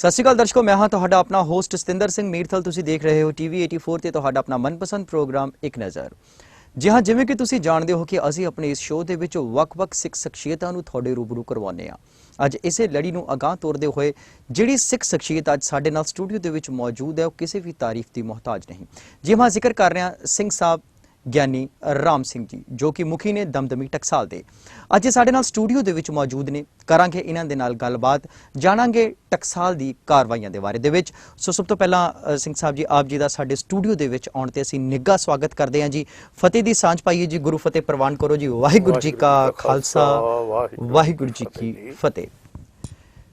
ਸਤਿ ਸ਼੍ਰੀ ਅਕਾਲ ਦਰਸ਼ਕੋ, ਮੈਂ ਹਾਂ ਤੁਹਾਡਾ ਆਪਣਾ ਹੋਸਟ ਸਤਿੰਦਰ ਸਿੰਘ ਮੀਰਥਲ। ਤੁਸੀਂ ਦੇਖ ਰਹੇ ਹੋ ਟੀਵੀ 84 ਤੇ ਤੁਹਾਡਾ ਆਪਣਾ ਮਨਪਸੰਦ ਪ੍ਰੋਗਰਾਮ ਇੱਕ ਨਜ਼ਰ। ਜੀ ਹਾਂ, ਜਿਵੇਂ ਕਿ ਤੁਸੀਂ ਜਾਣਦੇ ਹੋ ਕਿ ਅਸੀਂ ਆਪਣੇ ਇਸ ਸ਼ੋਅ ਦੇ ਵਿੱਚ ਵੱਖ-ਵੱਖ ਸਿੱਖ ਸ਼ਖਸੀਅਤਾਂ ਨੂੰ ਤੁਹਾਡੇ ਰੂਬਰੂ ਕਰਵਾਉਂਦੇ ਹਾਂ। ਅੱਜ ਇਸੇ ਲੜੀ ਨੂੰ ਅਗਾਂਹ ਤੋਰਦੇ ਹੋਏ ਜਿਹੜੀ ਸਿੱਖ ਸ਼ਖਸੀਅਤ ਅੱਜ ਸਾਡੇ ਨਾਲ ਸਟੂਡੀਓ ਦੇ ਵਿੱਚ ਮੌਜੂਦ ਹੈ, ਉਹ ਕਿਸੇ ਵੀ ਤਾਰੀਫ ਦੀ ਮੁਹਤਾਜ ਨਹੀਂ। ਜੀ ਹਾਂ, ਜ਼ਿਕਰ ਕਰ ਰਹੇ ਹਾਂ ਸਿੰਘ ਸਾਹਿਬ ਗਿਆਨੀ ਰਾਮ ਸਿੰਘ ਜੀ, ਜੋ ਕਿ ਮੁਖੀ ਨੇ ਦਮਦਮੀ ਟਕਸਾਲ ਦੇ। ਅੱਜ ਸਾਡੇ ਨਾਲ ਸਟੂਡੀਓ ਦੇ ਵਿੱਚ ਮੌਜੂਦ ਨੇ। ਕਰਾਂਗੇ ਇਹਨਾਂ ਦੇ ਨਾਲ ਗੱਲਬਾਤ, ਜਾਣਾਂਗੇ ਟਕਸਾਲ ਦੀ ਕਾਰਵਾਈਆਂ ਦੇ ਬਾਰੇ ਦੇ ਵਿੱਚ। ਸਭ ਤੋਂ ਪਹਿਲਾਂ ਸਿੰਘ ਸਾਹਿਬ ਜੀ, ਆਪ ਜੀ ਦਾ ਸਾਡੇ ਸਟੂਡੀਓ ਦੇ ਵਿੱਚ ਆਉਣ ਤੇ ਅਸੀਂ ਨਿੱਘਾ ਸਵਾਗਤ ਕਰਦੇ ਹਾਂ ਜੀ। ਫਤਿਹ ਦੀ ਸਾਂਝ ਪਾਈਏ ਜੀ, ਗੁਰੂ ਫਤਿਹ ਪ੍ਰਵਾਨ ਕਰੋ ਜੀ। ਵਾਹਿਗੁਰੂ ਜੀ ਕਾ ਖਾਲਸਾ, ਵਾਹਿਗੁਰੂ ਜੀ ਕੀ ਫਤਿਹ।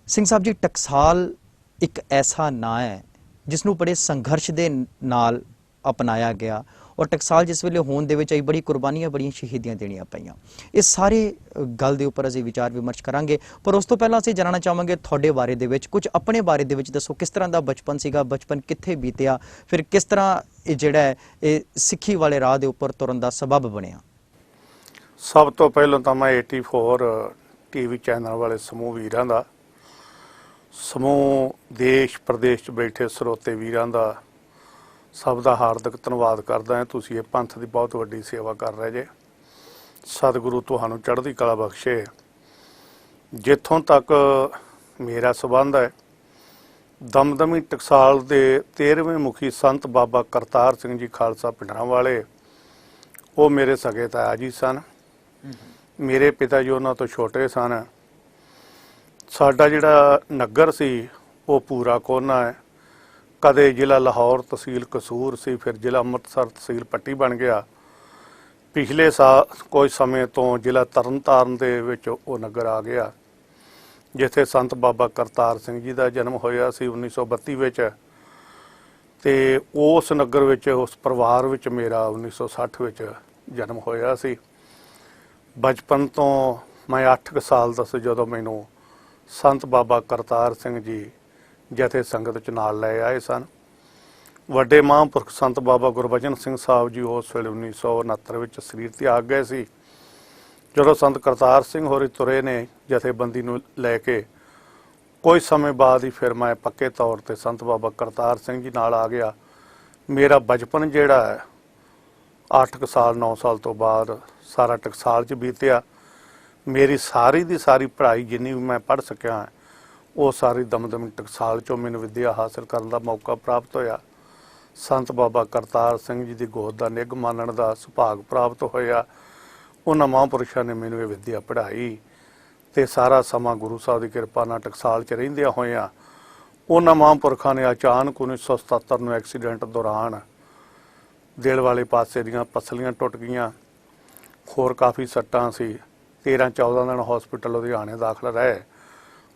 ਸਿੰਘ ਸਾਹਿਬ ਜੀ, ਟਕਸਾਲ ਇੱਕ ਐਸਾ ਨਾਂ ਹੈ ਜਿਸ ਨੂੰ ਬੜੇ ਸੰਘਰਸ਼ ਦੇ ਨਾਲ ਅਪਣਾਇਆ ਗਿਆ, ਔਰ ਟਕਸਾਲ ਜਿਸ ਵੇਲੇ ਹੋਣ ਦੇ ਵਿੱਚ ਆਈ ਬੜੀ ਕੁਰਬਾਨੀਆਂ, ਬੜੀਆਂ ਸ਼ਹੀਦੀਆਂ ਦੇਣੀਆਂ ਪਈਆਂ। ਇਹ ਸਾਰੇ ਗੱਲ ਦੇ ਉੱਪਰ ਅਸੀਂ ਵਿਚਾਰ ਵਿਮਰਸ਼ ਕਰਾਂਗੇ, ਪਰ ਉਸ ਤੋਂ ਪਹਿਲਾਂ ਅਸੀਂ ਜਾਣਨਾ ਚਾਹਾਂਗੇ ਤੁਹਾਡੇ ਬਾਰੇ ਦੇ ਵਿੱਚ ਕੁਝ, ਆਪਣੇ ਬਾਰੇ ਦੇ ਵਿੱਚ ਦੱਸੋ। ਕਿਸ ਤਰ੍ਹਾਂ ਦਾ ਬਚਪਨ ਸੀਗਾ, ਬਚਪਨ ਕਿੱਥੇ ਬੀਤਿਆ, ਫਿਰ ਕਿਸ ਤਰ੍ਹਾਂ ਇਹ ਜਿਹੜਾ ਹੈ ਇਹ ਸਿੱਖੀ ਵਾਲੇ ਰਾਹ ਦੇ ਉੱਪਰ ਤੁਰਨ ਦਾ ਸਬਬ ਬਣਿਆ? ਸਭ ਤੋਂ ਪਹਿਲਾਂ ਤਾਂ ਮੈਂ 84 ਟੀਵੀ ਚੈਨਲ ਵਾਲੇ ਸਮੂਹ ਵੀਰਾਂ ਦਾ, ਸਮੂਹ ਦੇਸ਼ ਪ੍ਰਦੇਸ਼ 'ਚ ਬੈਠੇ ਸਰੋਤੇ ਵੀਰਾਂ ਦਾ ਸਭ ਦਾ ਹਾਰਦਿਕ ਧੰਨਵਾਦ ਕਰਦਾ ਹਾਂ। ਤੁਸੀਂ ਇਹ ਪੰਥ ਦੀ ਬਹੁਤ ਵੱਡੀ ਸੇਵਾ ਕਰ ਰਹੇ ਜੇ। ਸਤਿਗੁਰੂ ਤੁਹਾਨੂੰ ਚੜ੍ਹਦੀ ਕਲਾ ਬਖਸ਼ੇ। ਜਿੱਥੋਂ ਤੱਕ ਮੇਰਾ ਸੰਬੰਧ ਹੈ, ਦਮਦਮੀ ਟਕਸਾਲ ਦੇ 13ਵੇਂ ਮੁਖੀ ਸੰਤ ਬਾਬਾ ਕਰਤਾਰ ਸਿੰਘ ਜੀ ਖਾਲਸਾ ਪਿੰਡਰਾਂ ਵਾਲੇ, ਉਹ ਮੇਰੇ ਸਗੇ ਤਾਇਆ ਜੀ ਸਨ। ਮੇਰੇ ਪਿਤਾ ਜੀ ਉਹਨਾਂ ਤੋਂ ਛੋਟੇ ਸਨ। ਸਾਡਾ ਜਿਹੜਾ ਨਗਰ ਸੀ ਉਹ ਪੂਰਾ ਕੋਨਾ ਹੈ। ਕਦੇ ਜ਼ਿਲ੍ਹਾ ਲਾਹੌਰ ਤਹਿਸੀਲ ਕਸੂਰ ਸੀ, ਫਿਰ ਜ਼ਿਲ੍ਹਾ ਅੰਮ੍ਰਿਤਸਰ ਤਹਿਸੀਲ ਪੱਟੀ ਬਣ ਗਿਆ। ਪਿਛਲੇ ਸਾਲ ਕੁਝ ਸਮੇਂ ਤੋਂ ਜ਼ਿਲ੍ਹਾ ਤਰਨਤਾਰਨ ਦੇ ਵਿੱਚ ਉਹ ਨਗਰ ਆ ਗਿਆ, ਜਿੱਥੇ ਸੰਤ ਬਾਬਾ ਕਰਤਾਰ ਸਿੰਘ ਜੀ ਦਾ ਜਨਮ ਹੋਇਆ ਸੀ 1932 ਵਿੱਚ। ਅਤੇ ਉਸ ਨਗਰ ਵਿੱਚ, ਉਸ ਪਰਿਵਾਰ ਵਿੱਚ ਮੇਰਾ 1960 ਵਿੱਚ ਜਨਮ ਹੋਇਆ ਸੀ। ਬਚਪਨ ਤੋਂ ਮੈਂ 8 ਸਾਲ ਦਾ ਸੀ ਜਦੋਂ ਮੈਨੂੰ ਸੰਤ ਬਾਬਾ ਕਰਤਾਰ ਸਿੰਘ ਜੀ ਜਥੇ ਸੰਗਤ 'ਚ ਨਾਲ ਲੈ ਆਏ ਸਨ। ਵੱਡੇ ਮਹਾਂਪੁਰਖ ਸੰਤ ਬਾਬਾ ਗੁਰਬਚਨ ਸਿੰਘ ਸਾਹਿਬ ਜੀ ਉਸ ਵੇਲੇ 1969 ਵਿੱਚ ਸਰੀਰ ਤਿਆਗ ਗਏ ਸੀ। ਜਦੋਂ ਸੰਤ ਕਰਤਾਰ ਸਿੰਘ ਹੋਰੀ ਤੁਰੇ ਨੇ ਜਥੇਬੰਦੀ ਨੂੰ ਲੈ ਕੇ, ਕੁਝ ਸਮੇਂ ਬਾਅਦ ਹੀ ਫਿਰ ਮੈਂ ਪੱਕੇ ਤੌਰ 'ਤੇ ਸੰਤ ਬਾਬਾ ਕਰਤਾਰ ਸਿੰਘ ਜੀ ਨਾਲ ਆ ਗਿਆ। ਮੇਰਾ ਬਚਪਨ ਜਿਹੜਾ ਹੈ 8 ਸਾਲ 9 ਸਾਲ ਤੋਂ ਬਾਅਦ ਸਾਰਾ ਟਕਸਾਲ 'ਚ ਬੀਤਿਆ। ਮੇਰੀ ਸਾਰੀ ਦੀ ਸਾਰੀ ਪੜ੍ਹਾਈ ਜਿੰਨੀ ਵੀ ਮੈਂ ਪੜ੍ਹ ਸਕਿਆ, ਉਹ ਸਾਰੀ ਦਮਦਮੀ ਟਕਸਾਲ 'ਚੋਂ ਮੈਨੂੰ ਵਿੱਦਿਆ ਹਾਸਲ ਕਰਨ ਦਾ ਮੌਕਾ ਪ੍ਰਾਪਤ ਹੋਇਆ। ਸੰਤ ਬਾਬਾ ਕਰਤਾਰ ਸਿੰਘ ਜੀ ਦੀ ਗੋਦ ਦਾ ਨਿੱਘ ਮਾਣਨ ਦਾ ਸੁਭਾਗ ਪ੍ਰਾਪਤ ਹੋਇਆ। ਉਹਨਾਂ ਮਹਾਂਪੁਰਸ਼ਾਂ ਨੇ ਮੈਨੂੰ ਇਹ ਵਿੱਦਿਆ ਪੜ੍ਹਾਈ, ਅਤੇ ਸਾਰਾ ਸਮਾਂ ਗੁਰੂ ਸਾਹਿਬ ਦੀ ਕਿਰਪਾ ਨਾਲ ਟਕਸਾਲ 'ਚ ਰਹਿੰਦਿਆਂ ਹੋਇਆਂ ਉਹਨਾਂ ਮਹਾਂਪੁਰਖਾਂ ਨੇ ਅਚਾਨਕ 1977 ਨੂੰ ਐਕਸੀਡੈਂਟ ਦੌਰਾਨ ਦਿਲ ਵਾਲੇ ਪਾਸੇ ਦੀਆਂ ਪਸਲੀਆਂ ਟੁੱਟ ਗਈਆਂ। ਹੋਰ ਕਾਫੀ ਸੱਟਾਂ ਸੀ। 13-14 ਦਿਨ ਹਸਪੀਟਲ ਲੁਧਿਆਣੇ ਦਾਖਲ ਰਹੇ।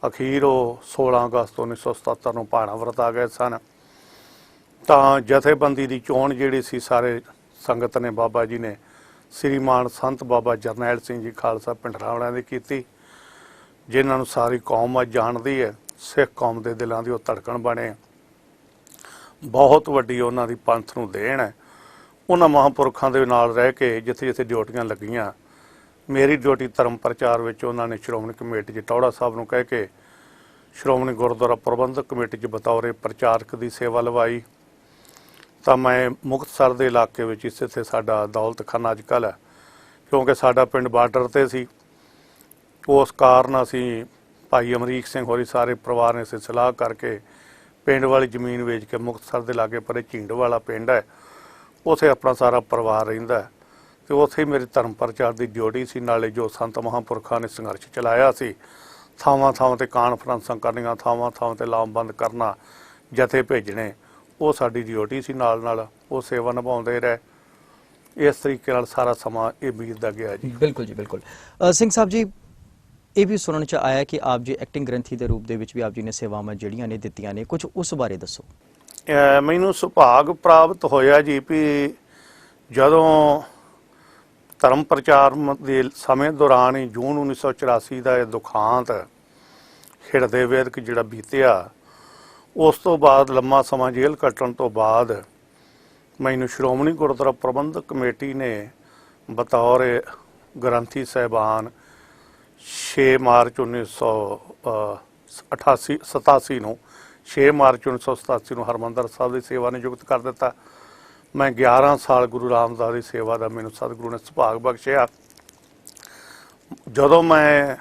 ਅਖੀਰ ਉਹ 16 ਅਗਸਤ 1977 ਨੂੰ ਭਾਣਾ ਵਰਤ ਆ ਗਏ ਸਨ। ਤਾਂ ਜਥੇਬੰਦੀ ਦੀ ਚੋਣ ਜਿਹੜੀ ਸੀ, ਸਾਰੇ ਸੰਗਤ ਨੇ, ਬਾਬਾ ਜੀ ਨੇ, ਸ੍ਰੀਮਾਨ ਸੰਤ ਬਾਬਾ ਜਰਨੈਲ ਸਿੰਘ ਜੀ ਖਾਲਸਾ ਪਿੰਡਰਾਂ ਵਾਲਿਆਂ ਦੀ ਕੀਤੀ, ਜਿਨ੍ਹਾਂ ਨੂੰ ਸਾਰੀ ਕੌਮ ਅੱਜ ਜਾਣਦੀ ਹੈ। ਸਿੱਖ ਕੌਮ ਦੇ ਦਿਲਾਂ ਦੀ ਉਹ ਧੜਕਣ ਬਣੇ। ਬਹੁਤ ਵੱਡੀ ਉਹਨਾਂ ਦੀ ਪੰਥ ਨੂੰ ਦੇਣ ਹੈ। ਉਹਨਾਂ ਮਹਾਂਪੁਰਖਾਂ ਦੇ ਨਾਲ ਰਹਿ ਕੇ ਜਿੱਥੇ ਜਿੱਥੇ ਡਿਊਟੀਆਂ ਲੱਗੀਆਂ, ਮੇਰੀ ਡਿਊਟੀ ਧਰਮ ਪ੍ਰਚਾਰ ਵਿੱਚ ਉਹਨਾਂ ਨੇ ਸ਼੍ਰੋਮਣੀ ਕਮੇਟੀ 'ਚ ਟੌੜਾ ਸਾਹਿਬ ਨੂੰ ਕਹਿ ਕੇ ਸ਼੍ਰੋਮਣੀ ਗੁਰਦੁਆਰਾ ਪ੍ਰਬੰਧਕ ਕਮੇਟੀ 'ਚ ਬਤੌਰੇ ਪ੍ਰਚਾਰਕ ਦੀ ਸੇਵਾ ਲਵਾਈ। ਤਾਂ ਮੈਂ ਮੁਕਤਸਰ ਦੇ ਇਲਾਕੇ ਵਿੱਚ, ਇੱਥੇ ਸਾਡਾ ਦੌਲਤਖਾਨਾ ਅੱਜ ਕੱਲ੍ਹ ਹੈ, ਕਿਉਂਕਿ ਸਾਡਾ ਪਿੰਡ ਬਾਰਡਰ 'ਤੇ ਸੀ, ਉਸ ਕਾਰਨ ਅਸੀਂ ਭਾਈ ਅਮਰੀਕ ਸਿੰਘ ਹੋਰੀ ਸਾਰੇ ਪਰਿਵਾਰ ਨੇ ਅਸੀਂ ਸਲਾਹ ਕਰਕੇ ਪਿੰਡ ਵਾਲੀ ਜ਼ਮੀਨ ਵੇਚ ਕੇ ਮੁਕਤਸਰ ਦੇ ਲਾਗੇ ਪਰੇ ਝੀਂਡ ਵਾਲਾ ਪਿੰਡ ਹੈ, ਉੱਥੇ ਆਪਣਾ ਸਾਰਾ ਪਰਿਵਾਰ ਰਹਿੰਦਾ। ਅਤੇ ਉੱਥੇ ਹੀ ਮੇਰੀ ਧਰਮ ਪ੍ਰਚਾਰ ਦੀ ਡਿਊਟੀ ਸੀ। ਨਾਲੇ ਜੋ ਸੰਤ ਮਹਾਂਪੁਰਖਾਂ ਨੇ ਸੰਘਰਸ਼ ਚਲਾਇਆ ਸੀ, ਥਾਵਾਂ ਥਾਵਾਂ 'ਤੇ ਕਾਨਫਰੰਸਾਂ ਕਰਨੀਆਂ, ਥਾਵਾਂ ਥਾਵਾਂ 'ਤੇ ਲਾਮਬੰਦ ਕਰਨਾ, ਜਥੇ ਭੇਜਣੇ, ਉਹ ਸਾਡੀ ਡਿਊਟੀ ਸੀ। ਨਾਲ ਨਾਲ ਉਹ ਸੇਵਾ ਨਿਭਾਉਂਦੇ ਰਹੇ। ਇਸ ਤਰੀਕੇ ਨਾਲ ਸਾਰਾ ਸਮਾਂ ਇਹ ਬੀਤਦਾ ਗਿਆ ਜੀ। ਬਿਲਕੁਲ ਜੀ, ਬਿਲਕੁਲ। ਸਿੰਘ ਸਾਹਿਬ ਜੀ, ਇਹ ਵੀ ਸੁਣਨ 'ਚ ਆਇਆ ਕਿ ਆਪ ਜੀ ਐਕਟਿੰਗ ਗ੍ਰੰਥੀ ਦੇ ਰੂਪ ਦੇ ਵਿੱਚ ਵੀ ਆਪ ਜੀ ਨੇ ਸੇਵਾਵਾਂ ਜਿਹੜੀਆਂ ਨੇ ਦਿੱਤੀਆਂ ਨੇ, ਕੁਝ ਉਸ ਬਾਰੇ ਦੱਸੋ। ਮੈਨੂੰ ਸੁਭਾਗ ਪ੍ਰਾਪਤ ਹੋਇਆ ਜੀ ਵੀ ਜਦੋਂ ਧਰਮ ਪ੍ਰਚਾਰ ਦੇ ਸਮੇਂ ਦੌਰਾਨ ਹੀ ਜੂਨ 1984 ਦਾ ਇਹ ਦੁਖਾਂਤ ਹਿਰਦੇ ਵੇਦਕ ਜਿਹੜਾ ਬੀਤਿਆ, ਉਸ ਤੋਂ ਬਾਅਦ ਲੰਮਾ ਸਮਾਂ ਜੇਲ੍ਹ ਕੱਟਣ ਤੋਂ ਬਾਅਦ ਮੈਨੂੰ ਸ਼੍ਰੋਮਣੀ ਗੁਰਦੁਆਰਾ ਪ੍ਰਬੰਧਕ ਕਮੇਟੀ ਨੇ ਬਤੌਰ ਗ੍ਰੰਥੀ ਸਾਹਿਬਾਨ 6 ਮਾਰਚ 1987 ਨੂੰ 6 ਮਾਰਚ 1987 ਨੂੰ ਹਰਿਮੰਦਰ ਸਾਹਿਬ ਦੀ ਸੇਵਾ ਨਿਯੁਕਤ ਕਰ ਦਿੱਤਾ। ਮੈਂ 11 ਸਾਲ ਗੁਰੂ ਰਾਮਦਾਸ ਦੀ ਸੇਵਾ ਦਾ ਮੈਨੂੰ ਸਤਿਗੁਰੂ ਨੇ ਸੁਭਾਗ ਬਖਸ਼ਿਆ। ਜਦੋਂ ਮੈਂ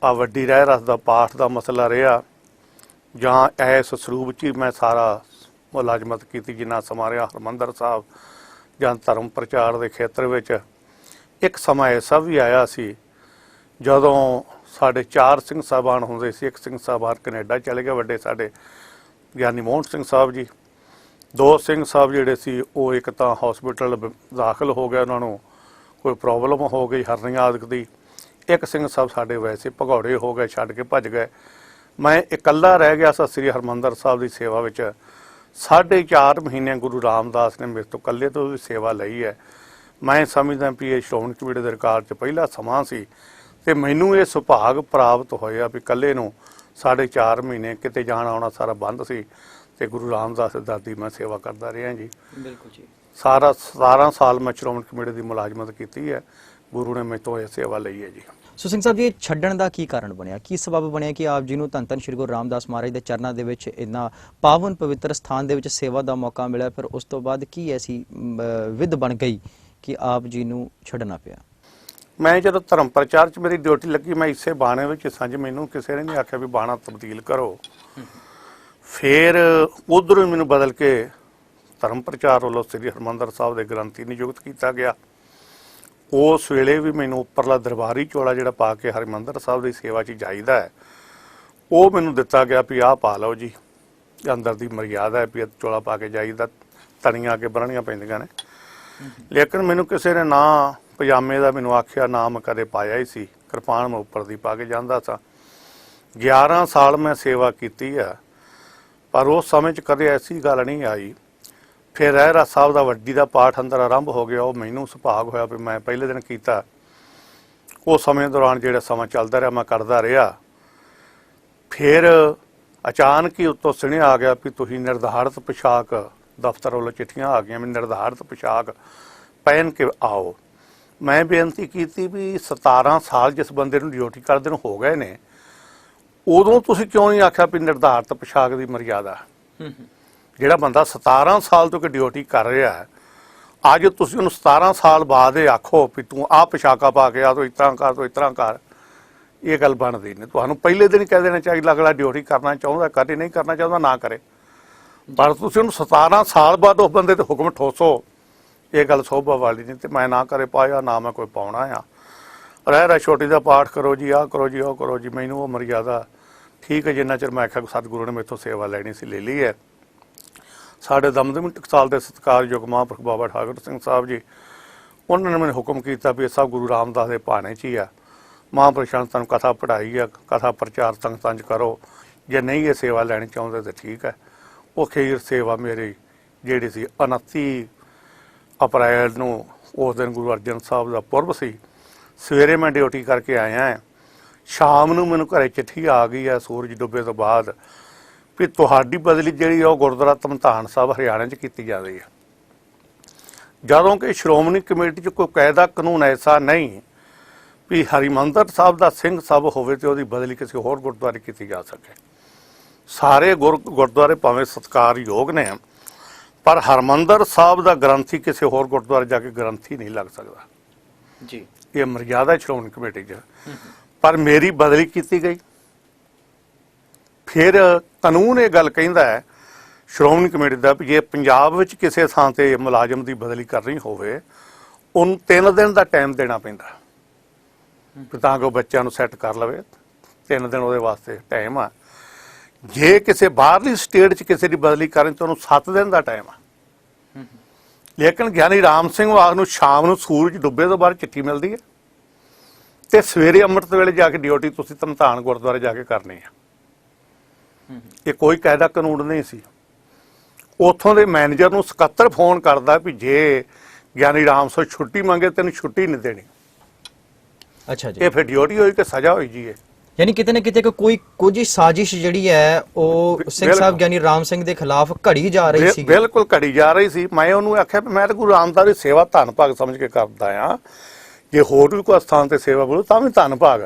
ਆ ਵੱਡੀ ਰਹਿ ਰਸ ਦਾ ਪਾਠ ਦਾ ਮਸਲਾ ਰਿਹਾ ਜਾਂ ਇਸ ਸਰੂਪ 'ਚ ਹੀ ਮੈਂ ਸਾਰਾ ਮੁਲਾਜ਼ਮਤ ਕੀਤੀ ਜਿੰਨਾ ਸਮਾਂ ਰਿਹਾ ਹਰਿਮੰਦਰ ਸਾਹਿਬ ਜਾਂ ਧਰਮ ਪ੍ਰਚਾਰ ਦੇ ਖੇਤਰ ਵਿੱਚ। ਇੱਕ ਸਮਾਂ ਐਸਾ ਵੀ ਆਇਆ ਸੀ ਜਦੋਂ ਸਾਡੇ 4 ਸਿੰਘ ਸਾਹਿਬਾਨ ਹੁੰਦੇ ਸੀ। ਇੱਕ ਸਿੰਘ ਸਾਹਿਬਾਨ ਕੈਨੇਡਾ ਚਲੇ ਗਏ, ਵੱਡੇ ਸਾਡੇ ਗਿਆਨੀ ਮੋਹਨ ਸਿੰਘ ਸਾਹਿਬ ਜੀ। 2 ਸਿੰਘ ਸਾਹਿਬ ਜਿਹੜੇ ਸੀ ਉਹ ਇੱਕ ਤਾਂ ਹਸਪੀਟਲ ਦਾਖਲ ਹੋ ਗਏ, ਉਹਨਾਂ ਨੂੰ ਕੋਈ ਪ੍ਰੋਬਲਮ ਹੋ ਗਈ ਹਰਨੀਆਂ ਆਦਿਕ ਦੀ। ਇੱਕ ਸਿੰਘ ਸਾਹਿਬ ਸਾਡੇ ਵੈਸੇ ਭਗੌੜੇ ਹੋ ਗਏ, ਛੱਡ ਕੇ ਭੱਜ ਗਏ। ਮੈਂ ਇਕੱਲਾ ਰਹਿ ਗਿਆ ਸੀ ਸ੍ਰੀ ਹਰਿਮੰਦਰ ਸਾਹਿਬ ਦੀ ਸੇਵਾ ਵਿੱਚ। 4.5 ਮਹੀਨੇ ਗੁਰੂ ਰਾਮਦਾਸ ਨੇ ਮੇਰੇ ਤੋਂ ਇਕੱਲੇ ਤੋਂ ਵੀ ਸੇਵਾ ਲਈ ਹੈ। ਮੈਂ ਸਮਝਦਾ ਵੀ ਇਹ ਸ਼੍ਰੋਮਣੀ ਕਮੇਟੀ ਦੇ ਰਿਕਾਰਡ 'ਚ ਪਹਿਲਾ ਸਮਾਂ ਸੀ ਤੇ ਮੈਨੂੰ ਇਹ ਸੁਭਾਗ ਪ੍ਰਾਪਤ ਹੋਇਆ ਵੀ ਇਕੱਲੇ ਨੂੰ 4.5 ਮਹੀਨੇ ਕਿਤੇ ਜਾਣਾ ਆਉਣਾ ਸਾਰਾ ਬੰਦ ਸੀ ਤੇ ਗੁਰੂ ਰਾਮਦਾਸ ਦੇ ਦਰ ਦੀ ਮੈਂ ਸੇਵਾ ਕਰਦਾ ਰਿਹਾ ਜੀ। ਬਿਲਕੁਲ ਜੀ। ਸਾਰਾ 17 ਸਾਲ ਮੈਂ ਸ਼੍ਰੋਮਣੀ ਕਮੇਟੀ ਦੀ ਮੁਲਾਜ਼ਮਤ ਕੀਤੀ ਹੈ। ਗੁਰੂ ਨੇ ਮੇਰੇ ਤੋਂ ਇਹ ਸੇਵਾ ਲਈ ਹੈ ਜੀ। ਸੋ ਸਿੰਘ ਸਾਹਿਬ ਜੀ, ਇਹ ਛੱਡਣ ਦਾ ਕੀ ਕਾਰਨ ਬਣਿਆ, ਕੀ ਸਬਬ ਬਣਿਆ ਕਿ ਆਪ ਜੀ ਨੂੰ ਧੰਨ ਧੰਨ ਸ਼੍ਰੀ ਗੁਰੂ ਰਾਮਦਾਸ ਮਹਾਰਾਜ ਦੇ ਚਰਨਾਂ ਦੇ ਵਿੱਚ ਇੰਨਾ ਪਾਵਨ ਪਵਿੱਤਰ ਸਥਾਨ ਦੇ ਵਿੱਚ ਸੇਵਾ ਦਾ ਮੌਕਾ ਮਿਲਿਆ, ਫਿਰ ਉਸ ਤੋਂ ਬਾਅਦ ਕੀ ਐਸੀ ਵਿਧ ਬਣ ਗਈ ਕਿ ਆਪ ਜੀ ਨੂੰ ਛੱਡਣਾ ਪਿਆ? ਮੈਂ ਜਦੋਂ ਧਰਮ ਪ੍ਰਚਾਰ 'ਚ ਮੇਰੀ ਡਿਊਟੀ ਲੱਗੀ, ਮੈਂ ਇਸੇ ਬਾਣੇ ਵਿੱਚ ਸੰਜ ਮੈਨੂੰ ਕਿਸੇ ਨੇ ਨਹੀਂ ਆਖਿਆ ਵੀ ਬਾਣਾ ਤਬਦੀਲ ਕਰੋ। ਫਿਰ ਉਧਰੋਂ ਮੈਨੂੰ ਬਦਲ ਕੇ ਧਰਮ ਪ੍ਰਚਾਰ ਵੱਲੋਂ ਸ੍ਰੀ ਹਰਿਮੰਦਰ ਸਾਹਿਬ ਦੇ ਗ੍ਰੰਥੀ ਨਿਯੁਕਤ ਕੀਤਾ ਗਿਆ। ਉਸ ਵੇਲੇ ਵੀ ਮੈਨੂੰ ਉੱਪਰਲਾ ਦਰਬਾਰੀ ਚੋਲਾ ਜਿਹੜਾ ਪਾ ਕੇ ਹਰਿਮੰਦਰ ਸਾਹਿਬ ਦੀ ਸੇਵਾ 'ਚ ਜਾਈਦਾ ਹੈ, ਉਹ ਮੈਨੂੰ ਦਿੱਤਾ ਗਿਆ ਵੀ ਆਹ ਪਾ ਲਓ ਜੀ। ਅੰਦਰ ਦੀ ਮਰਿਆਦਾ ਹੈ ਵੀ ਚੋਲਾ ਪਾ ਕੇ ਜਾਈਦਾ, ਤਣੀਆਂ ਅੱਗੇ ਬੰਨ੍ਹਣੀਆਂ ਪੈਂਦੀਆਂ ਨੇ। ਲੇਕਿਨ ਮੈਨੂੰ ਕਿਸੇ ਨੇ ਨਾ ਪਜਾਮੇ ਦਾ ਮੈਨੂੰ ਆਖਿਆ, ਨਾ ਮੈਂ ਕਦੇ ਪਾਇਆ ਹੀ ਸੀ। ਕਿਰਪਾਨ ਮੈਂ ਉੱਪਰ ਦੀ ਪਾ ਕੇ ਜਾਂਦਾ ਸਾਂ। 11 ਸਾਲ ਮੈਂ ਸੇਵਾ ਕੀਤੀ ਆ, ਪਰ ਉਸ ਸਮੇਂ 'ਚ ਕਦੇ ਐਸੀ ਗੱਲ ਨਹੀਂ ਆਈ। ਫਿਰ ਰਹਿਰਾਸ ਸਾਹਿਬ ਦਾ ਵੱਡੀ ਦਾ ਪਾਠ ਅੰਦਰ ਆਰੰਭ ਹੋ ਗਿਆ। ਉਹ ਮੈਨੂੰ ਸੁਭਾਗ ਹੋਇਆ ਵੀ ਮੈਂ ਪਹਿਲੇ ਦਿਨ ਕੀਤਾ। ਉਸ ਸਮੇਂ ਦੌਰਾਨ ਜਿਹੜਾ ਸਮਾਂ ਚੱਲਦਾ ਰਿਹਾ ਮੈਂ ਕਰਦਾ ਰਿਹਾ। ਫਿਰ ਅਚਾਨਕ ਹੀ ਉੱਤੋਂ ਸੁਨੇਹਾ ਆ ਗਿਆ ਵੀ ਤੁਸੀਂ ਨਿਰਧਾਰਤ ਪੋਸ਼ਾਕ, ਦਫ਼ਤਰ ਵੱਲੋਂ ਚਿੱਠੀਆਂ ਆ ਗਈਆਂ ਵੀ ਨਿਰਧਾਰਤ ਪੋਸ਼ਾਕ ਪਹਿਨ ਕੇ ਆਓ। ਮੈਂ ਬੇਨਤੀ ਕੀਤੀ ਵੀ 17 ਸਾਲ ਜਿਸ ਬੰਦੇ ਨੂੰ ਡਿਊਟੀ ਕਰਦੇ ਨੂੰ ਹੋ ਗਏ ਨੇ, ਉਦੋਂ ਤੁਸੀਂ ਕਿਉਂ ਨਹੀਂ ਆਖਿਆ ਵੀ ਨਿਰਧਾਰਤ ਪੋਸ਼ਾਕ ਦੀ ਮਰਿਆਦਾ? ਜਿਹੜਾ ਬੰਦਾ 17 ਸਾਲ ਤੋਂ ਕਿ ਡਿਊਟੀ ਕਰ ਰਿਹਾ ਹੈ, ਅੱਜ ਤੁਸੀਂ ਉਹਨੂੰ 17 ਸਾਲ ਬਾਅਦ ਇਹ ਆਖੋ ਵੀ ਤੂੰ ਆਹ ਪੋਸ਼ਾਕਾਂ ਪਾ ਕੇ ਆ, ਤੂੰ ਇਸ ਤਰ੍ਹਾਂ ਕਰ, ਤੂੰ ਇਸ ਤਰ੍ਹਾਂ ਕਰ, ਇਹ ਗੱਲ ਬਣਦੀ ਨਹੀਂ। ਤੁਹਾਨੂੰ ਪਹਿਲੇ ਦਿਨ ਹੀ ਕਹਿ ਦੇਣਾ ਚਾਹੀਦਾ ਅਗਲਾ ਡਿਊਟੀ ਕਰਨਾ ਚਾਹੁੰਦਾ ਕਰੇ, ਨਹੀਂ ਕਰਨਾ ਚਾਹੁੰਦਾ ਨਾ ਕਰੇ। ਪਰ ਤੁਸੀਂ ਉਹਨੂੰ 17 ਸਾਲ ਬਾਅਦ ਉਸ ਬੰਦੇ ਤੇ ਹੁਕਮ ਠੋਸੋ, ਇਹ ਗੱਲ ਸੋਭਾ ਵਾਲੀ ਨਹੀਂ। ਤੇ ਮੈਂ ਨਾ ਕਰੇ ਪਾਇਆ, ਨਾ ਮੈਂ ਕੋਈ ਪਾਉਣਾ ਆ। ਰਹਿ ਛੋਟੀ ਦਾ ਪਾਠ ਕਰੋ ਜੀ, ਆਹ ਕਰੋ ਜੀ, ਉਹ ਕਰੋ ਜੀ। ਮੈਨੂੰ ਉਹ ਮਰਿਆਦਾ ਠੀਕ ਹੈ, ਜਿੰਨਾ ਚਿਰ ਮੈਂ ਆਖਿਆ ਸਤਿਗੁਰੂ ਨੇ ਮੇਥੋਂ ਸੇਵਾ ਲੈਣੀ ਸੀ ਲੈ ਲਈ ਹੈ। ਸਾਡੇ ਦਮਦਮੀ ਟਕਸਾਲ ਦੇ ਸਤਿਕਾਰਯੋਗ ਮਹਾਂਪੁਰਖ ਬਾਬਾ ਠਾਕੁਰ ਸਿੰਘ ਸਾਹਿਬ ਜੀ, ਉਹਨਾਂ ਨੇ ਮੈਨੂੰ ਹੁਕਮ ਕੀਤਾ ਵੀ ਇਹ ਸਭ ਗੁਰੂ ਰਾਮਦਾਸ ਦੇ ਭਾਣੇ 'ਚ ਹੀ ਆ। ਮਹਾਂਪੁਰਸ਼ਾਂ ਨੇ ਤੁਹਾਨੂੰ ਕਥਾ ਪੜ੍ਹਾਈ ਆ, ਕਥਾ ਪ੍ਰਚਾਰ ਸੰਗਤਾਂ 'ਚ ਕਰੋ। ਜੇ ਨਹੀਂ ਇਹ ਸੇਵਾ ਲੈਣੀ ਚਾਹੁੰਦੇ ਤਾਂ ਠੀਕ ਹੈ। ਉਹ ਖੀਰ ਸੇਵਾ ਮੇਰੀ ਜਿਹੜੀ ਸੀ 29 ਅਪ੍ਰੈਲ ਨੂੰ, ਉਸ ਦਿਨ ਗੁਰੂ ਅਰਜਨ ਸਾਹਿਬ ਦਾ ਪੁਰਬ ਸੀ। ਸਵੇਰੇ ਮੈਂ ਡਿਊਟੀ ਕਰਕੇ ਆਇਆ ਹਾਂ, ਸ਼ਾਮ ਨੂੰ ਮੈਨੂੰ ਘਰੇ ਚਿੱਠੀ ਆ ਗਈ ਹੈ ਸੂਰਜ ਡੁੱਬੇ ਤੋਂ ਬਾਅਦ ਵੀ ਤੁਹਾਡੀ ਬਦਲੀ ਜਿਹੜੀ ਉਹ ਗੁਰਦੁਆਰਾ ਧਮਧਾਨ ਸਾਹਿਬ ਹਰਿਆਣਾ 'ਚ ਕੀਤੀ ਜਾ ਰਹੀ ਹੈ। ਜਦੋਂ ਕਿ ਸ਼੍ਰੋਮਣੀ ਕਮੇਟੀ 'ਚ ਕੋਈ ਕਾਇਦਾ ਕਾਨੂੰਨ ਐਸਾ ਨਹੀਂ ਵੀ ਹਰਿਮੰਦਰ ਸਾਹਿਬ ਦਾ ਸਿੰਘ ਸਭ ਹੋਵੇ ਤੇ ਉਹਦੀ ਬਦਲੀ ਕਿਸੇ ਹੋਰ ਗੁਰਦੁਆਰੇ ਕੀਤੀ ਜਾ ਸਕੇ। ਸਾਰੇ ਗੁਰਦੁਆਰੇ ਭਾਵੇਂ ਸਤਿਕਾਰਯੋਗ ਨੇ, ਪਰ ਹਰਿਮੰਦਰ ਸਾਹਿਬ ਦਾ ਗ੍ਰੰਥੀ ਕਿਸੇ ਹੋਰ ਗੁਰਦੁਆਰੇ ਜਾ ਕੇ ਗ੍ਰੰਥੀ ਨਹੀਂ ਲੱਗ ਸਕਦਾ ਜੀ। ਇਹ ਮਰਿਆਦਾ ਸ਼੍ਰੋਮਣੀ ਕਮੇਟੀ 'ਚ। ਪਰ ਮੇਰੀ ਬਦਲੀ ਕੀਤੀ ਗਈ। ਫਿਰ ਕਾਨੂੰਨ ਇਹ ਗੱਲ ਕਹਿੰਦਾ ਹੈ ਸ਼੍ਰੋਮਣੀ ਕਮੇਟੀ ਦਾ ਵੀ ਜੇ ਪੰਜਾਬ ਵਿੱਚ ਕਿਸੇ ਥਾਂ ਤੇ ਮੁਲਾਜ਼ਮ ਦੀ ਬਦਲੀ ਕਰਨੀ ਹੋਵੇ, ਉਹਨੂੰ 3 ਦਿਨ ਦਾ ਟਾਈਮ ਦੇਣਾ ਪੈਂਦਾ ਤਾਂ ਕਿ ਉਹ ਬੱਚਿਆਂ ਨੂੰ ਸੈੱਟ ਕਰ ਲਵੇ। 3 ਦਿਨ ਉਹਦੇ ਵਾਸਤੇ ਟਾਈਮ ਆ। ਜੇ ਕਿਸੇ ਬਾਹਰਲੀ ਸਟੇਟ 'ਚ ਕਿਸੇ ਦੀ ਬਦਲੀ ਕਰਨ ਤਾਂ ਉਹਨੂੰ 7 ਦਿਨ ਦਾ ਟਾਈਮ ਆ। ਲੇਕਿਨ ਗਿਆਨੀ ਰਾਮ ਸਿੰਘ ਵਾਗ ਨੂੰ ਸ਼ਾਮ ਨੂੰ ਸੂਰਜ ਡੁੱਬੇ ਤੋਂ ਬਾਅਦ ਚਿੱਠੀ ਮਿਲਦੀ ਹੈ ਤੇ ਸਵੇਰੇ ਅੰਮ੍ਰਿਤ ਵੇਲੇ ਜਾ ਕੇ ਡਿਊਟੀ ਤੁਸੀਂ ਧਮਧਾਨ ਗੁਰਦੁਆਰੇ ਜਾ ਕੇ ਕਰਨੀ ਆ। ਇਹ ਕੋਈ ਕਾਇਦਾ ਕਾਨੂੰਨ ਨਹੀਂ ਸੀ। ਉੱਥੋਂ ਦੇ ਮੈਨੇਜਰ ਨੂੰ ਸਕੱਤਰ ਫੋਨ ਕਰਦਾ ਵੀ ਜੇ ਗਿਆਨੀ ਰਾਮ ਸਿੰਘ ਛੁੱਟੀ ਮੰਗੇ ਤੈਨੂੰ ਛੁੱਟੀ ਨਹੀਂ ਦੇਣੀ। ਅੱਛਾ ਜੀ। ਇਹ ਫਿਰ ਡਿਊਟੀ ਹੋਈ ਕਿ ਸਜ਼ਾ ਹੋਈ ਜੀ। ਇਹ ਯਾਨੀ ਕਿਤੇ ਨਾ ਕਿਤੇ ਕੋਈ ਕੁਝ ਸਾਜ਼ਿਸ਼ ਜਿਹੜੀ ਹੈ ਉਹ ਸਿੰਘ ਸਾਹਿਬ ਗਿਆਨੀ ਰਾਮ ਸਿੰਘ ਦੇ ਖਿਲਾਫ ਘੜੀ ਜਾ ਰਹੀ ਸੀ। ਬਿਲਕੁਲ ਘੜੀ ਜਾ ਰਹੀ ਸੀ। ਮੈਂ ਉਹਨੂੰ ਆਖਿਆ ਵੀ ਮੈਂ ਤਾਂ ਗੁਰੂ ਰਾਮਦਾਸ ਦੀ ਸੇਵਾ ਧੰਨ ਭਾਗ ਸਮਝ ਕੇ ਕਰਦਾ ਆ। ਜੇ ਹੋਰ ਵੀ ਕੋਈ ਸਥਾਨ ਤੇ ਸੇਵਾ ਬੋਲੋ ਤਾਂ ਵੀ ਧੰਨ ਭਾਗ,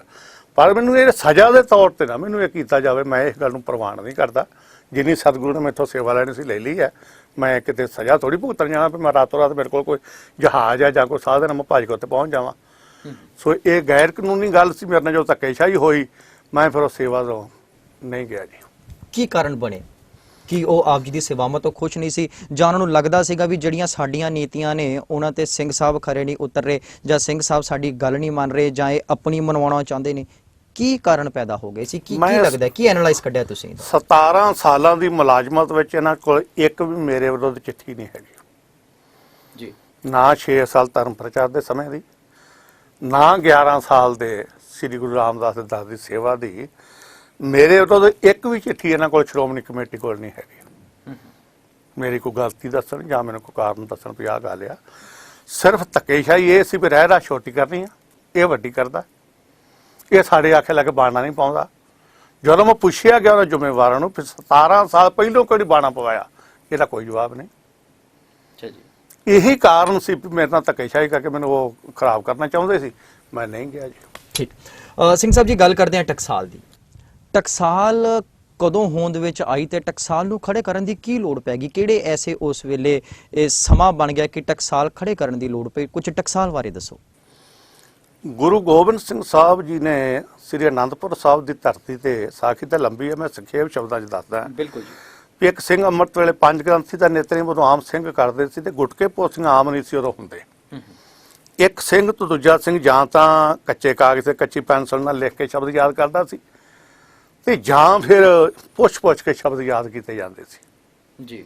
ਪਰ ਮੈਨੂੰ ਇਹ ਸਜ਼ਾ ਦੇ ਤੌਰ ਤੇ ਨਾ ਮੈਨੂੰ ਇਹ ਕੀਤਾ ਜਾਵੇ, ਮੈਂ ਇਸ ਗੱਲ ਨੂੰ ਪ੍ਰਵਾਨ ਨਹੀਂ ਕਰਦਾ। ਜਿੰਨੀ ਸਤਿਗੁਰੂ ਨੇ ਮੈਥੋਂ ਸੇਵਾ ਲੈਣੀ ਸੀ ਲੈ ਲਈ ਹੈ, ਮੈਂ ਕਿਤੇ ਸਜ਼ਾ ਥੋੜੀ ਭੁਗਤਣ ਜਾਣਾ ਵੀ ਮੈਂ ਰਾਤੋਂ ਰਾਤ ਮੇਰੇ ਕੋਲ ਕੋਈ ਜਹਾਜ਼ ਹੈ ਜਾਂ ਕੋਈ ਸਾਧਨ ਮੈਂ ਭੱਜ ਕੇ ਉੱਥੇ ਪਹੁੰਚ ਜਾਵਾਂ। ਸੋ ਇਹ ਗੈਰ ਕਾਨੂੰਨੀ ਗੱਲ ਸੀ ਮੇਰੇ ਨਾਲ ਜੋ ਧੱਕੇਸ਼ਾਹੀ ਹੋਈ, ਮੈਂ ਫਿਰ ਉਹ ਸੇਵਾ ਤੋਂ ਨਹੀਂ ਗਿਆ ਜੀ। ਕੀ ਕਾਰਨ ਬਣੇ ਕਿ ਉਹ ਆਪ ਜੀ ਦੀ ਸੇਵਾਵਾਂ ਤੋਂ ਖੁਸ਼ ਨਹੀਂ ਸੀ, ਜਾਂ ਉਹਨਾਂ ਨੂੰ ਲੱਗਦਾ ਸੀਗਾ ਵੀ ਜਿਹੜੀਆਂ ਸਾਡੀਆਂ ਨੀਤੀਆਂ ਨੇ ਉਹਨਾਂ ਤੇ ਸਿੰਘ ਸਾਹਿਬ ਖਰੇ ਨਹੀਂ ਉਤਰ ਰਹੇ, ਜਾਂ ਸਿੰਘ ਸਾਹਿਬ ਸਾਡੀ ਗੱਲ ਨਹੀਂ ਮੰਨ ਰਹੇ, ਜਾਂ ਇਹ ਆਪਣੀ ਮਨਵਾਉਣਾ ਚਾਹੁੰਦੇ ਨੇ? ਕੀ ਕਾਰਨ ਪੈਦਾ ਹੋ ਗਏ ਸੀ? ਕੀ ਲੱਗਦਾ, ਕੀ ਐਨਾਲਾਈਜ਼ ਕੱਢਿਆ ਤੁਸੀਂ? 17 ਸਾਲਾਂ ਦੀ ਮੁਲਾਜ਼ਮਤ ਵਿੱਚ ਇਹਨਾਂ ਕੋਲ ਇੱਕ ਵੀ ਮੇਰੇ ਵਿਰੁੱਧ ਚਿੱਠੀ ਨਹੀਂ ਹੈਗੀ ਜੀ। ਨਾ 6 ਸਾਲ ਧਰਮ ਪ੍ਰਚਾਰ ਦੇ ਸਮੇਂ ਦੀ, ਨਾ 11 ਸਾਲ ਦੇ ਸ੍ਰੀ ਗੁਰੂ ਰਾਮਦਾਸ ਦੇ ਦਾਸ ਦੀ ਸੇਵਾ ਦੀ। ਮੇਰੇ ਵਿਰੁੱਧ ਇੱਕ ਵੀ ਚਿੱਠੀ ਇਹਨਾਂ ਕੋਲ ਸ਼੍ਰੋਮਣੀ ਕਮੇਟੀ ਕੋਲ ਨਹੀਂ ਹੈਗੀ। ਮੇਰੀ ਕੋਈ ਗਲਤੀ ਦੱਸਣ ਜਾਂ ਮੈਨੂੰ ਕੋਈ ਕਾਰਨ ਦੱਸਣ ਵੀ ਆਹ ਗੱਲ ਆ। ਸਿਰਫ ਧੱਕੇਸ਼ਾਹੀ ਇਹ ਸੀ ਵੀ ਰਹਿ ਰਾ ਛੋਟੀ ਕਰਨੀ ਆ, ਇਹ ਵੱਡੀ ਕਰਦਾ, ਇਹ ਸਾਡੇ ਆਖੇ ਲੱਗ ਬਾਣਾ ਨਹੀਂ ਪਾਉਂਦਾ। ਜਦੋਂ ਮੈਂ ਪੁੱਛਿਆ ਗਿਆ ਉਹਨਾਂ ਜ਼ਿੰਮੇਵਾਰਾਂ ਨੂੰ 17 ਸਾਲ ਪਹਿਲੋਂ ਕਿਹੜੀ ਬਾਣਾ ਪਵਾਇਆ, ਇਹਦਾ ਕੋਈ ਜਵਾਬ ਨਹੀਂ। ਅੱਛਾ ਜੀ। ਇਹੀ ਕਾਰਨ ਸੀ ਵੀ ਮੇਰੇ ਨਾਲ ਧੱਕੇਸ਼ਾਹੀ ਕਰਕੇ ਮੈਨੂੰ ਉਹ ਖਰਾਬ ਕਰਨਾ ਚਾਹੁੰਦੇ ਸੀ, ਮੈਂ ਨਹੀਂ ਗਿਆ ਜੀ। ਠੀਕ। ਸਿੰਘ ਸਾਹਿਬ ਜੀ, ਗੱਲ ਕਰਦੇ ਹਾਂ ਟਕਸਾਲ ਦੀ। ਟਕਸਾਲ ਕਦੋਂ ਹੋਂਦ ਵਿੱਚ ਆਈ ਤੇ ਟਕਸਾਲ ਨੂੰ ਖੜੇ ਕਰਨ ਦੀ ਕੀ ਲੋੜ ਪੈ ਗਈ? ਕਿਹੜੇ ਐਸੇ ਉਸ ਵੇਲੇ ਇਹ ਸਮਾਂ ਬਣ ਗਿਆ ਕਿ ਟਕਸਾਲ ਖੜੇ ਕਰਨ ਦੀ ਲੋੜ ਪਈ? ਕੁਝ ਟਕਸਾਲ ਬਾਰੇ ਦੱਸੋ। ਗੁਰੂ ਗੋਬਿੰਦ ਸਿੰਘ ਸਾਹਿਬ ਜੀ ਨੇ ਸ੍ਰੀ ਅਨੰਦਪੁਰ ਸਾਹਿਬ ਦੀ ਧਰਤੀ ਤੇ ਸਾਖੀ ਤਾਂ ਲੰਬੀ ਹੈ, ਮੈਂ ਸੰਖੇਪ ਸ਼ਬਦਾਂ 'ਚ ਦੱਸਦਾ। ਬਿਲਕੁਲ ਜੀ। ਵੀ ਇੱਕ ਸਿੰਘ ਅੰਮ੍ਰਿਤ ਵੇਲੇ 5 ਗ੍ਰੰਥੀ ਦਾ ਨੇਤਰੇਮ ਉਦੋਂ ਆਮ ਸਿੰਘ ਕਰਦੇ ਸੀ ਤੇ ਗੁਟਕੇ ਪੋਥੀਆਂ ਆਮ ਨਹੀਂ ਸੀ ਉਦੋਂ ਹੁੰਦੇ। ਇੱਕ ਸਿੰਘ ਤੋਂ ਦੂਜਾ ਸਿੰਘ ਜਾਂ ਤਾਂ ਕੱਚੇ ਕਾਗਜ਼ ਤੇ ਕੱਚੀ ਪੈਨਸਲ ਨਾਲ ਲਿਖ ਕੇ ਸ਼ਬਦ ਯਾਦ ਕਰਦਾ ਸੀ ਤੇ ਜਾਂ ਫਿਰ ਪੁੱਛ ਕੇ ਸ਼ਬਦ ਯਾਦ ਕੀਤੇ ਜਾਂਦੇ ਸੀ ਜੀ।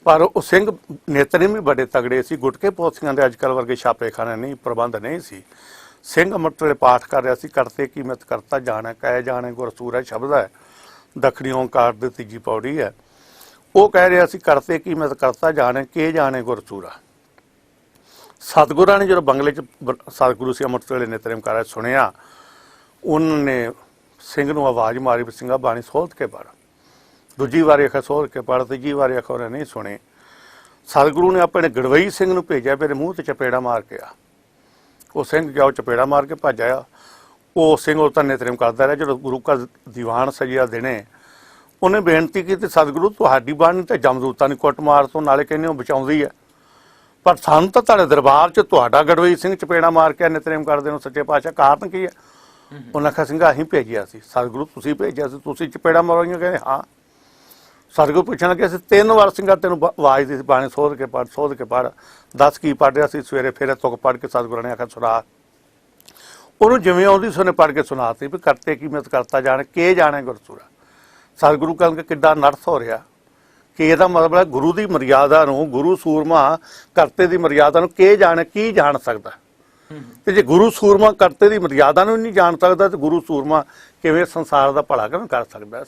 ਪਰ ਉਹ ਸਿੰਘ ਨੇਤਰੇਮ ਵੀ ਬੜੇ ਤਗੜੇ ਸੀ। ਗੁਟਕੇ ਪੋਥੀਆਂ ਦੇ ਅੱਜਕੱਲ ਵਰਗੇ ਛਾਪੇਖਾਨੇ ਨਹੀਂ, ਪ੍ਰਬੰਧ ਨਹੀਂ ਸੀ। ਸਿੰਘ ਅੰਮ੍ਰਿਤ ਵੇਲੇ ਪਾਠ ਕਰ ਰਿਹਾ ਸੀ, ਕਰਤੇ ਕੀਮਤ ਕਰਤਾ ਜਾਣਾ, ਕਹਿ ਜਾਣੇ ਗੁਰ ਸੂਰਜ ਸ਼ਬਦ ਹੈ, ਦੱਖਣੀ ਓਂਕਾਰ ਦੀ ਤੀਜੀ ਪੌੜੀ ਹੈ। ਉਹ ਕਹਿ ਰਿਹਾ ਸੀ ਕਰਤੇ ਕੀਮਤ ਕਰਤਾ ਜਾਣੇ, ਕੇ ਜਾਣੇ ਗੁਰ ਸੂਰਾ। ਸਤਿਗੁਰਾਂ ਨੇ ਜਦੋਂ ਬੰਗਲੇ 'ਚ ਸਤਿਗੁਰੂ ਸੀ ਅੰਮ੍ਰਿਤ ਵੇਲੇ ਨੇਤਰੇਮ ਕਰ ਰਿਹਾ ਸੁਣਿਆ, ਉਹਨਾਂ ਨੇ ਸਿੰਘ ਨੂੰ ਆਵਾਜ਼ ਮਾਰੀ ਵੀ ਸਿੰਘਾ ਬਾਣੀ ਸੋਧ ਕੇ ਪੜ੍ਹ। ਦੂਜੀ ਵਾਰੀ ਆਖਿਆ ਸੋਧ ਕੇ ਪੜ੍ਹ, ਤੀਜੀ ਵਾਰੀ ਆਖਿਆ ਉਹਨੇ ਨਹੀਂ ਸੁਣੇ। ਸਤਿਗੁਰੂ ਨੇ ਆਪਣੇ ਗੜਵਈ ਸਿੰਘ ਨੂੰ ਭੇਜਿਆ, ਮੇਰੇ ਮੂੰਹ ਤੇ ਚਪੇੜਾ ਮਾਰ ਕੇ ਆ। ਉਹ ਸਿੰਘ ਗਿਆ, ਉਹ ਚਪੇੜਾ ਮਾਰ ਕੇ ਭੱਜ ਆਇਆ। ਉਹ ਸਿੰਘ ਉਹ ਤਾਂ ਨੇਤਰੇਮ ਕਰਦਾ ਰਿਹਾ। ਜਦੋਂ ਗੁਰੂ ਕਾ ਦੀਵਾਨ ਸਜਿਆ ਦਿਨੇ, ਉਹਨੇ ਬੇਨਤੀ ਕੀਤੀ ਸਤਿਗੁਰੂ ਤੁਹਾਡੀ ਬਾਣੀ ਤੇ ਜਮਦੂਤਾਂ ਦੀ ਕੁੱਟ ਮਾਰ ਤੋਂ ਨਾਲੇ ਕਹਿੰਦੇ ਉਹ ਬਚਾਉਂਦੀ ਹੈ, ਪਰ ਸਾਨੂੰ ਤਾਂ ਤੁਹਾਡੇ ਦਰਬਾਰ 'ਚ ਤੁਹਾਡਾ ਗੜਵਈ ਸਿੰਘ ਚਪੇੜਾ ਮਾਰ ਕੇ ਨੇਤਰੇਮ ਕਰਦੇ ਨੂੰ ਸੱਚੇ ਪਾਤਸ਼ਾਹ ਕਾਰਨ ਕੀ ਹੈ? ਉਹਨਾਂ ਆਖਿਆ ਸਿੰਘਾ ਅਸੀਂ ਭੇਜਿਆ ਸੀ। ਸਤਿਗੁਰੂ ਤੁਸੀਂ ਭੇਜਿਆ ਸੀ, ਤੁਸੀਂ ਚਪੇੜਾ ਮਾਰੋਈਆਂ? ਕਹਿੰਦੇ ਹਾਂ। ਸਤਿਗੁਰੂ ਪੁੱਛਣ ਲੱਗੇ ਅਸੀਂ 3 ਵਾਰ ਸਿੰਘਾ ਤੈਨੂੰ ਆਵਾਜ਼ ਦੀ ਬਾਣੀ ਸੋਧ ਕੇ ਪੜ੍ਹ, ਦੱਸ ਕੀ ਪੜ੍ਹ ਰਿਹਾ ਸੀ? ਸਵੇਰੇ ਫੇਰੇ ਤੁਕ ਪੜ੍ਹ ਕੇ ਸਤਿਗੁਰਾਂ ਨੇ ਆਖਿਆ ਸੁਣਾ। ਉਹਨੂੰ ਜਿਵੇਂ ਆਉਂਦੀ ਸੀ ਉਹਨੇ ਪੜ੍ਹ ਕੇ ਸੁਣਾਤੀ ਵੀ ਕਰਤੇ ਕੀਮਤ ਕਰਤਾ ਜਾਣੇ, ਕੇ ਜਾਣੇ ਗੁਰਸੂਰਾ। ਸਤਿਗੁਰੂ ਕਹਿੰਦੇ ਕਿੱਡਾ ਨਰਥ ਹੋ ਰਿਹਾ ਕਿ ਇਹਦਾ ਮਤਲਬ ਹੈ ਗੁਰੂ ਦੀ ਮਰਿਆਦਾ ਨੂੰ, ਗੁਰੂ ਸੂਰਮਾ ਕਰਤੇ ਦੀ ਮਰਿਆਦਾ ਨੂੰ ਕੇ ਜਾਣੇ, ਕੀ ਜਾਣ ਸਕਦਾ? ਤੇ ਜੇ ਗੁਰੂ ਸੂਰਮਾ ਕਰਤੇ ਦੀ ਮਰਿਆਦਾ ਨੂੰ ਨਹੀਂ ਜਾਣ ਸਕਦਾ ਤੇ ਗੁਰੂ ਸੂਰਮਾ ਕਿਵੇਂ ਸੰਸਾਰ ਦਾ ਭਲਾ ਕਿਵੇਂ ਕਰ ਸਕਦਾ?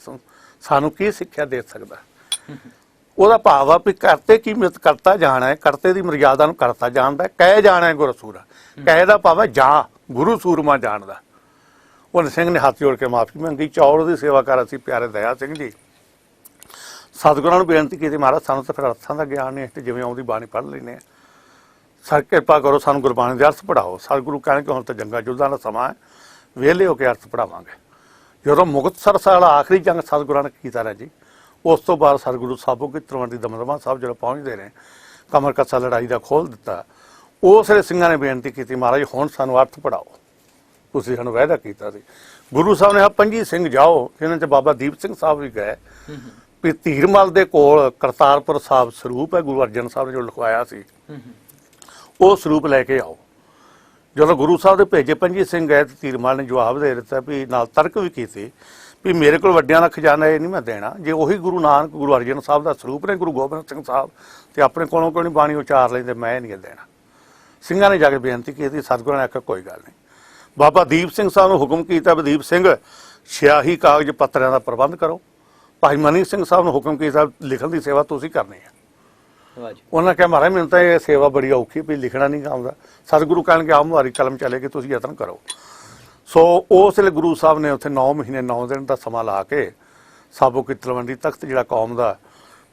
ਸਾਨੂੰ ਕੀ ਸਿੱਖਿਆ ਦੇ ਸਕਦਾ? ਉਹਦਾ ਭਾਵ ਆ ਵੀ ਕਰਤੇ ਕੀਮਤ ਕਰਤਾ ਜਾਣਾ ਹੈ, ਕਰਤੇ ਦੀ ਮਰਿਆਦਾ ਨੂੰ ਕਰਤਾ ਜਾਣਦਾ, ਕਹਿ ਜਾਣਾ ਹੈ ਗੁਰਸੂਰਾ। ਕਹਿ ਦਾ ਭਾਵ ਹੈ ਜਾਂ ਗੁਰੂ ਸੂਰਮਾ ਜਾਣਦਾ। ਉਹ ਸਿੰਘ ਨੇ ਹੱਥ ਜੋੜ ਕੇ ਮਾਫੀ ਮੰਗੀ। ਚੌਲ ਦੀ ਸੇਵਾ ਕਰ ਅਸੀਂ ਪਿਆਰੇ ਦਇਆ ਸਿੰਘ ਜੀ ਸਤਿਗੁਰਾਂ ਨੂੰ ਬੇਨਤੀ ਕੀਤੀ, ਮਹਾਰਾਜ ਸਾਨੂੰ ਤਾਂ ਫਿਰ ਅਰਥਾਂ ਦਾ ਗਿਆਨ ਨਹੀਂ, ਤੇ ਜਿਵੇਂ ਆਉਂਦੀ ਬਾਣੀ ਪੜ੍ਹ ਲੈਂਦੇ ਹਾਂ, ਸਰ ਕਿਰਪਾ ਕਰੋ ਸਾਨੂੰ ਗੁਰਬਾਣੀ ਦੇ ਅਰਥ ਪੜ੍ਹਾਓ। ਸਤਿਗੁਰੂ ਕਹਿੰਦੇ ਕਿ ਹੁਣ ਤਾਂ ਜੰਗਾਂ ਯੁੱਧਾਂ ਦਾ ਸਮਾਂ ਹੈ, ਵਿਹਲੇ ਹੋ ਕੇ ਅਰਥ ਪੜ੍ਹਾਵਾਂਗੇ। ਜਦੋਂ ਮੁਕਤਸਰ ਸਾਲਾ ਆਖਰੀ ਜੰਗ ਸਤਿਗੁਰਾਂ ਨੇ ਕੀਤਾ ਨਾ ਜੀ, ਉਸ ਤੋਂ ਬਾਅਦ ਸਤਿਗੁਰੂ ਸਾਬੋ ਕੀ ਤਲਵੰਡੀ ਦਮਦਮਾ ਸਾਹਿਬ ਜਦੋਂ ਪਹੁੰਚਦੇ ਨੇ, ਕਮਰ ਕੱਸਾ ਲੜਾਈ ਦਾ ਖੋਲ੍ਹ ਦਿੱਤਾ। ਉਸ ਵੇਲੇ ਸਿੰਘਾਂ ਨੇ ਬੇਨਤੀ ਕੀਤੀ ਮਹਾਰਾਜ ਹੁਣ ਸਾਨੂੰ ਅਰਥ ਪੜ੍ਹਾਓ, ਤੁਸੀਂ ਸਾਨੂੰ ਵਾਅਦਾ ਕੀਤਾ ਸੀ। ਗੁਰੂ ਸਾਹਿਬ ਨੇ ਆ 25 ਸਿੰਘ ਜਾਓ, ਇਹਨਾਂ 'ਚ ਬਾਬਾ ਦੀਪ ਸਿੰਘ ਸਾਹਿਬ ਵੀ ਗਏ ਵੀ ਧੀਰਮਲ ਦੇ ਕੋਲ ਕਰਤਾਰਪੁਰ ਸਾਹਿਬ ਸਰੂਪ ਹੈ, ਗੁਰੂ ਅਰਜਨ ਸਾਹਿਬ ਨੇ ਜੋ ਲਿਖਵਾਇਆ ਸੀ, ਉਹ ਸਰੂਪ ਲੈ ਕੇ ਆਓ। ਜਦੋਂ ਗੁਰੂ ਸਾਹਿਬ ਦੇ ਭੇਜੇ 25 ਸਿੰਘ ਗਏ ਤੇ ਧੀਰਮਲ ਨੇ ਜਵਾਬ ਦੇ ਦਿੱਤਾ ਵੀ ਨਾਲ ਤਰਕ ਵੀ ਕੀਤੀ ਵੀ ਮੇਰੇ ਕੋਲ ਵੱਡਿਆਂ ਦਾ ਖਜ਼ਾਨਾ ਇਹ ਨਹੀਂ ਮੈਂ ਦੇਣਾ, ਜੇ ਉਹੀ ਗੁਰੂ ਨਾਨਕ ਗੁਰੂ ਅਰਜਨ ਸਾਹਿਬ ਦਾ ਸਰੂਪ ਨੇ ਗੁਰੂ ਗੋਬਿੰਦ ਸਿੰਘ ਸਾਹਿਬ ਤੇ ਆਪਣੇ ਕੋਲੋਂ ਕੋਈ ਨਹੀਂ ਬਾਣੀ ਉਚਾਰ ਲੈਂਦੇ, ਮੈਂ ਨਹੀਂ ਦੇਣਾ। ਸਿੰਘਾਂ ਨੇ ਜਾ ਕੇ ਬੇਨਤੀ ਕੀਤੀ, ਸਤਿਗੁਰਾਂ ਨੇ ਆਖਿਆ ਕੋਈ ਗੱਲ ਨਹੀਂ। ਬਾਬਾ ਦੀਪ ਸਿੰਘ ਸਾਹਿਬ ਨੂੰ ਹੁਕਮ ਕੀਤਾ ਵੀ ਦੀਪ ਸਿੰਘ ਸਿਆਹੀ ਕਾਗਜ਼ ਪੱਤਰਾਂ ਦਾ ਪ੍ਰਬੰਧ ਕਰੋ। ਭਾਈ ਮਨੀ ਸਿੰਘ ਸਾਹਿਬ ਨੂੰ ਹੁਕਮ ਕੀਤਾ ਲਿਖਣ ਦੀ ਸੇਵਾ ਤੁਸੀਂ ਕਰਨੀ ਹੈ। ਉਹਨਾਂ ਕਿਹਾ ਮਹਾਰਾਜ ਮੈਨੂੰ ਤਾਂ ਇਹ ਸੇਵਾ ਬੜੀ ਔਖੀ ਵੀ ਲਿਖਣਾ ਨਹੀਂ ਆਉਂਦਾ। ਸਤਿਗੁਰੂ ਕਹਿਣਗੇ ਆਹ ਮਾਰੀ ਕਲਮ ਚੱਲੇਗੀ, ਤੁਸੀਂ ਯਤਨ ਕਰੋ। ਸੋ ਉਸ ਵੇਲੇ ਗੁਰੂ ਸਾਹਿਬ ਨੇ ਉੱਥੇ 9 ਮਹੀਨੇ 9 ਦਿਨ ਦਾ ਸਮਾਂ ਲਾ ਕੇ ਸਾਬੋ ਕੀ ਤਲਵੰਡੀ ਤਖਤ ਜਿਹੜਾ ਕੌਮ ਦਾ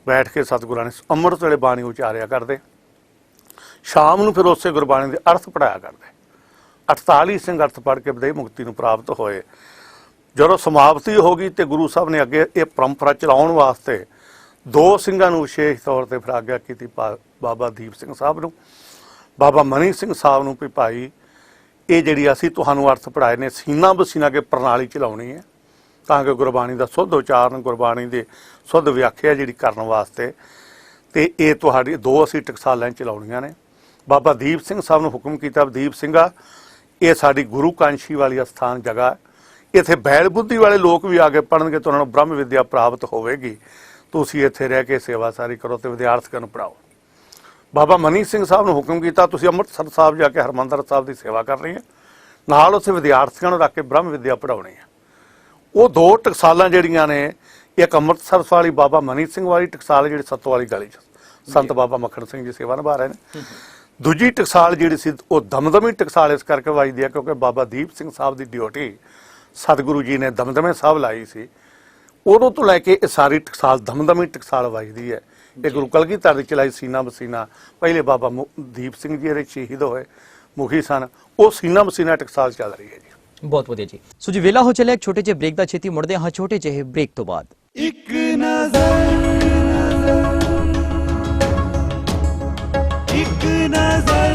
ਬੈਠ ਕੇ ਸਤਿਗੁਰਾਂ ਨੇ ਅੰਮ੍ਰਿਤ ਵੇਲੇ ਬਾਣੀ ਉਚਾਰਿਆ ਕਰਦੇ। ਸ਼ਾਮ ਨੂੰ ਫਿਰ ਉਸੇ ਗੁਰਬਾਣੀ ਦੇ ਅਰਥ ਪੜ੍ਹਾਇਆ ਕਰਦੇ। 48 ਸਿੰਘ ਅਰਥ ਪੜ੍ਹ ਕੇ ਦੇਹ ਮੁਕਤੀ ਨੂੰ ਪ੍ਰਾਪਤ ਹੋਏ। ਜਦੋਂ ਸਮਾਪਤੀ ਹੋ ਗਈ ਤੇ ਗੁਰੂ ਸਾਹਿਬ ਨੇ ਅੱਗੇ ਇਹ ਪਰੰਪਰਾ ਚਲਾਉਣ ਵਾਸਤੇ 2 ਸਿੰਘਾਂ ਨੂੰ ਵਿਸ਼ੇਸ਼ ਤੌਰ ਤੇ ਫਿਰ ਆਗਿਆ ਕੀਤੀ, ਬਾਬਾ ਦੀਪ ਸਿੰਘ ਸਾਹਿਬ ਨੂੰ, ਬਾਬਾ ਮਨੀ ਸਿੰਘ ਸਾਹਿਬ ਨੂੰ, ਵੀ ਭਾਈ ਇਹ ਜਿਹੜੀ ਅਸੀਂ ਤੁਹਾਨੂੰ ਅਰਥ ਪੜ੍ਹਾਏ ਨੇ ਸੀਨਾ ਬਸੀਨਾ ਕੇ ਪ੍ਰਣਾਲੀ ਚਲਾਉਣੀ ਹੈ, ਤਾਂ ਕਿ ਗੁਰਬਾਣੀ ਦਾ ਸ਼ੁੱਧ ਉਚਾਰਨ, ਗੁਰਬਾਣੀ ਦੇ ਸ਼ੁੱਧ ਵਿਆਖਿਆ ਜਿਹੜੀ ਕਰਨ ਵਾਸਤੇ, ਤੇ ਇਹ ਤੁਹਾਡੀ 2 ਅਸੀਂ ਟਕਸਾਲਾਂ ਚਲਾਉਣੀਆਂ ਨੇ। ਬਾਬਾ ਦੀਪ ਸਿੰਘ ਸਾਹਿਬ ਨੂੰ ਹੁਕਮ ਕੀਤਾ, ਦੀਪ ਸਿੰਘਾ ਇਹ ਸਾਡੀ ਗੁਰੂ ਕਾਂਸ਼ੀ ਵਾਲੀ ਅਸਥਾਨ ਜਗ੍ਹਾ, ਇੱਥੇ ਬੈਲ ਬੁੱਧੀ ਵਾਲੇ ਲੋਕ ਵੀ ਆ ਕੇ ਪੜ੍ਹਨਗੇ ਤਾਂ ਉਹਨਾਂ ਨੂੰ ਬ੍ਰਹਮ ਵਿਦਿਆ ਪ੍ਰਾਪਤ ਹੋਵੇਗੀ, ਤੁਸੀਂ ਇੱਥੇ ਰਹਿ ਕੇ ਸੇਵਾ ਸਾਰੀ ਕਰੋ ਤੇ ਵਿਦਿਆਰਥੀਆਂ ਨੂੰ ਪੜ੍ਹਾਓ। ਬਾਬਾ ਮਨੀ ਸਿੰਘ ਸਾਹਿਬ ਨੂੰ ਹੁਕਮ ਕੀਤਾ, ਤੁਸੀਂ ਅੰਮ੍ਰਿਤਸਰ ਸਾਹਿਬ ਜਾ ਕੇ ਹਰਿਮੰਦਰ ਸਾਹਿਬ ਦੀ ਸੇਵਾ ਕਰਨੀ ਹੈ, ਨਾਲ ਉੱਥੇ ਵਿਦਿਆਰਥੀਆਂ ਨੂੰ ਰੱਖ ਕੇ ਬ੍ਰਹਮ ਵਿਦਿਆ ਪੜ੍ਹਾਉਣੀ ਹੈ। ਉਹ 2 ਟਕਸਾਲਾਂ ਜਿਹੜੀਆਂ ਨੇ, ਇੱਕ ਅੰਮ੍ਰਿਤਸਰ ਵਾਲੀ ਬਾਬਾ ਮਨੀ ਸਿੰਘ ਵਾਲੀ ਟਕਸਾਲ ਜਿਹੜੀ ਸੱਤੋ ਵਾਲੀ ਗਲੀ 'ਚ ਸੰਤ ਬਾਬਾ ਮੱਖਣ ਸਿੰਘ ਜੀ ਸੇਵਾ ਨਿਭਾ ਰਹੇ ਨੇ, ਦੂਜੀ ਟਕਸਾਲ ਜਿਹੜੀ ਸੀ ਉਹ ਦਮਦਮੀ ਟਕਸਾਲ ਇਸ ਕਰਕੇ ਵੱਜਦੀ ਹੈ ਕਿਉਂਕਿ ਬਾਬਾ ਦੀਪ ਸਿੰਘ ਸਾਹਿਬ ਦੀ ਡਿਊਟੀ ਸਤਿਗੁਰੂ ਜੀ ਨੇ ਦਮਦਮੇ ਸਾਹਿਬ ਲਾਈ ਸੀ, ਉਦੋਂ ਤੋਂ ਲੈ ਕੇ ਇਹ ਸਾਰੀ ਟਕਸਾਲ ਦਮਦਮੀ ਟਕਸਾਲ ਵੱਜਦੀ ਹੈ। ਇਹ ਗੁਰੂ ਕਲਗੀਧਰ ਦੀ ਚਲਾਈ ਸੀਨਾ ਬਸੀਨਾ, ਪਹਿਲੇ ਬਾਬਾ ਦੀਪ ਸਿੰਘ ਜੀ ਇਹਦੇ ਸ਼ਹੀਦ ਹੋਏ ਮੁਖੀ ਸਨ, ਉਹ ਸੀਨਾ ਬਸੀਨਾ ਟਕਸਾਲ ਚੱਲ ਰਹੀ ਹੈ ਜੀ। ਬਹੁਤ ਵਧੀਆ ਜੀ। ਸੋ ਜੀ ਵੇਲਾ ਹੋ ਚੱਲਿਆ ਇੱਕ ਛੋਟੇ ਜਿਹੇ ਬ੍ਰੇਕ ਦਾ, ਛੇਤੀ ਮੁੜਦੇ ਹਾਂ ਛੋਟੇ ਜਿਹੇ ਬ੍ਰੇਕ ਤੋਂ ਬਾਅਦ। ਇੱਕ ਨਜ਼ਰ ਇੱਕ ਨਜ਼ਰ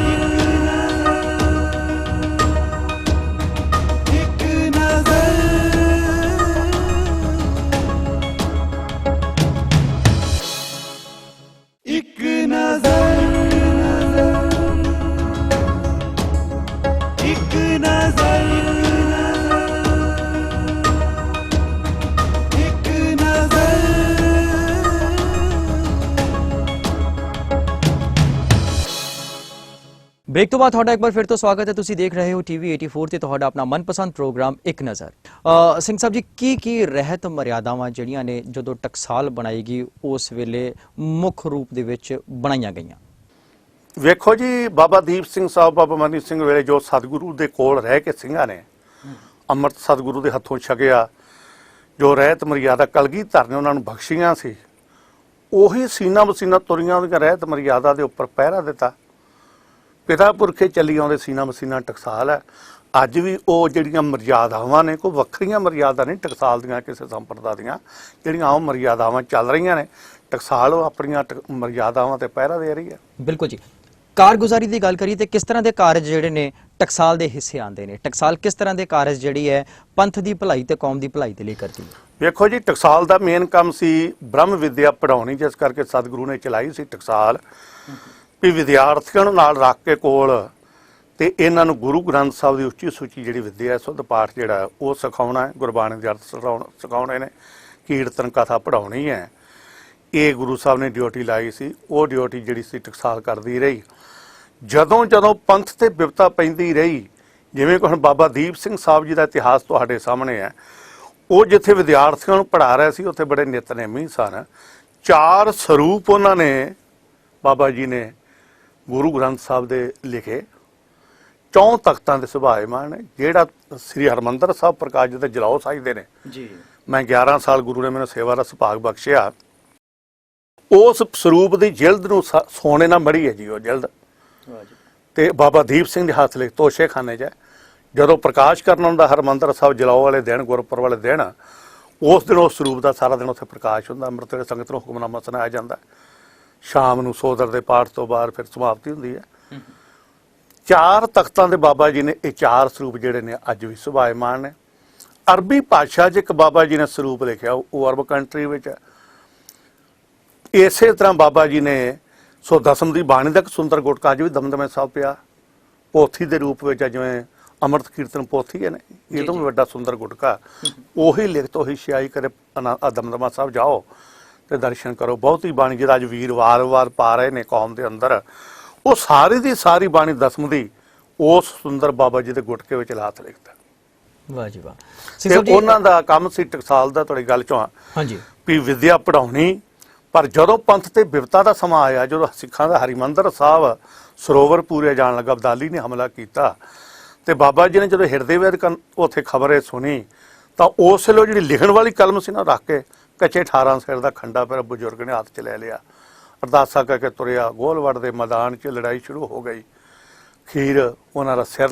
ਇੱਕ ਨਜ਼ਰ ਇੱਕ ਨਜ਼ਰ ਇੱਕ ਨਜ਼ਰ ਇੱਕ ਨਜ਼ਰ। ਬ੍ਰੇਕ ਤੋਂ ਬਾਅਦ ਤੁਹਾਡਾ ਇੱਕ ਵਾਰ ਫਿਰ ਤੋਂ ਸਵਾਗਤ ਹੈ। ਤੁਸੀਂ ਦੇਖ ਰਹੇ ਹੋ ਟੀਵੀ 84 ਤੇ ਤੁਹਾਡਾ ਆਪਣਾ ਮਨਪਸੰਦ ਪ੍ਰੋਗਰਾਮ ਇੱਕ ਨਜ਼ਰ। ਸਿੰਘ ਸਾਹਿਬ ਜੀ, ਕੀ ਰਹਿਤ ਮਰਿਆਦਾਵਾਂ ਜਿਹੜੀਆਂ ਨੇ ਜਦੋਂ ਟਕਸਾਲ ਬਣਾਈ ਗਈ ਉਸ ਵੇਲੇ ਮੁੱਖ ਰੂਪ ਦੇ ਵਿੱਚ ਬਣਾਈਆਂ ਗਈਆਂ? ਵੇਖੋ ਜੀ, ਬਾਬਾ ਦੀਪ ਸਿੰਘ ਸਾਹਿਬ, ਬਾਬਾ ਮਨੀ ਸਿੰਘ ਵੇਲੇ ਜੋ ਸਤਿਗੁਰੂ ਦੇ ਕੋਲ ਰਹਿ ਕੇ ਸਿੰਘਾਂ ਨੇ ਅੰਮ੍ਰਿਤ ਸਤਿਗੁਰੂ ਦੇ ਹੱਥੋਂ ਛਕਿਆ, ਜੋ ਰਹਿਤ ਮਰਿਆਦਾ ਕਲਗੀਧਰ ਨੇ ਉਹਨਾਂ ਨੂੰ ਬਖਸ਼ੀਆਂ ਸੀ, ਉਹੀ ਸੀਨਾ ਬਸੀਨਾ ਤੁਰੀਆਂ ਉਹਦੀਆਂ ਰਹਿਤ ਮਰਿਆਦਾ ਦੇ ਉੱਪਰ ਪਹਿਰਾ ਦਿੱਤਾ। ਪਿਤਾ ਪੁਰਖੇ ਚੱਲੀ ਆਉਂਦੇ ਸੀਨਾ ਬਸੀਨਾ ਟਕਸਾਲ ਹੈ। ਅੱਜ ਵੀ ਉਹ ਜਿਹੜੀਆਂ ਮਰਿਆਦਾਵਾਂ ਨੇ, ਕੋਈ ਵੱਖਰੀਆਂ ਮਰਿਆਦਾ ਨਹੀਂ ਟਕਸਾਲ ਦੀਆਂ ਕਿਸੇ ਸੰਪਰਦਾ ਦੀਆਂ, ਜਿਹੜੀਆਂ ਉਹ ਮਰਿਆਦਾਵਾਂ ਚੱਲ ਰਹੀਆਂ ਨੇ, ਟਕਸਾਲ ਉਹ ਆਪਣੀਆਂ ਮਰਿਆਦਾਵਾਂ ਤੇ ਪਹਿਰਾ ਦੇ ਰਹੀ ਹੈ। ਬਿਲਕੁਲ ਜੀ। ਕਾਰਗੁਜ਼ਾਰੀ ਦੀ ਗੱਲ ਕਰੀਏ ਤੇ ਕਿਸ ਤਰ੍ਹਾਂ ਦੇ ਕਾਰਜ ਜਿਹੜੇ ਨੇ ਟਕਸਾਲ ਦੇ ਹਿੱਸੇ ਆਉਂਦੇ ਨੇ? ਟਕਸਾਲ ਕਿਸ ਤਰ੍ਹਾਂ ਦੇ ਕਾਰਜ ਜਿਹੜੀ ਹੈ ਪੰਥ ਦੀ ਭਲਾਈ ਤੇ ਕੌਮ ਦੀ ਭਲਾਈ ਦੇ ਲਈ ਕਰਦੀ ਹੈ? ਵੇਖੋ ਜੀ, ਟਕਸਾਲ ਦਾ ਮੇਨ ਕੰਮ ਸੀ ਬ੍ਰਹਮ ਵਿਦਿਆ ਪੜ੍ਹਾਉਣੀ, ਜਿਸ ਕਰਕੇ ਸਤਿਗੁਰੂ ਨੇ ਚਲਾਈ ਸੀ ਟਕਸਾਲ, ਵੀ ਵਿਦਿਆਰਥੀਆਂ ਨੂੰ ਨਾਲ ਰੱਖ ਕੇ ਕੋਲ ਤੇ ਇਹਨਾਂ ਨੂੰ ਗੁਰੂ ਗ੍ਰੰਥ ਸਾਹਿਬ ਦੀ ਉੱਚੀ ਸੁੱਚੀ ਜਿਹੜੀ ਵਿਦਿਆ, ਸ਼ੁੱਧ ਪਾਠ ਜਿਹੜਾ ਉਹ ਸਿਖਾਉਣਾ ਹੈ, ਗੁਰਬਾਣੀ ਦੇ ਅਰਥ ਸਿਖਾਉਣੇ ਨੇ, ਕੀਰਤਨ ਕਥਾ ਪੜ੍ਹਾਉਣੀ ਹੈ। ਇਹ ਗੁਰੂ ਸਾਹਿਬ ਨੇ ਡਿਊਟੀ ਲਾਈ ਸੀ। ਉਹ ਡਿਊਟੀ ਜਿਹੜੀ ਸੀ ਟਕਸਾਲ ਕਰਦੀ ਰਹੀ। ਜਦੋਂ ਪੰਥ ਤੇ ਬਿਪਤਾ ਪੈਂਦੀ ਰਹੀ, ਜਿਵੇਂ ਕਿ ਹੁਣ ਬਾਬਾ ਦੀਪ ਸਿੰਘ ਸਾਹਿਬ ਜੀ ਦਾ ਇਤਿਹਾਸ ਤੁਹਾਡੇ ਸਾਹਮਣੇ ਹੈ, ਉਹ ਜਿੱਥੇ ਵਿਦਿਆਰਥੀਆਂ ਨੂੰ ਪੜ੍ਹਾ ਰਿਹਾ ਸੀ ਉੱਥੇ ਬੜੇ ਨਿਤਨੇਮੀ ਸਨ। 4 ਸਰੂਪ ਉਹਨਾਂ ਨੇ, ਬਾਬਾ ਜੀ ਨੇ ਗੁਰੂ ਗ੍ਰੰਥ ਸਾਹਿਬ ਦੇ ਲਿਖੇ, 4 ਤਖਤਾਂ ਦੇ ਸੁਭਾਏਮਾਨ ਨੇ। ਜਿਹੜਾ ਸ੍ਰੀ ਹਰਿਮੰਦਰ ਸਾਹਿਬ ਪ੍ਰਕਾਸ਼ ਜੀ ਦੇ ਜਲਾਓ ਸਾਜਦੇ ਨੇ ਜੀ, ਮੈਂ 11 ਸਾਲ ਗੁਰੂ ਨੇ ਮੈਨੂੰ ਸੇਵਾ ਦਾ ਸੁਭਾਗ ਬਖਸ਼ਿਆ। ਉਸ ਸਰੂਪ ਦੀ ਜਿਲਦ ਨੂੰ ਸੋਨੇ ਨਾਲ ਮੜੀ ਹੈ ਜੀ ਉਹ ਜਿਲਦ, ਤੇ ਬਾਬਾ ਦੀਪ ਸਿੰਘ ਦੇ ਹੱਥ ਲਿਖ ਤੋਸ਼ੇਖਾਨੇ 'ਚ ਹੈ। ਜਦੋਂ ਪ੍ਰਕਾਸ਼ ਕਰਨ ਹੁੰਦਾ ਹਰਿਮੰਦਰ ਸਾਹਿਬ ਜਲਾਓ ਵਾਲੇ ਦਿਨ, ਗੁਰਪੁਰਬ ਵਾਲੇ ਦਿਨ, ਉਸ ਦਿਨ ਉਸ ਸਰੂਪ ਦਾ ਸਾਰਾ ਦਿਨ ਉੱਥੇ ਪ੍ਰਕਾਸ਼ ਹੁੰਦਾ। ਅੰਮ੍ਰਿਤ ਵੇਲੇ ਸੰਗਤ ਨੂੰ ਹੁਕਮਨਾਮਾ ਸੁਣਾਇਆ ਜਾਂਦਾ। ਸ਼ਾਮ ਨੂੰ ਸੋਦਰ ਦੇ ਪਾਠ ਤੋਂ ਬਾਅਦ ਫਿਰ ਸਮਾਪਤੀ ਹੁੰਦੀ ਹੈ। 4 ਤਖਤਾਂ ਦੇ ਬਾਬਾ ਜੀ ਨੇ ਇਹ 4 ਸਰੂਪ ਜਿਹੜੇ ਨੇ ਅੱਜ ਵੀ ਸੁਭਾਏਮਾਨ ਨੇ। ਅਰਬੀ ਭਾਸ਼ਾ 'ਚ ਇੱਕ ਬਾਬਾ ਜੀ ਨੇ ਸਰੂਪ ਲਿਖਿਆ, ਉਹ ਅਰਬ ਕੰਟਰੀ ਵਿੱਚ ਹੈ। ਇਸੇ ਤਰ੍ਹਾਂ ਬਾਬਾ ਜੀ ਨੇ ਸੋ ਦਸਮ ਦੀ ਬਾਣੀ ਦਾ ਇੱਕ ਸੁੰਦਰ ਗੁਟਕਾ ਅੱਜ ਵੀ ਦਮਦਮੇ ਸਾਹਿਬ ਪਿਆ, ਪੋਥੀ ਦੇ ਰੂਪ ਵਿੱਚ, ਜਿਵੇਂ ਅੰਮ੍ਰਿਤ ਕੀਰਤਨ ਪੋਥੀ ਹੈ ਨੇ, ਇਹ ਤੋਂ ਵੀ ਵੱਡਾ ਸੁੰਦਰ ਗੁਟਕਾ, ਉਹੀ ਲਿਖਤ ਉਹੀ ਸਿਆਈ ਕਰੇ ਦਮਦਮਾ ਸਾਹਿਬ ਜਾਓ ਤੇ ਦਰਸ਼ਨ ਕਰੋ। ਬਹੁਤੀ ਬਾਣੀ ਜਿਹੜਾ ਅੱਜ ਵੀਰ ਵਾਰ ਪਾ ਰਹੇ ਨੇ ਕੌਮ ਦੇ ਅੰਦਰ, ਉਹ ਸਾਰੀ ਦੀ ਸਾਰੀ ਬਾਣੀ ਦਸਮ ਦੀ ਉਸ ਸੁੰਦਰ ਬਾਬਾ ਜੀ ਦੇ ਗੁਟਕੇ ਵਿੱਚ ਲਾਤ ਲਿਖਦਾ। ਵਾਹ ਜੀ ਵਾਹ। ਤੇ ਉਹਨਾਂ ਦਾ ਕੰਮ ਸੀ ਟਕਸਾਲ ਦਾ, ਤੁਹਾਡੀ ਗੱਲ ਚੋਂ ਹਾਂਜੀ, ਵੀ ਵਿਦਿਆ ਪੜ੍ਹਾਉਣੀ। ਪਰ ਜਦੋਂ ਪੰਥ ਤੇ ਬਿਪਤਾ ਦਾ ਸਮਾਂ ਆਇਆ, ਜਦੋਂ ਸਿੱਖਾਂ ਦਾ ਹਰਿਮੰਦਰ ਸਾਹਿਬ ਸਰੋਵਰ ਪੂਰੇ ਜਾਣ ਲੱਗਾ, ਅਬਦਾਲੀ ਨੇ ਹਮਲਾ ਕੀਤਾ, ਤੇ ਬਾਬਾ ਜੀ ਨੇ ਜਦੋਂ ਹਿਰਦੇ ਵੇਦ ਉੱਥੇ ਖਬਰ ਸੁਣੀ, ਤਾਂ ਉਸ ਵੇਲੇ ਜਿਹੜੀ ਲਿਖਣ ਵਾਲੀ ਕਲਮ ਸੀ ਨਾ, ਰੱਖ ਕੇ ਕੱਚੇ 18 ਸਿਰ ਦਾ ਖੰਡਾ ਫਿਰ ਬਜ਼ੁਰਗ ਨੇ ਹੱਥ 'ਚ ਲੈ ਲਿਆ, ਅਰਦਾਸਾ ਕਰਕੇ ਤੁਰਿਆ। ਗੋਲਵੜ ਦੇ ਮੈਦਾਨ 'ਚ ਲੜਾਈ ਸ਼ੁਰੂ ਹੋ ਗਈ। ਖੀਰ ਉਹਨਾਂ ਦਾ ਸਿਰ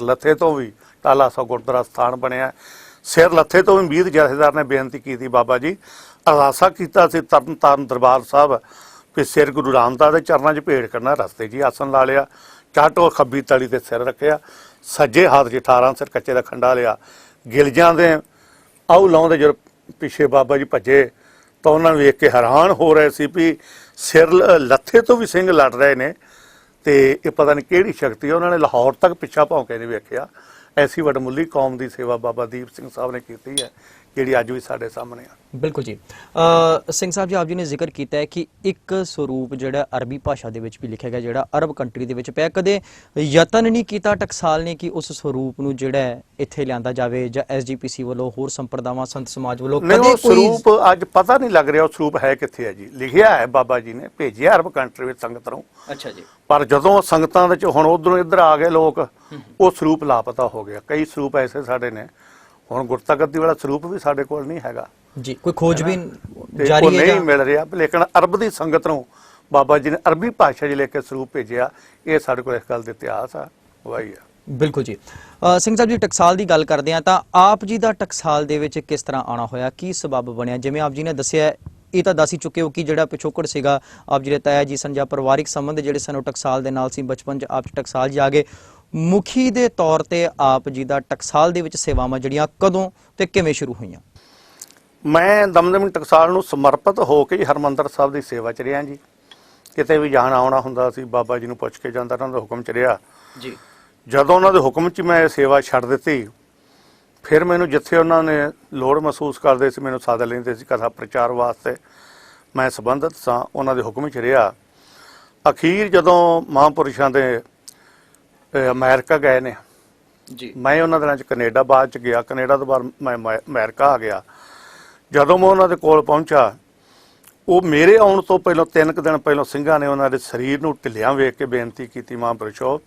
ਲੱਥੇ ਤੋਂ ਵੀ ਟਾਲਾ ਸਾਹਿਬ ਗੁਰਦੁਆਰਾ ਸਥਾਨ ਬਣਿਆ। ਸਿਰ ਲੱਥੇ ਤੋਂ ਵੀ 20 ਜਥੇਦਾਰ ਨੇ ਬੇਨਤੀ ਕੀਤੀ, ਬਾਬਾ ਜੀ ਅਰਦਾਸਾ ਕੀਤਾ ਸੀ ਤਰਨ ਤਾਰਨ ਦਰਬਾਰ ਸਾਹਿਬ ਵੀ ਸਿਰ ਗੁਰੂ ਰਾਮਦਾਸ ਦੇ ਚਰਨਾਂ 'ਚ ਭੇਟ ਕਰਨਾ। ਰਸਤੇ 'ਚ ਹੀ ਆਸਣ ਲਾ ਲਿਆ, ਚਾਟੋ ਖੱਬੀ ਤਲੀ ਤੇ ਸਿਰ ਰੱਖਿਆ, ਸੱਜੇ ਹੱਥ 'ਚ 18 ਸਿਰ ਕੱਚੇ ਦਾ ਖੰਡਾ ਲਿਆ। ਗਿਲਜਾਂ ਦੇ ਆਉ ਲਾਉਂਦੇ ਜਦੋਂ ਪਿੱਛੇ ਬਾਬਾ ਜੀ ਭੱਜੇ ਤਾਂ ਉਹਨਾਂ ਨੂੰ ਵੇਖ ਕੇ ਹੈਰਾਨ ਹੋ ਰਹੇ ਸੀ ਵੀ ਸਿਰ ਲੱਥੇ ਤੋਂ ਵੀ ਸਿੰਘ ਲੜ ਰਹੇ ਨੇ ਤੇ ਇਹ ਪਤਾ ਨਹੀਂ ਕਿਹੜੀ ਸ਼ਕਤੀ ਹੈ। ਉਹਨਾਂ ਨੇ ਲਾਹੌਰ ਤੱਕ ਪਿੱਛਾ ਭੌਂਕੇ ਨਹੀਂ ਵੇਖਿਆ। ਐਸੀ ਵਡਮੁੱਲੀ ਕੌਮ ਦੀ ਸੇਵਾ ਬਾਬਾ ਦੀਪ ਸਿੰਘ ਸਾਹਿਬ ਨੇ ਕੀਤੀ ਹੈ, ਜਿਹੜੀ ਅੱਜ ਵੀ ਸਾਡੇ ਸਾਹਮਣੇ ਆ। ਬਿਲਕੁਲ ਜੀ। ਸਿੰਘ ਸਾਹਿਬ ਜੀ, ਆਪ ਜੀ ਨੇ ਜ਼ਿਕਰ ਕੀਤਾ ਹੈ ਕਿ ਇੱਕ ਸਰੂਪ ਜਿਹੜਾ ਅਰਬੀ ਭਾਸ਼ਾ ਦੇ ਵਿੱਚ ਵੀ ਲਿਖਿਆ ਗਿਆ, ਜਿਹੜਾ ਅਰਬ ਕੰਟਰੀ ਦੇ ਵਿੱਚ ਪਿਆ। ਕਦੇ ਯਤਨ ਨਹੀਂ ਕੀਤਾ ਟਕਸਾਲ ਨੇ ਕਿ ਉਸ ਸਰੂਪ ਨੂੰ ਜਿਹੜਾ ਹੈ ਇੱਥੇ ਲਿਆਂਦਾ ਜਾਵੇ, ਜਾਂ ਐਸਜੀਪੀਸੀ ਵੱਲੋਂ, ਹੋਰ ਸੰਪਰਦਾਵਾਂ, ਸੰਤ ਸਮਾਜ ਵੱਲੋਂ ਨਹੀਂ, ਉਹ ਸਰੂਪ ਅੱਜ ਪਤਾ ਨਹੀਂ ਲੱਗ ਰਿਹਾ ਉਹ ਸਰੂਪ ਹੈ ਕਿੱਥੇ ਹੈ ਜੀ। ਲਿਖਿਆ ਹੈ ਬਾਬਾ ਜੀ ਨੇ, ਭੇਜਿਆ ਅਰਬ ਕੰਟਰੀ ਵਿੱਚ ਸੰਗਤ ਨੂੰ। ਅੱਛਾ ਜੀ। ਪਰ ਜਦੋਂ ਸੰਗਤਾਂ ਵਿੱਚ ਹੁਣ ਉਧਰੋਂ ਇੱਧਰ ਆ ਗਏ ਲੋਕ, ਉਹ ਸਰੂਪ ਲਾਪਤਾ ਹੋ ਗਿਆ। ਕਈ ਸਰੂਪ ਐਸੇ ਸਾਡੇ ਨੇ, ਹੁਣ ਗੁਰਤਾਗੱਦੀ ਵਾਲਾ ਸਰੂਪ ਵੀ ਸਾਡੇ ਕੋਲ ਨਹੀਂ ਹੈਗਾ ਜੀ। ਕੋਈ ਖੋਜਬੀਨ ਤੇ ਜਾਰੀ ਉਹ ਹੈ ਨਹੀਂ ਮਿਲ ਰਿਹਾ, ਲੇਕਿਨ ਅਰਬ ਦੀ ਸੰਗਤ ਨੂੰ ਬਾਬਾ ਜੀ ਨੇ ਅਰਬੀ ਭਾਸ਼ਾ 'ਚ ਲਿਖ ਕੇ ਸਰੂਪ ਭੇਜਿਆ। ਇਹ ਸਾਡੇ ਕੋਲ ਇਸ ਗੱਲ ਦੇ ਇਤਿਹਾਸ ਆ, ਵਾਹੀ ਆ। ਬਿਲਕੁਲ ਜੀ। ਸਿੰਘ ਸਾਹਿਬ ਜੀ, ਟਕਸਾਲ ਦੀ ਗੱਲ ਕਰਦੇ ਆ ਤਾਂ ਆਪ ਜੀ ਦਾ ਟਕਸਾਲ ਦੇ ਵਿੱਚ ਕਿਸ ਤਰ੍ਹਾਂ ਆਉਣਾ ਹੋਇਆ, ਕੀ ਸਬਬ ਬਣਿਆ? ਜਿਵੇਂ ਆਪ ਜੀ ਨੇ ਦੱਸਿਆ, ਇਹ ਤਾਂ ਦੱਸ ਹੀ ਚੁੱਕੇ ਹੋ ਕਿ ਜਿਹੜਾ ਪਿਛੋਕੜ ਸੀਗਾ ਆਪ ਜੀ ਦੇ ਤਾਇਆ ਜੀ ਸਨ, ਜਾਂ ਪਰਿਵਾਰਿਕ ਸੰਬੰਧ ਜਿਹੜੇ ਸਨ ਉਹ ਟਕਸਾਲ ਦੇ ਨਾਲ ਸੀ। ਬਚਪਨ 'ਚ ਆਪ ਟਕਸਾਲ ਜੀ ਆ ਗਏ। ਮੁਖੀ ਦੇ ਤੌਰ ਤੇ ਆਪ ਜੀ ਦਾ ਟਕਸਾਲ ਦੇ ਵਿੱਚ ਸੇਵਾਵਾਂ ਜਿਹੜੀਆਂ ਕਦੋਂ ਤੇ ਕਿਵੇਂ ਸ਼ੁਰੂ ਹੋਈਆਂ? ਮੈਂ ਦਮਦਮੀ ਟਕਸਾਲ ਨੂੰ ਸਮਰਪਿਤ ਹੋ ਕੇ ਹਰਮੰਦਰ ਸਾਹਿਬ ਦੀ ਸੇਵਾ 'ਚ ਰਿਹਾ ਜੀ। ਕਿਤੇ ਵੀ ਜਾਣਾ ਆਉਣਾ ਹੁੰਦਾ ਸੀ, ਬਾਬਾ ਜੀ ਨੂੰ ਪੁੱਛ ਕੇ ਜਾਂਦਾ, ਉਹਨਾਂ ਦੇ ਹੁਕਮ 'ਚ ਰਿਹਾ ਜੀ। ਜਦੋਂ ਉਹਨਾਂ ਦੇ ਹੁਕਮ 'ਚ ਮੈਂ ਸੇਵਾ ਛੱਡ ਦਿੱਤੀ, ਫਿਰ ਮੈਨੂੰ ਜਿੱਥੇ ਉਹਨਾਂ ਨੇ ਲੋੜ ਮਹਿਸੂਸ ਕਰਦੇ ਸੀ, ਮੈਨੂੰ ਸੱਦ ਲੈਂਦੇ ਸੀ ਕਥਾ ਪ੍ਰਚਾਰ ਵਾਸਤੇ। ਮੈਂ ਸੰਬੰਧਿਤ ਸਾਂ, ਉਹਨਾਂ ਦੇ ਹੁਕਮ 'ਚ ਰਿਹਾ। ਅਖੀਰ ਜਦੋਂ ਮਹਾਂਪੁਰਸ਼ਾਂ ਦੇ ਅਮਰੀਕਾ ਗਏ ਨੇ ਜੀ, ਮੈਂ ਉਹਨਾਂ ਦਿਨਾਂ 'ਚ ਕੈਨੇਡਾ ਬਾਅਦ 'ਚ ਗਿਆ। ਕੈਨੇਡਾ ਤੋਂ ਬਾਅਦ ਮੈਂ ਅਮਰੀਕਾ ਆ ਗਿਆ। ਜਦੋਂ ਮੈਂ ਉਹਨਾਂ ਦੇ ਕੋਲ ਪਹੁੰਚਾ, ਉਹ ਮੇਰੇ ਆਉਣ ਤੋਂ ਪਹਿਲਾਂ 3 ਦਿਨ ਪਹਿਲਾਂ ਸਿੰਘਾਂ ਨੇ ਉਹਨਾਂ ਦੇ ਸਰੀਰ ਨੂੰ ਢਿੱਲਿਆਂ ਵੇਖ ਕੇ ਬੇਨਤੀ ਕੀਤੀ, ਮਹਾਂਪੁਰਸ਼ੋ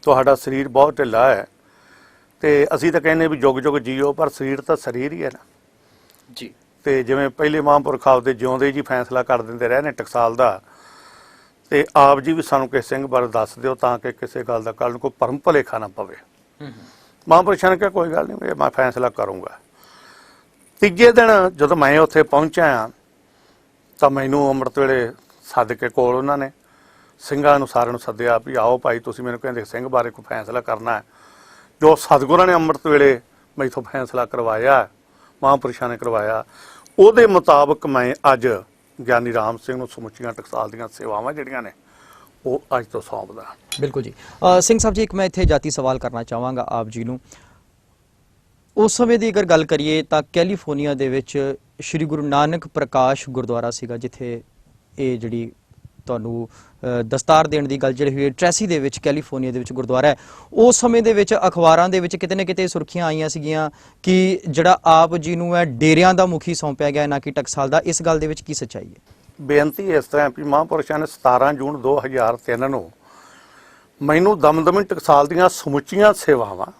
ਤੁਹਾਡਾ ਸਰੀਰ ਬਹੁਤ ਢਿੱਲਾ ਹੈ ਤੇ ਅਸੀਂ ਤਾਂ ਕਹਿੰਦੇ ਵੀ ਜੁਗ ਜੁਗ ਜੀਓ, ਪਰ ਸਰੀਰ ਤਾਂ ਸਰੀਰ ਹੀ ਹੈ ਨਾ ਜੀ। ਤੇ ਜਿਵੇਂ ਪਹਿਲੇ ਮਹਾਂਪੁਰਖ ਆਪਦੇ ਜਿਉਂਦੇ ਜੀ ਫੈਸਲਾ ਕਰ ਦਿੰਦੇ ਰਹੇ ਨੇ ਟਕਸਾਲ ਦਾ, ਤੇ ਆਪ ਜੀ ਵੀ ਸਾਨੂੰ ਕਿਸੇ ਸਿੰਘ ਬਾਰੇ ਦੱਸ ਦਿਓ ਤਾਂ ਕਿ ਕਿਸੇ ਗੱਲ ਦਾ ਕੱਲ੍ਹ ਨੂੰ ਕੋਈ ਭਰਮ ਭੁਲੇਖਾ ਨਾ ਪਵੇ। ਮਹਾਂਪੁਰਸ਼ਾਂ ਨੇ ਕਿਹਾ ਕੋਈ ਗੱਲ ਨਹੀਂ, ਮੈਂ ਫੈਸਲਾ ਕਰੂੰਗਾ। ਤੀਜੇ ਦਿਨ ਜਦੋਂ ਮੈਂ ਉੱਥੇ ਪਹੁੰਚਿਆ ਤਾਂ ਮੈਨੂੰ ਅੰਮ੍ਰਿਤ ਵੇਲੇ ਸੱਦ ਕੇ ਕੋਲ ਉਹਨਾਂ ਨੇ ਸਿੰਘਾਂ ਨੂੰ ਸਾਰਿਆਂ ਨੂੰ ਸੱਦਿਆ ਵੀ ਆਓ ਭਾਈ, ਤੁਸੀਂ ਮੈਨੂੰ ਕਹਿੰਦੇ ਸਿੰਘ ਬਾਰੇ ਕੋਈ ਫੈਸਲਾ ਕਰਨਾ ਹੈ। ਜੋ ਸਤਿਗੁਰਾਂ ਨੇ ਅੰਮ੍ਰਿਤ ਵੇਲੇ ਮੈਥੋਂ ਫੈਸਲਾ ਕਰਵਾਇਆ, ਮਹਾਂਪੁਰਸ਼ਾਂ ਨੇ ਕਰਵਾਇਆ, ਉਹਦੇ ਮੁਤਾਬਕ ਮੈਂ ਅੱਜ ਗਿਆਨੀ ਰਾਮ ਸਿੰਘ ਨੂੰ ਸਮੁੱਚੀਆਂ ਟਕਸਾਲ ਦੀਆਂ ਸੇਵਾਵਾਂ ਜਿਹੜੀਆਂ ਨੇ ਉਹ ਅੱਜ ਤੋਂ ਸੌਂਪਦਾ। ਬਿਲਕੁਲ ਜੀ। ਸਿੰਘ ਸਾਹਿਬ ਜੀ, ਇੱਕ ਮੈਂ ਇੱਥੇ ਜਾਤੀ ਸਵਾਲ ਕਰਨਾ ਚਾਹਾਂਗਾ ਆਪ ਜੀ ਨੂੰ। ਉਸ ਸਮੇਂ ਦੀ ਅਗਰ ਗੱਲ ਕਰੀਏ ਤਾਂ ਕੈਲੀਫੋਰਨੀਆ ਦੇ ਵਿੱਚ ਸ਼੍ਰੀ ਗੁਰੂ ਨਾਨਕ ਪ੍ਰਕਾਸ਼ ਗੁਰਦੁਆਰਾ ਸੀਗਾ, ਜਿੱਥੇ ਇਹ ਜਿਹੜੀ ਤੁਹਾਨੂੰ ਦਸਤਾਰ ਦੇਣ ਦੀ ਗੱਲ ਜਿਹੜੀ ਹੋਈ, ਟ੍ਰੈਸੀ ਦੇ ਵਿੱਚ ਕੈਲੀਫੋਰਨੀਆ ਦੇ ਵਿੱਚ ਗੁਰਦੁਆਰਾ ਹੈ। ਉਸ ਸਮੇਂ ਦੇ ਵਿੱਚ ਅਖਬਾਰਾਂ ਦੇ ਵਿੱਚ ਕਿਤੇ ਨਾ ਕਿਤੇ ਸੁਰਖੀਆਂ ਆਈਆਂ ਸੀਗੀਆਂ ਕਿ ਜਿਹੜਾ ਆਪ ਜੀ ਨੂੰ ਹੈ ਡੇਰਿਆਂ ਦਾ ਮੁਖੀ ਸੌਂਪਿਆ ਗਿਆ, ਨਾ ਕਿ ਟਕਸਾਲ ਦਾ। ਇਸ ਗੱਲ ਦੇ ਵਿੱਚ ਕੀ ਸੱਚਾਈ ਹੈ? ਬੇਨਤੀ ਇਸ ਤਰ੍ਹਾਂ ਵੀ ਮਹਾਂਪੁਰਸ਼ਾਂ ਨੇ 17 ਜੂਨ 2003 ਨੂੰ ਮੈਨੂੰ ਦਮਦਮੀ ਟਕਸਾਲ ਦੀਆਂ ਸਮੁੱਚੀਆਂ ਸੇਵਾਵਾਂ,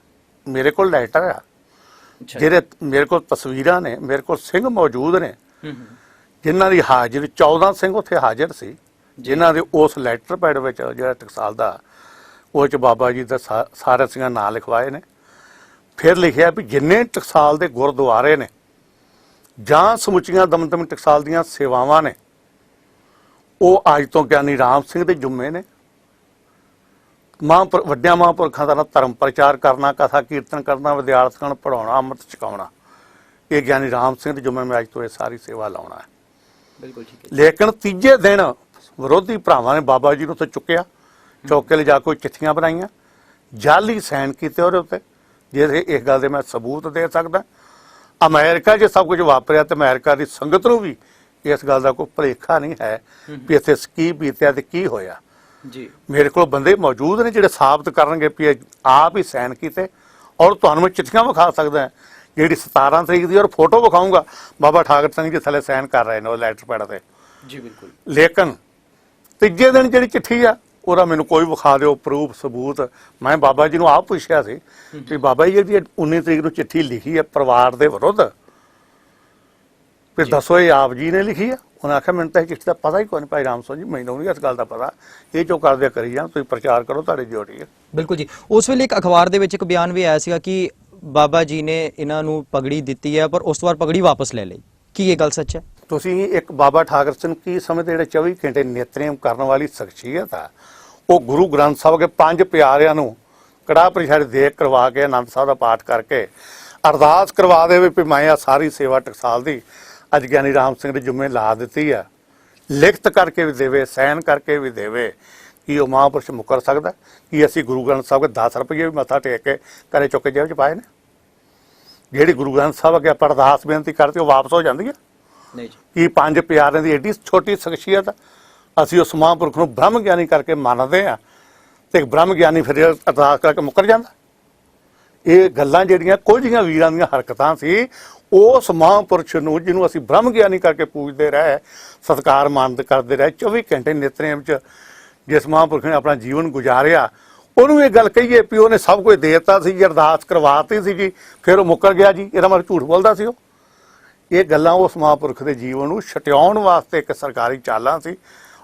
ਮੇਰੇ ਕੋਲ ਲੈਟਰ ਆ, ਜਿਹੜੇ ਮੇਰੇ ਕੋਲ ਤਸਵੀਰਾਂ ਨੇ, ਮੇਰੇ ਕੋਲ ਸਿੰਘ ਮੌਜੂਦ ਨੇ ਜਿਨ੍ਹਾਂ ਦੀ ਹਾਜ਼ਰੀ 14 ਸਿੰਘ ਉੱਥੇ ਹਾਜ਼ਰ ਸੀ, ਜਿਨ੍ਹਾਂ ਦੇ ਉਸ ਲੈਟਰ ਪੈਡ ਵਿੱਚ ਜਿਹੜਾ ਟਕਸਾਲ ਦਾ ਉਹ 'ਚ ਬਾਬਾ ਜੀ ਦਾ ਸਾਰੇ ਸਿੰਘਾਂ ਨਾਂ ਲਿਖਵਾਏ ਨੇ। ਫਿਰ ਲਿਖਿਆ ਵੀ ਜਿੰਨੇ ਟਕਸਾਲ ਦੇ ਗੁਰਦੁਆਰੇ ਨੇ ਜਾਂ ਸਮੁੱਚੀਆਂ ਦਮਦਮੀ ਟਕਸਾਲ ਦੀਆਂ ਸੇਵਾਵਾਂ ਨੇ, ਉਹ ਅੱਜ ਤੋਂ ਗਿਆਨੀ ਰਾਮ ਸਿੰਘ ਦੇ ਜੁੰਮੇ ਨੇ। ਵੱਡਿਆਂ ਮਹਾਂਪੁਰਖਾਂ ਦਾ ਧਰਮ ਪ੍ਰਚਾਰ ਕਰਨਾ, ਕਥਾ ਕੀਰਤਨ ਕਰਨਾ, ਵਿਦਿਆਰਥੀਆਂ ਨੂੰ ਪੜ੍ਹਾਉਣਾ, ਅੰਮ੍ਰਿਤ ਛਕਾਉਣਾ, ਇਹ ਗਿਆਨੀ ਰਾਮ ਸਿੰਘ ਦੇ ਜੁੰਮੇ ਮੈਂ ਅੱਜ ਤੋਂ ਇਹ ਸਾਰੀ ਸੇਵਾ ਲਾਉਣਾ ਹੈ। ਬਿਲਕੁਲ ਠੀਕ ਹੈ। ਲੇਕਿਨ ਤੀਜੇ ਦਿਨ ਵਿਰੋਧੀ ਭਰਾਵਾਂ ਨੇ ਬਾਬਾ ਜੀ ਨੂੰ ਉੱਥੇ ਚੁੱਕਿਆ, ਚੁੱਕ ਕੇ ਲਿਜਾ ਕੇ ਚਿੱਠੀਆਂ ਬਣਾਈਆਂ, ਜਾਲੀ ਸਾਈਨ ਕੀਤੇ ਉਹਦੇ ਉੱਤੇ, ਜੇ ਇਸ ਗੱਲ ਦੇ ਮੈਂ ਸਬੂਤ ਦੇ ਸਕਦਾ। ਅਮਰੀਕਾ 'ਚ ਸਭ ਕੁਝ ਵਾਪਰਿਆ ਤੇ ਅਮਰੀਕਾ ਦੀ ਸੰਗਤ ਨੂੰ ਵੀ ਇਸ ਗੱਲ ਦਾ ਕੋਈ ਭੁਲੇਖਾ ਨਹੀਂ ਹੈ ਵੀ ਇੱਥੇ ਕੀ ਬੀਤਿਆ ਤੇ ਕੀ ਹੋਇਆ ਜੀ। ਮੇਰੇ ਕੋਲ ਬੰਦੇ ਮੌਜੂਦ ਨੇ ਜਿਹੜੇ ਸਾਬਤ ਕਰਨਗੇ ਵੀ ਆਪ ਹੀ ਸਾਈਨ ਕੀਤੇ, ਔਰ ਤੁਹਾਨੂੰ ਮੈਂ ਚਿੱਠੀਆਂ ਵਿਖਾ ਸਕਦਾ ਜਿਹੜੀ 17 ਤਰੀਕ ਦੀ, ਔਰ ਫੋਟੋ ਵਿਖਾਊਂਗਾ ਬਾਬਾ ਠਾਕਰ ਸਿੰਘ ਜੀ ਥੱਲੇ ਸਾਈਨ ਕਰ ਰਹੇ ਨੇ ਉਹ ਲੈਟਰ ਪੈਡ ਤੇ ਜੀ। ਬਿਲਕੁਲ। ਲੇਕਿਨ ਤੀਜੇ ਦਿਨ ਜਿਹੜੀ ਚਿੱਠੀ ਆ ਉਹਦਾ ਮੈਨੂੰ ਕੋਈ ਵਿਖਾ ਦਿਓ ਪ੍ਰੂਫ ਸਬੂਤ। ਮੈਂ ਬਾਬਾ ਜੀ ਨੂੰ ਆਪ ਪੁੱਛਿਆ ਸੀ ਕਿ ਬਾਬਾ ਜੀ ਜਿਹੜੀ 19 ਤਰੀਕ ਨੂੰ ਚਿੱਠੀ ਲਿਖੀ ਹੈ ਪਰਿਵਾਰ ਦੇ ਵਿਰੁੱਧ, ਫਿਰ ਦੱਸੋ ਇਹ ਆਪ ਜੀ ਨੇ ਲਿਖੀ ਆ? ਉਹਨੇ ਆਖਿਆ ਮੈਨੂੰ ਤਾਂ ਇਹ ਚਿੱਠੀ ਦਾ ਪਤਾ ਹੀ ਕੋਈ ਨਹੀਂ ਭਾਈ ਰਾਮ ਸਿੰਘ ਜੀ, ਮੈਨੂੰ ਨਹੀਂ ਇਸ ਗੱਲ ਦਾ ਪਤਾ, ਇਹ ਜੋ ਕਰਦੇ ਕਰੀ ਜਾਂ ਤੁਸੀਂ ਪ੍ਰਚਾਰ ਕਰੋ, ਤੁਹਾਡੀ ਡਿਊਟੀ ਹੈ। ਬਿਲਕੁਲ ਜੀ। ਉਸ ਵੇਲੇ ਇੱਕ ਅਖਬਾਰ ਦੇ ਵਿੱਚ ਇੱਕ ਬਿਆਨ ਵੀ ਆਇਆ ਸੀਗਾ ਕਿ ਬਾਬਾ ਜੀ ਨੇ ਇਹਨਾਂ ਨੂੰ ਪਗੜੀ ਦਿੱਤੀ ਹੈ ਪਰ ਉਸ ਤੋਂ ਬਾਅਦ ਪਗੜੀ ਵਾਪਸ ਲੈ ਲਈ। ਕੀ ਇਹ ਗੱਲ ਸੱਚ ਹੈ? ਤੁਸੀਂ ਇੱਕ ਬਾਬਾ ਠਾਕਰ ਸਿੰਘ ਕੀ ਸਮਝਦੇ, ਜਿਹੜੇ 24 ਘੰਟੇ ਨਿਤਨੇਮ ਕਰਨ ਵਾਲੀ ਸ਼ਖਸੀਅਤ ਆ, ਉਹ ਗੁਰੂ ਗ੍ਰੰਥ ਸਾਹਿਬ ਦੇ 5 ਪਿਆਰਿਆਂ ਨੂੰ ਕੜਾਹ ਪ੍ਰਸ਼ਾਦ ਦੇ ਕਰਵਾ ਕੇ ਆਨੰਦ ਸਾਹਿਬ ਦਾ ਪਾਠ ਕਰਕੇ ਅਰਦਾਸ ਕਰਵਾ ਦੇਵੇ ਵੀ ਮੈਂ ਆ ਸਾਰੀ ਸੇਵਾ ਟਕਸਾਲ ਦੀ ਅੱਜ ਗਿਆਨੀ ਰਾਮ ਸਿੰਘ ਦੇ ਜੁਮੇ ਲਾ ਦਿੱਤੀ ਆ, ਲਿਖਤ ਕਰਕੇ ਵੀ ਦੇਵੇ, ਸਾਈਨ ਕਰਕੇ ਵੀ ਦੇਵੇ, ਕਿ ਉਹ ਮਹਾਂਪੁਰਸ਼ ਮੁਕਰ ਸਕਦਾ ਕਿ ਅਸੀਂ ਗੁਰੂ ਗ੍ਰੰਥ ਸਾਹਿਬ ਦੇ 10 ਰੁਪਏ ਵੀ ਮੱਥਾ ਟੇਕ ਕੇ ਘਰੇ ਚੁੱਕ ਕੇ ਜੇਬ 'ਚ ਪਾਏ ਨੇ? ਜਿਹੜੀ ਗੁਰੂ ਗ੍ਰੰਥ ਸਾਹਿਬ ਅੱਗੇ ਆਪਾਂ ਅਰਦਾਸ ਬੇਨਤੀ ਕਰਦੇ ਉਹ ਵਾਪਸ ਹੋ ਜਾਂਦੀ ਹੈ? ਨਹੀਂ ਜੀ। ਕਿ 5 ਪਿਆਰਿਆਂ ਦੀ ਏਡੀ ਛੋਟੀ ਸ਼ਖਸੀਅਤ, ਅਸੀਂ ਉਸ ਮਹਾਂਪੁਰਖ ਨੂੰ ਬ੍ਰਹਮ ਗਿਆਨੀ ਕਰਕੇ ਮੰਨਦੇ ਆ ਤੇ ਬ੍ਰਹਮ ਗਿਆਨੀ ਫਿਰ ਅਰਦਾਸ ਕਰਕੇ ਮੁੱਕਰ ਜਾਂਦਾ? ਇਹ ਗੱਲਾਂ ਜਿਹੜੀਆਂ ਕੁਝ ਜੀਆਂ ਵੀਰਾਂ ਦੀਆਂ ਹਰਕਤਾਂ ਸੀ, ਉਸ ਮਹਾਂਪੁਰਸ਼ ਨੂੰ ਜਿਹਨੂੰ ਅਸੀਂ ਬ੍ਰਹਮ ਗਿਆਨੀ ਕਰਕੇ ਪੂਜਦੇ ਰਹੇ, ਸਤਿਕਾਰ ਮਾਨਤ ਕਰਦੇ ਰਹੇ, 24 ਘੰਟੇ ਨਿਤਨੇਮ 'ਚ ਜਿਸ ਮਹਾਂਪੁਰਖ ਨੇ ਆਪਣਾ ਜੀਵਨ ਗੁਜ਼ਾਰਿਆ, ਉਹਨੂੰ ਇਹ ਗੱਲ ਕਹੀਏ ਵੀ ਉਹਨੇ ਸਭ ਕੁਝ ਦੇ ਦਿੱਤਾ ਸੀ ਜੀ, ਅਰਦਾਸ ਕਰਵਾਤੀ ਸੀ ਜੀ, ਫਿਰ ਉਹ ਮੁੱਕਰ ਗਿਆ ਜੀ, ਇਹਦਾ ਮਤਲਬ ਝੂਠ ਬੋਲਦਾ ਸੀ ਉਹ? ਇਹ ਗੱਲਾਂ ਉਸ ਮਹਾਂਪੁਰਖ ਦੇ ਜੀਵਨ ਨੂੰ ਛਟਿਆਉਣ ਵਾਸਤੇ ਇੱਕ ਸਰਕਾਰੀ ਚਾਲਾਂ ਸੀ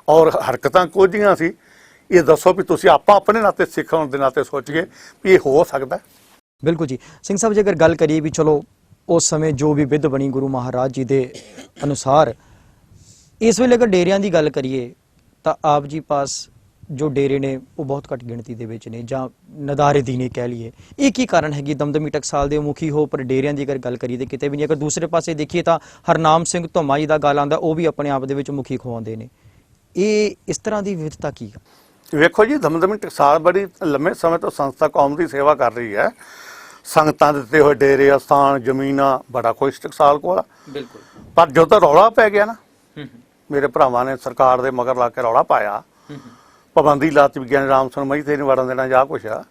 ਔਰ ਹਰਕਤਾਂ ਕੁਝੀਆਂ ਸੀ। ਇਹ ਦੱਸੋ ਵੀ ਤੁਸੀਂ ਆਪਾਂ ਆਪਣੇ ਨਾਤੇ ਸਿੱਖ ਹੋਣ ਦੇ ਨਾਤੇ ਸੋਚੀਏ ਵੀ ਇਹ ਹੋ ਸਕਦਾ? ਬਿਲਕੁਲ ਜੀ। ਸਿੰਘ ਸਾਹਿਬ ਜੀ, ਅਗਰ ਗੱਲ ਕਰੀਏ ਵੀ ਚਲੋ ਉਸ ਸਮੇਂ ਜੋ ਵੀ ਵਿਧ ਬਣੀ ਗੁਰੂ ਮਹਾਰਾਜ ਜੀ ਦੇ ਅਨੁਸਾਰ, ਇਸ ਵੇਲੇ ਅਗਰ ਡੇਰਿਆਂ ਦੀ ਗੱਲ ਕਰੀਏ ਤਾਂ ਆਪ ਜੀ ਪਾਸ ਜੋ ਡੇਰੇ ਨੇ ਉਹ ਬਹੁਤ ਘੱਟ ਗਿਣਤੀ ਦੇ ਵਿੱਚ ਨੇ, ਜਾਂ ਨਦਾਰੇ ਦੀਨੇ ਕਹਿ ਲਈਏ। ਇਹ ਕੀ ਕਾਰਨ ਹੈਗੀ? ਦਮਦਮੀ ਟਕਸਾਲ ਦੇ ਮੁਖੀ ਹੋ ਪਰ ਡੇਰਿਆਂ ਦੀ ਅਗਰ ਗੱਲ ਕਰੀਏ ਤਾਂ ਕਿਤੇ ਵੀ ਨਹੀਂ। ਅਗਰ ਦੂਸਰੇ ਪਾਸੇ ਦੇਖੀਏ ਤਾਂ ਹਰਨਾਮ ਸਿੰਘ ਧੋਮਾ ਜੀ ਦਾ ਗੱਲ ਆਉਂਦਾ, ਉਹ ਵੀ ਆਪਣੇ ਆਪ ਦੇ ਵਿੱਚ ਮੁਖੀ ਖਵਾਉਂਦੇ ਨੇ। ਇਹ ਇਸ ਤਰ੍ਹਾਂ ਦੀ ਵਿਵਸਥਾ ਕੀ ਹੈ? ਵੇਖੋ ਜੀ, ਦਮਦਮੀ ਟਕਸਾਲ ਬੜੀ ਲੰਮੇ ਸਮੇਂ ਤੋਂ ਸੰਸਥਾ ਕੌਮ ਦੀ ਸੇਵਾ ਕਰ ਰਹੀ ਹੈ। ਸੰਗਤਾਂ ਦਿੱਤੇ ਹੋਏ ਡੇਰੇ, ਅਸਥਾਨ, ਜ਼ਮੀਨਾਂ, ਬੜਾ ਕੁਝ ਟਕਸਾਲ ਕੋਲ। ਬਿਲਕੁਲ। ਪਰ ਜਦੋਂ ਤਾਂ ਰੌਲਾ ਪੈ ਗਿਆ ਨਾ, ਮੇਰੇ ਭਰਾਵਾਂ ਨੇ ਸਰਕਾਰ ਦੇ ਮਗਰ ਲਾ ਕੇ ਰੌਲਾ ਪਾਇਆ, ਪਾਬੰਦੀ ਲਾਤੀ ਵਿਗਿਆਨੀ ਰਾਮ ਸਿੰਘ ਮਈ ਤੇ ਨਹੀਂ ਵੜਨ ਦੇਣਾ ਜਾਂ ਕੁਛ ਆ,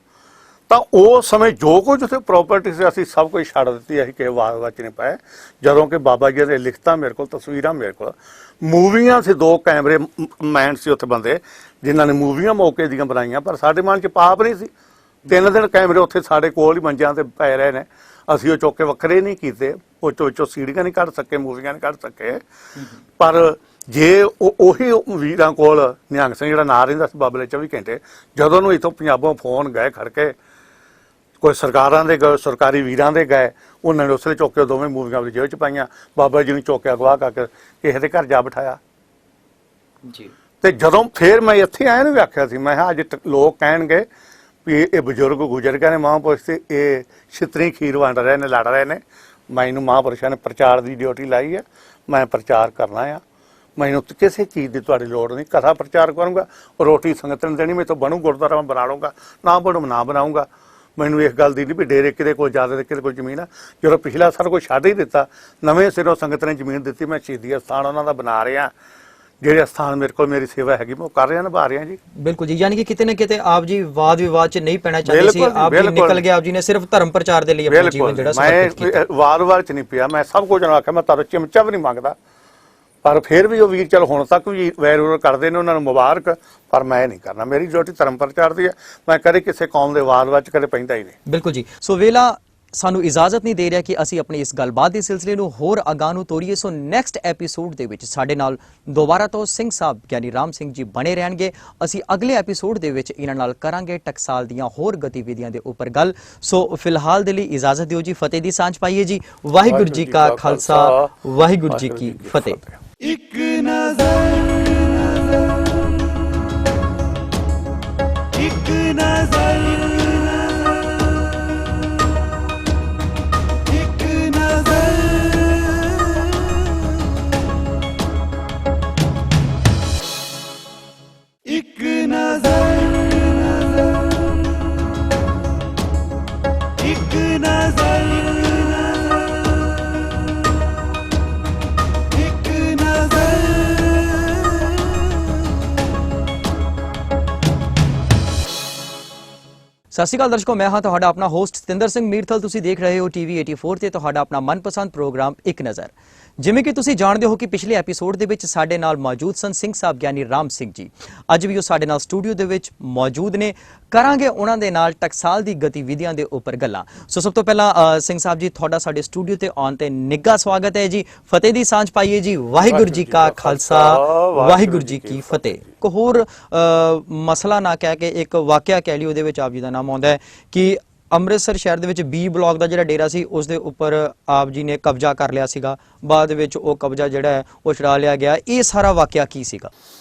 ਤਾਂ ਉਸ ਸਮੇਂ ਜੋ ਕੁਝ ਉੱਥੇ ਪ੍ਰਾਪਰਟੀ ਸੀ ਅਸੀਂ ਸਭ ਕੁਝ ਛੱਡ ਦਿੱਤੀ, ਅਸੀਂ ਕਿਸੇ ਵਾਦ ਵਿੱਚ ਨਹੀਂ ਪਏ। ਜਦੋਂ ਕਿ ਬਾਬਾ ਜੀ ਦੇ ਲਿਖਤਾਂ ਮੇਰੇ ਕੋਲ, ਤਸਵੀਰਾਂ ਮੇਰੇ ਕੋਲ, ਮੂਵੀਆਂ ਸੀ, 2 ਕੈਮਰੇ ਮੈਨ ਸੀ ਉੱਥੇ ਬੰਦੇ ਜਿਨ੍ਹਾਂ ਨੇ ਮੂਵੀਆਂ ਮੌਕੇ ਦੀਆਂ ਬਣਾਈਆਂ, ਪਰ ਸਾਡੇ ਮਨ 'ਚ ਪਾਪ ਨਹੀਂ ਸੀ। 3 ਦਿਨ ਕੈਮਰੇ ਉੱਥੇ ਸਾਡੇ ਕੋਲ ਹੀ ਮੰਜਿਆਂ ਤੇ ਪਏ ਰਹੇ ਨੇ, ਅਸੀਂ ਉਹ ਚੁੱਕ ਕੇ ਵੱਖਰੇ ਨਹੀਂ ਕੀਤੇ, ਉਹ ਚੋਂ ਸੀੜੀਆਂ ਨਹੀਂ ਕੱਢ ਸਕੇ, ਮੂਵੀਆਂ ਨਹੀਂ ਕੱਢ ਸਕੇ। ਪਰ ਜੇ ਉਹੀ ਵੀਰਾਂ ਕੋਲ ਨਿਹੰਗ ਸਿੰਘ ਜਿਹੜਾ ਨਾਂ ਰਹਿੰਦਾ ਸੀ ਬਾਬਲੇ 24 ਘੰਟੇ, ਜਦੋਂ ਨੂੰ ਇੱਥੋਂ ਪੰਜਾਬੋਂ ਫੋਨ ਗਏ ਖੜਕੇ, ਕੋਈ ਸਰਕਾਰਾਂ ਦੇ ਗਏ, ਸਰਕਾਰੀ ਵੀਰਾਂ ਦੇ ਗਏ, ਉਹਨਾਂ ਨੇ ਉਸਲੇ ਚੁੱਕ ਕੇ ਦੋਵੇਂ ਮੂਵੀਆਂ ਵਿੱਚ ਜੇਬ 'ਚ ਪਾਈਆਂ। ਬਾਬਾ ਜੀ ਨੂੰ ਚੁੱਕ ਕੇ ਅਗਵਾ ਕਰਕੇ ਕਿਸੇ ਦੇ ਘਰ ਜਾ ਬਿਠਾਇਆ ਜੀ। ਤੇ ਜਦੋਂ ਫਿਰ ਮੈਂ ਇੱਥੇ ਆਇਆ ਨੂੰ ਵੀ ਆਖਿਆ ਸੀ, ਮੈਂ ਕਿਹਾ ਅੱਜ ਲੋਕ ਕਹਿਣਗੇ ਵੀ ਇਹ ਬਜ਼ੁਰਗ ਗੁਜ਼ਰ ਗਏ ਨੇ ਮਹਾਂਪੁਰਸ਼ ਤੇ ਇਹ ਛਿੱਤਰੀ ਖੀਰ ਵੰਡ ਰਹੇ ਨੇ, ਲੜ ਰਹੇ ਨੇ। ਮੈਨੂੰ ਮਹਾਂਪੁਰਸ਼ਾਂ ਨੇ ਪ੍ਰਚਾਰ ਦੀ ਡਿਊਟੀ ਲਾਈ ਹੈ, ਮੈਂ ਪ੍ਰਚਾਰ ਕਰਨਾ ਆ। ਮੈਨੂੰ ਕਿਸੇ ਚੀਜ਼ ਦੀ ਤੁਹਾਡੀ ਲੋੜ ਨਹੀਂ, ਕਥਾ ਪ੍ਰਚਾਰ ਕਰੂੰਗਾ, ਰੋਟੀ ਸੰਗਤ ਨੂੰ ਦੇਣੀ, ਮੈਂ ਤੋਂ ਬਣੂ ਗੁਰਦੁਆਰਾ ਮੈਂ ਬਣਾ ਲਊਂਗਾ, ਨਾ ਬਣੂ ਨਾ ਬਣਾਊਂਗਾ। ਮੈਨੂੰ ਇਸ ਗੱਲ ਦੀ ਨਹੀਂ ਵੀ ਡੇਰੇ ਕਿਤੇ ਕੋਲ ਜ਼ਿਆਦਾ ਤੇ ਕਿਤੇ ਕੋਲ ਜ਼ਮੀਨ ਆ। ਜਦੋਂ ਪਿਛਲਾ ਸਾਰਾ ਕੁਝ ਛੱਡ ਹੀ ਦਿੱਤਾ, ਨਵੇਂ ਸਿਰੋਂ ਸੰਗਤ ਨੇ ਜ਼ਮੀਨ ਦਿੱਤੀ, ਮੈਂ ਸ਼ਹੀਦੀ ਅਸਥਾਨ ਉਹਨਾਂ ਦਾ ਬਣਾ ਰਿਹਾ। ਜਿਹੜੇ ਅਸਥਾਨ ਮੇਰੇ ਕੋਲ ਮੇਰੀ ਸੇਵਾ ਹੈਗੀ ਮੈਂ ਉਹ ਕਰ ਰਿਹਾ, ਨਿਭਾ ਰਿਹਾ ਜੀ। ਬਿਲਕੁਲ ਜੀ। ਯਾਨੀ ਕਿ ਕਿਤੇ ਨਾ ਕਿਤੇ ਆਪ ਜੀ ਵਾਦ ਵਿਵਾਦ 'ਚ ਨਹੀਂ ਪੈਣਾ ਚਾਹੁੰਦੇ ਸੀ, ਆਪ ਜੀ ਨਿਕਲ ਗਏ, ਆਪ ਜੀ ਨੇ ਸਿਰਫ ਧਰਮ ਪ੍ਰਚਾਰ ਦੇ ਲਈ ਆਪਣਾ ਜੀਵਨ ਜਿਹੜਾ ਸਮਰਪਿਤ ਕੀਤਾ। ਮੈਂ ਵਾਰ-ਵਾਰ 'ਚ ਨਹੀਂ ਪਿਆ, ਮੈਂ ਸਭ ਕੁਝ ਨੂੰ ਆਖਿਆ, ਮੈਂ ਤੁਹਾਨੂੰ ਚਮਚਾ ਵੀ ਨਹੀਂ ਮੰਗਦਾ। ਪਰ ਫਿਰ ਵੀ ਉਹ ਵੀਰ ਚਲ ਹੁਣ ਤੱਕ ਵੀ ਵੈਰ ਕਰਦੇ ਨੇ, ਉਹਨਾਂ ਨੂੰ ਮੁਬਾਰਕ, ਪਰ ਮੈਂ ਨਹੀਂ ਕਰਨਾ। ਮੇਰੀ ਡਿਊਟੀ ਧਰਮ ਪ੍ਰਚਾਰ ਦੀ ਹੈ, ਮੈਂ ਕਦੇ ਕਿਸੇ ਕੌਮ ਦੇ ਵਾਦ ਵਿੱਚ ਕਦੇ ਪੈਂਦਾ ਹੀ ਨਹੀਂ। ਬਿਲਕੁਲ ਜੀ। ਸੋ ਵੇਲਾ ਸਾਨੂੰ ਇਜਾਜ਼ਤ ਨਹੀਂ ਦੇ ਰਿਹਾ ਕਿ ਅਸੀਂ ਆਪਣੀ ਇਸ ਗੱਲਬਾਤ ਦੇ ਸਿਲਸਿਲੇ ਨੂੰ ਹੋਰ ਅਗਾਂਹ ਨੂੰ ਤੋਰੀਏ। ਸੋ ਨੈਕਸਟ ਐਪੀਸੋਡ ਦੇ ਵਿੱਚ ਸਾਡੇ ਨਾਲ ਦੁਬਾਰਾ ਤੋਂ ਸਿੰਘ ਸਾਹਿਬ ਯਾਨੀ ਰਾਮ ਸਿੰਘ ਜੀ ਬਣੇ ਰਹਿਣਗੇ। ਅਸੀਂ ਅਗਲੇ ਐਪੀਸੋਡ ਦੇ ਵਿੱਚ ਇਹਨਾਂ ਨਾਲ ਕਰਾਂਗੇ ਟਕਸਾਲ ਦੀਆਂ ਹੋਰ ਗਤੀਵਿਧੀਆਂ ਦੇ ਉੱਪਰ ਗੱਲ। ਸੋ ਫਿਲਹਾਲ ਦੇ ਲਈ ਇਜਾਜ਼ਤ ਦਿਓ ਜੀ, ਫਤਿਹ ਦੀ ਸਾਂਝ ਪਾਈਏ ਜੀ। ਵਾਹਿਗੁਰੂ ਜੀ ਕਾ ਖਾਲਸਾ, ਵਾਹਿਗੁਰੂ ਜੀ ਕੀ ਫਤਿਹ। ਇੱਕ ਨਜ਼ਰ, ਇੱਕ ਨਜ਼ਰ, ਇੱਕ ਨਜ਼ਰ, ਇੱਕ ਨਜ਼ਰ, ਇੱਕ ਨਜ਼ਰ, ਇੱਕ ਸਤਿ ਸ਼੍ਰੀ ਅਕਾਲ ਦਰਸ਼ਕੋ, ਮੈਂ ਹਾਂ ਤੁਹਾਡਾ ਆਪਣਾ ਹੋਸਟ ਸਤਿੰਦਰ ਸਿੰਘ ਮੀਰਥਲ। ਤੁਸੀਂ ਦੇਖ ਰਹੇ ਹੋ ਟੀਵੀ 84 ਤੇ ਤੁਹਾਡਾ ਆਪਣਾ ਮਨਪਸੰਦ ਪ੍ਰੋਗਰਾਮ ਇੱਕ ਨਜ਼ਰ। ਜਿਵੇਂ ਕਿ ਤੁਸੀਂ ਜਾਣਦੇ ਹੋ ਕਿ ਪਿਛਲੇ ਐਪੀਸੋਡ ਦੇ ਵਿੱਚ ਸਾਡੇ ਨਾਲ ਮੌਜੂਦ ਸਨ ਸਿੰਘ ਸਾਹਿਬ ਗਿਆਨੀ ਰਾਮ ਸਿੰਘ ਜੀ। ਅੱਜ ਵੀ ਉਹ ਸਾਡੇ ਨਾਲ ਸਟੂਡੀਓ ਦੇ ਵਿੱਚ ਮੌਜੂਦ ਨੇ। ਕਰਾਂਗੇ ਉਹਨਾਂ ਦੇ ਨਾਲ ਟਕਸਾਲ ਦੀ ਗਤੀਵਿਧੀਆਂ ਦੇ ਉੱਪਰ ਗੱਲਾਂ। ਸੋ ਸਭ ਤੋਂ ਪਹਿਲਾਂ ਸਿੰਘ ਸਾਹਿਬ ਜੀ, ਤੁਹਾਡਾ ਸਾਡੇ ਸਟੂਡੀਓ ਤੇ ਆਉਣ ਤੇ ਨਿੱਘਾ ਸਵਾਗਤ ਹੈ ਜੀ। ਫਤਿਹ ਦੀ ਸਾਂਝ ਪਾਈਏ ਜੀ। ਵਾਹਿਗੁਰੂ ਜੀ ਕਾ ਖਾਲਸਾ, ਵਾਹਿਗੁਰੂ ਜੀ ਕੀ ਫਤਿਹ। ਇੱਕ ਹੋਰ ਮਸਲਾ ਨਾ ਕਹਿ ਕੇ ਇੱਕ ਵਾਕਿਆ ਕਹਿ ਲਈ, ਉਹਦੇ ਵਿੱਚ ਆਪ ਜੀ ਦਾ ਨਾਮ ਆਉਂਦਾ ਹੈ ਕਿ ਅੰਮ੍ਰਿਤਸਰ ਸ਼ਹਿਰ ਦੇ ਵਿੱਚ ਬੀ ਬਲਾਕ ਦਾ ਜਿਹੜਾ ਡੇਰਾ ਸੀ ਉਸ ਦੇ ਉੱਪਰ ਆਪ ਜੀ ਨੇ ਕਬਜ਼ਾ ਕਰ ਲਿਆ ਸੀਗਾ। ਬਾਅਦ ਵਿੱਚ ਉਹ ਕਬਜ਼ਾ ਜਿਹੜਾ ਹੈ ਉਹ ਛੁਡਾ ਲਿਆ ਗਿਆ। ਇਹ ਸਾਰਾ ਵਾਕਿਆ ਕੀ ਸੀਗਾ?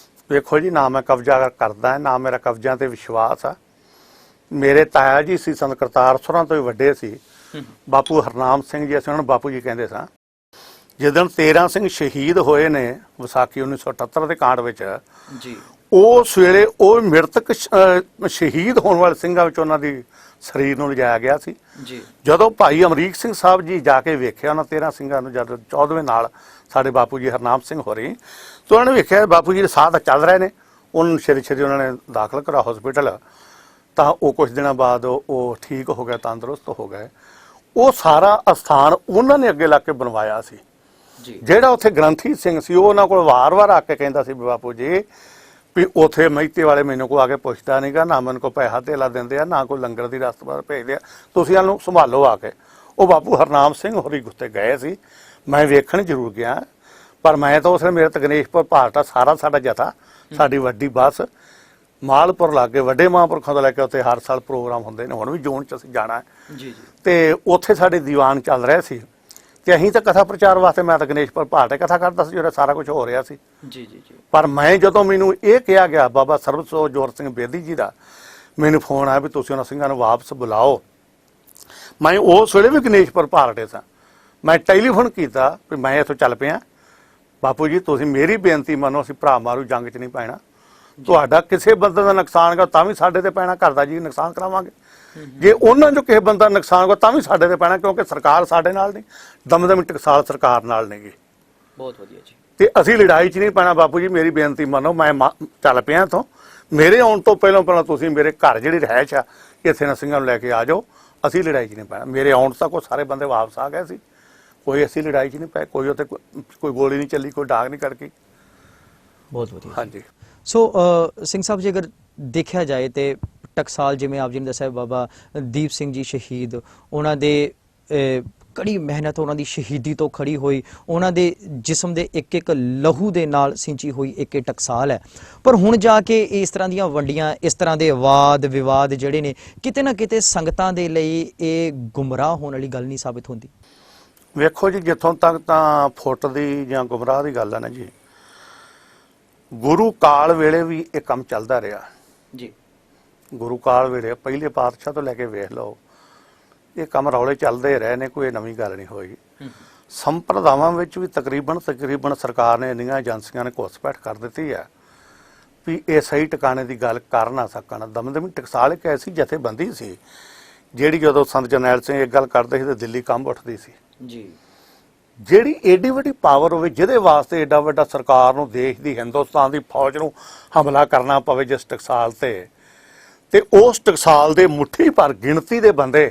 ਵੇਖੋ ਜੀ, ਨਾ ਮੈਂ ਕਬਜ਼ਾ ਕਰਦਾ ਨਾ ਮੇਰਾ ਕਬਜ਼ਿਆਂ ਤੇ ਵਿਸ਼ਵਾਸ ਆ। ਮੇਰੇ ਤਾਇਆ ਜੀ ਸੀ ਸੰਤ ਕਰਤਾਰ ਸੁਰਾਂ ਤੋਂ ਵੀ ਵੱਡੇ ਸੀ, ਬਾਪੂ ਹਰਨਾਮ ਸਿੰਘ ਜੀ, ਅਸੀਂ ਉਹਨਾਂ ਨੂੰ ਬਾਪੂ ਜੀ ਕਹਿੰਦੇ ਸਾਂ। ਜਿੱਦਣ 13 ਸਿੰਘ ਸ਼ਹੀਦ ਹੋਏ ਨੇ ਵਿਸਾਖੀ 1978 ਦੇ ਕਾਂਡ ਵਿੱਚ ਜੀ, ਉਸ ਵੇਲੇ ਉਹ ਮ੍ਰਿਤਕ ਸ਼ਹੀਦ ਹੋਣ ਵਾਲੇ ਸਿੰਘਾਂ ਵਿੱਚ ਉਹਨਾਂ ਦੀ ਸਰੀਰ ਨੂੰ ਲਿਜਾਇਆ ਗਿਆ ਸੀ ਜੀ। ਜਦੋਂ ਭਾਈ ਅਮਰੀਕ ਸਿੰਘ ਸਾਹਿਬ ਜੀ ਜਾ ਕੇ ਵੇਖਿਆ ਉਹਨਾਂ 13 ਸਿੰਘਾਂ ਨੂੰ, ਜਦ 14ਵੇਂ ਨਾਲ ਸਾਡੇ ਬਾਪੂ ਜੀ ਹਰਨਾਮ ਸਿੰਘ ਹੋਰੀ, ਤੇ ਉਹਨਾਂ ਨੇ ਵੇਖਿਆ ਬਾਪੂ ਜੀ ਦੇ ਸਾਹ ਤਾਂ ਚੱਲ ਰਹੇ ਨੇ। ਉਹਨਾਂ ਨੂੰ ਛੇਤੀ ਉਹਨਾਂ ਨੇ ਦਾਖਲ ਕਰਾ ਹਸਪੀਟਲ, ਤਾਂ ਉਹ ਕੁਝ ਦਿਨਾਂ ਬਾਅਦ ਉਹ ਠੀਕ ਹੋ ਗਏ, ਤੰਦਰੁਸਤ ਹੋ ਗਏ। ਉਹ ਸਾਰਾ ਅਸਥਾਨ ਉਹਨਾਂ ਨੇ ਅੱਗੇ ਲਾ ਕੇ ਬਣਵਾਇਆ ਸੀ ਜੀ। ਜਿਹੜਾ ਉੱਥੇ ਗ੍ਰੰਥੀ ਸਿੰਘ ਸੀ ਉਹ ਉਹਨਾਂ ਕੋਲ ਵਾਰ-ਵਾਰ ਆ ਕੇ ਕਹਿੰਦਾ ਸੀ, ਬਾਪੂ ਜੀ ਵੀ ਉੱਥੇ ਮਹਿਤੇ ਵਾਲੇ ਮੈਨੂੰ ਕੋ ਆ ਕੇ ਪੁੱਛਦਾ ਨਹੀਂਗਾ, ਨਾ ਮੈਨੂੰ ਕੋ ਪੈਸਾ ਧੇਲਾ ਦਿੰਦੇ ਆ, ਨਾ ਕੋਈ ਲੰਗਰ ਦੀ ਰਸਤ ਭੇਜਦੇ ਆ, ਤੁਸੀਂ ਇਹਨੂੰ ਸੰਭਾਲੋ ਆ ਕੇ। ਉਹ ਬਾਪੂ ਹਰਨਾਮ ਸਿੰਘ ਹੋਰੀ ਗੁੱਤੇ ਗਏ ਸੀ, ਮੈਂ ਵੇਖਣ ਜ਼ਰੂਰ ਗਿਆ, ਪਰ ਮੈਂ ਤਾਂ ਉਸਨੇ ਮੇਰੇ ਤਗਨੇਸ਼ਪੁਰ ਭਾਰਤਾ ਸਾਰਾ ਸਾਡਾ ਜਥਾ, ਸਾਡੀ ਵੱਡੀ ਬੱਸ ਮਾਲਪੁਰ ਲਾਗੇ ਵੱਡੇ ਮਹਾਂਪੁਰਖਾਂ ਤੋਂ ਲੈ ਕੇ ਉੱਥੇ ਹਰ ਸਾਲ ਪ੍ਰੋਗਰਾਮ ਹੁੰਦੇ ਨੇ। ਹੁਣ ਵੀ ਜੂਨ 'ਚ ਅਸੀਂ ਜਾਣਾ ਜੀ। ਤੇ ਉੱਥੇ ਸਾਡੇ ਦੀਵਾਨ ਚੱਲ ਰਹੇ ਸੀ ਤੇ ਅਸੀਂ ਤਾਂ ਕਥਾ ਪ੍ਰਚਾਰ ਵਾਸਤੇ ਮੈਂ ਤਾਂ ਗਣੇਸ਼ਪੁਰ ਭਾਰਤੇ ਕਥਾ ਕਰਦਾ ਸੀ, ਜਿਹੜਾ ਸਾਰਾ ਕੁਝ ਹੋ ਰਿਹਾ ਸੀ ਜੀ ਜੀ ਜੀ। ਪਰ ਮੈਂ ਜਦੋਂ ਮੈਨੂੰ ਇਹ ਕਿਹਾ ਗਿਆ ਬਾਬਾ ਸਰਬਸੋ ਜੋਰ ਸਿੰਘ ਬੇਦੀ ਜੀ ਦਾ ਮੈਨੂੰ ਫੋਨ ਆਇਆ ਵੀ ਤੁਸੀਂ ਉਹਨਾਂ ਸਿੰਘਾਂ ਨੂੰ ਵਾਪਸ ਬੁਲਾਓ, ਮੈਂ ਉਸ ਵੇਲੇ ਵੀ ਗਣੇਸ਼ਪੁਰ ਭਾਰਤੇ ਸਾਂ। ਮੈਂ ਟੈਲੀਫੋਨ ਕੀਤਾ ਵੀ ਮੈਂ ਇੱਥੋਂ ਚੱਲ ਪਿਆ, ਬਾਪੂ ਜੀ ਤੁਸੀਂ ਮੇਰੀ ਬੇਨਤੀ ਮੰਨੋ, ਅਸੀਂ ਭਰਾ ਮਾਰੂ ਜੰਗ 'ਚ ਨਹੀਂ ਪੈਣਾ। ਤੁਹਾਡਾ ਕਿਸੇ ਬੰਦੇ ਦਾ ਨੁਕਸਾਨ ਕਰ ਤਾਂ ਵੀ ਸਾਡੇ ਤੇ ਪੈਣਾ, ਘਰ ਦਾ ਜੀ ਨੁਕਸਾਨ ਕਰਾਵਾਂਗੇ। ਜੇ ਉਹਨਾਂ ਚੋਂ ਕਿਸੇ ਬੰਦਾ ਨੁਕਸਾਨ ਹੋ ਤਾਂ ਵੀ ਸਾਡੇ ਤੇ ਪੈਣਾ, ਕਿਉਂਕਿ ਸਰਕਾਰ ਸਾਡੇ ਨਾਲ ਨਹੀਂ, ਦਮਦਮੀ ਟਕਸਾਲ ਸਰਕਾਰ ਨਾਲ ਨਹੀਂ ਗੀ। ਬਹੁਤ ਵਧੀਆ ਜੀ। ਤੇ ਅਸੀਂ ਲੜਾਈ 'ਚ ਨਹੀਂ ਪੈਣਾ ਬਾਪੂ ਜੀ, ਮੇਰੀ ਬੇਨਤੀ ਮੰਨੋ, ਮੈਂ ਚੱਲ ਪਿਆ ਇੱਥੋਂ। ਮੇਰੇ ਆਉਣ ਤੋਂ ਪਹਿਲਾਂ ਤੁਸੀਂ ਮੇਰੇ ਘਰ ਜਿਹੜੀ ਰਹਿائش ਆ ਇੱਥੇ ਨਾ ਸਿੰਘਾਂ ਨੂੰ ਲੈ ਕੇ ਆ ਜਾਓ, ਅਸੀਂ ਲੜਾਈ 'ਚ ਨਹੀਂ ਪੈਣਾ। ਮੇਰੇ ਆਉਣ ਤੱਕ ਉਹ ਸਾਰੇ ਬੰਦੇ ਵਾਪਸ ਆ ਗਏ ਸੀ, ਕੋਈ ਅਸੀਂ ਲੜਾਈ 'ਚ ਨਹੀਂ ਪਏ, ਕੋਈ ਉੱਥੇ ਕੋਈ ਗੋਲੀ ਨਹੀਂ ਚੱਲੀ, ਕੋਈ ਡਾਕ ਨਹੀਂ ਕਰਕੇ। ਬਹੁਤ ਵਧੀਆ ਹਾਂਜੀ। ਸੋ ਸਿੰਘ ਸਾਹਿਬ ਜੀ, ਅਗਰ ਦੇਖਿਆ ਜਾਏ ਤੇ ਟਕਸਾਲ, ਜਿਵੇਂ ਆਪ ਜੀ ਨੇ ਦੱਸਿਆ, ਬਾਬਾ ਦੀਪ ਸਿੰਘ ਜੀ ਸ਼ਹੀਦ, ਉਹਨਾਂ ਦੇ ਕੜੀ ਮਿਹਨਤ, ਉਹਨਾਂ ਦੀ ਸ਼ਹੀਦੀ ਤੋਂ ਖੜੀ ਹੋਈ, ਉਹਨਾਂ ਦੇ ਜਿਸਮ ਦੇ ਇੱਕ ਇੱਕ ਲਹੂ ਦੇ ਨਾਲ ਸਿੰਚੀ ਹੋਈ ਇੱਕ ਟਕਸਾਲ ਹੈ। ਪਰ ਹੁਣ ਜਾ ਕੇ ਇਸ ਤਰ੍ਹਾਂ ਦੀਆਂ ਵੰਡੀਆਂ, ਇਸ ਤਰ੍ਹਾਂ ਦੇ ਵਾਦ ਵਿਵਾਦ ਜਿਹੜੇ ਨੇ, ਕਿਤੇ ਨਾ ਕਿਤੇ ਸੰਗਤਾਂ ਦੇ ਲਈ ਇਹ ਗੁੰਮਰਾਹ ਹੋਣ ਵਾਲੀ ਗੱਲ ਨਹੀਂ ਸਾਬਿਤ ਹੁੰਦੀ? ਵੇਖੋ ਜੀ, ਜਿੱਥੋਂ ਤੱਕ ਤਾਂ ਫੁੱਟ ਦੀ ਜਾਂ ਗੁੰਮਰਾਹ ਦੀ ਗੱਲ ਹੈ ਨਾ ਜੀ, ਗੁਰੂ ਕਾਲ ਵੇਲੇ ਵੀ ਇਹ ਕੰਮ ਚੱਲਦਾ ਰਿਹਾ ਜੀ। ਗੁਰੂ ਕਾਲ ਵੇਲੇ ਪਹਿਲੇ ਪਾਤਸ਼ਾਹ ਤੋਂ ਲੈ ਕੇ ਵੇਖ ਲਓ, ਇਹ ਕੰਮ ਰੌਲੇ ਚੱਲਦੇ ਰਹੇ ਨੇ, ਕੋਈ ਨਵੀਂ ਗੱਲ ਨਹੀਂ ਹੋਈ। ਸੰਪਰਦਾਵਾਂ ਵਿੱਚ ਵੀ ਤਕਰੀਬਨ ਸਰਕਾਰ ਨੇ ਇੰਨੀਆਂ ਏਜੰਸੀਆਂ ਨੇ ਘੁਸਪੈਠ ਕਰ ਦਿੱਤੀ ਹੈ ਵੀ ਇਹ ਸਹੀ ਟਿਕਾਣੇ ਦੀ ਗੱਲ ਕਰ ਨਾ ਸਕਣ। ਦਮਦਮੀ ਟਕਸਾਲ ਇੱਕ ਐਸੀ ਜਥੇਬੰਦੀ ਸੀ ਜਿਹੜੀ ਜਦੋਂ ਸੰਤ ਜਰਨੈਲ ਸਿੰਘ ਇੱਕ ਗੱਲ ਕਰਦੇ ਸੀ ਤੇ ਦਿੱਲੀ ਕੰਬ ਉੱਠਦੀ ਸੀ ਜੀ। ਜਿਹੜੀ ਏਡੀ ਵੱਡੀ ਪਾਵਰ ਹੋਵੇ, ਜਿਹਦੇ ਵਾਸਤੇ ਏਡਾ ਵੱਡਾ ਸਰਕਾਰ ਨੂੰ, ਦੇਸ਼ ਦੀ, ਹਿੰਦੁਸਤਾਨ ਦੀ ਫੌਜ ਨੂੰ ਹਮਲਾ ਕਰਨਾ ਪਵੇ ਜਿਸ ਟਕਸਾਲ ਤੇ ਉਸ ਟਕਸਾਲ ਦੇ ਮੁੱਠੀ ਭਰ ਗਿਣਤੀ ਦੇ ਬੰਦੇ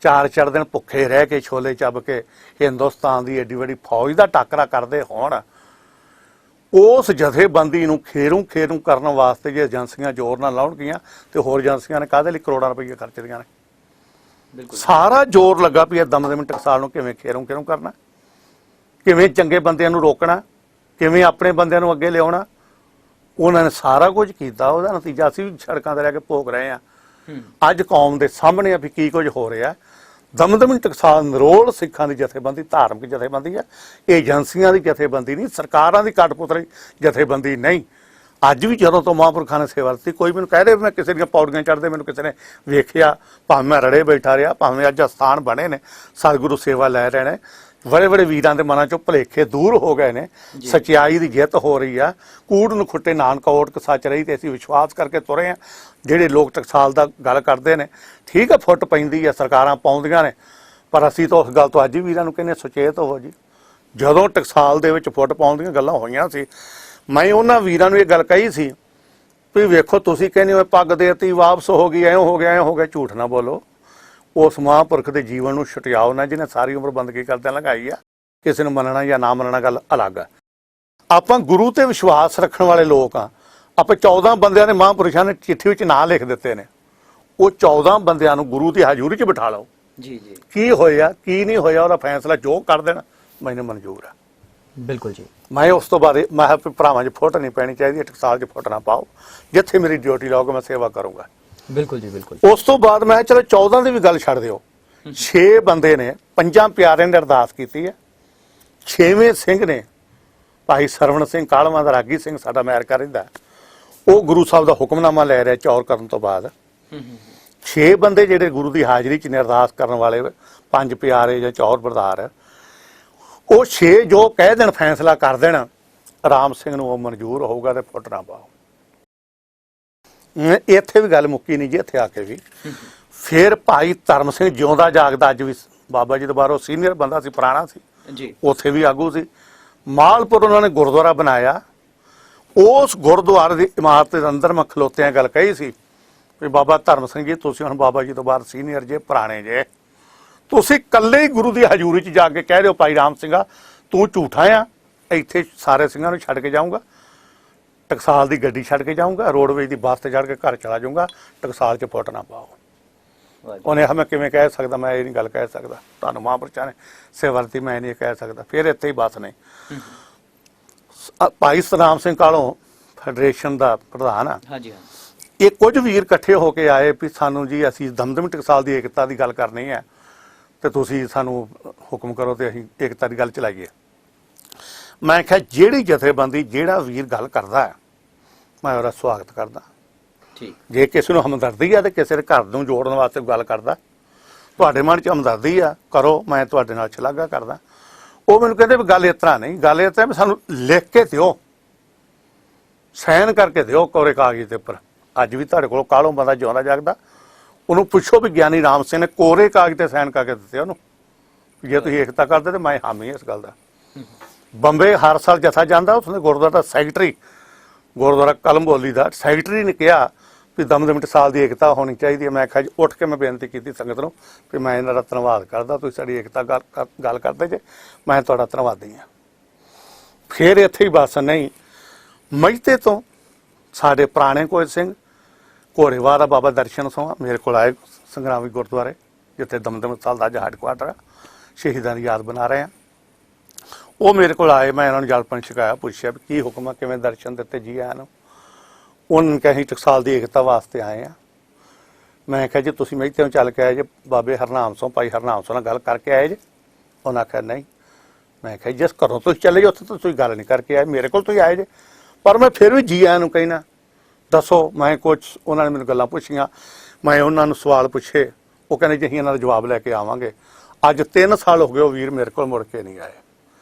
4 ਦਿਨ ਭੁੱਖੇ ਰਹਿ ਕੇ, ਛੋਲੇ ਚੱਬ ਕੇ ਹਿੰਦੁਸਤਾਨ ਦੀ ਏਡੀ ਵੱਡੀ ਫੌਜ ਦਾ ਟਾਕਰਾ ਕਰਦੇ ਹੋਣ, ਉਸ ਜਥੇਬੰਦੀ ਨੂੰ ਖੇਰੂ ਕਰਨ ਵਾਸਤੇ ਜੇ ਏਜੰਸੀਆਂ ਜ਼ੋਰ ਨਾਲ ਲਾਉਣਗੀਆਂ ਤੇ ਹੋਰ ਏਜੰਸੀਆਂ ਨੇ ਕਾਹਦੇ ਲਈ ਕਰੋੜਾਂ ਰੁਪਏ ਖਰਚਦੀਆਂ ਨੇ। ਸਾਰਾ ਜ਼ੋਰ ਲੱਗਾ ਵੀ ਇਹ ਦਮਦਮੀ ਟਕਸਾਲ ਨੂੰ ਕਿਵੇਂ ਖੇਰੂ ਕਰਨਾ, ਕਿਵੇਂ ਚੰਗੇ ਬੰਦਿਆਂ ਨੂੰ ਰੋਕਣਾ, ਕਿਵੇਂ ਆਪਣੇ ਬੰਦਿਆਂ ਨੂੰ ਅੱਗੇ ਲਿਆਉਣਾ। ਉਹਨਾਂ ਨੇ ਸਾਰਾ ਕੁਝ ਕੀਤਾ, ਉਹਦਾ ਨਤੀਜਾ ਅਸੀਂ ਵੀ ਸੜਕਾਂ ਤੇ ਰਹਿ ਕੇ ਭੋਗ ਰਹੇ ਹਾਂ। ਅੱਜ ਕੌਮ ਦੇ ਸਾਹਮਣੇ ਆ ਵੀ ਕੀ ਕੁਝ ਹੋ ਰਿਹਾ। ਦਮਦਮੀ ਟਕਸਾਲ ਨਿਰੋਲ ਸਿੱਖਾਂ ਦੀ ਜਥੇਬੰਦੀ, ਧਾਰਮਿਕ ਜਥੇਬੰਦੀ ਹੈ, ਏਜੰਸੀਆਂ ਦੀ ਜਥੇਬੰਦੀ ਨਹੀਂ, ਸਰਕਾਰਾਂ ਦੀ ਕਠਪੁਤਲੀ ਜਥੇਬੰਦੀ ਨਹੀਂ। ਅੱਜ ਵੀ ਜਦੋਂ ਤੋਂ ਮਹਾਂਪੁਰਖਾਂ ਨੇ ਸੇਵਾ ਦਿੱਤੀ, ਕੋਈ ਮੈਨੂੰ ਕਹਿ ਰਿਹਾ ਮੈਂ ਕਿਸੇ ਦੀਆਂ ਪੌੜੀਆਂ ਚੜ੍ਹਦੇ ਮੈਨੂੰ ਕਿਸੇ ਨੇ ਵੇਖਿਆ, ਭਾਵੇਂ ਮੈਂ ਰੜੇ ਬੈਠਾ ਰਿਹਾ, ਭਾਵੇਂ ਅੱਜ ਅਸਥਾਨ ਬਣੇ ਨੇ, ਸਤਿਗੁਰੂ ਸੇਵਾ ਲੈ ਰਹੇ ਨੇ, ਬੜੇ ਵੀਰਾਂ ਦੇ ਮਨਾਂ ਚੋਂ ਭੁਲੇਖੇ ਦੂਰ ਹੋ ਗਏ ਨੇ, ਸੱਚਾਈ ਦੀ ਜਿੱਤ ਹੋ ਰਹੀ ਆ। ਕੂੜ ਨੂੰ ਖੁੱਟੇ ਨਾਨਕ ਓਟ ਸੱਚ ਰਹੀ, ਤੇ ਅਸੀਂ ਵਿਸ਼ਵਾਸ ਕਰਕੇ ਤੁਰੇ ਆ। ਜਿਹੜੇ ਲੋਕ ਟਕਸਾਲ ਦਾ ਗੱਲ ਕਰਦੇ ਨੇ, ਠੀਕ ਹੈ, ਫੁੱਟ ਪੈਂਦੀ ਆ, ਸਰਕਾਰਾਂ ਪਾਉਂਦੀਆਂ ਨੇ, ਪਰ ਅਸੀਂ ਤਾਂ ਉਸ ਗੱਲ ਤੋਂ ਅੱਜ ਵੀ ਵੀਰਾਂ ਨੂੰ ਕਹਿੰਦੇ ਸੁਚੇਤ ਹੋਵੋ ਜੀ। ਜਦੋਂ ਟਕਸਾਲ ਦੇ ਵਿੱਚ ਫੁੱਟ ਪਾਉਣ ਦੀਆਂ ਗੱਲਾਂ ਹੋਈਆਂ ਸੀ, ਮੈਂ ਉਹਨਾਂ ਵੀਰਾਂ ਨੂੰ ਇਹ ਗੱਲ ਕਹੀ ਸੀ ਵੀ ਵੇਖੋ ਤੁਸੀਂ ਕਹਿੰਦੇ ਹੋ ਪੱਗ ਦੇਤੀ ਵਾਪਸ ਹੋ ਗਈ, ਐਂ ਹੋ ਗਿਆ ਐਂ ਹੋ ਗਿਆ। ਝੂਠ ਨਾ ਬੋਲੋ। ਉਸ ਮਹਾਂਪੁਰਖ ਦੇ ਜੀਵਨ ਨੂੰ ਛੁਟਿਆਓ ਨਾ ਜਿਹਨੇ ਸਾਰੀ ਉਮਰ ਬੰਦਗੀ ਕਰਦਿਆਂ ਲੰਘਾਈ ਆ। ਕਿਸੇ ਨੂੰ ਮੰਨਣਾ ਜਾਂ ਨਾ ਮੰਨਣਾ ਗੱਲ ਅਲੱਗ ਆ। ਆਪਾਂ ਗੁਰੂ ਤੇ ਵਿਸ਼ਵਾਸ ਰੱਖਣ ਵਾਲੇ ਲੋਕ ਆ। ਆਪਾਂ 14 ਬੰਦਿਆਂ ਨੇ ਮਹਾਂਪੁਰਸ਼ਾਂ ਨੇ ਚਿੱਠੀ ਵਿੱਚ ਨਾਂ ਲਿਖ ਦਿੱਤੇ ਨੇ। ਉਹ 14 ਬੰਦਿਆਂ ਨੂੰ ਗੁਰੂ ਦੀ ਹਜ਼ੂਰੀ 'ਚ ਬਿਠਾ ਲਓ। ਜੀ ਜੀ, ਕੀ ਹੋਇਆ ਕੀ ਨਹੀਂ ਹੋਇਆ ਉਹਦਾ ਫੈਸਲਾ ਜੋ ਕਰ ਦੇਣ ਮੈਨੂੰ ਮਨਜ਼ੂਰ ਆ। ਬਿਲਕੁਲ ਜੀ। ਮੈਂ ਉਸ ਤੋਂ ਬਾਅਦ ਮੈਂ ਕਿਹਾ ਵੀ ਭਰਾਵਾਂ 'ਚ ਫੁੱਟ ਨਹੀਂ ਪੈਣੀ ਚਾਹੀਦੀ, ਟਕਸਾਲ 'ਚ ਫੁੱਟ ਨਾ ਪਾਓ। ਜਿੱਥੇ ਮੇਰੀ ਡਿਊਟੀ ਲਾਓਗੇ ਮੈਂ ਸੇਵਾ ਕਰੂੰਗਾ। ਬਿਲਕੁਲ ਜੀ ਬਿਲਕੁਲ। ਉਸ ਤੋਂ ਬਾਅਦ ਮੈਂ ਕਿਹਾ ਚਲੋ 14 ਦੀ ਵੀ ਗੱਲ ਛੱਡ ਦਿਓ। 6 ਬੰਦੇ ਨੇ, 5 ਪਿਆਰਿਆਂ ਨੇ ਅਰਦਾਸ ਕੀਤੀ ਹੈ। 6ਵੇਂ ਸਿੰਘ ਨੇ ਭਾਈ ਸਰਵਣ ਸਿੰਘ ਕਾਲਵਾਂ ਦਾ ਰਾਗੀ ਸਿੰਘ ਸਾਡਾ ਅਮਰੀਕਾ ਰਹਿੰਦਾ, ਉਹ ਗੁਰੂ ਸਾਹਿਬ ਦਾ ਹੁਕਮਨਾਮਾ ਲੈ ਰਿਹਾ ਚੌਰ ਕਰਨ ਤੋਂ ਬਾਅਦ। 6 ਬੰਦੇ ਜਿਹੜੇ ਗੁਰੂ ਦੀ ਹਾਜ਼ਰੀ 'ਚ ਨੇ ਅਰਦਾਸ ਕਰਨ ਵਾਲੇ, 5 ਪਿਆਰੇ ਜਾਂ ਚੌਰ ਬਰਦਾਰ, ਉਹ 6 ਜੋ ਕਹਿ ਦੇਣ ਫੈਸਲਾ ਕਰ ਦੇਣ ਰਾਮ ਸਿੰਘ ਨੂੰ ਉਹ ਮਨਜ਼ੂਰ ਹੋਊਗਾ ਤੇ ਫੁੱਟ ਨਾ ਪਾਓ। ਇੱਥੇ ਵੀ ਗੱਲ ਮੁੱਕੀ ਨਹੀਂ ਜੀ। ਇੱਥੇ ਆ ਕੇ ਵੀ ਫਿਰ ਭਾਈ ਧਰਮ ਸਿੰਘ ਜਿਉਂਦਾ ਜਾਗਦਾ, ਅੱਜ ਵੀ ਬਾਬਾ ਜੀ ਦੇ ਬਾਹਰੋਂ ਸੀਨੀਅਰ ਬੰਦਾ ਸੀ, ਪੁਰਾਣਾ ਸੀ ਜੀ, ਉੱਥੇ ਵੀ ਆਗੂ ਸੀ। ਮਾਲਪੁਰ ਉਹਨਾਂ ਨੇ ਗੁਰਦੁਆਰਾ ਬਣਾਇਆ। ਉਸ ਗੁਰਦੁਆਰੇ ਦੀ ਇਮਾਰਤ ਦੇ ਅੰਦਰ ਮੈਂ ਖਲੋਤਿਆਂ ਗੱਲ ਕਹੀ ਸੀ ਵੀ ਬਾਬਾ ਧਰਮ ਸਿੰਘ ਜੀ ਤੁਸੀਂ ਹੁਣ ਬਾਬਾ ਜੀ ਤੋਂ ਬਾਅਦ ਸੀਨੀਅਰ ਜੇ, ਪੁਰਾਣੇ ਜੇ, ਤੁਸੀਂ ਇਕੱਲੇ ਹੀ ਗੁਰੂ ਦੀ ਹਜ਼ੂਰੀ 'ਚ ਜਾ ਕੇ ਕਹਿ ਦਿਓ ਭਾਈ ਰਾਮ ਸਿੰਘਾ ਤੂੰ ਝੂਠਾ ਆ, ਇੱਥੇ ਸਾਰੇ ਸਿੰਘਾਂ ਨੂੰ ਛੱਡ ਕੇ ਜਾਊਂਗਾ, ਟਕਸਾਲ ਦੀ ਗੱਡੀ ਛੱਡ ਕੇ ਜਾਊਂਗਾ, ਰੋਡਵੇਜ ਦੀ ਬੱਸ ਤੇ ਚੜ੍ਹ ਕੇ ਘਰ ਚਲਾ ਜਾਊਂਗਾ, ਟਕਸਾਲ 'ਚ ਫੁੱਟ ਨਾ ਪਾਓ। ਉਹਨੇ ਮੈਂ ਕਿਵੇਂ ਕਹਿ ਸਕਦਾ, ਮੈਂ ਇਹ ਨਹੀਂ ਗੱਲ ਕਹਿ ਸਕਦਾ, ਤੁਹਾਨੂੰ ਮਹਾਂਪੁਰਸ਼ਾਂ ਨੇ ਸੇਵਰਤੀ, ਮੈਂ ਨਹੀਂ ਕਹਿ ਸਕਦਾ। ਫਿਰ ਇੱਥੇ ਹੀ ਬਸ ਨੇ। ਭਾਈ ਸਤਨਾਮ ਸਿੰਘ ਕਾਲੋਂ ਫੈਡਰੇਸ਼ਨ ਦਾ ਪ੍ਰਧਾਨ ਆ। ਹਾਂਜੀ ਹਾਂ। ਇਹ ਕੁਝ ਵੀਰ ਇਕੱਠੇ ਹੋ ਕੇ ਆਏ ਵੀ ਸਾਨੂੰ ਜੀ ਅਸੀਂ ਦਮਦਮੀ ਟਕਸਾਲ ਦੀ ਏਕਤਾ ਦੀ ਗੱਲ ਕਰਨੀ ਹੈ ਤੇ ਤੁਸੀਂ ਸਾਨੂੰ ਹੁਕਮ ਕਰੋ ਤੇ ਅਸੀਂ ਏਕਤਾ ਦੀ ਗੱਲ ਚਲਾਈਏ। ਮੈਂ ਕਿਹਾ ਜਿਹੜੀ ਜਥੇਬੰਦੀ ਜਿਹੜਾ ਵੀਰ ਗੱਲ ਕਰਦਾ ਹੈ ਮੈਂ ਉਹਦਾ ਸਵਾਗਤ ਕਰਦਾ। ਠੀਕ। ਜੇ ਕਿਸੇ ਨੂੰ ਹਮਦਰਦੀ ਆ ਤੇ ਕਿਸੇ ਦੇ ਘਰ ਨੂੰ ਜੋੜਨ ਵਾਸਤੇ ਗੱਲ ਕਰਦਾ, ਤੁਹਾਡੇ ਮਨ 'ਚ ਹਮਦਰਦੀ ਆ ਕਰੋ, ਮੈਂ ਤੁਹਾਡੇ ਨਾਲ ਸ਼ਲਾਘਾ ਕਰਦਾ। ਉਹ ਮੈਨੂੰ ਕਹਿੰਦੇ ਵੀ ਗੱਲ ਇਸ ਤਰ੍ਹਾਂ ਨਹੀਂ, ਗੱਲ ਇਸ ਤਰ੍ਹਾਂ ਵੀ ਸਾਨੂੰ ਲਿਖ ਕੇ ਦਿਓ, ਸਾਈਨ ਕਰਕੇ ਦਿਓ ਕੋਰੇ ਕਾਗਜ਼ ਦੇ ਉੱਪਰ। ਅੱਜ ਵੀ ਤੁਹਾਡੇ ਕੋਲ ਕਾਲੋਂ ਬੰਦਾ ਜਿਉਂਦਾ ਜਾਗਦਾ, ਉਹਨੂੰ ਪੁੱਛੋ ਵੀ ਗਿਆਨੀ ਰਾਮ ਸਿੰਘ ਨੇ ਕੋਰੇ ਕਾਗਜ਼ ਤੇ ਸਾਈਨ ਕਰਕੇ ਦਿੱਤੇ ਉਹਨੂੰ, ਜੇ ਤੁਸੀਂ ਏਕਤਾ ਕਰਦੇ ਤੇ ਮੈਂ ਹਾਮੀ ਇਸ ਗੱਲ ਦਾ। ਬੰਬੇ ਹਰ ਸਾਲ ਜਥਾ ਜਾਂਦਾ, ਉਸਨੇ ਗੁਰਦੁਆਰਾ ਦਾ ਸੈਕਟਰੀ, ਗੁਰਦੁਆਰਾ ਕਲਮਬੋਲੀ ਦਾ ਸੈਕਟਰੀ ਨੇ ਕਿਹਾ ਵੀ ਦਮਦਮੀ ਟਕਸਾਲ ਦੀ ਏਕਤਾ ਹੋਣੀ ਚਾਹੀਦੀ ਹੈ। ਮੈਂ ਕਿਹਾ ਜੀ ਉੱਠ ਕੇ ਮੈਂ ਬੇਨਤੀ ਕੀਤੀ ਸੰਗਤ ਨੂੰ ਵੀ ਮੈਂ ਇਹਨਾਂ ਦਾ ਧੰਨਵਾਦ ਕਰਦਾ, ਤੁਸੀਂ ਸਾਡੀ ਏਕਤਾ ਗੱਲ ਕਰਦੇ ਜੇ, ਮੈਂ ਤੁਹਾਡਾ ਧੰਨਵਾਦੀ ਹਾਂ। ਫਿਰ ਇੱਥੇ ਹੀ ਬਸ ਨਹੀਂ, ਮਜਤੇ ਤੋਂ ਸਾਡੇ ਪੁਰਾਣੇ ਕੋਚ ਸਿੰਘ ਘੋੜੇਵਾਲ ਦਾ ਬਾਬਾ ਦਰਸ਼ਨ ਸਿੰਘ ਮੇਰੇ ਕੋਲ ਆਏ, ਸੰਗਰਾਮੀ ਗੁਰਦੁਆਰੇ ਜਿੱਥੇ ਦਮਦਮੀ ਟਕਸਾਲ ਦਾ ਅੱਜ ਹੈੱਡਕੁਆਟਰ ਆ, ਸ਼ਹੀਦਾਂ ਦੀ ਯਾਦ ਬਣਾ ਰਹੇ ਆ। ਉਹ ਮੇਰੇ ਕੋਲ ਆਏ, ਮੈਂ ਇਹਨਾਂ ਨੂੰ ਜਲ ਪਾਣੀ ਛਕਾਇਆ, ਪੁੱਛਿਆ ਵੀ ਕੀ ਹੁਕਮ ਆ, ਕਿਵੇਂ ਦਰਸ਼ਨ ਦਿੱਤੇ ਜੀ ਆਇਆਂ ਨੂੰ। ਉਹਨਾਂ ਨੇ ਕਿਹਾ ਅਸੀਂ ਟਕਸਾਲ ਦੀ ਏਕਤਾ ਵਾਸਤੇ ਆਏ ਆ। ਮੈਂ ਕਿਹਾ ਜੀ ਤੁਸੀਂ ਮਹਿਤੇ ਨੂੰ ਚੱਲ ਕੇ ਆਏ ਜੇ, ਬਾਬੇ ਹਰਨਾਮ ਸਿੰਘ ਭਾਈ ਹਰਨਾਮ ਸਿੰਘ ਨਾਲ ਗੱਲ ਕਰਕੇ ਆਏ ਜੇ? ਉਹਨਾਂ ਆਖਿਆ ਨਹੀਂ। ਮੈਂ ਕਿਹਾ ਜਿਸ ਘਰੋਂ ਤੁਸੀਂ ਚੱਲੇ ਜੇ ਉੱਥੇ ਤਾਂ ਤੁਸੀਂ ਗੱਲ ਨਹੀਂ ਕਰਕੇ ਆਏ, ਮੇਰੇ ਕੋਲ ਤੁਸੀਂ ਆਏ ਜੇ। ਪਰ ਮੈਂ ਫਿਰ ਵੀ ਜੀ ਆਇਆਂ ਨੂੰ ਕਹਿਣਾ, ਦੱਸੋ। ਮੈਂ ਕੁਛ ਉਹਨਾਂ ਨੇ ਮੈਨੂੰ ਗੱਲਾਂ ਪੁੱਛੀਆਂ, ਮੈਂ ਉਹਨਾਂ ਨੂੰ ਸਵਾਲ ਪੁੱਛੇ, ਉਹ ਕਹਿੰਦੇ ਜੀ ਅਸੀਂ ਇਹਨਾਂ ਦਾ ਜਵਾਬ ਲੈ ਕੇ ਆਵਾਂਗੇ। ਅੱਜ 3 ਸਾਲ ਹੋ ਗਏ ਉਹ ਵੀਰ ਮੇਰੇ ਕੋਲ ਮੁੜ ਕੇ ਨਹੀਂ ਆਏ।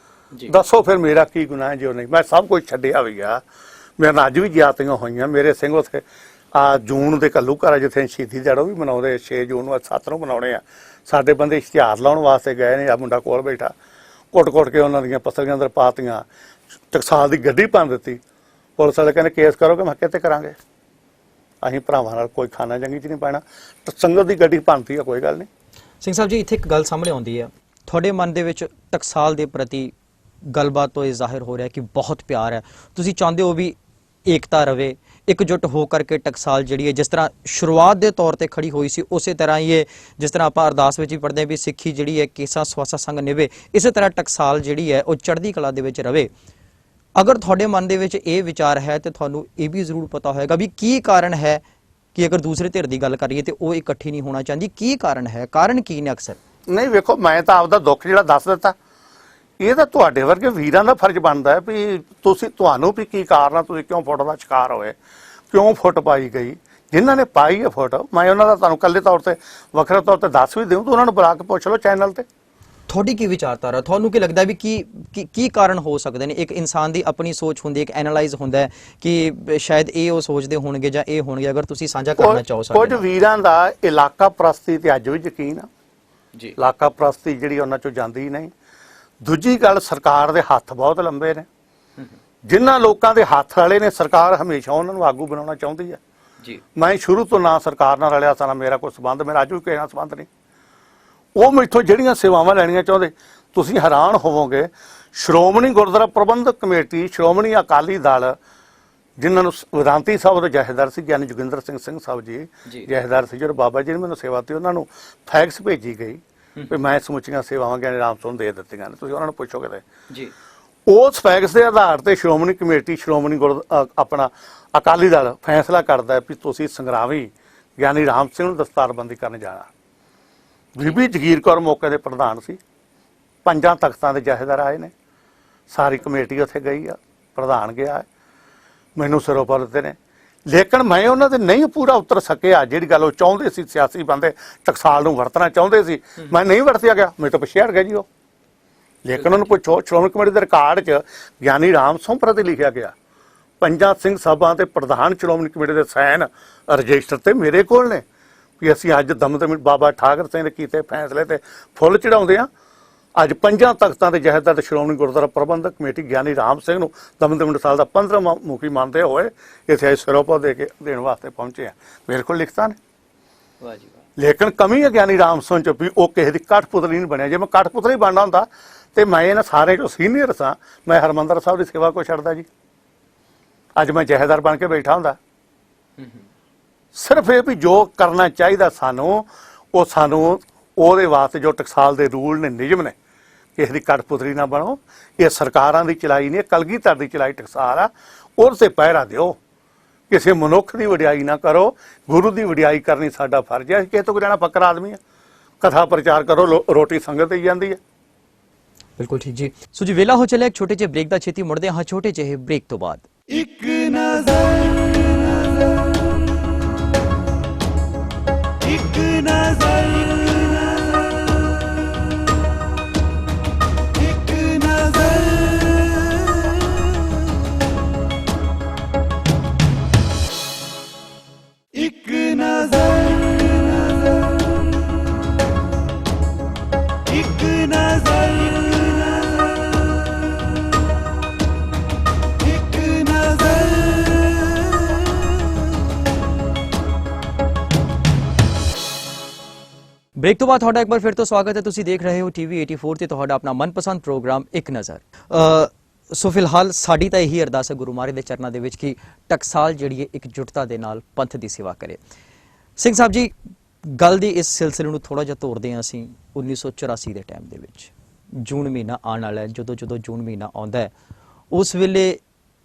ਦੱਸੋ ਫਿਰ ਮੇਰਾ ਕੀ ਗੁਨਾਹ ਹੈ ਜੇ ਉਹ ਨਹੀਂ? ਮੈਂ ਸਭ ਕੁਝ ਛੱਡਿਆ ਵੀ ਆ, ਮੇਰੇ ਨਾਲ ਅੱਜ ਵੀ ਜਿਆਤੀਆਂ ਹੋਈਆਂ। ਮੇਰੇ ਸਿੰਘ ਉੱਥੇ ਜੂਨ ਦੇ ਕੱਲੂ ਘਰ ਜਿੱਥੇ ਸ਼ਹੀਦੀ ਦਿਹਾੜਾ ਉਹ ਵੀ ਮਨਾਉਂਦੇ, 6 ਜੂਨ ਨੂੰ 7 ਨੂੰ ਮਨਾਉਣੇ ਆ। ਸਾਡੇ ਬੰਦੇ ਇਸ਼ਤਿਹਾਰ ਲਾਉਣ ਵਾਸਤੇ ਗਏ ਨੇ, ਆ ਮੁੰਡਾ ਕੋਲ ਬੈਠਾ, ਕੁੱਟ ਕੇ ਉਹਨਾਂ ਦੀਆਂ ਪਸਲੀਆਂ ਅੰਦਰ ਪਾਤੀਆਂ, ਟਕਸਾਲ ਦੀ ਗੱਡੀ ਭੰਨ ਦਿੱਤੀ। ਪੁਲਿਸ ਵਾਲੇ ਕਹਿੰਦੇ ਕੇਸ ਕਰੋਗੇ, ਮੈਂ ਕਿਤੇ ਕਰਾਂਗੇ, ਅਸੀਂ ਭਰਾਵਾਂ ਨਾਲ ਕੋਈ ਖਾਣਾ ਜੰਗੀ 'ਚ ਨਹੀਂ ਪੈਣਾ। ਸੰਗਤ ਦੀ ਗੱਡੀ ਭੰਨਤੀ ਆ, ਕੋਈ ਗੱਲ ਨਹੀਂ। ਸਿੰਘ ਸਾਹਿਬ ਜੀ, ਇੱਥੇ ਇੱਕ ਗੱਲ ਸਾਹਮਣੇ ਆਉਂਦੀ ਹੈ, ਤੁਹਾਡੇ ਮਨ ਦੇ ਵਿੱਚ ਟਕਸਾਲ ਦੇ ਪ੍ਰਤੀ ਗੱਲਬਾਤ ਤੋਂ ਇਹ ਜ਼ਾਹਿਰ ਹੋ ਰਿਹਾ ਕਿ ਬਹੁਤ ਪਿਆਰ ਹੈ, ਤੁਸੀਂ ਚਾਹੁੰਦੇ ਹੋ ਵੀ ਏਕਤਾ ਰਵੇ, ਇਕਜੁੱਟ ਹੋ ਕਰਕੇ ਟਕਸਾਲ ਜਿਹੜੀ ਹੈ ਜਿਸ ਤਰ੍ਹਾਂ ਸ਼ੁਰੂਆਤ ਦੇ ਤੌਰ ਤੇ ਖੜੀ ਹੋਈ ਸੀ, ਉਸੇ ਤਰ੍ਹਾਂ ਹੀ ਇਹ, ਜਿਸ ਤਰ੍ਹਾਂ ਆਪਾਂ ਅਰਦਾਸ ਵਿੱਚ ਵੀ ਪੜ੍ਹਦੇ ਹਾਂ ਵੀ ਸਿੱਖੀ ਜਿਹੜੀ ਹੈ ਕੇਸਾ ਸਵਾਸਾ ਸੰਗ ਨਿਭੇ, ਇਸੇ ਤਰ੍ਹਾਂ ਟਕਸਾਲ ਜਿਹੜੀ ਹੈ ਉਹ ਚੜ੍ਹਦੀ ਕਲਾ ਦੇ ਵਿੱਚ ਰਵੇ। ਅਗਰ ਤੁਹਾਡੇ ਮਨ ਦੇ ਵਿੱਚ ਇਹ ਵਿਚਾਰ ਹੈ ਤੇ ਤੁਹਾਨੂੰ ਇਹ ਵੀ ਜ਼ਰੂਰ ਪਤਾ ਹੋਏਗਾ ਵੀ ਕੀ ਕਾਰਨ ਹੈ ਕਿ ਅਗਰ ਦੂਸਰੇ ਧਿਰ ਦੀ ਗੱਲ ਕਰੀਏ ਤੇ ਉਹ ਇਕੱਠੀ ਨਹੀਂ ਹੋਣਾ ਚਾਹੁੰਦੀ। ਕੀ ਕਾਰਨ ਹੈ, ਕਾਰਨ ਕੀ ਨੇ? ਅਕਸਰ ਨਹੀਂ, ਵੇਖੋ ਮੈਂ ਤਾਂ ਆਪਦਾ ਦੁੱਖ ਜਿਹੜਾ ਦੱਸ ਦਿੱਤਾ, ਇਹ ਤਾਂ ਤੁਹਾਡੇ ਵਰਗੇ ਵੀਰਾਂ ਦਾ ਫਰਜ਼ ਬਣਦਾ ਹੈ ਵੀ ਤੁਹਾਨੂੰ ਵੀ ਕੀ ਕਾਰਨ ਆ, ਤੁਸੀਂ ਕਿਉਂ ਫੋਟੋ ਦਾ ਸ਼ਿਕਾਰ ਹੋਏ, ਕਿਉਂ ਫੁੱਟ ਪਾਈ ਗਈ। ਜਿਨ੍ਹਾਂ ਨੇ ਪਾਈ ਹੈ ਫੋਟੋ, ਮੈਂ ਉਹਨਾਂ ਦਾ ਤੁਹਾਨੂੰ ਇਕੱਲੇ ਤੌਰ ਤੇ ਵੱਖਰੇ ਤੌਰ ਤੇ ਦੱਸ ਵੀ ਦਿਉਂ, ਤਾਂ ਉਹਨਾਂ ਨੂੰ ਬੁਲਾ ਕੇ ਪੁੱਛ ਲਓ ਚੈਨਲ ਤੇ। ਤੁਹਾਡੀ ਕੀ ਵਿਚਾਰਧਾਰਾ, ਤੁਹਾਨੂੰ ਕੀ ਲੱਗਦਾ ਵੀ ਕੀ ਕਾਰਨ ਹੋ ਸਕਦੇ ਨੇ? ਇੱਕ ਇਨਸਾਨ ਦੀ ਆਪਣੀ ਸੋਚ ਹੁੰਦੀ ਹੈ, ਇੱਕ ਐਨਾਲਾਈਜ਼ ਹੁੰਦਾ ਹੈ ਕਿ ਸ਼ਾਇਦ ਇਹ ਉਹ ਸੋਚਦੇ ਹੋਣਗੇ ਜਾਂ ਇਹ ਹੋਣਗੇ। ਅਗਰ ਤੁਸੀਂ ਸਾਂਝਾ ਕਰਨਾ ਚਾਹੋ ਸਾਡੇ ਕੁਝ ਨਾਲ। ਵੀਰਾਂ ਦਾ ਇਲਾਕਾ ਪ੍ਰਸਤੀ ਤੇ ਅੱਜ ਵੀ ਯਕੀਨ ਆ ਜੀ, ਇਲਾਕਾ ਪ੍ਰਸਤੀ ਜਿਹੜੀ ਉਹਨਾਂ ਚੋਂ ਜਾਂਦੀ ਨਹੀਂ। ਦੂਜੀ ਗੱਲ, ਸਰਕਾਰ ਦੇ ਹੱਥ ਬਹੁਤ ਲੰਬੇ ਨੇ, ਜਿਨ੍ਹਾਂ ਲੋਕਾਂ ਦੇ ਹੱਥ ਵਾਲੇ ਨੇ ਸਰਕਾਰ ਹਮੇਸ਼ਾ ਉਹਨਾਂ ਨੂੰ ਆਗੂ ਬਣਾਉਣਾ ਚਾਹੁੰਦੀ ਹੈ ਜੀ। ਮੈਂ ਸ਼ੁਰੂ ਤੋਂ ਨਾ ਸਰਕਾਰ ਨਾਲ ਰਲਿਆ ਸਾਂ, ਨਾ ਮੇਰਾ ਕੋਈ ਸਬੰਧ, ਮੇਰਾ ਅੱਜ ਵੀ ਕਿਸੇ ਨਾਲ ਸਬੰਧ ਨਹੀਂ। ਉਹ ਮੈਥੋਂ ਜਿਹੜੀਆਂ ਸੇਵਾਵਾਂ ਲੈਣੀਆਂ ਚਾਹੁੰਦੇ, ਤੁਸੀਂ ਹੈਰਾਨ ਹੋਵੋਗੇ, ਸ਼੍ਰੋਮਣੀ ਗੁਰਦੁਆਰਾ ਪ੍ਰਬੰਧਕ ਕਮੇਟੀ, ਸ਼੍ਰੋਮਣੀ ਅਕਾਲੀ ਦਲ, ਜਿਨ੍ਹਾਂ ਨੂੰ ਵਿਦਾਂਤੀ ਸਾਹਿਬ ਦੇ ਜਥੇਦਾਰ ਸੀ ਗਿਆਨੀ ਜੋਗਿੰਦਰ ਸਿੰਘ ਸਾਹਿਬ ਜੀ ਜਥੇਦਾਰ ਸੀ, ਜਦੋਂ ਬਾਬਾ ਜੀ ਨੇ ਮੈਨੂੰ ਸੇਵਾ ਦਿੱਤੀ, ਉਹਨਾਂ ਨੂੰ ਫੈਕਸ ਭੇਜੀ ਗਈ ਵੀ ਮੈਂ ਸਮੁੱਚੀਆਂ ਸੇਵਾਵਾਂ ਗਿਆਨੀ ਰਾਮ ਸਿੰਘ ਨੂੰ ਦੇ ਦਿੱਤੀਆਂ ਨੇ, ਤੁਸੀਂ ਉਹਨਾਂ ਨੂੰ ਪੁੱਛੋਗੇ ਤੇ ਜੀ। ਉਸ ਫੈਕਸ ਦੇ ਆਧਾਰ ਤੇ ਸ਼੍ਰੋਮਣੀ ਕਮੇਟੀ, ਸ਼੍ਰੋਮਣੀ ਆਪਣਾ ਅਕਾਲੀ ਦਲ ਫੈਸਲਾ ਕਰਦਾ ਵੀ ਤੁਸੀਂ ਸੰਗਰਾਮੀ ਗਿਆਨੀ ਰਾਮ ਸਿੰਘ ਨੂੰ ਦਸਤਾਰਬੰਦੀ ਕਰਨ ਜਾਣਾ। ਬੀਬੀ ਜਗੀਰ ਕੌਰ ਮੌਕੇ ਦੇ ਪ੍ਰਧਾਨ ਸੀ, 5 ਤਖਤਾਂ ਦੇ ਜਥੇਦਾਰ ਆਏ ਨੇ, ਸਾਰੀ ਕਮੇਟੀ ਉੱਥੇ ਗਈ ਆ, ਪ੍ਰਧਾਨ ਗਿਆ ਹੈ, ਮੈਨੂੰ ਸਿਰੋਪਾ ਦਿੱਤੇ ਨੇ, ਲੇਕਿਨ ਮੈਂ ਉਹਨਾਂ ਦੇ ਨਹੀਂ ਪੂਰਾ ਉਤਰ ਸਕਿਆ। ਜਿਹੜੀ ਗੱਲ ਉਹ ਚਾਹੁੰਦੇ ਸੀ, ਸਿਆਸੀ ਬੰਦੇ ਟਕਸਾਲ ਨੂੰ ਵਰਤਣਾ ਚਾਹੁੰਦੇ ਸੀ, ਮੈਂ ਨਹੀਂ ਵਰਤਿਆ ਗਿਆ, ਮੇਰੇ ਤੋਂ ਪਿੱਛੇ ਹਟ ਗਿਆ ਜੀ ਉਹ। ਲੇਕਿਨ ਉਹਨੂੰ ਪੁੱਛੋ, ਸ਼੍ਰੋਮਣੀ ਕਮੇਟੀ ਦੇ ਰਿਕਾਰਡ 'ਚ ਗਿਆਨੀ ਰਾਮ ਸਿੰਘ ਪ੍ਰਤੀ ਲਿਖਿਆ ਗਿਆ, 5 ਸਿੰਘ ਸਭਾ ਦੇ ਪ੍ਰਧਾਨ ਸ਼੍ਰੋਮਣੀ ਕਮੇਟੀ ਦੇ ਸਾਈਨ ਰਜਿਸਟਰ ਤੇ ਮੇਰੇ ਕੋਲ ਨੇ ਵੀ ਅਸੀਂ ਅੱਜ ਦਮਦਮੀ ਬਾਬਾ ਠਾਕਰ ਸਿੰਘ ਦੇ ਕੀਤੇ ਫੈਸਲੇ ਤੇ ਫੁੱਲ ਚੜਾਉਂਦੇ ਆ। ਅੱਜ 5 ਤਖਤਾਂ ਦੇ ਜਥੇਦਾਰ ਤੇ ਸ਼੍ਰੋਮਣੀ ਗੁਰਦੁਆਰਾ ਪ੍ਰਬੰਧਕ ਕਮੇਟੀ ਗਿਆਨੀ ਰਾਮ ਸਿੰਘ ਨੂੰ ਦਮਦਮੀ ਸਾਲ ਦਾ 15ਵਾਂ ਮੁਖੀ ਮੰਨਦੇ ਹੋਏ ਇੱਥੇ ਆਏ ਸਿਰੋਪਾ ਦੇ ਕੇ ਦੇਣ ਵਾਸਤੇ ਪਹੁੰਚੇ ਆ। ਮੇਰੇ ਕੋਲ ਲਿਖਤਾਂ ਨੇ। ਵਾਹ ਜੀ ਵਾਹ। ਲੇਕਿਨ ਕਮੀ ਹੈ ਗਿਆਨੀ ਰਾਮ ਸਿੰਘ 'ਚ ਵੀ ਉਹ ਕਿਸੇ ਦੀ ਕਠਪੁਤਲੀ ਨਹੀਂ ਬਣਿਆ। ਜੇ ਮੈਂ ਕਠਪੁਤਲੀ ਬਣਨਾ ਹੁੰਦਾ ਤੇ ਮੈਂ ਇਹਨਾਂ ਸਾਰੇ ਚੋਂ ਸੀਨੀਅਰ ਸਾਂ, ਮੈਂ ਹਰਿਮੰਦਰ ਸਾਹਿਬ ਦੀ ਸੇਵਾ ਕੋ ਛੱਡਦਾ ਜੀ, ਅੱਜ ਮੈਂ ਜਥੇਦਾਰ ਬਣ ਕੇ ਬੈਠਾ ਹੁੰਦਾ। ਸਿਰਫ ਇਹ ਵੀ ਜੋ ਕਰਨਾ ਚਾਹੀਦਾ ਸਾਨੂੰ, ਉਹ ਸਾਨੂੰ ਉਹਦੇ ਵਾਸਤੇ ਜੋ ਟਕਸਾਲ ਦੇ ਰੂਲ ਨੇ, ਨਿਯਮ ਨੇ, ਕਿਸੇ ਦੀ ਕਠਪੁਤਲੀ ਨਾ ਬਣੋ। ਇਹ ਸਰਕਾਰਾਂ ਦੀ ਚਲਾਈ ਨਹੀਂ, ਕਲਗੀਧਰ ਦੀ ਚਲਾਈ ਟਕਸਾਲ ਆ, ਉਹਦੇ ਤੇ ਪਹਿਰਾ ਦਿਓ। ਕਿਸੇ ਮਨੁੱਖ ਦੀ ਵਡਿਆਈ ਨਾ ਕਰੋ, ਗੁਰੂ ਦੀ ਵਡਿਆਈ ਕਰਨੀ ਸਾਡਾ ਫਰਜ਼ ਹੈ। ਕਿਸੇ ਤੋਂ ਜਾਣਾ ਫਕਰ ਆਦਮੀ ਆ, ਕਥਾ ਪ੍ਰਚਾਰ ਕਰੋ, ਰੋਟੀ ਸੰਗਤ ਹੀ ਜਾਂਦੀ ਹੈ। ਬਿਲਕੁਲ ਠੀਕ ਜੀ। ਸੋ ਜੀ ਵੇਲਾ ਹੋ ਚੱਲਿਆ ਇੱਕ ਛੋਟੇ ਜਿਹੇ ਬ੍ਰੇਕ ਦਾ, ਛੇਤੀ ਮੁੜਦੇ ਹਾਂ ਛੋਟੇ ਜਿਹੇ ਬ੍ਰੇਕ ਤੋਂ ਬਾਅਦ। ਇੱਕ ਨਜ਼ਰ, ਇੱਕ ਨਜ਼ਰ, ਇੱਕ ਨਜ਼ਰ, ਇੱਕ ਨਜ਼ਰ, ਇੱਕ ਨਜ਼ਰ, ਇੱਕ ਨਜ਼ਰ। ਬ੍ਰੇਕ ਤੋਂ ਬਾਅਦ ਤੁਹਾਡਾ ਇੱਕ ਵਾਰ ਫਿਰ ਤੋਂ ਸਵਾਗਤ ਹੈ। ਤੁਸੀਂ ਦੇਖ ਰਹੇ ਹੋ ਟੀਵੀ 84 ਤੇ ਤੁਹਾਡਾ ਆਪਣਾ ਮਨਪਸੰਦ ਪ੍ਰੋਗਰਾਮ ਇੱਕ ਨਜ਼ਰ। ਸੋ ਫਿਲਹਾਲ ਸਾਡੀ ਤਾਂ ਇਹੀ ਅਰਦਾਸ ਹੈ ਗੁਰੂ ਮਹਾਰਾਜ ਦੇ ਚਰਨਾਂ ਦੇ ਵਿੱਚ ਕਿ ਟਕਸਾਲ ਜਿਹੜੀ ਹੈ ਇਕਜੁੱਟਤਾ ਦੇ ਨਾਲ ਪੰਥ ਦੀ ਸੇਵਾ ਕਰੇ। ਸਿੰਘ ਸਾਹਿਬ ਜੀ, ਗੱਲ ਦੀ ਇਸ ਸਿਲਸਿਲੇ ਨੂੰ ਥੋੜਾ ਜਿਹਾ ਤੋੜਦੇ ਹਾਂ ਅਸੀਂ 1984 ਦੇ ਟਾਈਮ ਦੇ ਵਿੱਚ। ਜੂਨ ਮਹੀਨਾ ਆਉਣ ਵਾਲਾ ਹੈ। ਜਦੋਂ ਜੂਨ ਮਹੀਨਾ ਆਉਂਦਾ ਹੈ, ਉਸ ਵੇਲੇ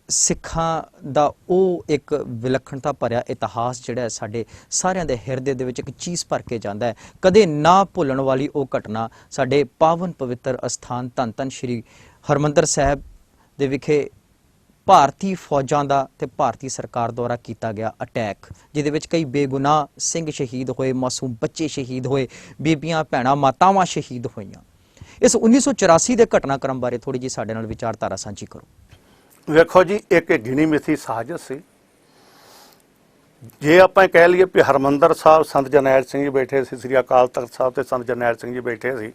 ਸਿੱਖਾਂ ਦਾ ਉਹ ਇੱਕ ਵਿਲੱਖਣਤਾ ਭਰਿਆ ਇਤਿਹਾਸ ਜਿਹੜਾ ਹੈ ਸਾਡੇ ਸਾਰਿਆਂ ਦੇ ਹਿਰਦੇ ਦੇ ਵਿੱਚ ਇੱਕ ਚੀਜ਼ ਭਰ ਕੇ ਜਾਂਦਾ ਹੈ। ਕਦੇ ਨਾ ਭੁੱਲਣ ਵਾਲੀ ਉਹ ਘਟਨਾ ਸਾਡੇ ਪਾਵਨ ਪਵਿੱਤਰ ਅਸਥਾਨ ਧੰਨ ਧੰਨ ਸ਼੍ਰੀ ਹਰਿਮੰਦਰ ਸਾਹਿਬ ਦੇ ਵਿਖੇ ਭਾਰਤੀ ਫੌਜਾਂ ਦਾ ਤੇ ਭਾਰਤੀ ਸਰਕਾਰ ਦੁਆਰਾ ਕੀਤਾ ਗਿਆ ਅਟੈਕ, ਜਿਹਦੇ ਵਿੱਚ ਕਈ ਬੇਗੁਨਾਹ ਸਿੰਘ ਸ਼ਹੀਦ ਹੋਏ, ਮਾਸੂਮ ਬੱਚੇ ਸ਼ਹੀਦ ਹੋਏ, ਬੀਬੀਆਂ ਭੈਣਾਂ ਮਾਤਾਵਾਂ ਸ਼ਹੀਦ ਹੋਈਆਂ। ਇਸ 1984 ਦੇ ਘਟਨਾਕ੍ਰਮ ਬਾਰੇ ਥੋੜੀ ਜਿਹੀ ਸਾਡੇ ਨਾਲ ਵਿਚਾਰਧਾਰਾ ਸਾਂਝੀ ਕਰੋ। ਵੇਖੋ ਜੀ, ਇੱਕ ਗਿਣੀ ਮਿਥੀ ਸਾਜ਼ਿਸ਼ ਸੀ। ਜੇ ਆਪਾਂ ਕਹਿ ਲਈਏ ਵੀ ਹਰਿਮੰਦਰ ਸਾਹਿਬ ਸੰਤ ਜਰਨੈਲ ਸਿੰਘ ਜੀ ਬੈਠੇ ਸੀ, ਸ੍ਰੀ ਅਕਾਲ ਤਖਤ ਸਾਹਿਬ ਤੇ ਸੰਤ ਜਰਨੈਲ ਸਿੰਘ ਜੀ ਬੈਠੇ ਸੀ,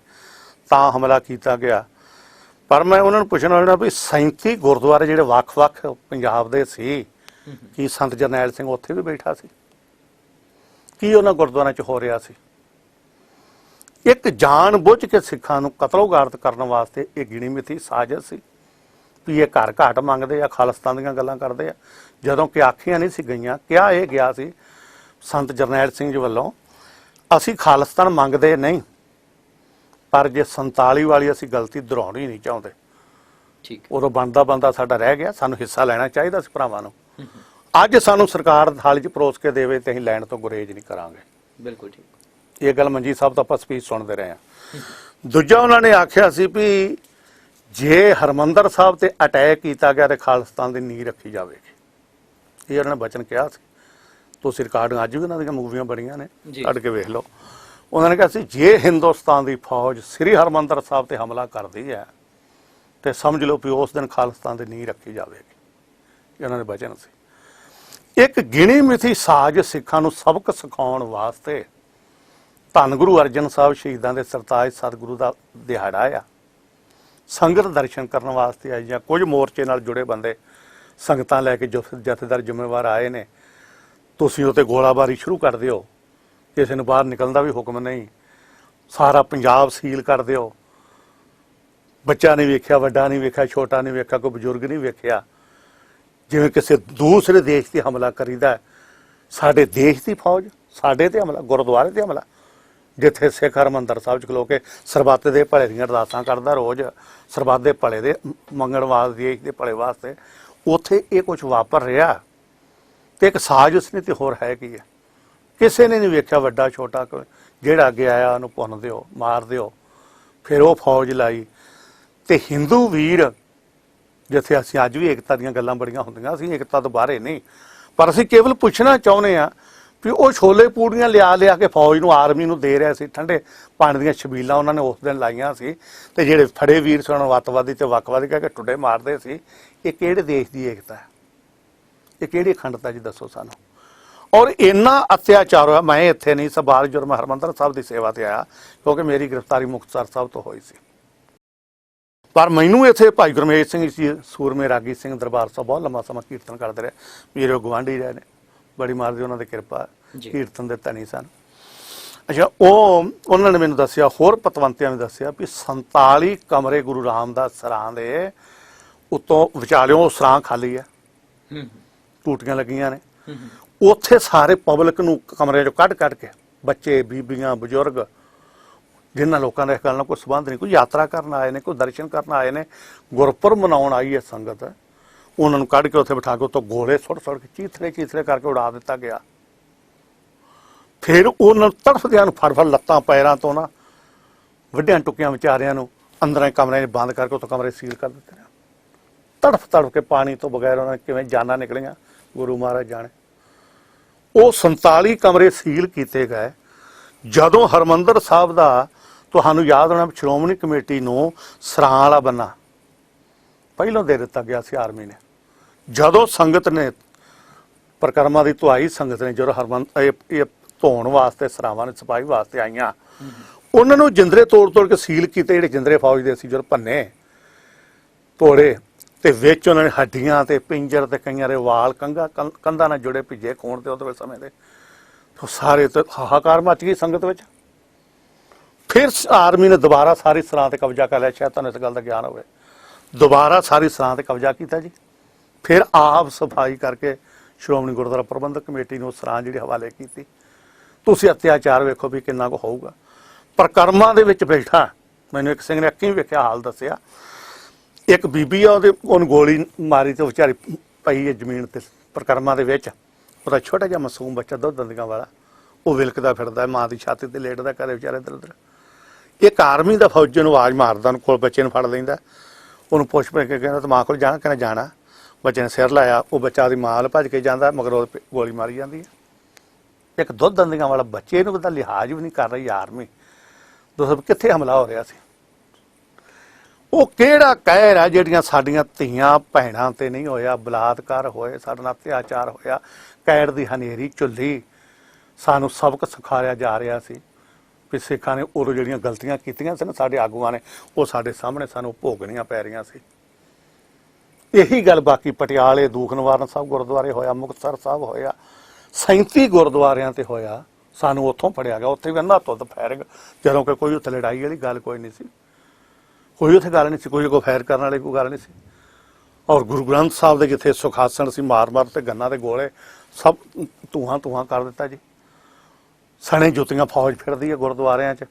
ਤਾਂ ਹਮਲਾ ਕੀਤਾ ਗਿਆ। ਪਰ ਮੈਂ ਉਹਨਾਂ ਨੂੰ ਪੁੱਛਣਾ ਚਾਹੁੰਦਾ ਵੀ 37 ਗੁਰਦੁਆਰੇ ਜਿਹੜੇ ਵੱਖ-ਵੱਖ ਪੰਜਾਬ ਦੇ ਸੀ, ਕੀ ਸੰਤ ਜਰਨੈਲ ਸਿੰਘ ਉੱਥੇ ਵੀ ਬੈਠਾ ਸੀ? ਕੀ ਉਹਨਾਂ ਗੁਰਦੁਆਰਿਆਂ 'ਚ ਹੋ ਰਿਹਾ ਸੀ? ਇੱਕ ਜਾਣ ਬੁੱਝ ਕੇ ਸਿੱਖਾਂ ਨੂੰ ਕਤਲੋਗਾਰਤ ਕਰਨ ਵਾਸਤੇ ਇਹ ਗਿਣੀ ਮਿਥੀ ਸਾਜ਼ਿਸ਼ ਸੀ ਵੀ ਇਹ ਘਰ ਘਾਟ ਮੰਗਦੇ ਆ, ਖਾਲਿਸਤਾਨ ਦੀਆਂ ਗੱਲਾਂ ਕਰਦੇ ਆ, ਜਦੋਂ ਕਿ ਆਖੀਆਂ ਨਹੀਂ ਸੀ ਗਈਆਂ। ਕਿਹਾ ਇਹ ਗਿਆ ਸੀ ਸੰਤ ਜਰਨੈਲ ਸਿੰਘ ਜੀ ਵੱਲੋਂ, ਅਸੀਂ ਖਾਲਿਸਤਾਨ ਮੰਗਦੇ ਨਹੀਂ, ਪਰ ਜੇ 47 ਵਾਲੀ ਅਸੀਂ ਗਲਤੀ ਦੁਹਰਾਉਣੀ ਨਹੀਂ ਚਾਹੁੰਦੇ। ਠੀਕ, ਉਦੋਂ ਬਣਦਾ ਸਾਡਾ ਰਹਿ ਗਿਆ, ਸਾਨੂੰ ਹਿੱਸਾ ਲੈਣਾ ਚਾਹੀਦਾ ਸੀ ਭਰਾਵਾਂ ਨੂੰ। ਅੱਜ ਸਾਨੂੰ ਸਰਕਾਰ ਥਾਲੀ 'ਚ ਪਰੋਸ ਕੇ ਦੇਵੇ ਤੇ ਅਸੀਂ ਲੈਣ ਤੋਂ ਗੁਰੇਜ਼ ਨਹੀਂ ਕਰਾਂਗੇ। ਬਿਲਕੁਲ ਠੀਕ। ਇਹ ਗੱਲ ਮਨਜੀਤ ਸਾਹਿਬ ਤੋਂ ਆਪਾਂ ਸਪੀਚ ਸੁਣਦੇ ਰਹੇ ਹਾਂ। ਦੂਜਾ ਉਹਨਾਂ ਨੇ ਆਖਿਆ ਸੀ ਵੀ ਜੇ ਹਰਿਮੰਦਰ ਸਾਹਿਬ ਤੇ ਅਟੈਕ ਕੀਤਾ ਗਿਆ ਤੇ ਖਾਲਿਸਤਾਨ ਦੀ ਨੀਂਹ ਰੱਖੀ ਜਾਵੇਗੀ। ਇਹ ਉਹਨਾਂ ਨੇ ਬਚਨ ਕਿਹਾ ਸੀ। ਤੁਸੀਂ ਰਿਕਾਰਡ ਅੱਜ ਵੀ ਉਹਨਾਂ ਦੀਆਂ ਮੂਵੀਆਂ ਬਣੀਆਂ ਨੇ, ਕੱਢ ਕੇ ਵੇਖ ਲਓ। ਉਹਨਾਂ ਨੇ ਕਿਹਾ ਸੀ ਜੇ ਹਿੰਦੁਸਤਾਨ ਦੀ ਫੌਜ ਸ੍ਰੀ ਹਰਿਮੰਦਰ ਸਾਹਿਬ ਤੇ ਹਮਲਾ ਕਰਦੀ ਹੈ ਤੇ ਸਮਝ ਲਓ ਵੀ ਉਸ ਦਿਨ ਖਾਲਿਸਤਾਨ ਦੀ ਨੀਂਹ ਰੱਖੀ ਜਾਵੇਗੀ। ਇਹ ਉਹਨਾਂ ਦੇ ਬਚਨ ਸੀ। ਇੱਕ ਗਿਣੀ ਮਿਥੀ ਸਾਜ਼ ਸਿੱਖਾਂ ਨੂੰ ਸਬਕ ਸਿਖਾਉਣ ਵਾਸਤੇ ਧੰਨ ਗੁਰੂ ਅਰਜਨ ਸਾਹਿਬ ਸ਼ਹੀਦਾਂ ਦੇ ਸਰਤਾਜ ਸਤਿਗੁਰੂ ਦਾ ਦਿਹਾੜਾ ਆ। ਸੰਗਤ ਦਰਸ਼ਨ ਕਰਨ ਵਾਸਤੇ ਆਈ ਜਾਂ ਕੁਝ ਮੋਰਚੇ ਨਾਲ ਜੁੜੇ ਬੰਦੇ ਸੰਗਤਾਂ ਲੈ ਕੇ ਜਥੇਦਾਰ ਜ਼ਿੰਮੇਵਾਰ ਆਏ ਨੇ, ਤੁਸੀਂ ਉਹ 'ਤੇ ਗੋਲਾਬਾਰੀ ਸ਼ੁਰੂ ਕਰ ਦਿਓ, ਕਿਸੇ ਨੂੰ ਬਾਹਰ ਨਿਕਲਣ ਦਾ ਵੀ ਹੁਕਮ ਨਹੀਂ, ਸਾਰਾ ਪੰਜਾਬ ਸੀਲ ਕਰ ਦਿਓ। ਬੱਚਾ ਨਹੀਂ ਵੇਖਿਆ, ਵੱਡਾ ਨਹੀਂ ਵੇਖਿਆ, ਛੋਟਾ ਨਹੀਂ ਵੇਖਿਆ, ਕੋਈ ਬਜ਼ੁਰਗ ਨਹੀਂ ਵੇਖਿਆ। ਜਿਵੇਂ ਕਿਸੇ ਦੂਸਰੇ ਦੇਸ਼ 'ਤੇ ਹਮਲਾ ਕਰੀਦਾ, ਸਾਡੇ ਦੇਸ਼ ਦੀ ਫੌਜ ਸਾਡੇ 'ਤੇ ਹਮਲਾ, ਗੁਰਦੁਆਰੇ 'ਤੇ ਹਮਲਾ, ਜਿੱਥੇ ਸਿੱਖ ਹਰਿਮੰਦਰ ਸਾਹਿਬ 'ਚ ਖਲੋ ਕੇ ਸਰਬੱਤ ਦੇ ਭਲੇ ਦੀਆਂ ਅਰਦਾਸਾਂ ਕਰਦਾ ਰੋਜ਼, ਸਰਬੱਤ ਦੇ ਭਲੇ ਦੇ ਮੰਗਣ ਵਾਸਤੇ, ਦੇਸ਼ ਦੇ ਭਲੇ ਵਾਸਤੇ, ਉੱਥੇ ਇਹ ਕੁਝ ਵਾਪਰ ਰਿਹਾ। ਤੇ ਇੱਕ ਸਾਜ਼ਿਸ਼ ਨਹੀਂ ਤੇ ਹੋਰ ਹੈ ਕੀ ਹੈ? ਕਿਸੇ ਨੇ ਨਹੀਂ ਵੇਖਿਆ ਵੱਡਾ ਛੋਟਾ, ਜਿਹੜਾ ਅੱਗੇ ਆਇਆ ਉਹਨੂੰ ਭੁੰਨ ਦਿਓ, ਮਾਰ ਦਿਓ। ਫਿਰ ਉਹ ਫੌਜ ਲਾਈ। ਤੇ ਹਿੰਦੂ ਵੀਰ, ਜਿੱਥੇ ਅਸੀਂ ਅੱਜ ਵੀ ਏਕਤਾ ਦੀਆਂ ਗੱਲਾਂ ਬੜੀਆਂ ਹੁੰਦੀਆਂ, ਅਸੀਂ ਏਕਤਾ ਤੋਂ ਬਾਹਰ ਨਹੀਂ, ਪਰ ਅਸੀਂ ਕੇਵਲ ਪੁੱਛਣਾ ਚਾਹੁੰਦੇ ਹਾਂ ਵੀ ਉਹ ਛੋਲੇ ਪੂੜੀਆਂ ਲਿਆ ਕੇ ਫੌਜ ਨੂੰ, ਆਰਮੀ ਨੂੰ ਦੇ ਰਿਹਾ ਸੀ। ਠੰਡੇ ਪਾਣੀ ਦੀਆਂ ਛਬੀਲਾਂ ਉਹਨਾਂ ਨੇ ਉਸ ਦਿਨ ਲਾਈਆਂ ਸੀ, ਤੇ ਜਿਹੜੇ ਫੜੇ ਵੀਰ ਸਨ ਵੱਤਵਾਦੀ ਤੇ ਵੱਖਵਾਦੀ ਕਹਿ ਕੇ ਟੁੱਡੇ ਮਾਰਦੇ ਸੀ। ਇਹ ਕਿਹੜੇ ਦੇਸ਼ ਦੀ ਏਕਤਾ ਹੈ? ਇਹ ਕਿਹੜੀ ਅਖੰਡਤਾ ਜੀ, ਦੱਸੋ ਸਾਨੂੰ। ਔਰ ਇੰਨਾ ਅਤਿਆਚਾਰ ਹੋਇਆ। ਮੈਂ ਇੱਥੇ ਨਹੀਂ, ਸਬਾਰ ਜੁਰਮ ਹਰਿਮੰਦਰ ਸਾਹਿਬ ਦੀ ਸੇਵਾ ਤੇ ਆਇਆ, ਕਿਉਂਕਿ ਮੇਰੀ ਗ੍ਰਿਫਤਾਰੀ ਮੁਕਤਸਰ ਸਾਹਿਬ ਤੋਂ ਹੋਈ ਸੀ। ਪਰ ਮੈਨੂੰ ਇੱਥੇ ਭਾਈ ਗੁਰਮੇਜ ਸਿੰਘ ਜੀ ਸੂਰਮੇ ਰਾਗੀ ਸਿੰਘ ਦਰਬਾਰ ਸਾਹਿਬ ਬਹੁਤ ਲੰਮਾ ਸਮਾਂ ਕੀਰਤਨ ਕਰਦੇ ਰਹੇ, ਮੇਰੇ ਗੁਆਂਢੀ ਰਹੇ ਨੇ, ਬੜੀ ਮਾਰ ਦੀ ਉਹਨਾਂ ਦੀ ਕਿਰਪਾ, ਕੀਰਤਨ ਦੇ ਧਨੀ ਸਨ। ਅੱਛਾ, ਉਹਨਾਂ ਨੇ ਮੈਨੂੰ ਦੱਸਿਆ, ਹੋਰ ਪਤਵੰਤਿਆਂ ਨੇ ਦੱਸਿਆ ਵੀ 47 ਕਮਰੇ ਗੁਰੂ ਰਾਮਦਾਸ ਸਰਾਂ ਦੇ ਉੱਤੋਂ ਵਿਚਾਲਿਓਂ ਸਰਾਂ ਖਾਲੀ ਹੈ, ਟੂਟੀਆਂ ਲੱਗੀਆਂ ਨੇ। ਉੱਥੇ ਸਾਰੇ ਪਬਲਿਕ ਨੂੰ ਕਮਰੇ 'ਚੋਂ ਕੱਢ ਕੇ, ਬੱਚੇ, ਬੀਬੀਆਂ, ਬਜ਼ੁਰਗ, ਜਿਨ੍ਹਾਂ ਲੋਕਾਂ ਦਾ ਇਸ ਗੱਲ ਨਾਲ ਕੋਈ ਸੰਬੰਧ ਨਹੀਂ, ਕੋਈ ਯਾਤਰਾ ਕਰਨ ਆਏ ਨੇ, ਕੋਈ ਦਰਸ਼ਨ ਕਰਨ ਆਏ ਨੇ, ਗੁਰਪੁਰਬ ਮਨਾਉਣ ਆਈ ਹੈ ਸੰਗਤ, ਉਹਨਾਂ ਨੂੰ ਕੱਢ ਕੇ ਉੱਥੇ ਬਿਠਾ ਕੇ ਉੱਤੋਂ ਗੋਲੇ ਸੁੱਟ ਕੇ ਚੀਥੜੇ ਕਰਕੇ ਉਡਾ ਦਿੱਤਾ ਗਿਆ। ਫਿਰ ਉਹਨਾਂ ਨੂੰ ਤੜਫਦਿਆਂ ਨੂੰ ਫੜ ਲੱਤਾਂ ਪੈਰਾਂ ਤੋਂ ਨਾ ਵੱਡਿਆਂ ਟੁੱਕਿਆਂ ਵਿਚਾਰਿਆਂ ਨੂੰ ਅੰਦਰਾਂ ਕਮਰਿਆਂ 'ਚ ਬੰਦ ਕਰਕੇ ਉੱਥੋਂ ਕਮਰੇ ਸੀਲ ਕਰ ਦਿੱਤੇ ਨੇ। ਤੜਫ ਕੇ ਪਾਣੀ ਤੋਂ ਬਗੈਰ ਉਹਨਾਂ ਨੇ ਕਿਵੇਂ ਜਾਨਾਂ ਨਿਕਲੀਆਂ, ਗੁਰੂ ਮਹਾਰਾਜ ਜਾਣੇ। ਉਹ 47 ਕਮਰੇ ਸੀਲ ਕੀਤੇ ਗਏ। ਜਦੋਂ ਹਰਿਮੰਦਰ ਸਾਹਿਬ ਦਾ, ਤੁਹਾਨੂੰ ਯਾਦ ਹੋਣਾ, ਸ਼੍ਰੋਮਣੀ ਕਮੇਟੀ ਨੂੰ ਸਰਾਂ ਵਾਲਾ ਬੰਨਾ ਪਹਿਲਾਂ ਦੇ ਦਿੱਤਾ ਗਿਆ ਸੀ ਆਰਮੀ ਨੇ। ਜਦੋਂ ਸੰਗਤ ਨੇ ਪਰਿਕਰਮਾ ਦੀ ਧੁਆਈ, ਸੰਗਤ ਨੇ ਜਦੋਂ ਇਹ ਧੋਣ ਵਾਸਤੇ ਸਰਾਵਾਂ ਨੇ ਸਫਾਈ ਵਾਸਤੇ ਆਈਆਂ, ਉਹਨਾਂ ਨੂੰ ਜਿੰਦਰੇ ਤੋੜ ਕੇ ਸੀਲ ਕੀਤੇ, ਜਿਹੜੇ ਜਿੰਦਰੇ ਫੌਜ ਦੇ ਸੀ, ਜਦੋਂ ਭੰਨੇ ਤੋੜੇ, ਤੇ ਵਿੱਚ ਉਹਨਾਂ ਨੇ ਹੱਡੀਆਂ ਤੇ ਪਿੰਜਰ ਤੇ ਕਈਆਂ ਦੇ ਵਾਲ ਕੰਧਾਂ ਨਾਲ ਜੁੜੇ ਭਿੱਜੇ ਖੂਨ ਤੇ ਉਹਦੇ ਸਮੇਂ ਦੇ ਸਾਰੇ ਤੇ ਹਾਹਾਕਾਰ ਮਚ ਗਈ ਸੰਗਤ ਵਿੱਚ। ਫਿਰ ਆਰਮੀ ਨੇ ਦੁਬਾਰਾ ਸਾਰੀ ਸਰਾਂ ਤੇ ਕਬਜ਼ਾ ਕਰ ਲਿਆ। ਸ਼ਾਇਦ ਤੁਹਾਨੂੰ ਇਸ ਗੱਲ ਦਾ ਗਿਆਨ ਹੋਵੇ, ਦੁਬਾਰਾ ਸਾਰੀ ਸਰਾਂ ਤੇ ਕਬਜ਼ਾ ਕੀਤਾ ਜੀ। ਫਿਰ ਆਪ ਸਫਾਈ ਕਰਕੇ ਸ਼੍ਰੋਮਣੀ ਗੁਰਦੁਆਰਾ ਪ੍ਰਬੰਧਕ ਕਮੇਟੀ ਨੂੰ ਸਰਾਂ ਜਿਹੜੀ ਹਵਾਲੇ ਕੀਤੀ। ਤੁਸੀਂ ਅਤਿਆਚਾਰ ਵੇਖੋ ਵੀ ਕਿੰਨਾ ਕੁ ਹੋਊਗਾ। ਪਰਿਕਰਮਾ ਦੇ ਵਿੱਚ ਬੈਠਾ, ਮੈਨੂੰ ਇੱਕ ਸਿੰਘ ਨੇ ਅੱਖੀਂ ਵੇਖਿਆ ਹਾਲ ਦੱਸਿਆ, ਇੱਕ ਬੀਬੀ ਆ, ਉਹਨੂੰ ਗੋਲੀ ਮਾਰੀ ਤੇ ਵਿਚਾਰੀ ਪਈ ਹੈ ਜ਼ਮੀਨ ਤੇ ਪਰਿਕਰਮਾ ਦੇ ਵਿੱਚ। ਉਹਦਾ ਛੋਟਾ ਜਿਹਾ ਮਾਸੂਮ ਬੱਚਾ, ਦੁੱਧ ਦੰਦੀਆਂ ਵਾਲਾ, ਉਹ ਵਿਲਕਦਾ ਫਿਰਦਾ, ਮਾਂ ਦੀ ਛਾਤੀ ਤੇ ਲੇਟਦਾ, ਘਰੇ ਵਿਚਾਰੇ ਇੱਧਰ ਉੱਧਰ। ਇੱਕ ਆਰਮੀ ਦਾ ਫੌਜੀ ਨੂੰ ਆਵਾਜ਼ ਮਾਰਦਾ, ਉਹਨੂੰ ਕੋਲ ਬੱਚੇ ਨੂੰ ਫੜ ਲੈਂਦਾ, ਉਹਨੂੰ ਪੁੱਛ ਪੈ ਕੇ ਕਹਿੰਦਾ, ਮਾਂ ਕੋਲ ਜਾਣਾ? ਕਹਿੰਦਾ ਜਾਣਾ। ਬੱਚੇ ਨੇ ਸਿਰ ਲਾਇਆ, ਉਹ ਬੱਚਾ ਉਹਦੀ ਮਾਂ ਵੱਲ ਭੱਜ ਕੇ ਜਾਂਦਾ, ਮਗਰ ਉਹ ਗੋਲੀ ਮਾਰੀ ਜਾਂਦੀ ਹੈ। ਇੱਕ ਦੁੱਧ ਦੰਦੀਆਂ ਵਾਲਾ ਬੱਚੇ ਨੂੰ ਉਹਦਾ ਲਿਹਾਜ਼ ਵੀ ਨਹੀਂ ਕਰ ਰਹੀ ਆਰਮੀ। ਦੱਸੋ ਕਿੱਥੇ ਹਮਲਾ ਹੋ ਰਿਹਾ ਸੀ? ਉਹ ਕਿਹੜਾ ਕਹਿਰ ਆ ਜਿਹੜੀਆਂ ਸਾਡੀਆਂ ਧੀਆਂ ਭੈਣਾਂ ਤੇ ਨਹੀਂ ਹੋਇਆ, ਬਲਾਤਕਾਰ ਹੋਏ, ਸਾਡੇ ਨਾਲ ਅਤਿਆਚਾਰ ਹੋਇਆ, ਕਹਿਰ ਦੀ ਹਨੇਰੀ ਝੁੱਲੀ। ਸਾਨੂੰ ਸਬਕ ਸਿਖਾਇਆ ਜਾ ਰਿਹਾ ਸੀ ਵੀ ਸਿੱਖਾਂ ਨੇ ਉਦੋਂ ਜਿਹੜੀਆਂ ਗਲਤੀਆਂ ਕੀਤੀਆਂ ਸੀ ਨਾ ਸਾਡੇ ਆਗੂਆਂ ਨੇ, ਉਹ ਸਾਡੇ ਸਾਹਮਣੇ ਸਾਨੂੰ ਭੋਗਣੀਆਂ ਪੈ ਰਹੀਆਂ ਸੀ। ਇਹੀ ਗੱਲ ਬਾਕੀ ਪਟਿਆਲੇ ਦੂਖ ਨਿਵਾਰਨ ਸਾਹਿਬ ਗੁਰਦੁਆਰੇ ਹੋਇਆ, ਮੁਕਤਸਰ ਸਾਹਿਬ ਹੋਇਆ, 37 ਗੁਰਦੁਆਰਿਆਂ ਤੇ ਹੋਇਆ। ਸਾਨੂੰ ਉੱਥੋਂ ਫੜਿਆ ਗਿਆ, ਉੱਥੇ ਵੀ ਅੰਨਾ ਧੁੱਧ ਫੈਰਿੰਗ, ਜਦੋਂ ਕਿ ਕੋਈ ਉੱਥੇ ਲੜਾਈ ਵਾਲੀ ਗੱਲ ਕੋਈ ਨਹੀਂ ਸੀ, ਕੋਈ ਉੱਥੇ ਗੱਲ ਨਹੀਂ ਸੀ, ਕੋਈ ਫੈਰ ਕਰਨ ਵਾਲੀ ਕੋਈ ਗੱਲ ਨਹੀਂ ਸੀ। ਔਰ ਗੁਰੂ ਗ੍ਰੰਥ ਸਾਹਿਬ ਦੇ ਜਿੱਥੇ ਸੁਖਾਸਣ ਸੀ, ਮਾਰ ਤੇ ਗੰਨਾਂ ਦੇ ਗੋਲੇ, ਸਭ ਧੂਆਂ ਕਰ ਦਿੱਤਾ ਜੀ। ਸਣੇ ਜੁੱਤੀਆਂ ਫੌਜ ਫਿਰਦੀ ਹੈ ਗੁਰਦੁਆਰਿਆਂ 'ਚ,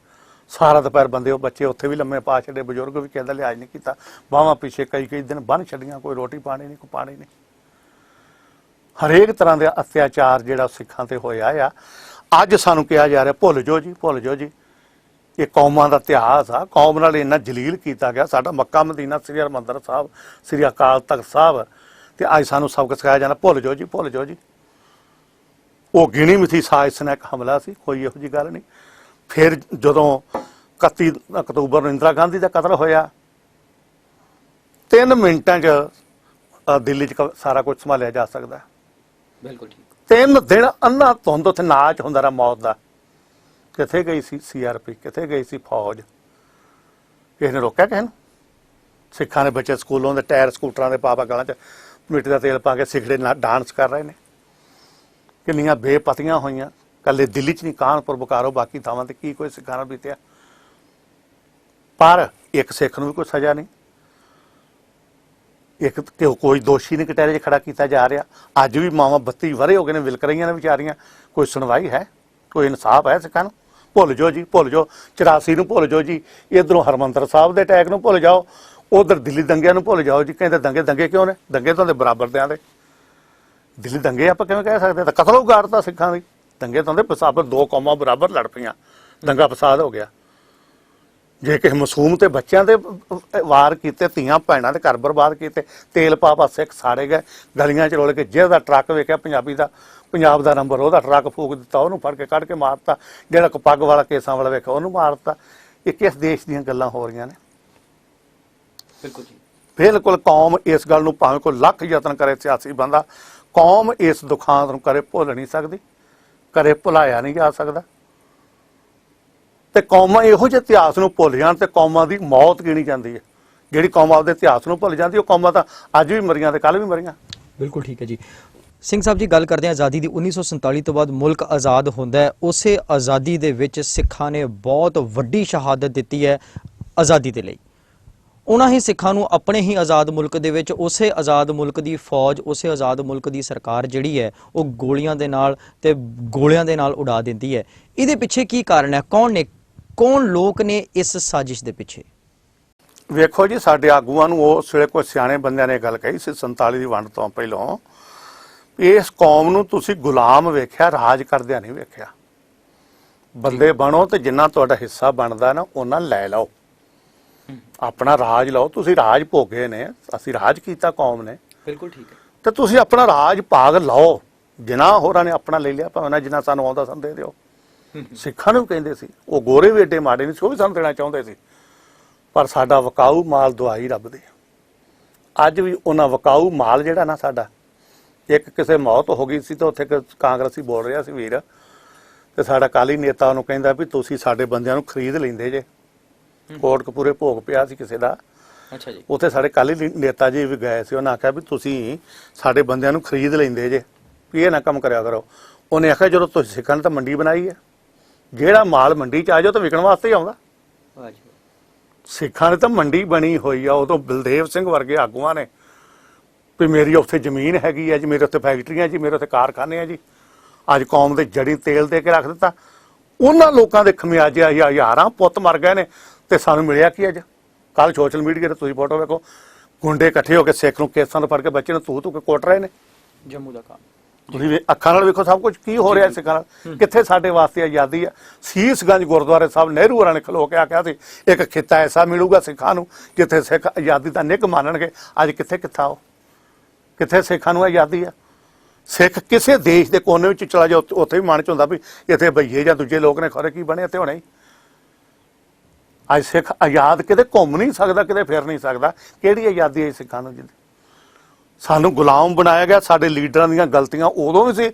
ਸਾਰਾ ਦੁਪਹਿਰ ਬੰਦੇ ਉਹ ਬੱਚੇ ਉੱਥੇ ਵੀ ਲੰਮੇ ਪਾ ਛੱਡੇ, ਬਜ਼ੁਰਗ ਵੀ ਕਹਿੰਦਾ ਲਿਹਾਜ਼ ਨਹੀਂ ਕੀਤਾ, ਬਾਹਾਂ ਪਿੱਛੇ ਕਈ ਦਿਨ ਬੰਨ੍ਹ ਛੱਡੀਆਂ, ਕੋਈ ਰੋਟੀ ਪਾਣੀ ਨਹੀਂ, ਕੋਈ ਪਾਣੀ ਨਹੀਂ। ਹਰੇਕ ਤਰ੍ਹਾਂ ਦਾ ਅਤਿਆਚਾਰ ਜਿਹੜਾ ਸਿੱਖਾਂ ਤੇ ਹੋਇਆ ਆ। ਅੱਜ ਸਾਨੂੰ ਕਿਹਾ ਜਾ ਰਿਹਾ ਭੁੱਲ ਜਾਓ ਜੀ, ਭੁੱਲ ਜਾਓ ਜੀ। ਇਹ ਕੌਮਾਂ ਦਾ ਇਤਿਹਾਸ ਆ, ਕੌਮ ਨਾਲ ਇੰਨਾ ਜਲੀਲ ਕੀਤਾ ਗਿਆ। ਸਾਡਾ ਮੱਕਾ ਮਦੀਨਾ, ਸ੍ਰੀ ਹਰਿਮੰਦਰ ਸਾਹਿਬ, ਸ੍ਰੀ ਅਕਾਲ ਤਖਤ ਸਾਹਿਬ, ਤੇ ਅੱਜ ਸਾਨੂੰ ਸਬਕ ਸਿਖਾਇਆ ਜਾਂਦਾ ਭੁੱਲ ਜਾਓ ਜੀ, ਭੁੱਲ ਜਾਓ ਜੀ। ਉਹ ਗਿਣੀ ਮਿਥੀ ਸਾਜ਼ਿਸ਼ ਨਾਲ ਇੱਕ ਹਮਲਾ ਸੀ, ਕੋਈ ਇਹੋ ਜਿਹੀ ਗੱਲ ਨਹੀਂ। ਫਿਰ ਜਦੋਂ 31 ਅਕਤੂਬਰ ਨੂੰ ਇੰਦਰਾ ਗਾਂਧੀ ਦਾ ਕਤਲ ਹੋਇਆ, 3 ਮਿੰਟਾਂ 'ਚ ਦਿੱਲੀ 'ਚ ਸਾਰਾ ਕੁਝ ਸੰਭਾਲਿਆ ਜਾ ਸਕਦਾ। ਬਿਲਕੁਲ ਠੀਕ। 3 ਦਿਨ ਅੰਨਾ ਧੁੰਦ ਉੱਥੇ ਨਾਚ ਹੁੰਦਾ ਰਿਹਾ ਮੌਤ ਦਾ। ਕਿੱਥੇ ਗਈ ਸੀ CRP, ਕਿੱਥੇ ਗਈ ਸੀ ਫੌਜ? ਕਿਸੇ ਨੇ ਰੋਕਿਆ ਕਿਸੇ ਨੂੰ? ਸਿੱਖਾਂ ਦੇ ਬੱਚੇ ਸਕੂਲੋਂ ਦੇ ਟਾਇਰ ਸਕੂਟਰਾਂ ਦੇ ਪਾ ਗਲਾਂ 'ਚ ਮਿੱਟੀ ਦਾ ਤੇਲ ਪਾ ਕੇ ਸਿਗੜੇ ਨਾਲ ਡਾਂਸ ਕਰ ਰਹੇ ਨੇ। ਕਿੰਨੀਆਂ ਬੇਪਤੀਆਂ ਹੋਈਆਂ, ਕੱਲੇ ਦਿੱਲੀ 'ਚ ਨਹੀਂ, ਕਾਨਪੁਰ, ਬੋਕਾਰੋ, ਬਾਕੀ ਥਾਵਾਂ ਤੇ ਕੀ ਕੋਈ ਸਿੱਖਾਂ ਨਾਲ ਬੀਤਿਆ। ਪਰ ਇੱਕ ਸਿੱਖ ਨੂੰ ਵੀ ਕੋਈ ਸਜ਼ਾ ਨਹੀਂ, ਇੱਕ ਤੇ ਕੋਈ ਦੋਸ਼ੀ ਨਹੀਂ ਕਟਹਿਰੇ 'ਚ ਖੜਾ ਕੀਤਾ ਜਾ ਰਿਹਾ। ਅੱਜ ਵੀ ਮਾਵਾਂ 32 ਵਰ੍ਹੇ ਹੋ ਗਏ ਨੇ ਵਿਲਕ ਰਹੀਆਂ ਨੇ ਵਿਚਾਰੀਆਂ, ਕੋਈ ਸੁਣਵਾਈ ਹੈ, ਕੋਈ ਇਨਸਾਫ ਹੈ ਸਿੱਖਾਂ ਨੂੰ? ਭੁੱਲ ਜਾਓ ਜੀ, ਭੁੱਲ ਜਾਓ 84 ਨੂੰ, ਭੁੱਲ ਜਾਓ ਜੀ, ਇੱਧਰੋਂ ਹਰਮੰਦਰ ਸਾਹਿਬ ਦੇ ਅਟੈਕ ਨੂੰ ਭੁੱਲ ਜਾਓ, ਉਧਰ ਦਿੱਲੀ ਦੰਗਿਆਂ ਨੂੰ ਭੁੱਲ ਜਾਓ ਜੀ। ਕਹਿੰਦੇ ਦੰਗੇ ਕਿਉਂ ਨੇ? ਦੰਗੇ ਤਾਂ ਦੇ ਬਰਾਬਰ ਦਿਆਂ ਦੇ। ਦਿੱਲੀ ਦੰਗੇ ਆਪਾਂ ਕਿਵੇਂ ਕਹਿ ਸਕਦੇ? ਤਾਂ ਕਤਲ ਉਗਾੜਤਾ ਸਿੱਖਾਂ ਦੀ। ਦੰਗੇ ਤਾਂ ਦੇ ਪਸਾਬਰ, ਦੋ ਕੌਮਾਂ ਬਰਾਬਰ ਲੜ ਪਈਆਂ, ਦੰਗਾ ਫਸਾਦ ਹੋ ਗਿਆ। ਜੇ ਕਿਸੇ ਮਾਸੂਮ ਤੇ ਬੱਚਿਆਂ ਦੇ ਵਾਰ ਕੀਤੇ, ਧੀਆਂ ਭੈਣਾਂ ਦੇ ਘਰ ਬਰਬਾਦ ਕੀਤੇ, ਤੇਲ ਪਾ ਸਿੱਖ ਸਾੜੇ ਗਏ, ਗਲੀਆਂ 'ਚ ਰੋਲ ਕੇ। ਜਿਹਦਾ ਟਰੱਕ ਵੇਖਿਆ ਪੰਜਾਬ ਦਾ ਨੰਬਰ, ਉਹਦਾ ਟਰੱਕ ਫੂਕ ਦਿੱਤਾ, ਉਹਨੂੰ ਫੜ ਕੇ ਕੱਢ ਕੇ ਮਾਰਤਾ। ਜਿਹੜਾ ਕੋ ਪੱਗ ਵਾਲਾ ਕੇਸਾਂ ਵਾਲਾ ਵੇਖਿਆ, ਉਹਨੂੰ ਮਾਰਤਾ। ਇਹ ਕਿਸ ਦੇਸ਼ ਦੀਆਂ ਗੱਲਾਂ ਹੋ ਰਹੀਆਂ ਨੇ? ਬਿਲਕੁਲ ਜੀ, ਬਿਲਕੁਲ। ਕੌਮ ਇਸ ਗੱਲ ਨੂੰ ਭਾਵੇਂ ਕੋਈ ਲੱਖ ਯਤਨ ਕਰੇ, ਸਿਆਸੀ ਬੰਦਾ, ਕੌਮ ਇਸ ਦੁਖਾਂਤ ਨੂੰ ਕਰੇ ਭੁੱਲ ਨਹੀਂ ਸਕਦੀ, ਕਰੇ ਭੁਲਾਇਆ ਨਹੀਂ ਜਾ ਸਕਦਾ। ਤੇ ਕੌਮਾਂ ਇਹੋ ਜਿਹੇ ਇਤਿਹਾਸ ਨੂੰ ਭੁੱਲ ਜਾਣ ਤੇ ਕੌਮਾਂ ਦੀ ਮੌਤ ਗਿਣੀ ਜਾਂਦੀ ਹੈ। ਜਿਹੜੀ ਕੌਮ ਆਪਦੇ ਇਤਿਹਾਸ ਨੂੰ ਭੁੱਲ ਜਾਂਦੀ, ਉਹ ਕੌਮਾਂ ਤਾਂ ਅੱਜ ਵੀ ਮਰੀਆਂ ਤੇ ਕੱਲ ਵੀ ਮਰੀਆਂ। ਬਿਲਕੁਲ ਠੀਕ ਹੈ ਜੀ। ਸਿੰਘ ਸਾਹਿਬ ਜੀ, ਗੱਲ ਕਰਦੇ ਹਾਂ ਆਜ਼ਾਦੀ ਦੀ। 1947 ਤੋਂ ਬਾਅਦ ਮੁਲਕ ਆਜ਼ਾਦ ਹੁੰਦਾ ਹੈ। ਉਸੇ ਆਜ਼ਾਦੀ ਦੇ ਵਿੱਚ ਸਿੱਖਾਂ ਨੇ ਬਹੁਤ ਵੱਡੀ ਸ਼ਹਾਦਤ ਦਿੱਤੀ ਹੈ ਆਜ਼ਾਦੀ ਦੇ ਲਈ। ਉਹਨਾਂ ਹੀ ਸਿੱਖਾਂ ਨੂੰ ਆਪਣੇ ਹੀ ਆਜ਼ਾਦ ਮੁਲਕ ਦੇ ਵਿੱਚ ਉਸੇ ਆਜ਼ਾਦ ਮੁਲਕ ਦੀ ਫੌਜ, ਉਸੇ ਆਜ਼ਾਦ ਮੁਲਕ ਦੀ ਸਰਕਾਰ ਜਿਹੜੀ ਹੈ ਉਹ ਗੋਲੀਆਂ ਦੇ ਨਾਲ ਤੇ ਗੋਲਿਆਂ ਦੇ ਨਾਲ ਉਡਾ ਦਿੰਦੀ ਹੈ। ਇਹਦੇ ਪਿੱਛੇ ਕੀ ਕਾਰਨ ਹੈ? ਕੌਣ ਲੋਕ ਨੇ ਇਸ ਸਾਜ਼ਿਸ਼ ਦੇ ਪਿੱਛੇ? ਵੇਖੋ ਜੀ, ਸਾਡੇ ਆਗੂਆਂ ਨੂੰ ਉਸ ਵੇਲੇ ਕੋਈ ਸਿਆਣੇ ਬੰਦਿਆਂ ਨੇ ਗੱਲ ਕਹੀ ਸੀ 47 ਦੀ ਵੰਡ ਤੋਂ ਪਹਿਲਾਂ, ਇਸ ਕੌਮ ਨੂੰ ਤੁਸੀਂ ਗੁਲਾਮ ਵੇਖਿਆ, ਰਾਜ ਕਰਦਿਆਂ ਨਹੀਂ ਵੇਖਿਆ। ਬੰਦੇ ਬਣੋ ਤੇ ਜਿੰਨਾ ਤੁਹਾਡਾ ਹਿੱਸਾ ਬਣਦਾ ਨਾ ਉਹਨਾਂ ਲੈ ਲਓ, ਆਪਣਾ ਰਾਜ ਲਓ। ਤੁਸੀਂ ਰਾਜ ਭੋਗੇ ਨੇ, ਅਸੀਂ ਰਾਜ ਕੀਤਾ ਕੌਮ ਨੇ। ਬਿਲਕੁਲ ਠੀਕ ਹੈ। ਤੇ ਤੁਸੀਂ ਆਪਣਾ ਰਾਜ ਭਾਗ ਲਓ, ਜਿੰਨਾ ਹੋਰਾਂ ਨੇ ਆਪਣਾ ਲੈ ਲਿਆ, ਭਾਵੇਂ ਨਾ ਜਿੰਨਾ ਸਾਨੂੰ ਆਉਂਦਾ ਸਾਨੂੰ ਦੇ ਦਿਓ। ਸਿੱਖਾਂ ਨੂੰ ਕਹਿੰਦੇ ਸੀ, ਉਹ ਗੋਰੇ ਵੀ ਏਡੇ ਮਾੜੇ ਨਹੀਂ ਸੀ, ਉਹ ਵੀ ਸਾਨੂੰ ਦੇਣਾ ਚਾਹੁੰਦੇ ਸੀ। ਪਰ ਸਾਡਾ ਵਕਾਊ ਮਾਲ ਦੁਆਈ ਰੱਬ ਦੀ। ਅੱਜ ਵੀ ਉਹਨਾਂ ਵਕਾਊ ਮਾਲ ਜਿਹੜਾ ਨਾ ਸਾਡਾ, ਇੱਕ ਕਿਸੇ ਮੌਤ ਹੋ ਗਈ ਸੀ ਤਾਂ ਉੱਥੇ ਕਾਂਗਰਸੀ ਬੋਲ ਰਿਹਾ ਸੀ ਵੀਰ, ਤੇ ਸਾਡਾ ਕਾਲੀ ਨੇਤਾ ਉਹਨੂੰ ਕਹਿੰਦਾ ਵੀ ਤੁਸੀਂ ਸਾਡੇ ਬੰਦਿਆਂ ਨੂੰ ਖਰੀਦ ਲੈਂਦੇ ਜੇ। ਕੋਟਕਪੂਰੇ ਭੋਗ ਪਿਆ ਸੀ ਕਿਸੇ ਦਾ, ਅੱਛਾ ਜੀ। ਉੱਥੇ ਸਾਡੇ ਕਾਲੀ ਨੇਤਾ ਜੀ ਵੀ ਗਏ ਸੀ। ਉਹਨਾਂ ਆਖਿਆ ਵੀ ਤੁਸੀਂ ਸਾਡੇ ਬੰਦਿਆਂ ਨੂੰ ਖਰੀਦ ਲੈਂਦੇ ਜੇ, ਵੀ ਇਹ ਨਾ ਕੰਮ ਕਰਿਆ ਕਰੋ। ਉਹਨੇ ਆਖਿਆ ਜਦੋਂ ਤੁਸੀਂ ਸਿੱਖਾਂ ਨੇ ਤਾਂ ਮੰਡੀ ਬਣਾਈ ਹੈ, ਜਿਹੜਾ ਮਾਲ ਮੰਡੀ 'ਚ ਆ ਜਾਓ ਤਾਂ ਵਿਕਣ ਵਾਸਤੇ ਹੀ ਆਉਂਦਾ। ਸਿੱਖਾਂ ਨੇ ਤਾਂ ਮੰਡੀ ਬਣੀ ਹੋਈ ਆ। ਉਦੋਂ ਬਲਦੇਵ ਸਿੰਘ ਵਰਗੇ ਆਗੂਆਂ ਨੇ ਵੀ ਮੇਰੀ ਉੱਥੇ ਜ਼ਮੀਨ ਹੈਗੀ ਹੈ ਜੀ, ਮੇਰੇ ਉੱਥੇ ਫੈਕਟਰੀਆਂ ਜੀ, ਮੇਰੇ ਉੱਥੇ ਕਾਰਖਾਨੇ ਆ ਜੀ। ਅੱਜ ਕੌਮ ਦੇ ਜੜੀ ਤੇਲ ਦੇ ਕੇ ਰੱਖ ਦਿੱਤਾ। ਉਹਨਾਂ ਲੋਕਾਂ ਦੇ ਖਮਿਆਜੇ ਹਜ਼ਾਰਾਂ ਪੁੱਤ ਮਰ ਗਏ ਨੇ, ਤੇ ਸਾਨੂੰ ਮਿਲਿਆ ਕੀ ਅੱਜ? ਕੱਲ ਸੋਸ਼ਲ ਮੀਡੀਆ ਤੇ ਤੁਸੀਂ ਫੋਟੋ ਵੇਖੋ, ਗੁੰਡੇ ਇਕੱਠੇ ਹੋ ਕੇ ਸਿੱਖ ਨੂੰ ਕੇਸਾਂ ਤੋਂ ਫੜ ਕੇ ਬੱਚੇ ਨੂੰ ਤੂੰ ਕੇ ਕੁੱਟ ਰਹੇ ਨੇ। ਜੰਮੂ ਦਾ ਕੰਮ ਤੁਸੀਂ ਅੱਖਾਂ ਨਾਲ ਵੇਖੋ ਸਭ ਕੁਝ ਕੀ ਹੋ ਰਿਹਾ ਸਿੱਖਾਂ ਨਾਲ। ਕਿੱਥੇ ਸਾਡੇ ਵਾਸਤੇ ਆਜ਼ਾਦੀ ਆ? ਸੀਸਗੰਜ ਗੁਰਦੁਆਰੇ ਸਾਹਿਬ ਨਹਿਰੂ ਹੋਰਾਂ ਨੇ ਖਲੋ ਕੇ ਆਖਿਆ ਸੀ ਇੱਕ ਖਿੱਤਾ ਐਸਾ ਮਿਲੂਗਾ ਸਿੱਖਾਂ ਨੂੰ ਜਿੱਥੇ ਸਿੱਖ ਆਜ਼ਾਦੀ ਦਾ ਨਿੱਘ ਮਾਣਨਗੇ। ਅੱਜ ਕਿੱਥੇ ਉਹ? ਕਿੱਥੇ ਸਿੱਖਾਂ ਨੂੰ ਆਜ਼ਾਦੀ ਆ? ਸਿੱਖ ਕਿਸੇ ਦੇਸ਼ ਦੇ ਕੋਨੇ ਵਿੱਚ ਚਲਾ ਜਾਓ, ਉੱਥੇ ਵੀ ਮਨ ਚ ਹੁੰਦਾ ਵੀ ਇੱਥੇ ਬਈਏ ਜਾਂ ਦੂਜੇ ਲੋਕ ਨੇ ਖਰੇ ਕੀ ਬਣੇ ਤੇ ਹੋਣੇ। ਅੱਜ ਸਿੱਖ ਆਜ਼ਾਦ ਕਿਤੇ ਘੁੰਮ ਨਹੀਂ ਸਕਦਾ, ਕਿਤੇ ਫਿਰ ਨਹੀਂ ਸਕਦਾ। ਕਿਹੜੀ ਆਜ਼ਾਦੀ ਹੈ ਸਿੱਖਾਂ ਨੂੰ? ਜਿਹਦੀ ਸਾਨੂੰ ਗੁਲਾਮ ਬਣਾਇਆ ਗਿਆ। ਸਾਡੇ ਲੀਡਰਾਂ ਦੀਆਂ ਗਲਤੀਆਂ ਉਦੋਂ ਵੀ ਸੀ,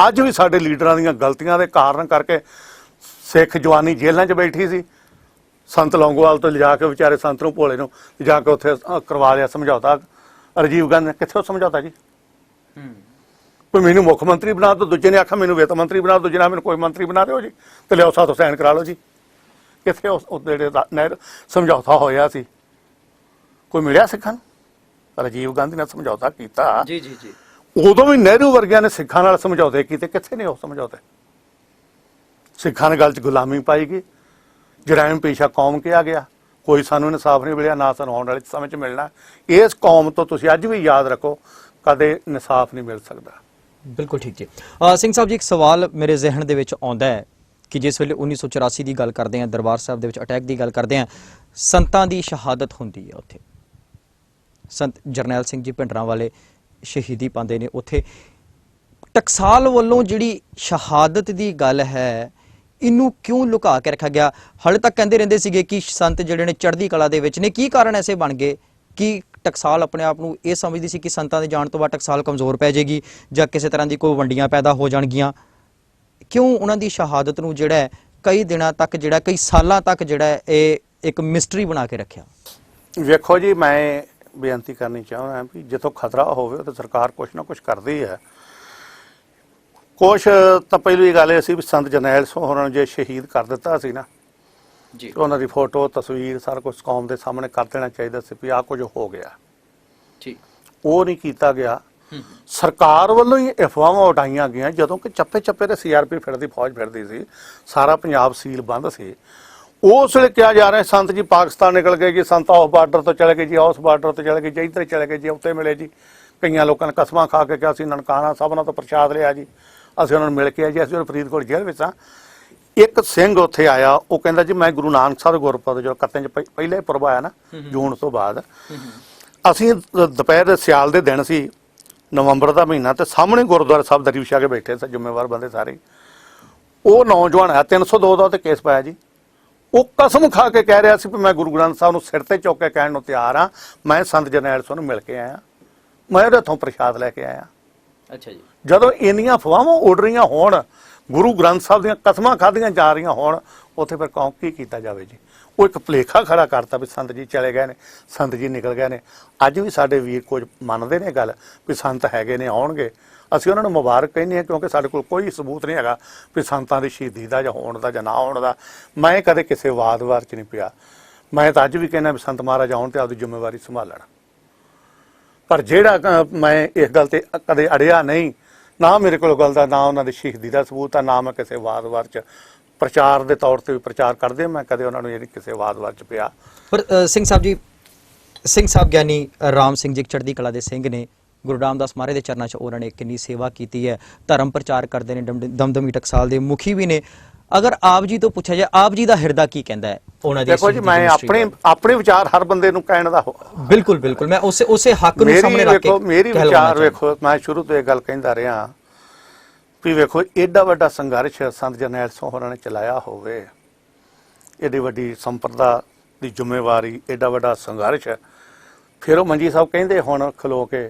ਅੱਜ ਵੀ ਸਾਡੇ ਲੀਡਰਾਂ ਦੀਆਂ ਗਲਤੀਆਂ ਦੇ ਕਾਰਨ ਕਰਕੇ ਸਿੱਖ ਜਵਾਨੀ ਜੇਲ੍ਹਾਂ 'ਚ ਬੈਠੀ ਸੀ। ਸੰਤ ਲੌਂਗੋਵਾਲ ਤੋਂ ਲਿਜਾ ਕੇ ਵਿਚਾਰੇ ਸੰਤ ਨੂੰ ਭੋਲੇ ਨੂੰ ਲਿਜਾ ਕੇ ਉੱਥੇ ਕਰਵਾ ਲਿਆ ਸਮਝੌਤਾ। ਰਾਜੀਵ ਗਾਂਧੀ ਨੇ ਕਿੱਥੇ ਸਮਝੌਤਾ ਜੀ? ਵੀ ਮੈਨੂੰ ਮੁੱਖ ਮੰਤਰੀ ਬਣਾ ਦਿਓ, ਦੂਜੇ ਨੇ ਆਖਿਆ ਮੈਨੂੰ ਵਿੱਤ ਮੰਤਰੀ ਬਣਾ ਦਿਓ, ਦੂਜੇ ਨੇ ਮੈਨੂੰ ਕੋਈ ਮੰਤਰੀ ਬਣਾ ਦਿਓ ਜੀ, ਤੇ ਲਿਆਓ ਸਾਥੋਂ ਸਾਈਨ ਕਰਾ ਲਓ ਜੀ। ਕਿੱਥੇ ਉਹ ਜਿਹੜੇ ਸਮਝੌਤਾ ਹੋਇਆ ਸੀ? ਕੋਈ ਮਿਲਿਆ ਸਿੱਖਾਂ ਨੂੰ? ਰਾਜੀਵ ਗਾਂਧੀ ਨੇ ਸਮਝੌਤਾ ਕੀਤਾ ਜੀ ਜੀ ਜੀ। ਉਦੋਂ ਵੀ ਨਹਿਰੂ ਵਰਗਿਆਂ ਨੇ ਸਿੱਖਾਂ ਨਾਲ ਸਮਝੌਤੇ ਕੀਤੇ। ਕਿੱਥੇ ਨੇ ਉਹ ਸਮਝੌਤੇ? ਸਿੱਖਾਂ ਨੇ ਗੱਲ 'ਚ ਗੁਲਾਮੀ ਪਾਈ ਗਈ, ਜਰਾਇਮ ਪੇਸ਼ਾ ਕੌਮ ਕਿਹਾ ਗਿਆ। ਕੋਈ ਸਾਨੂੰ ਇਨਸਾਫ ਨਹੀਂ ਮਿਲਿਆ, ਨਾ ਸਾਨੂੰ ਆਉਣ ਵਾਲੇ ਸਮੇਂ 'ਚ ਮਿਲਣਾ। ਇਸ ਕੌਮ ਤੋਂ ਤੁਸੀਂ ਅੱਜ ਵੀ ਯਾਦ ਰੱਖੋ, ਕਦੇ ਇਨਸਾਫ ਨਹੀਂ ਮਿਲ ਸਕਦਾ। ਬਿਲਕੁਲ ਠੀਕ ਜੀ। ਸਿੰਘ ਸਾਹਿਬ ਜੀ, ਇੱਕ ਸਵਾਲ ਮੇਰੇ ਜ਼ਿਹਨ ਦੇ ਵਿੱਚ ਆਉਂਦਾ ਹੈ ਕਿ ਜਿਸ ਵੇਲੇ 1984 ਦੀ ਗੱਲ ਕਰਦੇ ਹਾਂ, ਦਰਬਾਰ ਸਾਹਿਬ ਦੇ ਵਿੱਚ ਅਟੈਕ ਦੀ ਗੱਲ ਕਰਦੇ ਹਾਂ, ਸੰਤਾਂ ਦੀ ਸ਼ਹਾਦਤ ਹੁੰਦੀ ਹੈ। ਉੱਥੇ ਸੰਤ ਜਰਨੈਲ ਸਿੰਘ ਜੀ ਭਿੰਡਰਾਂਵਾਲੇ ਸ਼ਹੀਦੀ ਪਾਉਂਦੇ ਨੇ। ਉੱਥੇ ਟਕਸਾਲ ਵੱਲੋਂ ਜਿਹੜੀ ਸ਼ਹਾਦਤ ਦੀ ਗੱਲ ਹੈ, ਇਹਨੂੰ ਕਿਉਂ ਲੁਕਾ ਕੇ ਰੱਖਿਆ ਗਿਆ? ਹਾਲੇ ਤੱਕ ਕਹਿੰਦੇ ਰਹਿੰਦੇ ਸੀਗੇ ਕਿ ਸੰਤ ਜਿਹੜੇ ਨੇ ਚੜ੍ਹਦੀ ਕਲਾ ਦੇ ਵਿੱਚ ਨੇ। ਕੀ ਕਾਰਨ ਐਸੇ ਬਣ ਗਏ ਕਿ ਟਕਸਾਲ ਆਪਣੇ ਆਪ ਨੂੰ ਇਹ ਸਮਝਦੀ ਸੀ ਕਿ ਸੰਤਾਂ ਦੇ ਜਾਣ ਤੋਂ ਬਾਅਦ ਟਕਸਾਲ ਕਮਜ਼ੋਰ ਪੈ ਜਾਏਗੀ ਜਾਂ ਕਿਸੇ ਤਰ੍ਹਾਂ ਦੀ ਕੋਈ ਵੰਡੀਆਂ ਪੈਦਾ ਹੋ ਜਾਣਗੀਆਂ? ਕਿਉਂ ਉਹਨਾਂ ਦੀ ਸ਼ਹਾਦਤ ਨੂੰ ਜਿਹੜਾ ਕਈ ਦਿਨਾਂ ਤੱਕ, ਜਿਹੜਾ ਕਈ ਸਾਲਾਂ ਤੱਕ ਜਿਹੜਾ ਇਹ ਇੱਕ ਮਿਸਟਰੀ ਬਣਾ ਕੇ ਰੱਖਿਆ? ਵੇਖੋ ਜੀ, ਮੈਂ ਬੇਨਤੀ ਕਰਨੀ ਚਾਹੁੰਦਾ ਵੀ ਜਿੱਥੋਂ ਖਤਰਾ ਹੋਵੇ ਉਹ ਤਾਂ ਸਰਕਾਰ ਕੁਛ ਨਾ ਕੁਛ ਕਰਦੀ ਹੈ। ਕੁਛ ਤਾਂ ਪਹਿਲੀ ਗੱਲ ਇਹ ਸੀ ਵੀ ਸੰਤ ਜਰਨੈਲ ਸਿੰਘ ਹੋਰਾਂ ਨੂੰ ਜੇ ਸ਼ਹੀਦ ਕਰ ਦਿੱਤਾ ਸੀ ਨਾ ਜੀ ਉਹਨਾਂ ਦੀ ਫੋਟੋ ਤਸਵੀਰ ਸਾਰਾ ਕੁਝ ਕੌਮ ਦੇ ਸਾਹਮਣੇ ਕਰ ਦੇਣਾ ਚਾਹੀਦਾ ਸੀ ਵੀ ਆਹ ਕੁਝ ਹੋ ਗਿਆ। ਠੀਕ ਉਹ ਨਹੀਂ ਕੀਤਾ ਗਿਆ। ਸਰਕਾਰ ਵੱਲੋਂ ਹੀ ਅਫਵਾਹਾਂ ਉਡਾਈਆਂ ਗਈਆਂ ਜਦੋਂ ਕਿ ਚੱਪੇ ਚੱਪੇ ਤੇ ਸੀਆਰਪੀ ਫਿਰਦੀ ਫੌਜ ਫਿਰਦੀ ਸੀ, ਸਾਰਾ ਪੰਜਾਬ ਸੀਲ ਬੰਦ ਸੀ। ਉਸ ਵੇਲੇ ਕਿਹਾ ਜਾ ਰਿਹਾ ਸੰਤ ਜੀ ਪਾਕਿਸਤਾਨ ਨਿਕਲ ਗਏ ਜੀ, ਸੰਤ ਉਸ ਬਾਰਡਰ ਤੋਂ ਚਲੇ ਗਏ ਜੀ, ਉਸ ਬਾਰਡਰ ਤੋਂ ਚਲੇ ਗਏ ਜੀ, ਇੱਧਰ ਚਲੇ ਗਏ ਜੀ, ਉੱਤੇ ਮਿਲੇ ਜੀ। ਕਈਆਂ ਲੋਕਾਂ ਨੇ ਕਸਮਾਂ ਖਾ ਕੇ ਕਿਹਾ ਅਸੀਂ ਨਨਕਾਣਾ ਸਭਨਾਂ ਤੋਂ ਪ੍ਰਸ਼ਾਦ ਲਿਆ ਜੀ, ਅਸੀਂ ਉਹਨਾਂ ਨੂੰ ਮਿਲ ਕੇ ਆਏ ਜੀ, ਅਸੀਂ ਫਰੀਦਕੋਟ ਜੇਲ੍ਹ ਵਿੱਚ ਹਾਂ। ਇੱਕ ਸਿੰਘ ਉੱਥੇ ਆਇਆ, ਉਹ ਕਹਿੰਦਾ ਜੀ ਮੈਂ ਗੁਰੂ ਨਾਨਕ ਸਾਹਿਬ ਗੁਰਪੁਰਬ ਜੋ ਕੱਤੇ 'ਚ ਪਹਿਲੇ ਪੁਰਬ ਆਇਆ ਨਾ ਜੂਨ ਤੋਂ ਬਾਅਦ, ਅਸੀਂ ਦੁਪਹਿਰ ਦੇ ਸਿਆਲ ਦੇ ਦਿਨ ਸੀ, ਨਵੰਬਰ ਦਾ ਮਹੀਨਾ, ਤੇ ਸਾਹਮਣੇ ਗੁਰਦੁਆਰਾ ਸਾਹਿਬ ਦਰੀ ਵਿਛਾ ਕੇ ਬੈਠੇ ਸੀ ਜ਼ਿੰਮੇਵਾਰ ਬੰਦੇ ਸਾਰੇ। ਉਹ ਨੌਜਵਾਨ ਆ 302 ਦਾ ਉੱਤੇ ਕੇਸ ਪਾਇਆ ਜੀ। ਉਹ ਕਸਮ ਖਾ ਕੇ ਕਹਿ ਰਿਹਾ ਸੀ ਵੀ ਮੈਂ ਗੁਰੂ ਗ੍ਰੰਥ ਸਾਹਿਬ ਨੂੰ ਸਿਰ ਤੇ ਚੁੱਕ ਕੇ ਕਹਿਣ ਨੂੰ ਤਿਆਰ ਹਾਂ, ਮੈਂ ਸੰਤ ਜਰਨੈਲ ਸਿੰਘ ਨੂੰ ਮਿਲ ਕੇ ਆਇਆ, ਮੈਂ ਉਹਦੇ ਹੱਥੋਂ ਪ੍ਰਸ਼ਾਦ ਲੈ ਕੇ ਆਇਆ। ਅੱਛਾ ਜੀ। ਜਦੋਂ ਇੰਨੀਆਂ ਅਫਵਾਹਾਂ ਉੱਡ ਰਹੀਆਂ ਹੋਣ, ਗੁਰੂ ਗ੍ਰੰਥ ਸਾਹਿਬ ਦੀਆਂ ਕਸਮਾਂ ਖਾਧੀਆਂ ਜਾ ਰਹੀਆਂ ਹੋਣ, ਉੱਥੇ ਫਿਰ ਕੌਮ ਕੀ ਕੀਤਾ ਜਾਵੇ ਜੀ। ਉਹ ਇੱਕ ਭੁਲੇਖਾ ਖੜਾ ਕਰਤਾ ਵੀ ਸੰਤ ਜੀ ਚਲੇ ਗਏ ਨੇ, ਸੰਤ ਜੀ ਨਿਕਲ ਗਏ ਨੇ। ਅੱਜ ਵੀ ਸਾਡੇ ਵੀਰ ਕੁਝ ਮੰਨਦੇ ਨੇ ਗੱਲ ਵੀ ਸੰਤ ਹੈਗੇ ਨੇ, ਆਉਣਗੇ। ਅਸੀਂ ਉਹਨਾਂ ਨੂੰ ਮੁਬਾਰਕ ਕਹਿੰਦੇ ਹਾਂ ਕਿਉਂਕਿ ਸਾਡੇ ਕੋਲ ਕੋਈ ਸਬੂਤ ਨਹੀਂ ਹੈਗਾ ਵੀ ਸੰਤਾਂ ਦੀ ਸ਼ਹੀਦੀ ਦਾ ਜਾਂ ਹੋਣ ਦਾ ਜਾਂ ਨਾ ਹੋਣ ਦਾ। ਮੈਂ ਕਦੇ ਕਿਸੇ ਵਾਦ-ਵਾਰ 'ਚ ਨਹੀਂ ਪਿਆ। ਮੈਂ ਤਾਂ ਅੱਜ ਵੀ ਕਹਿੰਦਾ ਵੀ ਸੰਤ ਮਹਾਰਾਜ ਆਉਣ ਤੇ ਆਪਦੀ ਜ਼ਿੰਮੇਵਾਰੀ ਸੰਭਾਲਣ। ਪਰ ਜਿਹੜਾ ਮੈਂ ਇਸ ਗੱਲ ਤੇ ਕਦੇ ਅੜਿਆ ਨਹੀਂ, ਨਾ ਮੇਰੇ ਕੋਲ ਗੱਲ ਦਾ, ਨਾ ਉਹਨਾਂ ਦੀ ਸ਼ਹੀਦੀ ਦਾ ਸਬੂਤ ਆ, ਨਾ ਮੈਂ ਕਿਸੇ ਵਾਦ-ਵਾਰ 'ਚ ਪ੍ਰਚਾਰ ਦੇ ਤੌਰ ਤੇ ਵੀ ਪ੍ਰਚਾਰ ਕਰਦੇ, ਮੈਂ ਕਦੇ ਉਹਨਾਂ ਨੂੰ ਇਹ ਕਿਸੇ ਵਾਦ-ਵਾਰ 'ਚ ਪਿਆ। ਪਰ ਸਿੰਘ ਸਾਹਿਬ ਜੀ, ਸਿੰਘ ਸਾਹਿਬ ਗਿਆਨੀ ਰਾਮ ਸਿੰਘ ਜੀ ਚੜ੍ਹਦੀ ਕਲਾ ਦੇ ਸਿੰਘ ਨੇ, ਗੁਰੂ ਰਾਮਦਾਸ ਮਹਾਰਾਜ ਦੇ ਚਰਨਾਂ 'ਚ ਉਹਨਾਂ ਨੇ ਕਿੰਨੀ ਸੇਵਾ ਕੀਤੀ ਹੈ, ਧਰਮ ਪ੍ਰਚਾਰ ਕਰਦੇ ਨੇ, ਦਮਦਮੀ ਟਕਸਾਲ ਦੇ ਮੁਖੀ ਵੀ ਨੇ। ਅਗਰ ਆਪ ਜੀ ਤੋਂ ਪੁੱਛਿਆ ਜਾਏ, ਆਪ ਜੀ ਦਾ ਹਿਰਦਾ ਕੀ ਕਹਿੰਦਾ ਹੈ ਉਹਨਾਂ ਦੀ? ਦੇਖੋ ਜੀ, ਮੈਂ ਆਪਣੇ ਵਿਚਾਰ ਹਰ ਬੰਦੇ ਨੂੰ ਕਹਿਣ ਦਾ ਬਿਲਕੁਲ ਬਿਲਕੁਲ, ਮੈਂ ਉਸੇ ਹੱਕ ਨੂੰ ਸਾਹਮਣੇ ਰੱਖ ਕੇ ਮੇਰੀ ਵਿਚਾਰ ਵੇਖੋ, ਮੈਂ ਸ਼ੁਰੂ ਤੋਂ ਇਹ ਗੱਲ ਕਹਿੰਦਾ ਰਿਹਾ ਵੀ ਵੇਖੋ ਏਡਾ ਵੱਡਾ ਸੰਘਰਸ਼ ਸੰਤ ਜਰਨੈਲ ਸਿੰਘ ਹੋਰਾਂ ਨੇ ਚਲਾਇਆ ਹੋਵੇ, ਏਡੀ ਵੱਡੀ ਸੰਪਰਦਾ ਦੀ ਜ਼ਿੰਮੇਵਾਰੀ, ਏਡਾ ਵੱਡਾ ਸੰਘਰਸ਼। ਫਿਰ ਉਹ ਮੰਜੀ ਸਾਹਿਬ ਕਹਿੰਦੇ ਹੁਣ ਖਲੋ ਕੇ,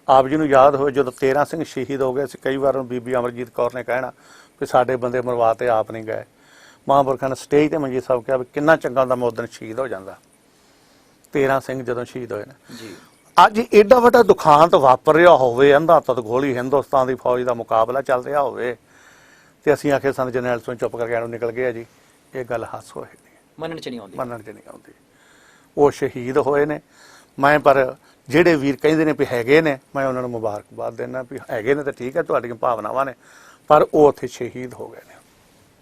ਆਪ ਜੀ ਨੂੰ ਯਾਦ ਹੋਵੇ ਜਦੋਂ 13 ਸਿੰਘ ਸ਼ਹੀਦ ਹੋ ਗਏ ਸੀ, ਕਈ ਵਾਰ ਬੀਬੀ ਅਮਰਜੀਤ ਕੌਰ ਨੇ ਕਹਿਣਾ ਵੀ ਸਾਡੇ ਬੰਦੇ ਮਰਵਾ ਤੇ ਆਪ ਨਹੀਂ ਗਏ। ਮਹਾਂਪੁਰਖਾਂ ਨੇ ਸਟੇਜ ਤੇ ਮੰਜੀ ਸਾਹਿਬ ਕਿਹਾ ਵੀ ਕਿੰਨਾ ਚੰਗਾ ਹੁੰਦਾ ਮੈਂ ਉਦੋਂ ਸ਼ਹੀਦ ਹੋ ਜਾਂਦਾ। 13 ਸਿੰਘ ਜਦੋਂ ਸ਼ਹੀਦ ਹੋਏ ਨੇ ਜੀ। ਅੱਜ ਏਡਾ ਵੱਡਾ ਦੁਖਾਂਤ ਵਾਪਰ ਰਿਹਾ ਹੋਵੇ, ਅੰਧਾਧੁੰਦ ਗੋਲੀ ਹਿੰਦੁਸਤਾਨ ਦੀ ਫੌਜ ਦਾ ਮੁਕਾਬਲਾ ਚੱਲ ਰਿਹਾ ਹੋਵੇ, ਤੇ ਅਸੀਂ ਆਖੇ ਸੰਤ ਜਰਨੈਲ ਸਿੰਘ ਚੁੱਪ ਕਰਕੇ ਇਹਨੂੰ ਨਿਕਲ ਗਏ ਜੀ, ਇਹ ਗੱਲ ਹੱਸ ਹੋਏ ਨਹੀਂ, ਮੰਨਣ 'ਚ ਨਹੀਂ ਆਉਂਦੀ। ਉਹ ਸ਼ਹੀਦ ਹੋਏ ਨੇ। ਮੈਂ ਪਰ ਜਿਹੜੇ ਵੀਰ ਕਹਿੰਦੇ ਨੇ ਵੀ ਹੈਗੇ ਨੇ, ਮੈਂ ਉਹਨਾਂ ਨੂੰ ਮੁਬਾਰਕਬਾਦ ਦੇਣਾ ਵੀ ਹੈਗੇ ਨੇ ਤਾਂ ਠੀਕ ਹੈ, ਤੁਹਾਡੀਆਂ ਭਾਵਨਾਵਾਂ ਨੇ, ਪਰ ਉਹ ਉੱਥੇ ਸ਼ਹੀਦ ਹੋ ਗਏ ਨੇ।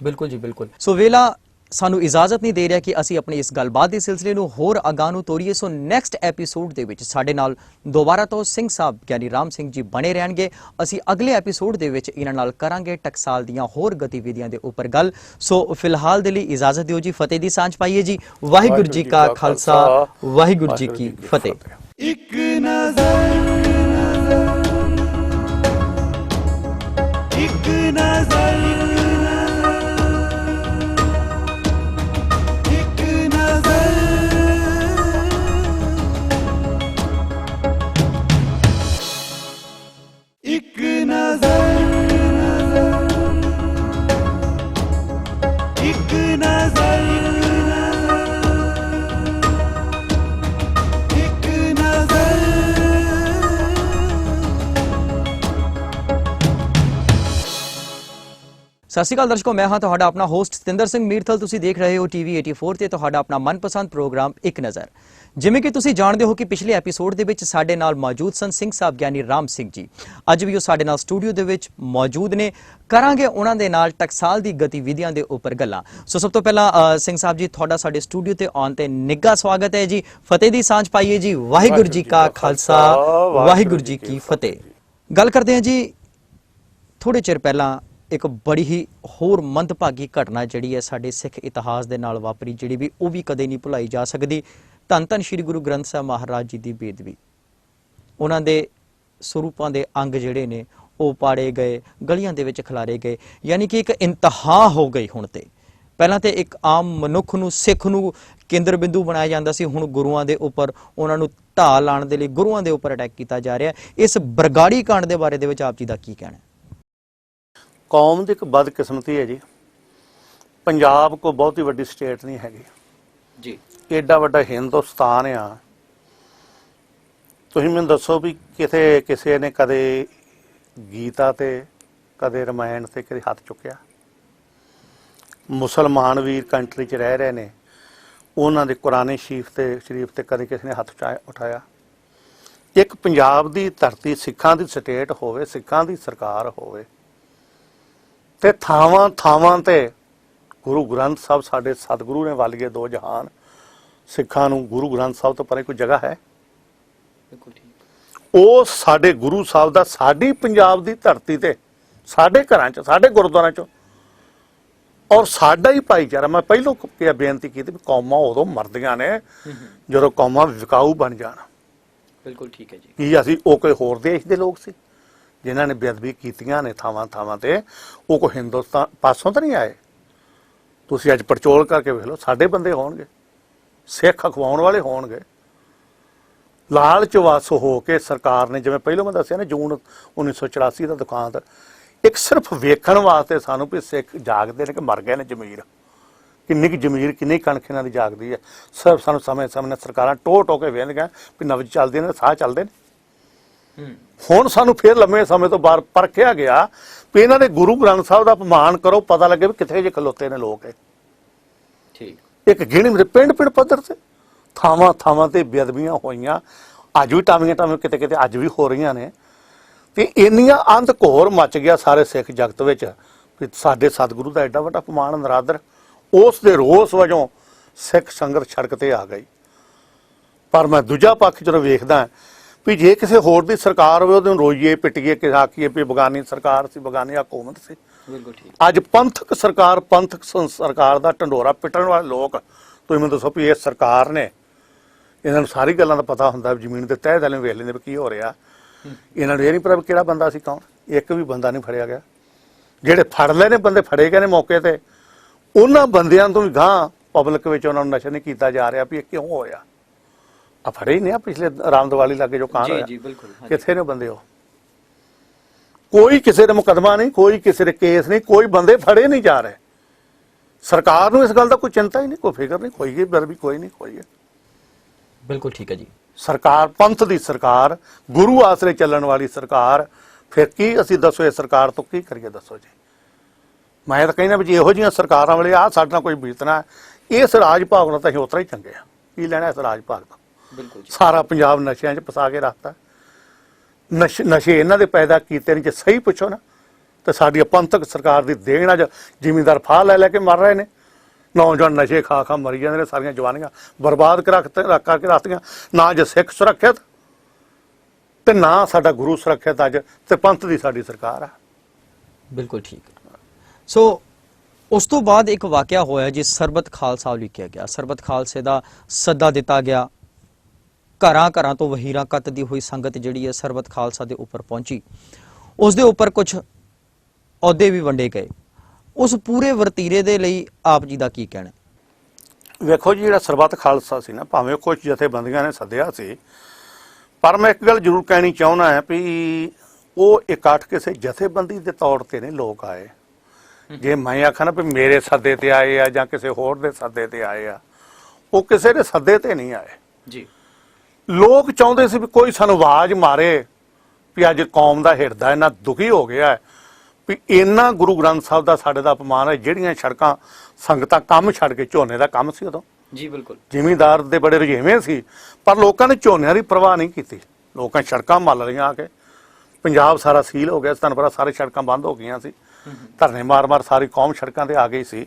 ਬਿਲਕੁਲ ਜੀ ਬਿਲਕੁਲ। ਸੋ ਵੇਲਾ ਸਾਨੂੰ ਇਜਾਜ਼ਤ ਨਹੀਂ ਦੇ ਰਿਹਾ ਕਿ ਅਸੀਂ ਆਪਣੀ ਇਸ ਗੱਲਬਾਤ ਦੇ ਸਿਲਸਿਲੇ ਨੂੰ ਹੋਰ ਅਗਾਂਹ ਨੂੰ ਤੋਰੀਏ। ਸੋ ਨੈਕਸਟ ਐਪੀਸੋਡ ਦੇ ਵਿੱਚ ਸਾਡੇ ਨਾਲ ਦੁਬਾਰਾ ਤੋਂ ਸਿੰਘ ਸਾਹਿਬ ਗਿਆਨੀ ਰਾਮ ਸਿੰਘ ਜੀ ਬਣੇ ਰਹਿਣਗੇ। ਅਸੀਂ ਅਗਲੇ ਐਪੀਸੋਡ ਦੇ ਵਿੱਚ ਇਹਨਾਂ ਨਾਲ ਕਰਾਂਗੇ ਟਕਸਾਲ ਦੀਆਂ ਹੋਰ ਗਤੀਵਿਧੀਆਂ ਦੇ ਉੱਪਰ ਗੱਲ। ਸੋ ਫਿਲਹਾਲ ਦੇ ਲਈ ਇਜਾਜ਼ਤ ਦਿਓ ਜੀ, ਫਤਿਹ ਦੀ ਸਾਂਝ ਪਾਈਏ ਜੀ। ਵਾਹਿਗੁਰੂ ਜੀ ਕਾ ਖਾਲਸਾ, ਵਾਹਿਗੁਰੂ ਜੀ ਕੀ ਫਤਿਹ। ਇੱਕ ਨਜ਼ਰ, ਇੱਕ ਨਜ਼ਰ, ਇੱਕ ਨਜ਼ਰ, ਇੱਕ ਨਜ਼ਰ, ਇੱਕ ਨਜ਼ਰ, ਇੱਕ ਨਜ਼ਰ। ਸਤਿ ਸ਼੍ਰੀ ਅਕਾਲ ਦਰਸ਼ਕੋ, ਮੈਂ ਹਾਂ ਤੁਹਾਡਾ ਆਪਣਾ ਹੋਸਟ ਸਤਿੰਦਰ ਸਿੰਘ ਮੀਰਥਲ। ਤੁਸੀਂ ਦੇਖ ਰਹੇ ਹੋ ਟੀਵੀ 84 ਤੇ ਤੁਹਾਡਾ ਆਪਣਾ ਮਨਪਸੰਦ ਪ੍ਰੋਗਰਾਮ ਇੱਕ ਨਜ਼ਰ। ਜਿਵੇਂ ਕਿ ਤੁਸੀਂ ਜਾਣਦੇ ਹੋ ਕਿ ਪਿਛਲੇ ਐਪੀਸੋਡ ਦੇ ਵਿੱਚ ਸਾਡੇ ਨਾਲ ਮੌਜੂਦ ਸਨ ਸਿੰਘ ਸਾਹਿਬ ਗਿਆਨੀ ਰਾਮ ਸਿੰਘ ਜੀ। ਅੱਜ ਵੀ ਉਹ ਸਾਡੇ ਨਾਲ ਸਟੂਡੀਓ ਦੇ ਵਿੱਚ ਮੌਜੂਦ ਨੇ। ਕਰਾਂਗੇ ਉਹਨਾਂ ਦੇ ਨਾਲ ਟਕਸਾਲ ਦੀ ਗਤੀਵਿਧੀਆਂ ਦੇ ਉੱਪਰ ਗੱਲਾਂ। ਸੋ ਸਭ ਤੋਂ ਪਹਿਲਾਂ ਸਿੰਘ ਸਾਹਿਬ ਜੀ, ਤੁਹਾਡਾ ਸਾਡੇ ਸਟੂਡੀਓ ਤੇ ਆਉਣ ਤੇ ਨਿੱਘਾ ਸਵਾਗਤ ਹੈ ਜੀ। ਫਤਿਹ ਦੀ ਸਾਂਝ ਪਾਈਏ ਜੀ। ਵਾਹਿਗੁਰੂ ਜੀ ਕਾ ਖਾਲਸਾ, ਵਾਹਿਗੁਰੂ ਜੀ ਕੀ ਫਤਿਹ। ਗੱਲ ਕਰਦੇ ਹਾਂ ਜੀ, ਥੋੜੇ ਚਿਰ ਪਹਿਲਾਂ ਇੱਕ ਬੜੀ ਹੀ ਹੋਰ ਮੰਦਭਾਗੀ ਘਟਨਾ ਜਿਹੜੀ ਹੈ ਸਾਡੇ ਸਿੱਖ ਇਤਿਹਾਸ ਦੇ ਨਾਲ ਵਾਪਰੀ, ਜਿਹੜੀ ਵੀ ਉਹ ਵੀ ਕਦੇ ਨਹੀਂ ਭੁਲਾਈ ਜਾ ਸਕਦੀ। ਧੰਨ ਧੰਨ ਸ਼੍ਰੀ ਗੁਰੂ ਗ੍ਰੰਥ ਸਾਹਿਬ ਮਹਾਰਾਜ ਜੀ ਦੀ ਬੇਦਬੀ, ਉਹਨਾਂ ਦੇ ਸਰੂਪਾਂ ਦੇ ਅੰਗ ਜਿਹੜੇ ਨੇ ਉਹ ਪਾੜੇ ਗਏ, ਗਲੀਆਂ ਦੇ ਵਿੱਚ ਖਿਲਾਰੇ ਗਏ। ਯਾਨੀ ਕਿ ਇੱਕ ਇੰਤਹਾ ਹੋ ਗਈ ਹੁਣ ਤੇ। ਪਹਿਲਾਂ ਤੇ ਇੱਕ ਆਮ ਮਨੁੱਖ ਨੂੰ, ਸਿੱਖ ਨੂੰ ਕੇਂਦਰ ਬਿੰਦੂ ਬਣਾਇਆ ਜਾਂਦਾ ਸੀ, ਹੁਣ ਗੁਰੂਆਂ ਦੇ ਉੱਪਰ ਉਹਨਾਂ ਨੂੰ ਢਾਹ ਲਾਉਣ ਦੇ ਲਈ ਗੁਰੂਆਂ ਦੇ ਉੱਪਰ ਅਟੈਕ ਕੀਤਾ ਜਾ ਰਿਹਾ। ਇਸ ਬਰਗਾੜੀ ਕਾਂਡ ਦੇ ਬਾਰੇ ਦੇ ਵਿੱਚ ਆਪ ਜੀ ਦਾ ਕੀ ਕਹਿਣਾ? ਕੌਮ ਦੀ ਇੱਕ ਬਦਕਿਸਮਤੀ ਹੈ ਜੀ। ਪੰਜਾਬ ਕੋਈ ਬਹੁਤੀ ਵੱਡੀ ਸਟੇਟ ਨਹੀਂ ਹੈਗੀ ਜੀ। ਏਡਾ ਵੱਡਾ ਹਿੰਦੁਸਤਾਨ ਆ, ਤੁਸੀਂ ਮੈਨੂੰ ਦੱਸੋ ਵੀ ਕਿਤੇ ਕਿਸੇ ਨੇ ਕਦੇ ਗੀਤਾ ਤੇ ਕਦੇ ਰਮਾਇਣ ਤੇ ਕਦੇ ਹੱਥ ਚੁੱਕਿਆ? ਮੁਸਲਮਾਨ ਵੀਰ ਕੰਟਰੀ 'ਚ ਰਹਿ ਰਹੇ ਨੇ, ਉਹਨਾਂ ਦੇ ਕੁਰਾਨ ਸ਼ਰੀਫ ਤੇ ਕਦੇ ਕਿਸੇ ਨੇ ਹੱਥ ਉਠਾਇਆ? ਇੱਕ ਪੰਜਾਬ ਦੀ ਧਰਤੀ, ਸਿੱਖਾਂ ਦੀ ਸਟੇਟ ਹੋਵੇ, ਸਿੱਖਾਂ ਦੀ ਸਰਕਾਰ ਹੋਵੇ, ਤੇ ਥਾਵਾਂ ਥਾਵਾਂ ਤੇ ਗੁਰੂ ਗ੍ਰੰਥ ਸਾਹਿਬ, ਸਾਡੇ ਸਤਿਗੁਰੂ ਨੇ ਵਾਲੀਏ ਦੋ ਜਹਾਨ, ਸਿੱਖਾਂ ਨੂੰ ਗੁਰੂ ਗ੍ਰੰਥ ਸਾਹਿਬ ਤੋਂ ਪਰੇ ਕੋਈ ਜਗ੍ਹਾ ਹੈ? ਬਿਲਕੁਲ ਠੀਕ। ਉਹ ਸਾਡੇ ਗੁਰੂ ਸਾਹਿਬ ਦਾ ਸਾਡੀ ਪੰਜਾਬ ਦੀ ਧਰਤੀ ਤੇ, ਸਾਡੇ ਘਰਾਂ 'ਚ, ਸਾਡੇ ਗੁਰਦੁਆਰਿਆਂ 'ਚ, ਔਰ ਸਾਡਾ ਹੀ ਭਾਈਚਾਰਾ। ਮੈਂ ਪਹਿਲੋਂ ਬੇਨਤੀ ਕੀਤੀ ਵੀ ਕੌਮਾਂ ਉਦੋਂ ਮਰਦੀਆਂ ਨੇ ਜਦੋਂ ਕੌਮਾਂ ਵਿਕਾਊ ਬਣ ਜਾਣ। ਬਿਲਕੁਲ ਠੀਕ ਹੈ ਜੀ। ਕੀ ਅਸੀਂ ਉਹ ਕੋਈ ਹੋਰ ਦੇਸ਼ ਦੇ ਲੋਕ ਸੀ ਜਿਨ੍ਹਾਂ ਨੇ ਬੇਅਦਬੀ ਕੀਤੀਆਂ ਨੇ ਥਾਵਾਂ ਥਾਵਾਂ ਤੇ? ਉਹ ਕੋਈ ਹਿੰਦੁਸਤਾਨ ਪਾਸੋਂ ਤਾਂ ਨਹੀਂ ਆਏ। ਤੁਸੀਂ ਅੱਜ ਪੜਚੋਲ ਕਰਕੇ ਵੇਖ ਲਓ, ਸਾਡੇ ਬੰਦੇ ਹੋਣਗੇ, ਸਿੱਖ ਅਖਵਾਉਣ ਵਾਲੇ ਹੋਣਗੇ। ਲਾਲਚ ਵਸ ਹੋ ਕੇ ਸਰਕਾਰ ਨੇ, ਜਿਵੇਂ ਪਹਿਲਾਂ ਮੈਂ ਦੱਸਿਆ ਨਾ, ਜੂਨ 1984 ਦਾ ਦੁਖਾਂਤ, ਇੱਕ ਸਿਰਫ ਵੇਖਣ ਵਾਸਤੇ ਸਾਨੂੰ ਵੀ ਸਿੱਖ ਜਾਗਦੇ ਨੇ ਕਿ ਮਰ ਗਏ ਨੇ ਜ਼ਮੀਰ, ਕਿੰਨੀ ਕੁ ਜ਼ਮੀਰ, ਕਿੰਨੀ ਕਣਕ ਇਹਨਾਂ ਦੀ ਜਾਗਦੀ ਹੈ। ਸਿਰਫ ਸਾਨੂੰ ਸਮੇਂ ਨਾਲ ਸਰਕਾਰਾਂ ਟੋ ਕੇ ਵੇਖਦੀਆਂ ਵੀ ਨਬਜ਼ ਚੱਲਦੇ ਨੇ, ਸਾਹ ਚੱਲਦੇ ਨੇ। ਹੁਣ ਸਾਨੂੰ ਫਿਰ ਲੰਮੇ ਸਮੇਂ ਤੋਂ ਬਾਅਦ ਪਰਖਿਆ ਗਿਆ ਵੀ ਇਹਨਾਂ ਦੇ ਗੁਰੂ ਗ੍ਰੰਥ ਸਾਹਿਬ ਦਾ ਅਪਮਾਨ ਕਰੋ, ਪਤਾ ਲੱਗੇ ਵੀ ਕਿੱਥੇ ਜੇ ਖਲੋਤੇ ਨੇ ਲੋਕ। ਠੀਕ। ਇੱਕ ਗਿਣੀ ਮੇਰੇ ਪਿੰਡ ਪੱਧਰ ਤੇ ਥਾਵਾਂ ਥਾਵਾਂ ਤੇ ਬੇਅਦਬੀਆਂ ਹੋਈਆਂ, ਅੱਜ ਵੀ ਟਾਵੀਆਂ ਕਿਤੇ ਕਿਤੇ ਅੱਜ ਵੀ ਹੋ ਰਹੀਆਂ ਨੇ। ਤੇ ਇੰਨੀਆਂ ਅੰਧ ਘੋਰ ਮਚ ਗਿਆ ਸਾਰੇ ਸਿੱਖ ਜਗਤ ਵਿੱਚ ਵੀ ਸਾਡੇ ਸਤਿਗੁਰੂ ਦਾ ਐਡਾ ਵੱਡਾ ਅਪਮਾਨ, ਨਰਾਦਰ। ਉਸ ਦੇ ਰੋਸ ਵਜੋਂ ਸਿੱਖ ਸੰਗਤ ਸੜਕ ਤੇ ਆ ਗਈ। ਪਰ ਮੈਂ ਦੂਜਾ ਪੱਖ ਜਦੋਂ ਵੇਖਦਾ ਵੀ ਜੇ ਕਿਸੇ ਹੋਰ ਦੀ ਸਰਕਾਰ ਹੋਵੇ ਉਹਨੂੰ ਰੋਈਏ ਪਿੱਟੀਏ ਕਿ ਆਖੀਏ ਵੀ ਬਗਾਨੀ ਸਰਕਾਰ ਸੀ, ਬਗਾਨੀ ਹਕੂਮਤ ਸੀ। ਬਿਲਕੁਲ ਠੀਕ। ਅੱਜ ਪੰਥਕ ਸਰਕਾਰ, ਪੰਥਕ ਸਰਕਾਰ ਦਾ ਢੰਡੋਰਾ ਪਿੱਟਣ ਵਾਲੇ ਲੋਕ, ਤੁਸੀਂ ਮੈਨੂੰ ਦੱਸੋ ਵੀ ਇਹ ਸਰਕਾਰ ਨੇ, ਇਹਨਾਂ ਨੂੰ ਸਾਰੀ ਗੱਲਾਂ ਦਾ ਪਤਾ ਹੁੰਦਾ, ਜ਼ਮੀਨ ਦੇ ਤਹਿ ਦਲੇ ਵੇਖ ਲੈਂਦੇ ਵੀ ਕੀ ਹੋ ਰਿਹਾ। ਇਹਨਾਂ ਨੂੰ ਇਹ ਨਹੀਂ ਪਤਾ ਵੀ ਕਿਹੜਾ ਬੰਦਾ ਸੀ ਕੌਣ। ਇੱਕ ਵੀ ਬੰਦਾ ਨਹੀਂ ਫੜਿਆ ਗਿਆ। ਜਿਹੜੇ ਫੜ ਲਏ ਨੇ ਬੰਦੇ, ਫੜੇ ਗਏ ਨੇ ਮੌਕੇ ਤੇ, ਉਹਨਾਂ ਬੰਦਿਆਂ ਤੋਂ ਵੀ ਗਾਂਹ ਪਬਲਿਕ ਵਿੱਚ ਉਹਨਾਂ ਨੂੰ ਨਸ਼ਾ ਨਹੀਂ ਕੀਤਾ ਜਾ ਰਿਹਾ ਵੀ ਇਹ ਕਿਉਂ ਹੋਇਆ। ਆ ਫੜੇ ਹੀ ਨੇ ਆ ਪਿਛਲੇ ਰਾਮ ਦੀਵਾਲੀ ਲਾਗੇ ਜੋ ਕਾਂਡ ਹੋਇਆ। ਜੀ ਬਿਲਕੁਲ। ਕਿੱਥੇ ਨੇ ਬੰਦੇ? ਉਹ ਕੋਈ ਕਿਸੇ ਦਾ ਮੁਕੱਦਮਾ ਨਹੀਂ, ਕੋਈ ਕਿਸੇ ਦੇ ਕੇਸ ਨਹੀਂ, ਕੋਈ ਬੰਦੇ ਫੜੇ ਨਹੀਂ ਜਾ ਰਹੇ। ਸਰਕਾਰ ਨੂੰ ਇਸ ਗੱਲ ਦਾ ਕੋਈ ਚਿੰਤਾ ਹੀ ਨਹੀਂ, ਕੋਈ ਫਿਕਰ ਨਹੀਂ, ਕੋਈ ਵੀ ਕੋਈ ਨਹੀਂ, ਕੋਈ। ਬਿਲਕੁਲ ਠੀਕ ਹੈ ਜੀ। ਸਰਕਾਰ ਪੰਥ ਦੀ ਸਰਕਾਰ, ਗੁਰੂ ਆਸਰੇ ਚੱਲਣ ਵਾਲੀ ਸਰਕਾਰ, ਫਿਰ ਕੀ ਅਸੀਂ ਦੱਸੋ ਇਹ ਸਰਕਾਰ ਤੋਂ ਕੀ ਕਰੀਏ? ਦੱਸੋ ਜੀ। ਮੈਂ ਤਾਂ ਕਹਿੰਦਾ ਵੀ ਜੇ ਇਹੋ ਜਿਹੀਆਂ ਸਰਕਾਰਾਂ ਵਾਲੇ ਆ ਸਾਡੇ ਨਾਲ ਕੋਈ ਬੀਤਣਾ, ਇਸ ਰਾਜ ਭਾਗ ਨਾਲ ਤਾਂ ਅਸੀਂ ਉਤਰਾ ਹੀ ਚੰਗੇ ਆ। ਕੀ ਲੈਣਾ ਇਸ ਰਾਜ ਭਾਗ ਦਾ? ਬਿਲਕੁਲ ਜੀ। ਸਾਰਾ ਪੰਜਾਬ ਨਸ਼ਿਆਂ 'ਚ ਫਸਾ ਕੇ ਰੱਖਤਾ। ਨਸ਼ੇ ਇਹਨਾਂ ਦੇ ਪੈਦਾ ਕੀਤੇ ਨੇ। ਜੇ ਸਹੀ ਪੁੱਛੋ ਨਾ ਤਾਂ ਸਾਡੀ ਪੰਥਕ ਸਰਕਾਰ ਦੀ ਦੇਣ ਅੱਜ ਜ਼ਿਮੀਂਦਾਰ ਫਾਹ ਲੈ ਕੇ ਮਰ ਰਹੇ ਨੇ। ਨੌਜਵਾਨ ਨਸ਼ੇ ਖਾ ਮਰੀ ਜਾਂਦੇ ਨੇ, ਸਾਰੀਆਂ ਜਵਾਨੀਆਂ ਬਰਬਾਦ ਕਰਕੇ ਰੱਖਤੀਆਂ। ਨਾ ਜੇ ਸਿੱਖ ਸੁਰੱਖਿਅਤ ਤੇ ਨਾ ਸਾਡਾ ਗੁਰੂ ਸੁਰੱਖਿਅਤ, ਅੱਜ ਤੇ ਪੰਥ ਦੀ ਸਾਡੀ ਸਰਕਾਰ ਆ। ਬਿਲਕੁਲ ਠੀਕ। ਸੋ ਉਸ ਤੋਂ ਬਾਅਦ ਇੱਕ ਵਾਕਿਆ ਹੋਇਆ ਜੀ, ਸਰਬਤ ਖਾਲਸਾ ਲਿਖਿਆ ਗਿਆ। ਸਰਬਤ ਖਾਲਸੇ ਦਾ ਸੱਦਾ ਦਿੱਤਾ ਗਿਆ। ਘਰਾਂ ਤੋਂ ਵਹੀਰਾਂ ਕੱਤਦੀ ਹੋਈ ਸੰਗਤ ਜਿਹੜੀ ਹੈ ਸਰਬਤ ਖਾਲਸਾ ਦੇ ਉੱਪਰ ਪਹੁੰਚੀ। ਉਸ ਦੇ ਉੱਪਰ ਕੁਝ ਅਹੁਦੇ ਵੀ ਵੰਡੇ ਗਏ। ਉਸ ਪੂਰੇ ਵਰਤੀਰੇ ਦੇ ਲਈ ਆਪ ਜੀ ਦਾ ਕੀ ਕਹਿਣਾ? ਵੇਖੋ ਜੀ, ਜਿਹੜਾ ਸਰਬੱਤ ਖਾਲਸਾ ਸੀ ਨਾ, ਭਾਵੇਂ ਕੁਝ ਜਥੇਬੰਦੀਆਂ ਨੇ ਸੱਦਿਆ ਸੀ, ਪਰ ਮੈਂ ਇੱਕ ਗੱਲ ਜ਼ਰੂਰ ਕਹਿਣੀ ਚਾਹੁੰਦਾ ਹਾਂ ਵੀ ਉਹ ਇਕੱਠ ਕਿਸੇ ਜਥੇਬੰਦੀ ਦੇ ਤੌਰ ਤੇ ਨਹੀਂ ਲੋਕ ਆਏ। ਜੇ ਮੈਂ ਆਖਾਂ ਨਾ ਵੀ ਮੇਰੇ ਸੱਦੇ ਤੇ ਆਏ ਆ ਜਾਂ ਕਿਸੇ ਹੋਰ ਦੇ ਸੱਦੇ ਤੇ ਆਏ ਆ, ਉਹ ਕਿਸੇ ਦੇ ਸੱਦੇ ਤੇ ਨਹੀਂ ਆਏ ਜੀ। ਲੋਕ ਚਾਹੁੰਦੇ ਸੀ ਵੀ ਕੋਈ ਸਾਨੂੰ ਆਵਾਜ਼ ਮਾਰੇ ਵੀ ਅੱਜ ਕੌਮ ਦਾ ਹਿਰਦਾ ਇੰਨਾ ਦੁਖੀ ਹੋ ਗਿਆ ਹੈ ਵੀ ਇੰਨਾ ਗੁਰੂ ਗ੍ਰੰਥ ਸਾਹਿਬ ਦਾ ਸਾਡੇ ਦਾ ਅਪਮਾਨ ਹੈ। ਜਿਹੜੀਆਂ ਸੜਕਾਂ ਸੰਗਤਾਂ ਕੰਮ ਛੱਡ ਕੇ, ਝੋਨੇ ਦਾ ਕੰਮ ਸੀ ਉਦੋਂ ਜੀ, ਬਿਲਕੁਲ ਜ਼ਿਮੀਂਦਾਰ ਦੇ ਬੜੇ ਰੁਝੇਵੇਂ ਸੀ, ਪਰ ਲੋਕਾਂ ਨੇ ਝੋਨਿਆਂ ਦੀ ਪਰਵਾਹ ਨਹੀਂ ਕੀਤੀ। ਲੋਕਾਂ ਸੜਕਾਂ ਮੱਲ ਰਹੀਆਂ ਆ ਕੇ। ਪੰਜਾਬ ਸਾਰਾ ਸੀਲ ਹੋ ਗਿਆ, ਤੁਹਾਨੂੰ ਪਤਾ ਸਾਰੇ ਸੜਕਾਂ ਬੰਦ ਹੋ ਗਈਆਂ ਸੀ। ਧਰਨੇ ਮਾਰ ਸਾਰੀ ਕੌਮ ਸੜਕਾਂ ਤੇ ਆ ਗਈ ਸੀ।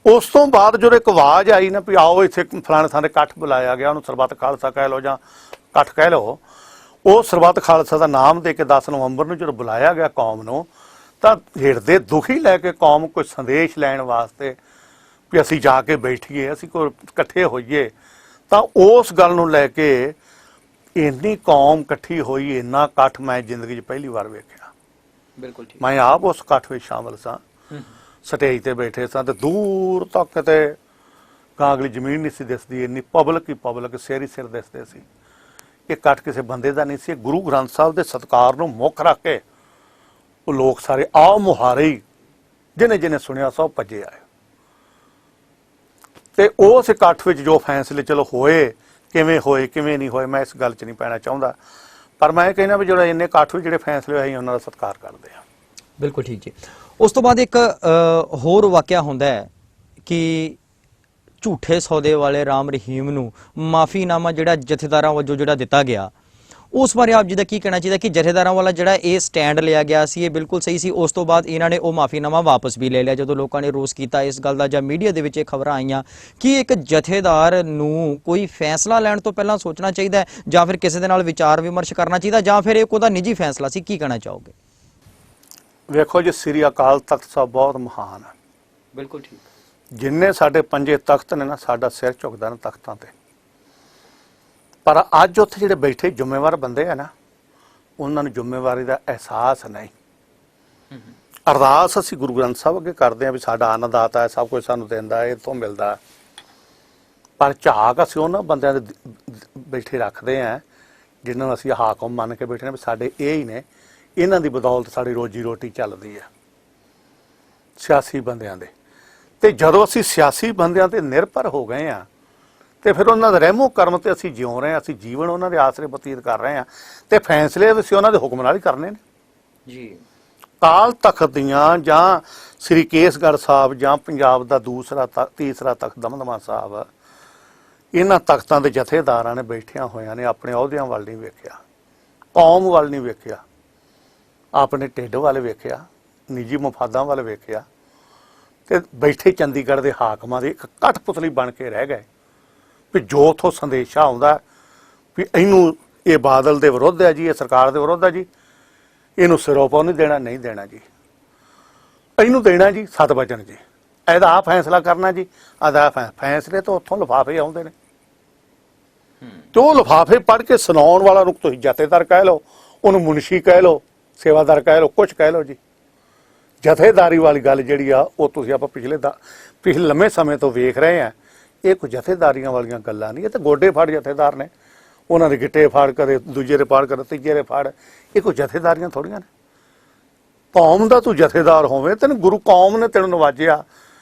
ਉਸ ਤੋਂ ਬਾਅਦ ਜਦੋਂ ਇੱਕ ਆਵਾਜ਼ ਆਈ ਨਾ ਵੀ ਆਓ ਇੱਥੇ ਫਲਾਣੇ ਥਾਂ ਦੇ ਇਕੱਠ ਬੁਲਾਇਆ ਗਿਆ, ਉਹਨੂੰ ਸਰਬੱਤ ਖਾਲਸਾ ਕਹਿ ਲਓ ਜਾਂ ਇਕੱਠ ਕਹਿ ਲਓ, ਉਹ ਸਰਬੱਤ ਖਾਲਸਾ ਦਾ ਨਾਮ ਦੇ ਕੇ 10 ਨਵੰਬਰ ਨੂੰ ਜਦੋਂ ਬੁਲਾਇਆ ਗਿਆ ਕੌਮ ਨੂੰ, ਤਾਂ ਹਿਰਦੇ ਦੁਖੀ ਲੈ ਕੇ ਕੌਮ ਕੋਈ ਸੰਦੇਸ਼ ਲੈਣ ਵਾਸਤੇ ਵੀ ਅਸੀਂ ਜਾ ਕੇ ਬੈਠੀਏ, ਅਸੀਂ ਕੋਈ ਇਕੱਠੇ ਹੋਈਏ, ਤਾਂ ਉਸ ਗੱਲ ਨੂੰ ਲੈ ਕੇ ਇੰਨੀ ਕੌਮ ਇਕੱਠੀ ਹੋਈ, ਇੰਨਾ ਇਕੱਠ ਮੈਂ ਜ਼ਿੰਦਗੀ 'ਚ ਪਹਿਲੀ ਵਾਰ ਵੇਖਿਆ। ਬਿਲਕੁਲ ਠੀਕ। ਮੈਂ ਆਪ ਉਸ ਇਕੱਠ ਵਿੱਚ ਸ਼ਾਮਲ ਸਾਂ। ਸਟੇਜ ਤੇ ਬੈਠੇ ਸਾਂ ਤੇ ਦੂਰ ਤੱਕ ਤੇ ਕਾਂਗਲੀ ਜ਼ਮੀਨ ਨਹੀਂ ਸੀ ਦਿਸਦੀ, ਇੰਨੀ ਪਬਲਿਕ ਹੀ ਪਬਲਿਕ, ਸਿਰ ਹੀ ਸਿਰ ਦਿਸਦੇ ਸੀ। ਇਹ ਇਕੱਠ ਕਿਸੇ ਬੰਦੇ ਦਾ ਨਹੀਂ ਸੀ। ਗੁਰੂ ਗ੍ਰੰਥ ਸਾਹਿਬ ਦੇ ਸਤਿਕਾਰ ਨੂੰ ਮੁੱਖ ਰੱਖ ਕੇ ਉਹ ਲੋਕ ਸਾਰੇ ਆਓ ਮੁਹਾਰੇ ਹੀ, ਜਿਹਨੇ ਸੁਣਿਆ ਸਭ ਭੱਜੇ ਆਏ। ਤੇ ਉਸ ਇਕੱਠ ਵਿੱਚ ਜੋ ਫੈਸਲੇ ਚਲੋ ਹੋਏ, ਕਿਵੇਂ ਹੋਏ ਕਿਵੇਂ ਨਹੀਂ ਹੋਏ, ਮੈਂ ਇਸ ਗੱਲ 'ਚ ਨਹੀਂ ਪੈਣਾ ਚਾਹੁੰਦਾ। ਪਰ ਮੈਂ ਇਹ ਕਹਿੰਦਾ ਵੀ ਜਿਹੜਾ ਇੰਨੇ ਇਕੱਠ ਵਿੱਚ ਜਿਹੜੇ ਫੈਸਲੇ ਹੋਏ ਉਹਨਾਂ ਦਾ ਸਤਿਕਾਰ ਕਰਦੇ ਆ। ਬਿਲਕੁਲ ਠੀਕ ਜੀ। ਉਸ ਤੋਂ ਬਾਅਦ ਇੱਕ ਹੋਰ ਵਾਕਿਆ ਹੁੰਦਾ ਹੈ ਕਿ ਝੂਠੇ ਸੌਦੇ ਵਾਲੇ ਰਾਮ ਰਹੀਮ ਨੂੰ ਮਾਫੀਨਾਮਾ ਜਿਹੜਾ ਜਥੇਦਾਰਾਂ ਵੱਲੋਂ ਜਿਹੜਾ ਦਿੱਤਾ ਗਿਆ, ਉਸ ਬਾਰੇ ਆਪ ਜੀ ਦਾ ਕੀ ਕਹਿਣਾ ਚਾਹੀਦਾ ਕਿ ਜਥੇਦਾਰਾਂ ਵਾਲਾ ਜਿਹੜਾ ਇਹ ਸਟੈਂਡ ਲਿਆ ਗਿਆ ਸੀ ਇਹ ਬਿਲਕੁਲ ਸਹੀ ਸੀ? ਉਸ ਤੋਂ ਬਾਅਦ ਇਹਨਾਂ ਨੇ ਉਹ ਮਾਫੀਨਾਮਾ ਵਾਪਸ ਵੀ ਲੈ ਲਿਆ ਜਦੋਂ ਲੋਕਾਂ ਨੇ ਰੋਸ ਕੀਤਾ ਇਸ ਗੱਲ ਦਾ, ਜਾਂ ਮੀਡੀਆ ਦੇ ਵਿੱਚ ਇਹ ਖਬਰਾਂ ਆਈਆਂ ਕਿ ਇੱਕ ਜਥੇਦਾਰ ਨੂੰ ਕੋਈ ਫੈਸਲਾ ਲੈਣ ਤੋਂ ਪਹਿਲਾਂ ਸੋਚਣਾ ਚਾਹੀਦਾ ਹੈ, ਜਾਂ ਫਿਰ ਕਿਸੇ ਦੇ ਨਾਲ ਵਿਚਾਰ ਵਿਮਰਸ਼ ਕਰਨਾ ਚਾਹੀਦਾ, ਜਾਂ ਫਿਰ ਇਹ ਉਹਦਾ ਨਿੱਜੀ ਫੈਸਲਾ ਸੀ? ਕੀ ਕਹਿਣਾ ਚਾਹੋਗੇ? ਵੇਖੋ ਜੀ, ਸ੍ਰੀ ਅਕਾਲ ਤਖਤ ਸਾਹਿਬ ਬਹੁਤ ਮਹਾਨ ਹੈ। ਬਿਲਕੁਲ ਠੀਕ। ਜਿੰਨੇ ਸਾਡੇ ਪੰਜੇ ਤਖਤ ਨੇ ਨਾ, ਸਾਡਾ ਸਿਰ ਝੁਕਦਾ ਨਾ ਤਖਤਾਂ ਤੇ। ਪਰ ਅੱਜ ਉੱਥੇ ਜਿਹੜੇ ਬੈਠੇ ਜ਼ਿੰਮੇਵਾਰ ਬੰਦੇ ਆ ਨਾ, ਉਹਨਾਂ ਨੂੰ ਜ਼ਿੰਮੇਵਾਰੀ ਦਾ ਅਹਿਸਾਸ ਨਹੀਂ। ਅਰਦਾਸ ਅਸੀਂ ਗੁਰੂ ਗ੍ਰੰਥ ਸਾਹਿਬ ਅੱਗੇ ਕਰਦੇ ਹਾਂ ਵੀ ਸਾਡਾ ਅੰਨਦਾਤਾ ਹੈ, ਸਭ ਕੁਝ ਸਾਨੂੰ ਦਿੰਦਾ ਹੈ, ਇੱਥੋਂ ਮਿਲਦਾ। ਪਰ ਝਾਕ ਅਸੀਂ ਉਹਨਾਂ ਬੰਦਿਆਂ ਦੇ ਬੈਠੇ ਰੱਖਦੇ ਹਾਂ ਜਿਨ੍ਹਾਂ ਨੂੰ ਅਸੀਂ ਹਾਕਮ ਮੰਨ ਕੇ ਬੈਠੇ ਨੇ ਵੀ ਸਾਡੇ ਇਹ ਹੀ ਨੇ, ਇਹਨਾਂ ਦੀ ਬਦੌਲਤ ਸਾਡੀ ਰੋਜੀ ਰੋਟੀ ਚੱਲਦੀ ਹੈ, ਸਿਆਸੀ ਬੰਦਿਆਂ ਦੇ। ਤੇ ਜਦੋਂ ਅਸੀਂ ਸਿਆਸੀ ਬੰਦਿਆਂ ਤੇ ਨਿਰਭਰ ਹੋ ਗਏ ਆ ਤੇ ਫਿਰ ਉਹਨਾਂ ਦੇ ਰਹਿਮੋ ਕਰਮ ਤੇ ਅਸੀਂ ਜਿਉ ਰਹੇ ਹਾਂ, ਅਸੀਂ ਜੀਵਨ ਉਹਨਾਂ ਦੇ ਆਸਰੇ ਬਤੀਤ ਕਰ ਰਹੇ ਹਾਂ, ਤੇ ਫੈਸਲੇ ਅਸੀਂ ਉਹਨਾਂ ਦੇ ਹੁਕਮ ਨਾਲ ਹੀ ਕਰਨੇ ਨੇ ਜੀ। ਕਾਲ ਤਖਤ ਦੀਆਂ ਜਾਂ ਸ੍ਰੀ ਕੇਸਗੜ੍ਹ ਸਾਹਿਬ ਜਾਂ ਪੰਜਾਬ ਦਾ ਤੀਸਰਾ ਤਖਤ ਦਮਦਮਾ ਸਾਹਿਬ, ਇਹਨਾਂ ਤਖਤਾਂ ਦੇ ਜਥੇਦਾਰਾਂ ਨੇ ਬੈਠਿਆਂ ਹੋਇਆਂ ਨੇ ਆਪਣੇ ਅਹੁਦਿਆਂ ਵੱਲ ਨਹੀਂ ਵੇਖਿਆ, ਕੌਮ ਵੱਲ ਨਹੀਂ ਵੇਖਿਆ, ਆਪਣੇ ਢਿੱਡ ਵੱਲ ਵੇਖਿਆ, ਨਿੱਜੀ ਮਫਾਦਾਂ ਵੱਲ ਵੇਖਿਆ, ਤੇ ਬੈਠੇ ਚੰਡੀਗੜ੍ਹ ਦੇ ਹਾਕਮਾਂ ਦੀ ਇੱਕ ਕਠਪੁਤਲੀ ਬਣ ਕੇ ਰਹਿ ਗਏ ਵੀ ਜੋ ਉੱਥੋਂ ਸੰਦੇਸ਼ਾ ਆਉਂਦਾ ਵੀ ਇਹਨੂੰ ਇਹ ਬਾਦਲ ਦੇ ਵਿਰੁੱਧ ਹੈ ਜੀ, ਇਹ ਸਰਕਾਰ ਦੇ ਵਿਰੁੱਧ ਹੈ ਜੀ, ਇਹਨੂੰ ਸਿਰੋਪਾ ਨਹੀਂ ਦੇਣਾ, ਨਹੀਂ ਦੇਣਾ ਜੀ, ਇਹਨੂੰ ਦੇਣਾ ਜੀ 7 ਵਚਨ ਜੀ, ਇਹਦਾ ਆਹ ਫੈਸਲਾ ਕਰਨਾ ਜੀ, ਅਦਾ ਫੈਸਲੇ ਤੋਂ ਉੱਥੋਂ ਲਿਫਾਫੇ ਆਉਂਦੇ ਨੇ। ਤੇ ਉਹ ਲਿਫਾਫੇ ਪੜ੍ਹ ਕੇ ਸੁਣਾਉਣ ਵਾਲਾ ਨੂੰ ਤੁਸੀਂ ਜਥੇਦਾਰ ਕਹਿ ਲਓ, ਉਹਨੂੰ ਮੁਨਸ਼ੀ ਕਹਿ ਲਓ, ਸੇਵਾਦਾਰ ਕਹਿ ਲਓ, ਕੁਛ ਕਹਿ ਲਓ ਜੀ। ਜਥੇਦਾਰੀ ਵਾਲੀ ਗੱਲ ਜਿਹੜੀ ਆ ਉਹ ਤੁਸੀਂ ਆਪਾਂ ਪਿਛਲੇ ਲੰਮੇ ਸਮੇਂ ਤੋਂ ਵੇਖ ਰਹੇ ਆ। ਇਹ ਕੋਈ ਜਥੇਦਾਰੀਆਂ ਵਾਲੀਆਂ ਗੱਲਾਂ ਨਹੀਂ, ਇਹ ਤਾਂ ਗੋਡੇ ਫੜ ਜਥੇਦਾਰ ਨੇ, ਉਹਨਾਂ ਦੇ ਗਿੱਟੇ ਫੜ, ਕਦੇ ਦੂਜੇ ਦੇ ਫੜ, ਕਦੇ ਤੀਜੇ ਦੇ ਫੜ। ਇਹ ਕੋਈ ਜਥੇਦਾਰੀਆਂ ਥੋੜੀਆਂ ਨੇ। ਕੌਮ ਦਾ ਤੂੰ ਜਥੇਦਾਰ ਹੋਵੇਂ, ਤੈਨੂੰ ਗੁਰੂ ਕੌਮ ਨੇ ਤੈਨੂੰ ਨਵਾਜਿਆ,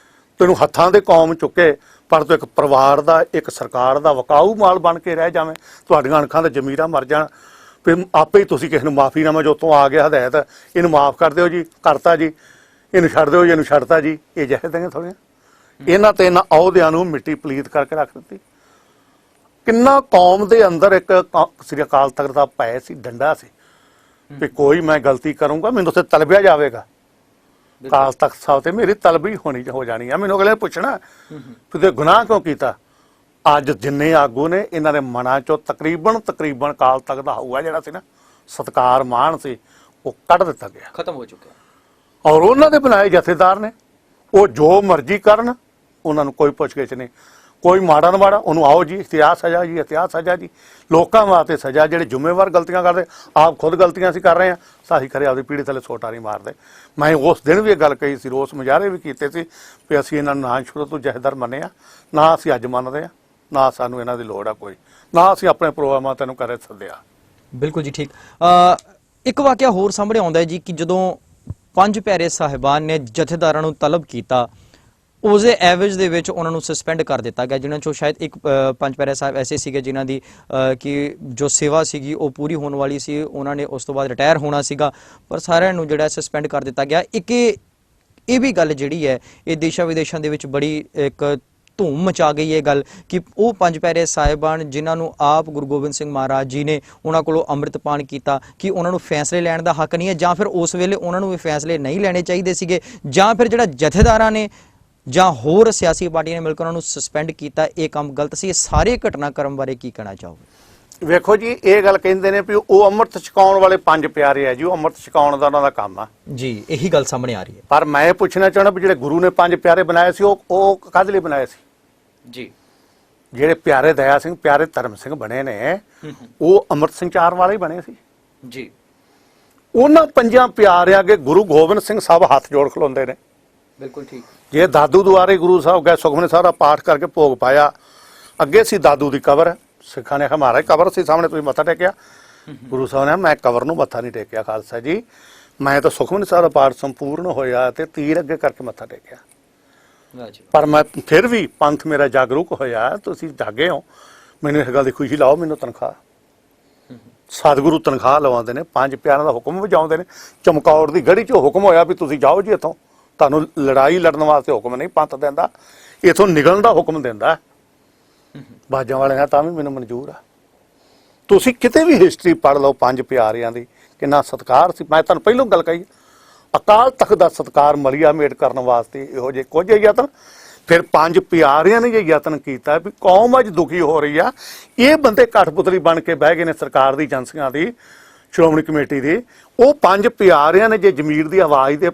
ਤੈਨੂੰ ਹੱਥਾਂ ਦੇ ਕੌਮ ਚੁੱਕੇ, ਪਰ ਤੂੰ ਇੱਕ ਪਰਿਵਾਰ ਦਾ, ਇੱਕ ਸਰਕਾਰ ਦਾ ਵਕਾਊ ਮਾਲ ਬਣ ਕੇ ਰਹਿ ਜਾਵੇਂ, ਤੁਹਾਡੀਆਂ ਅਣਖਾਂ ਦੇ ਜ਼ਮੀਰਾਂ ਮਰ ਜਾਣ, ਫਿਰ ਆਪੇ ਹੀ ਤੁਸੀਂ ਕਿਸੇ ਨੂੰ ਮਾਫੀਨਾਮਾ ਜੋ ਤੋਂ ਆ ਗਿਆ ਹਦਾਇਤ, ਇਹਨੂੰ ਮਾਫ ਕਰ ਦਿਓ ਜੀ, ਕਰਤਾ ਜੀ, ਇਹਨੂੰ ਛੱਡ ਦਿਓ ਜੀ, ਇਹਨੂੰ ਛੱਡਤਾ ਜੀ। ਇਹ ਜਥੇਦਾਰੀਆਂ ਥੋੜੀਆਂ। ਇਹਨਾਂ ਤੇ ਇਹਨਾਂ ਅਹੁਦਿਆਂ ਨੂੰ ਮਿੱਟੀ ਪਲੀਤ ਕਰਕੇ ਰੱਖ ਦਿੱਤੀ। ਕਿੰਨਾ ਕੌਮ ਦੇ ਅੰਦਰ ਇੱਕ ਸ੍ਰੀ ਅਕਾਲ ਤਖਤ ਦਾ ਭੈ ਸੀ, ਡੰਡਾ ਸੀ ਵੀ ਕੋਈ ਮੈਂ ਗਲਤੀ ਕਰੂੰਗਾ ਮੈਨੂੰ ਉੱਥੇ ਤਲਬਿਆ ਜਾਵੇਗਾ। ਅਕਾਲ ਤਖਤ ਸਾਹਿਬ ਤੇ ਮੇਰੀ ਤਲਬੀ ਹੋ ਜਾਣੀ ਆ। ਮੈਨੂੰ ਅਗਲੇ ਨੇ ਪੁੱਛਣਾ ਤੁਸੀਂ ਗੁਨਾਹ ਕਿਉਂ ਕੀਤਾ। ਅੱਜ ਜਿੰਨੇ ਆਗੂ ਨੇ ਇਹਨਾਂ ਦੇ ਮਨਾਂ ਚੋਂ ਤਕਰੀਬਨ ਅਕਾਲ ਤਖਤ ਦਾ ਹੋਊਗਾ ਜਿਹੜਾ ਸੀ ਨਾ ਸਤਿਕਾਰ ਮਾਣ ਸੀ, ਉਹ ਕੱਢ ਦਿੱਤਾ ਗਿਆ, ਖਤਮ ਹੋ ਚੁੱਕਿਆ। ਔਰ ਉਹਨਾਂ ਦੇ ਬਣਾਏ ਜਥੇਦਾਰ ਨੇ, ਉਹ ਜੋ ਮਰਜ਼ੀ ਕਰਨ, ਉਹਨਾਂ ਨੂੰ ਕੋਈ ਪੁੱਛ-ਗਿੱਛ ਨਹੀਂ, ਕੋਈ ਮਾੜਾ ਨਾ ਮਾੜਾ, ਉਹਨੂੰ ਆਓ ਜੀ ਇਤਿਹਾਸ ਸਜ਼ਾ ਜੀ, ਇਤਿਹਾਸ ਸਜ਼ਾ ਜੀ, ਲੋਕਾਂ ਵਾਸਤੇ ਸਜ਼ਾ। ਜਿਹੜੇ ਜ਼ਿੰਮੇਵਾਰ ਗਲਤੀਆਂ ਕਰਦੇ, ਆਪ ਖੁਦ ਗਲਤੀਆਂ ਅਸੀਂ ਕਰ ਰਹੇ ਹਾਂ, ਸਾਹੀ ਖਰੇ ਆਪਦੀ ਪੀੜ੍ਹੀ ਥੱਲੇ ਸੋਟਾ ਨਹੀਂ ਮਾਰਦੇ। ਮੈਂ ਉਸ ਦਿਨ ਵੀ ਇਹ ਗੱਲ ਕਹੀ ਸੀ, ਰੋਸ ਮੁਜ਼ਾਹਰੇ ਵੀ ਕੀਤੇ ਸੀ ਵੀ ਅਸੀਂ ਇਹਨਾਂ ਨੂੰ ਨਾ ਸ਼ੁਰੂ ਤੋਂ ਜਥੇਦਾਰ ਮੰਨਿਆ, ਨਾ ਅਸੀਂ ਅੱਜ ਮੰਨਦੇ ਹਾਂ, ਨਾ ਸਾਨੂੰ ਇਹਨਾਂ ਦੀ ਲੋੜ ਆ ਕੋਈ, ਨਾ ਅਸੀਂ ਆਪਣੇ ਪ੍ਰੋਗਰਾਮਾਂ ਤੈਨੂੰ ਕਰੇ ਸੱਦਿਆ। ਬਿਲਕੁਲ ਜੀ ਠੀਕ। ਇੱਕ ਵਾਕਿਆ ਹੋਰ ਸਾਹਮਣੇ ਆਉਂਦਾ ਹੈ ਜੀ ਕਿ ਜਦੋਂ 5 ਪਿਆਰੇ ਸਾਹਿਬਾਨ ਨੇ ਜਥੇਦਾਰਾਂ ਨੂੰ ਤਲਬ ਕੀਤਾ, ਉਸਦੇ ਐਵਰੇਜ ਦੇ ਵਿੱਚ ਉਹਨਾਂ ਨੂੰ ਸਸਪੈਂਡ ਕਰ ਦਿੱਤਾ ਗਿਆ, ਜਿਨ੍ਹਾਂ ਚੋਂ ਸ਼ਾਇਦ ਇੱਕ 5 ਪਿਆਰੇ ਸਾਹਿਬ ਐਸੇ ਸੀਗੇ ਜਿਨ੍ਹਾਂ ਦੀ ਕਿ ਜੋ ਸੇਵਾ ਸੀਗੀ ਉਹ ਪੂਰੀ ਹੋਣ ਵਾਲੀ ਸੀ, ਉਹਨਾਂ ਨੇ ਉਸ ਤੋਂ ਬਾਅਦ ਰਿਟਾਇਰ ਹੋਣਾ ਸੀਗਾ, ਪਰ ਸਾਰਿਆਂ ਨੂੰ ਜਿਹੜਾ ਸਸਪੈਂਡ ਕਰ ਦਿੱਤਾ ਗਿਆ। ਇੱਕ ਇਹ ਵੀ ਗੱਲ ਜਿਹੜੀ ਹੈ ਇਹ ਦੇਸ਼ਾਂ ਵਿਦੇਸ਼ਾਂ ਦੇ ਵਿੱਚ ਬੜੀ ਇੱਕ ਧੂਮ ਮਚਾ ਗਈ ਇਹ ਗੱਲ ਕਿ ਉਹ 5 ਪਿਆਰੇ ਸਾਹਿਬਾਨ ਜਿਨ੍ਹਾਂ ਨੂੰ ਆਪ ਗੁਰੂ ਗੋਬਿੰਦ ਸਿੰਘ ਮਹਾਰਾਜ ਜੀ ਨੇ ਉਹਨਾਂ ਕੋਲੋਂ ਅੰਮ੍ਰਿਤਪਾਨ ਕੀਤਾ, ਕਿ ਉਹਨਾਂ ਨੂੰ ਫੈਸਲੇ ਲੈਣ ਦਾ ਹੱਕ ਨਹੀਂ ਹੈ, ਜਾਂ ਫਿਰ ਉਸ ਵੇਲੇ ਉਹਨਾਂ ਨੂੰ ਇਹ ਫੈਸਲੇ ਨਹੀਂ ਲੈਣੇ ਚਾਹੀਦੇ ਸੀਗੇ, ਜਾਂ ਫਿਰ ਜਿਹੜਾ ਜਥੇਦਾਰਾਂ ਨੇ ਜਾਂ ਹੋਰ ਸਿਆਸੀ ਪਾਰਟੀਆਂ ਨੇ ਮਿਲ ਕੇ ਉਹਨਾਂ ਨੂੰ ਸਸਪੈਂਡ ਕੀਤਾ, ਇਹ ਕੰਮ ਗਲਤ ਸੀ। ਇਹ ਸਾਰੇ ਘਟਨਾਕ੍ਰਮ ਬਾਰੇ ਕੀ ਕਹਿਣਾ ਚਾਹੋਗੇ? ਵੇਖੋ ਜੀ, ਇਹ ਗੱਲ ਕਹਿੰਦੇ ਨੇ ਵੀ ਉਹ ਅੰਮ੍ਰਿਤ ਛਕਾਉਣ ਵਾਲੇ 5 ਪਿਆਰੇ ਆ ਜੀ, ਉਹ ਅੰਮ੍ਰਿਤ ਛਕਾਉਣ ਦਾ ਉਹਨਾਂ ਦਾ ਕੰਮ ਆ ਜੀ, ਇਹੀ ਗੱਲ ਸਾਹਮਣੇ ਆ ਰਹੀ ਹੈ। ਪਰ ਮੈਂ ਇਹ ਪੁੱਛਣਾ ਚਾਹੁੰਦਾ ਵੀ ਜਿਹੜੇ ਗੁਰੂ ਨੇ 5 ਪਿਆਰੇ ਬਣਾਏ ਸੀ, ਉਹ ਕਾਹਦੇ ਲਈ ਬਣਾਏ ਸੀ ਜੀ? ਜਿਹੜੇ ਪਿਆਰੇ ਦਇਆ ਸਿੰਘ, ਪਿਆਰੇ ਧਰਮ ਸਿੰਘ ਬਣੇ ਨੇ, ਉਹ ਅੰਮ੍ਰਿਤ ਸੰਚਾਰ ਵਾਲੇ ਹੀ ਬਣੇ ਸੀ ਜੀ। ਉਹਨਾਂ 5 ਪਿਆਰਿਆਂ ਅੱਗੇ ਗੁਰੂ ਗੋਬਿੰਦ ਸਿੰਘ ਸਾਹਿਬ ਹੱਥ ਜੋੜ ਖਲੋਂਦੇ ਨੇ। ਬਿਲਕੁਲ ਠੀਕ। ਜੇ ਦਾਦੂ ਦੁਆਰੇ ਗੁਰੂ ਸਾਹਿਬ ਗਏ, ਸੁਖਮਨੀ ਸਾਹਿਬ ਦਾ ਪਾਠ ਕਰਕੇ ਭੋਗ ਪਾਇਆ, ਅੱਗੇ ਸੀ ਦਾਦੂ ਦੀ ਕਬਰ, ਸਿੱਖਾਂ ਨੇ ਹਮਾਰਾ ਕਬਰ ਸੀ ਸਾਹਮਣੇ, ਤੁਸੀਂ ਮੱਥਾ ਟੇਕਿਆ। ਗੁਰੂ ਸਾਹਿਬ ਨੇ ਮੈਂ ਕਬਰ ਨੂੰ ਮੱਥਾ ਨਹੀਂ ਟੇਕਿਆ ਖਾਲਸਾ ਜੀ, ਮੈਂ ਤਾਂ ਸੁਖਮਨੀ ਸਾਹਿਬ ਦਾ ਪਾਠ ਸੰਪੂਰਨ ਹੋਇਆ ਤੇ ਤੀਰ ਅੱਗੇ ਕਰਕੇ ਮੱਥਾ ਟੇਕਿਆ। ਪਰ ਮੈਂ ਫਿਰ ਵੀ ਪੰਥ ਮੇਰਾ ਜਾਗਰੂਕ ਹੋਇਆ, ਤੁਸੀਂ ਜਾਗੇ ਹੋ, ਮੈਨੂੰ ਇਸ ਗੱਲ ਦੀ ਖੁਸ਼ੀ ਲਾਓ ਮੈਨੂੰ ਤਨਖਾਹ। ਸਤਿਗੁਰੂ ਤਨਖਾਹ ਲਵਾਉਂਦੇ ਨੇ, 5 ਪਿਆਰਿਆਂ ਦਾ ਹੁਕਮ ਵਜਾਉਂਦੇ ਨੇ। ਚਮਕੌਰ ਦੀ ਗੜੀ 'ਚ ਹੁਕਮ ਹੋਇਆ ਵੀ ਤੁਸੀਂ ਜਾਓ ਜੀ ਇੱਥੋਂ, ਤੁਹਾਨੂੰ ਲੜਾਈ ਲੜਨ ਵਾਸਤੇ ਹੁਕਮ ਨਹੀਂ ਪੰਥ ਦਿੰਦਾ, ਇੱਥੋਂ ਨਿਕਲਣ ਦਾ ਹੁਕਮ ਦਿੰਦਾ। ਬਾਜਾਂ ਵਾਲਿਆਂ ਦਾ ਤਾਂ ਵੀ ਮੈਨੂੰ ਮਨਜ਼ੂਰ ਆ। ਤੁਸੀਂ ਕਿਤੇ ਵੀ ਹਿਸਟਰੀ ਪੜ੍ਹ ਲਓ 5 ਪਿਆਰਿਆਂ ਦੀ, ਕਿੰਨਾ ਸਤਿਕਾਰ ਸੀ। ਮੈਂ ਤੁਹਾਨੂੰ ਪਹਿਲਾਂ ਗੱਲ ਕਹੀ, ਅਕਾਲ ਤਖਤ ਦਾ ਸਤਿਕਾਰ ਮਲੀਆ ਮੇਟ ਕਰਨ ਵਾਸਤੇ ਇਹੋ ਜਿਹੇ ਕੁਝ ਯਤਨ। ਫਿਰ 5 ਪਿਆਰਿਆਂ ਨੇ ਇਹ ਯਤਨ ਕੀਤਾ ਵੀ ਕੌਮ ਅੱਜ ਦੁਖੀ ਹੋ ਰਹੀ ਆ, ਇਹ ਬੰਦੇ ਕਠਪੁਤਲੀ ਬਣ ਕੇ ਬਹਿ ਗਏ ਨੇ ਸਰਕਾਰ ਦੀ, ਏਜੰਸੀਆਂ ਦੀ, ਸ਼੍ਰੋਮਣੀ ਕਮੇਟੀ ਦੀ। ਉਹ 5 ਪਿਆਰਿਆਂ ਨੇ ਜੇ ਜ਼ਮੀਰ ਦੀ ਆਵਾਜ਼ ਦੇ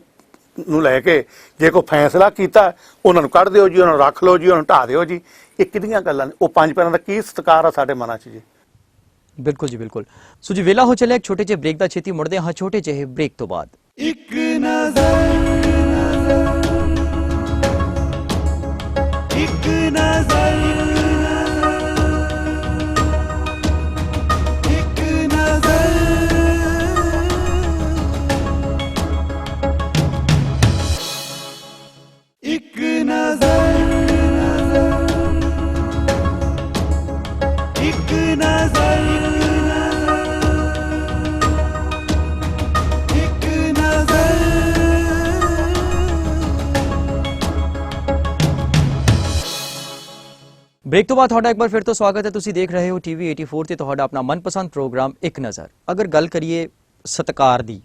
ਨੂੰ ਲੈ ਕੇ ਜੇ ਕੋਈ ਫੈਸਲਾ ਕੀਤਾ, ਉਹਨਾਂ ਨੂੰ ਕੱਢ ਦਿਓ ਜੀ, ਉਹਨਾਂ ਨੂੰ ਰੱਖ ਲਓ ਜੀ, ਉਹਨਾਂ ਨੂੰ ਢਾਹ ਦਿਓ ਜੀ। ਇਹ ਕਿਹਦੀਆਂ ਗੱਲਾਂ ਨੇ? ਉਹ 5 ਪਿਆਰਿਆਂ ਦਾ ਕੀ ਸਤਿਕਾਰ ਆ ਸਾਡੇ ਮਨਾਂ 'ਚ ਜੀ। ਬਿਲਕੁਲ ਜੀ, ਬਿਲਕੁਲ। ਸੋ ਜੀ ਵੇਲਾ ਹੋ ਚੱਲਿਆ ਇੱਕ ਛੋਟੇ ਜਿਹੇ ਬ੍ਰੇਕ ਦਾ, ਛੇਤੀ ਮੁੜਦੇ ਹਾਂ ਛੋਟੇ ਜਿਹੇ ਬ੍ਰੇਕ ਤੋਂ ਬਾਅਦ। ਇੱਕ ਨਜ਼ਰ ਇੱਕ ਨਜ਼ਰ ਇੱਕ ਨਜ਼ਰ ਇੱਕ ਨਜ਼ਰ ਇੱਕ ਨਜ਼ਰ ਇੱਕ ਨਜ਼ਰ। ਬ੍ਰੇਕ ਤੋਂ ਬਾਅਦ ਤੁਹਾਡਾ ਇੱਕ ਵਾਰ ਫਿਰ ਤੋਂ ਸਵਾਗਤ ਹੈ। ਤੁਸੀਂ ਦੇਖ ਰਹੇ ਹੋ ਟੀਵੀ 84 ਤੇ ਤੁਹਾਡਾ ਆਪਣਾ ਮਨਪਸੰਦ ਪ੍ਰੋਗਰਾਮ ਇੱਕ ਨਜ਼ਰ। ਅਗਰ ਗੱਲ ਕਰੀਏ ਸਤਿਕਾਰ ਦੀ,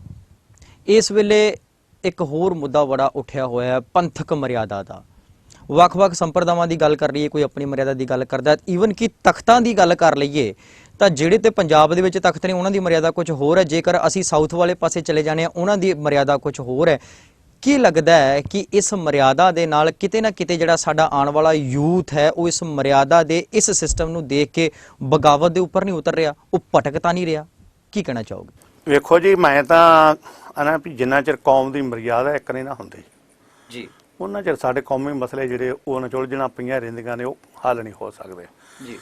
ਇਸ ਵੇਲੇ ਇੱਕ ਹੋਰ ਮੁੱਦਾ ਬੜਾ ਉੱਠਿਆ ਹੋਇਆ ਹੈ, ਪੰਥਕ ਮਰਿਆਦਾ ਦਾ। ਵੱਖ-ਵੱਖ ਸੰਪਰਦਾਵਾਂ ਦੀ ਗੱਲ ਕਰ ਲਈਏ, ਕੋਈ ਆਪਣੀ ਮਰਿਆਦਾ ਦੀ ਗੱਲ ਕਰਦਾ, ਈਵਨ ਕਿ ਤਖਤਾਂ ਦੀ ਗੱਲ ਕਰ ਲਈਏ ਤਾਂ ਜਿਹੜੇ ਤੇ ਪੰਜਾਬ ਦੇ ਵਿੱਚ ਤਖਤ ਨੇ ਉਹਨਾਂ ਦੀ ਮਰਿਆਦਾ ਕੁਝ ਹੋਰ ਹੈ, ਜੇਕਰ ਅਸੀਂ ਸਾਊਥ ਵਾਲੇ ਪਾਸੇ ਚਲੇ ਜਾਂਦੇ ਹਾਂ ਉਹਨਾਂ ਦੀ ਮਰਿਆਦਾ ਕੁਝ ਹੋਰ ਹੈ। ਕੀ ਲੱਗਦਾ ਹੈ ਕਿ ਇਸ ਮਰਿਆਦਾ ਦੇ ਨਾਲ ਕਿਤੇ ਨਾ ਕਿਤੇ ਜਿਹੜਾ ਸਾਡਾ ਆਉਣ ਵਾਲਾ ਯੂਥ ਹੈ ਉਹ ਇਸ ਮਰਿਆਦਾ ਦੇ ਇਸ ਸਿਸਟਮ ਨੂੰ ਦੇਖ ਕੇ ਬਗਾਵਤ ਦੇ ਉੱਪਰ ਨਹੀਂ ਉਤਰ ਰਿਹਾ, ਉਹ ਭਟਕ ਤਾਂ ਨਹੀਂ ਰਿਹਾ? ਕੀ ਕਹਿਣਾ ਚਾਹੋਗੇ? ਵੇਖੋ ਜੀ, ਮੈਂ ਤਾਂ ਆਣਾ ਵੀ ਜਿੰਨਾ ਚਿਰ ਕੌਮ ਦੀ ਮਰਿਆਦਾ ਇੱਕ ਨਹੀਂ ਨਾ ਹੁੰਦੀ ਜੀ, ਉਹਨਾਂ ਚਿਰ ਸਾਡੇ ਕੌਮੀ ਮਸਲੇ ਜਿਹੜੇ ਉਹ ਨਚੁਲਝਣਾ ਪਈਆਂ ਰਹਿੰਦੀਆਂ ਨੇ, ਉਹ ਹੱਲ ਨਹੀਂ ਹੋ ਸਕਦੇ ਜੀ।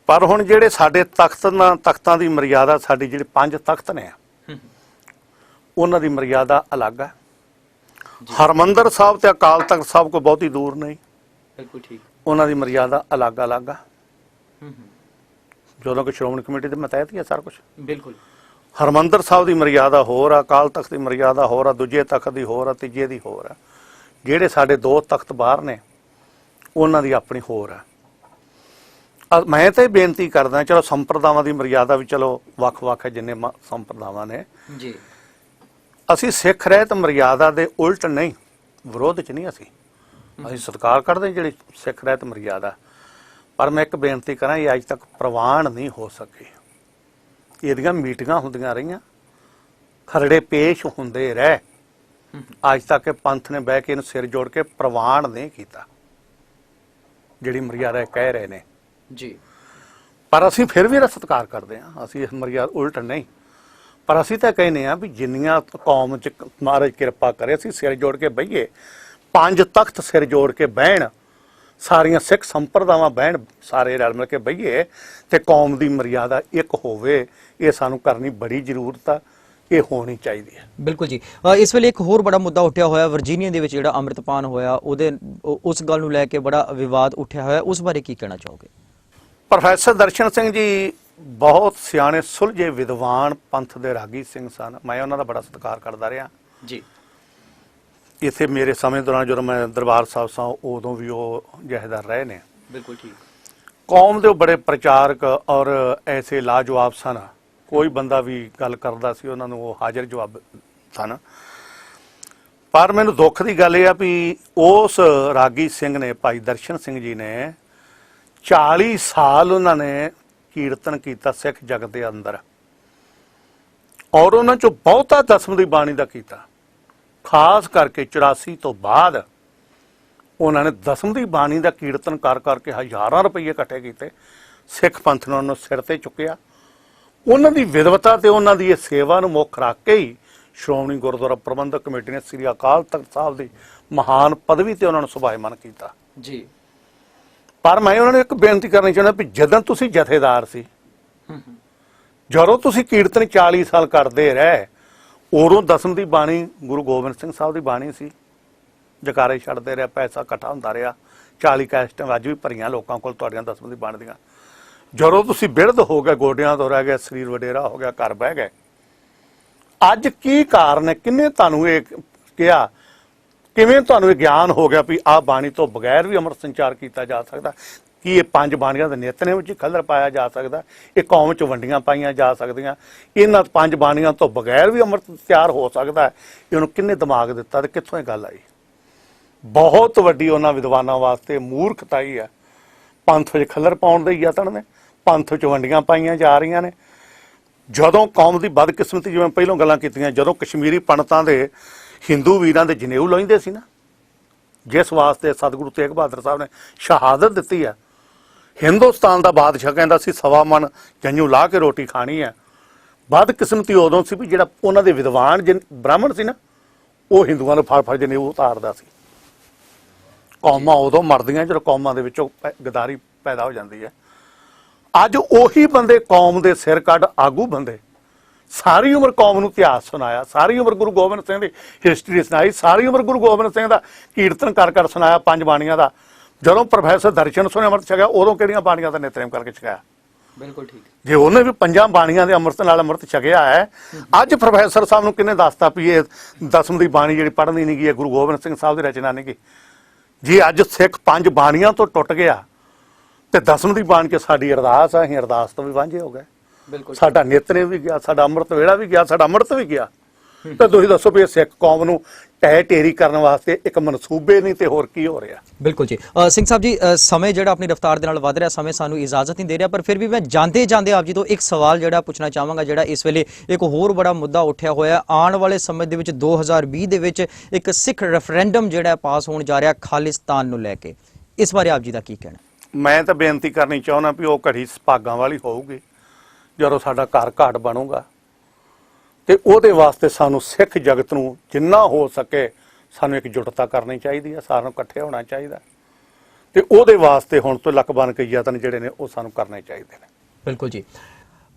ਪਰ ਹੁਣ ਜਿਹੜੇ ਸਾਡੇ ਤਖਤਾਂ ਦੀ ਮਰਿਆਦਾ, ਸਾਡੀ ਜਿਹੜੇ 5 ਤਖਤ ਨੇ ਉਹਨਾਂ ਦੀ ਮਰਿਆਦਾ ਅਲੱਗ ਹੈ। ਹਰਮੰਦਰ ਸਾਹਿਬ ਤੇ ਅਕਾਲ ਤਖਤ ਸਾਹਿਬ ਕੋਈ ਬਹੁਤੀ ਦੂਰ ਨਹੀਂ, ਬਿਲਕੁਲ ਠੀਕ। ਉਹਨਾਂ ਦੀ ਮਰਿਆਦਾ ਅਲੱਗ-ਅਲੱਗ ਆ। ਜਦੋਂ ਕਿ ਸ਼੍ਰੋਮਣੀ ਕਮੇਟੀ ਦੇ ਮਤਹਿਤ ਹੀ ਆ ਸਾਰਾ ਕੁਝ। ਬਿਲਕੁਲ। ਹਰਮੰਦਰ ਸਾਹਿਬ ਦੀ ਮਰਿਆਦਾ ਹੋਰ ਆ, ਅਕਾਲ ਤਖਤ ਦੀ ਮਰਿਆਦਾ ਹੋਰ ਆ, ਦੂਜੇ ਤਖਤ ਦੀ ਹੋਰ ਆ, ਤੀਜੇ ਦੀ ਹੋਰ ਆ। ਜਿਹੜੇ ਸਾਡੇ 2 ਤਖਤ ਬਾਹਰ ਨੇ ਉਹਨਾਂ ਦੀ ਆਪਣੀ ਹੋਰ ਆ। ਮੈਂ ਤਾਂ ਇਹ ਬੇਨਤੀ ਕਰਦਾ, ਚਲੋ ਸੰਪਰਦਾਵਾਂ ਦੀ ਮਰਿਆਦਾ ਵੀ ਚਲੋ ਵੱਖ-ਵੱਖ ਹੈ, ਜਿੰਨੇ ਸੰਪਰਦਾਵਾਂ ਨੇ ਜੀ। ਅਸੀਂ ਸਿੱਖ ਰਹਿਤ ਮਰਿਆਦਾ ਦੇ ਉਲਟ ਨਹੀਂ, ਵਿਰੋਧ 'ਚ ਨਹੀਂ, ਅਸੀਂ ਸਤਿਕਾਰ ਕਰਦੇ ਜਿਹੜੀ ਸਿੱਖ ਰਹਿਤ ਮਰਿਆਦਾ। ਪਰ ਮੈਂ ਇੱਕ ਬੇਨਤੀ ਕਰਾਂ, ਇਹ ਅੱਜ ਤੱਕ ਪ੍ਰਵਾਨ ਨਹੀਂ ਹੋ ਸਕੇ। ਇਹਦੀਆਂ ਮੀਟਿੰਗਾਂ ਹੁੰਦੀਆਂ ਰਹੀਆਂ, ਖਰੜੇ ਪੇਸ਼ ਹੁੰਦੇ ਰਹੇ, ਅੱਜ ਤੱਕ ਇਹ ਪੰਥ ਨੇ ਬਹਿ ਕੇ ਇਹਨੂੰ ਸਿਰ ਜੋੜ ਕੇ ਪ੍ਰਵਾਨ ਨਹੀਂ ਕੀਤਾ ਜਿਹੜੀ ਮਰਿਆਦਾ ਕਹਿ ਰਹੇ ਨੇ ਜੀ। ਪਰ ਅਸੀਂ ਫਿਰ ਵੀ ਇਹਦਾ ਸਤਿਕਾਰ ਕਰਦੇ ਹਾਂ, ਅਸੀਂ ਇਸ ਮਰਿਆਦਾ ਉਲਟ ਨਹੀਂ। ਪਰ ਅਸੀਂ ਤਾਂ ਕਹਿੰਦੇ ਹਾਂ ਵੀ ਜਿੰਨੀਆਂ ਕੌਮ 'ਚ ਮਹਾਰਾਜ ਕਿਰਪਾ ਕਰੇ, ਅਸੀਂ ਸਿਰ ਜੋੜ ਕੇ ਬਹੀਏ, 5 ਤਖਤ ਸਿਰ ਜੋੜ ਕੇ ਬਹਿਣ, ਸਾਰੀਆਂ ਸਿੱਖ ਸੰਪਰਦਾਵਾਂ ਬਹਿਣ, ਸਾਰੇ ਰਲ ਮਿਲ ਕੇ ਬਹੀਏ ਤੇ ਕੌਮ ਦੀ ਮਰਿਆਦਾ ਇੱਕ ਹੋਵੇ। ਇਹ ਸਾਨੂੰ ਕਰਨੀ ਬੜੀ ਜ਼ਰੂਰਤ ਆ, ਇਹ ਹੋਣੀ ਚਾਹੀਦੀ ਹੈ। ਬਿਲਕੁਲ ਜੀ। ਇਸ ਵੇਲੇ ਇੱਕ ਹੋਰ ਬੜਾ ਮੁੱਦਾ ਉੱਠਿਆ ਹੋਇਆ, ਵਰਜੀਨੀਆ ਦੇ ਵਿੱਚ ਜਿਹੜਾ ਅੰਮ੍ਰਿਤਪਾਨ ਹੋਇਆ, ਉਸ ਗੱਲ ਨੂੰ ਲੈ ਕੇ ਬੜਾ ਵਿਵਾਦ ਉੱਠਿਆ ਹੋਇਆ, ਉਸ ਬਾਰੇ ਕੀ ਕਹਿਣਾ ਚਾਹੋਗੇ? ਪ੍ਰੋਫੈਸਰ ਦਰਸ਼ਨ ਸਿੰਘ ਜੀ ਬਹੁਤ ਸਿਆਣੇ ਸੁਲਝੇ ਵਿਦਵਾਨ ਪੰਥ ਦੇ ਰਾਗੀ ਸਿੰਘ ਸਨ। ਮੈਂ ਉਹਨਾਂ ਦਾ ਬੜਾ ਸਤਿਕਾਰ ਕਰਦਾ ਰਿਹਾ ਜੀ। ਇੱਥੇ ਮੇਰੇ ਸਮੇਂ ਦੌਰਾਨ ਜਦੋਂ ਮੈਂ ਦਰਬਾਰ ਸਾਹਿਬ ਸਾਂ, ਉਦੋਂ ਵੀ ਉਹ ਜਥੇਦਾਰ ਰਹੇ ਨੇ। ਬਿਲਕੁਲ ਠੀਕ। ਕੌਮ ਦੇ ਬੜੇ ਪ੍ਰਚਾਰਕ ਔਰ ਐਸੇ ਲਾਜਵਾਬ ਸਨ, ਕੋਈ ਬੰਦਾ ਵੀ ਗੱਲ ਕਰਦਾ ਸੀ ਉਹਨਾਂ ਨੂੰ ਉਹ ਹਾਜ਼ਰ ਜਵਾਬ ਸਨ। ਪਰ ਮੈਨੂੰ ਦੁੱਖ ਦੀ ਗੱਲ ਇਹ ਆ ਵੀ ਉਸ ਰਾਗੀ ਸਿੰਘ ਨੇ, ਭਾਈ ਦਰਸ਼ਨ ਸਿੰਘ ਜੀ ਨੇ 40 ਸਾਲ ਉਹਨਾਂ ਨੇ ਕੀਰਤਨ ਕੀਤਾ ਸਿੱਖ ਜਗਤ ਦੇ ਅੰਦਰ, ਔਰ ਉਹਨਾਂ ਚੋਂ ਬਹੁਤਾ ਦਸਮ ਦੀ ਬਾਣੀ ਦਾ ਕੀਤਾ। ਖਾਸ ਕਰਕੇ 84 ਤੋਂ ਬਾਅਦ ਉਹਨਾਂ ਨੇ ਦਸਮ ਦੀ ਬਾਣੀ ਦਾ ਕੀਰਤਨ ਕਰ ਕਰਕੇ ਹਜ਼ਾਰਾਂ ਰੁਪਏ ਇਕੱਠੇ ਕੀਤੇ, ਸਿੱਖ ਪੰਥ ਨੇ ਉਹਨੂੰ ਸਿਰ ਤੇ ਚੁੱਕਿਆ। ਉਹਨਾਂ ਦੀ ਵਿਦਵਤਾ ਤੇ ਉਹਨਾਂ ਦੀ ਇਹ ਸੇਵਾ ਨੂੰ ਮੁੱਖ ਰੱਖ ਕੇ ਹੀ ਸ਼੍ਰੋਮਣੀ ਗੁਰਦੁਆਰਾ ਪ੍ਰਬੰਧਕ ਕਮੇਟੀ ਨੇ ਸ੍ਰੀ ਅਕਾਲ ਤਖਤ ਸਾਹਿਬ ਦੀ ਮਹਾਨ ਪਦਵੀ ਤੇ ਉਹਨਾਂ ਨੂੰ ਸੁਭਾਇਮਾਨ ਕੀਤਾ ਜੀ। ਪਰ ਮੈਂ ਉਹਨਾਂ ਨੂੰ ਇੱਕ ਬੇਨਤੀ ਕਰਨੀ ਚਾਹੁੰਦਾ ਵੀ ਜਦੋਂ ਤੁਸੀਂ ਜਥੇਦਾਰ ਸੀ, ਜਦੋਂ ਤੁਸੀਂ ਕੀਰਤਨ 40 ਸਾਲ ਕਰਦੇ ਰਹੇ, ਉਦੋਂ ਦਸਮ ਦੀ ਬਾਣੀ ਗੁਰੂ ਗੋਬਿੰਦ ਸਿੰਘ ਸਾਹਿਬ ਦੀ ਬਾਣੀ ਸੀ, ਜਕਾਰੇ ਛੱਡਦੇ ਰਿਹਾ, ਪੈਸਾ ਇਕੱਠਾ ਹੁੰਦਾ ਰਿਹਾ, 40 ਕੈਸਟਾਂ ਅੱਜ ਵੀ ਭਰੀਆਂ ਲੋਕਾਂ ਕੋਲ ਤੁਹਾਡੀਆਂ ਦਸਮ ਦੀ ਬਾਣੀ ਦੀਆਂ। ਜਦੋਂ ਤੁਸੀਂ ਬਿਰਧ ਹੋ ਗਏ, ਗੋਡਿਆਂ ਤੋਂ ਰਹਿ ਗਏ, ਸਰੀਰ ਵਡੇਰਾ ਹੋ ਗਿਆ, ਘਰ ਬਹਿ ਗਏ, ਅੱਜ ਕੀ ਕਾਰਨ ਹੈ? ਕਿੰਨੇ ਤੁਹਾਨੂੰ ਇਹ ਕਿਹਾ? ਕਿਵੇਂ ਤੁਹਾਨੂੰ ਇਹ ਗਿਆਨ ਹੋ ਗਿਆ ਵੀ ਆਹ ਬਾਣੀ ਤੋਂ ਬਗੈਰ ਵੀ ਅੰਮ੍ਰਿਤ ਸੰਚਾਰ ਕੀਤਾ ਜਾ ਸਕਦਾ? ਕੀ ਇਹ 5 ਬਾਣੀਆਂ ਦੇ ਨਿਤਨੇਮ ਵਿੱਚ ਖੱਲਰ ਪਾਇਆ ਜਾ ਸਕਦਾ? ਇਹ ਕੌਮ 'ਚ ਵੰਡੀਆਂ ਪਾਈਆਂ ਜਾ ਸਕਦੀਆਂ? ਇਹਨਾਂ 5 ਬਾਣੀਆਂ ਤੋਂ ਬਗੈਰ ਵੀ ਅੰਮ੍ਰਿਤ ਤਿਆਰ ਹੋ ਸਕਦਾ? ਇਹਨੂੰ ਕਿੰਨੇ ਦਿਮਾਗ ਦਿੱਤਾ ਤੇ ਕਿੱਥੋਂ ਇਹ ਗੱਲ ਆਈ? ਬਹੁਤ ਵੱਡੀ ਉਹਨਾਂ ਵਿਦਵਾਨਾਂ ਵਾਸਤੇ ਮੂਰਖਤਾਈ ਹੈ। ਪੰਥ ਵਿੱਚ ਖੱਲਰ ਪਾਉਣ ਦੇ ਯਤਨ ਨੇ, ਪੰਥ ਵਿੱਚ ਵੰਡੀਆਂ ਪਾਈਆਂ ਜਾ ਰਹੀਆਂ ਨੇ। ਜਦੋਂ ਕੌਮ ਦੀ ਬਦਕਿਸਮਤੀ, ਜਿਵੇਂ ਪਹਿਲਾਂ ਗੱਲਾਂ ਕੀਤੀਆਂ, ਜਦੋਂ ਕਸ਼ਮੀਰੀ ਪੰਡਤਾਂ ਦੇ ਹਿੰਦੂ ਵੀਰਾਂ ਦੇ ਜਨੇਊ ਲਾਉਂਦੇ ਸੀ ਨਾ, ਜਿਸ ਵਾਸਤੇ ਸਤਿਗੁਰੂ ਤੇਗ ਬਹਾਦਰ ਸਾਹਿਬ ਨੇ ਸ਼ਹਾਦਤ ਦਿੱਤੀ ਹੈ, ਹਿੰਦੁਸਤਾਨ ਦਾ ਬਾਦਸ਼ਾਹ ਕਹਿੰਦਾ ਸੀ 1.25 ਮਣ ਜੰਝੂ ਲਾ ਕੇ ਰੋਟੀ ਖਾਣੀ ਹੈ। ਬਦਕਿਸਮਤੀ ਉਦੋਂ ਸੀ ਵੀ ਜਿਹੜਾ ਉਹਨਾਂ ਦੇ ਵਿਦਵਾਨ ਬ੍ਰਾਹਮਣ ਸੀ ਨਾ, ਉਹ ਹਿੰਦੂਆਂ ਨੂੰ ਫੜ ਜਨੇਊ ਉਤਾਰਦਾ ਸੀ। ਕੌਮਾਂ ਉਦੋਂ ਮਰਦੀਆਂ ਜਦੋਂ ਕੌਮਾਂ ਦੇ ਵਿੱਚੋਂ ਗਦਾਰੀ ਪੈਦਾ ਹੋ ਜਾਂਦੀ ਹੈ। ਅੱਜ ਉਹੀ ਬੰਦੇ ਕੌਮ ਦੇ ਸਿਰ ਕੱਢ ਆਗੂ ਬੰਦੇ, ਸਾਰੀ ਉਮਰ ਕੌਮ ਨੂੰ ਇਤਿਹਾਸ ਸੁਣਾਇਆ, ਸਾਰੀ ਉਮਰ ਗੁਰੂ ਗੋਬਿੰਦ ਸਿੰਘ ਦੀ ਹਿਸਟਰੀ ਸੁਣਾਈ, ਸਾਰੀ ਉਮਰ ਗੁਰੂ ਗੋਬਿੰਦ ਸਿੰਘ ਦਾ ਕੀਰਤਨ ਕਰ ਸੁਣਾਇਆ 5 ਬਾਣੀਆਂ ਦਾ। ਜਦੋਂ ਪ੍ਰੋਫੈਸਰ ਦਰਸ਼ਨ ਸਿੰਘ ਨੇ ਅੰਮ੍ਰਿਤ ਛਕਿਆ, ਉਦੋਂ ਕਿਹੜੀਆਂ ਬਾਣੀਆਂ ਦਾ ਨਿਤਨੇਮ ਕਰਕੇ ਛਕਾਇਆ? ਬਿਲਕੁਲ ਠੀਕ। ਜੇ ਉਹਨੇ ਵੀ 5 ਬਾਣੀਆਂ ਦੇ ਅੰਮ੍ਰਿਤ ਨਾਲ ਅੰਮ੍ਰਿਤ ਛਕਿਆ ਹੈ, ਅੱਜ ਪ੍ਰੋਫੈਸਰ ਸਾਹਿਬ ਨੂੰ ਕਿਹਨੇ ਦੱਸਤਾ ਵੀ ਇਹ 10ਵੀਂ ਦੀ ਬਾਣੀ ਜਿਹੜੀ ਪੜ੍ਹਨੀ ਨਹੀਂ ਗਈ, ਇਹ ਗੁਰੂ ਗੋਬਿੰਦ ਸਿੰਘ ਸਾਹਿਬ ਦੀ ਰਚਨਾ ਨਹੀਂ ਗਈ? ਜੇ ਅੱਜ ਸਿੱਖ 5 ਬਾਣੀਆਂ ਤੋਂ ਟੁੱਟ ਗਿਆ ਤੇ 10ਵੀਂ ਦੀ ਬਾਣੀ 'ਚ ਸਾਡੀ ਅਰਦਾਸ ਆ, ਅਸੀਂ ਅਰਦਾਸ ਤੋਂ ਵੀ ਵਾਂਝੇ ਹੋ ਗਏ। ਬਿਲਕੁਲ। ਸਾਡਾ ਨਿਤਨੇਮ ਵੀ ਗਿਆ, ਸਾਡਾ ਅੰਮ੍ਰਿਤ ਵੇਲਾ ਵੀ ਗਿਆ, ਸਾਡਾ ਅੰਮ੍ਰਿਤ ਵੀ ਗਿਆ। ਤਾਂ ਤੁਸੀਂ ਦੱਸੋ ਵੀ ਇਹ ਸਿੱਖ ਕੌਮ ਨੂੰ ਟਹਿ ਟੇਰੀ ਕਰਨ ਵਾਸਤੇ ਇੱਕ ਮਨਸੂਬੇ ਨਹੀਂ ਤੇ ਹੋਰ ਕੀ ਹੋ ਰਿਹਾ? ਬਿਲਕੁਲ ਜੀ। ਸਿੰਘ ਸਾਹਿਬ ਜੀ, ਸਮੇਂ ਜਿਹੜਾ ਆਪਣੀ ਰਫ਼ਤਾਰ ਦੇ ਨਾਲ ਵੱਧ ਰਿਹਾ, ਸਮੇਂ ਸਾਨੂੰ ਇਜਾਜ਼ਤ ਨਹੀਂ ਦੇ ਰਿਹਾ, ਪਰ ਫਿਰ ਵੀ ਮੈਂ ਜਾਂਦੇ ਆਪ ਜੀ ਤੋਂ ਇੱਕ ਸਵਾਲ ਜਿਹੜਾ ਪੁੱਛਣਾ ਚਾਹਾਂਗਾ, ਜਿਹੜਾ ਇਸ ਵੇਲੇ ਇੱਕ ਹੋਰ ਬੜਾ ਮੁੱਦਾ ਉੱਠਿਆ ਹੋਇਆ। ਆਉਣ ਵਾਲੇ ਸਮੇਂ ਦੇ ਵਿੱਚ 2020 ਦੇ ਵਿੱਚ ਇੱਕ ਸਿੱਖ ਰੈਫਰੈਂਡਮ ਜਿਹੜਾ ਪਾਸ ਹੋਣ ਜਾ ਰਿਹਾ ਖਾਲਿਸਤਾਨ ਨੂੰ ਲੈ ਕੇ, ਇਸ ਬਾਰੇ ਆਪ ਜੀ ਦਾ ਕੀ ਕਹਿਣਾ? ਮੈਂ ਤਾਂ ਬੇਨਤੀ ਕਰਨੀ ਚਾਹੁੰਦਾ ਵੀ ਉਹ ਘੜੀ ਸੁਭਾਗਾਂ ਵਾਲੀ ਹੋਊਗੀ ਜਦੋਂ ਸਾਡਾ ਘਰ ਘਾਟ ਬਣੂਗਾ, ਤੇ ਉਹਦੇ ਵਾਸਤੇ ਸਾਨੂੰ ਸਿੱਖ ਜਗਤ ਨੂੰ ਜਿੰਨਾ ਹੋ ਸਕੇ ਸਾਨੂੰ ਇਕਜੁੱਟਤਾ ਕਰਨੀ ਚਾਹੀਦੀ ਹੈ, ਸਾਰਿਆਂ ਨੂੰ ਇਕੱਠੇ ਹੋਣਾ ਚਾਹੀਦਾ, ਤੇ ਉਹਦੇ ਵਾਸਤੇ ਹੁਣ ਤੋਂ ਲੱਕ ਬਣ ਕੇ ਯਤਨ ਜਿਹੜੇ ਨੇ ਉਹ ਸਾਨੂੰ ਕਰਨੇ ਚਾਹੀਦੇ ਨੇ। ਬਿਲਕੁਲ ਜੀ।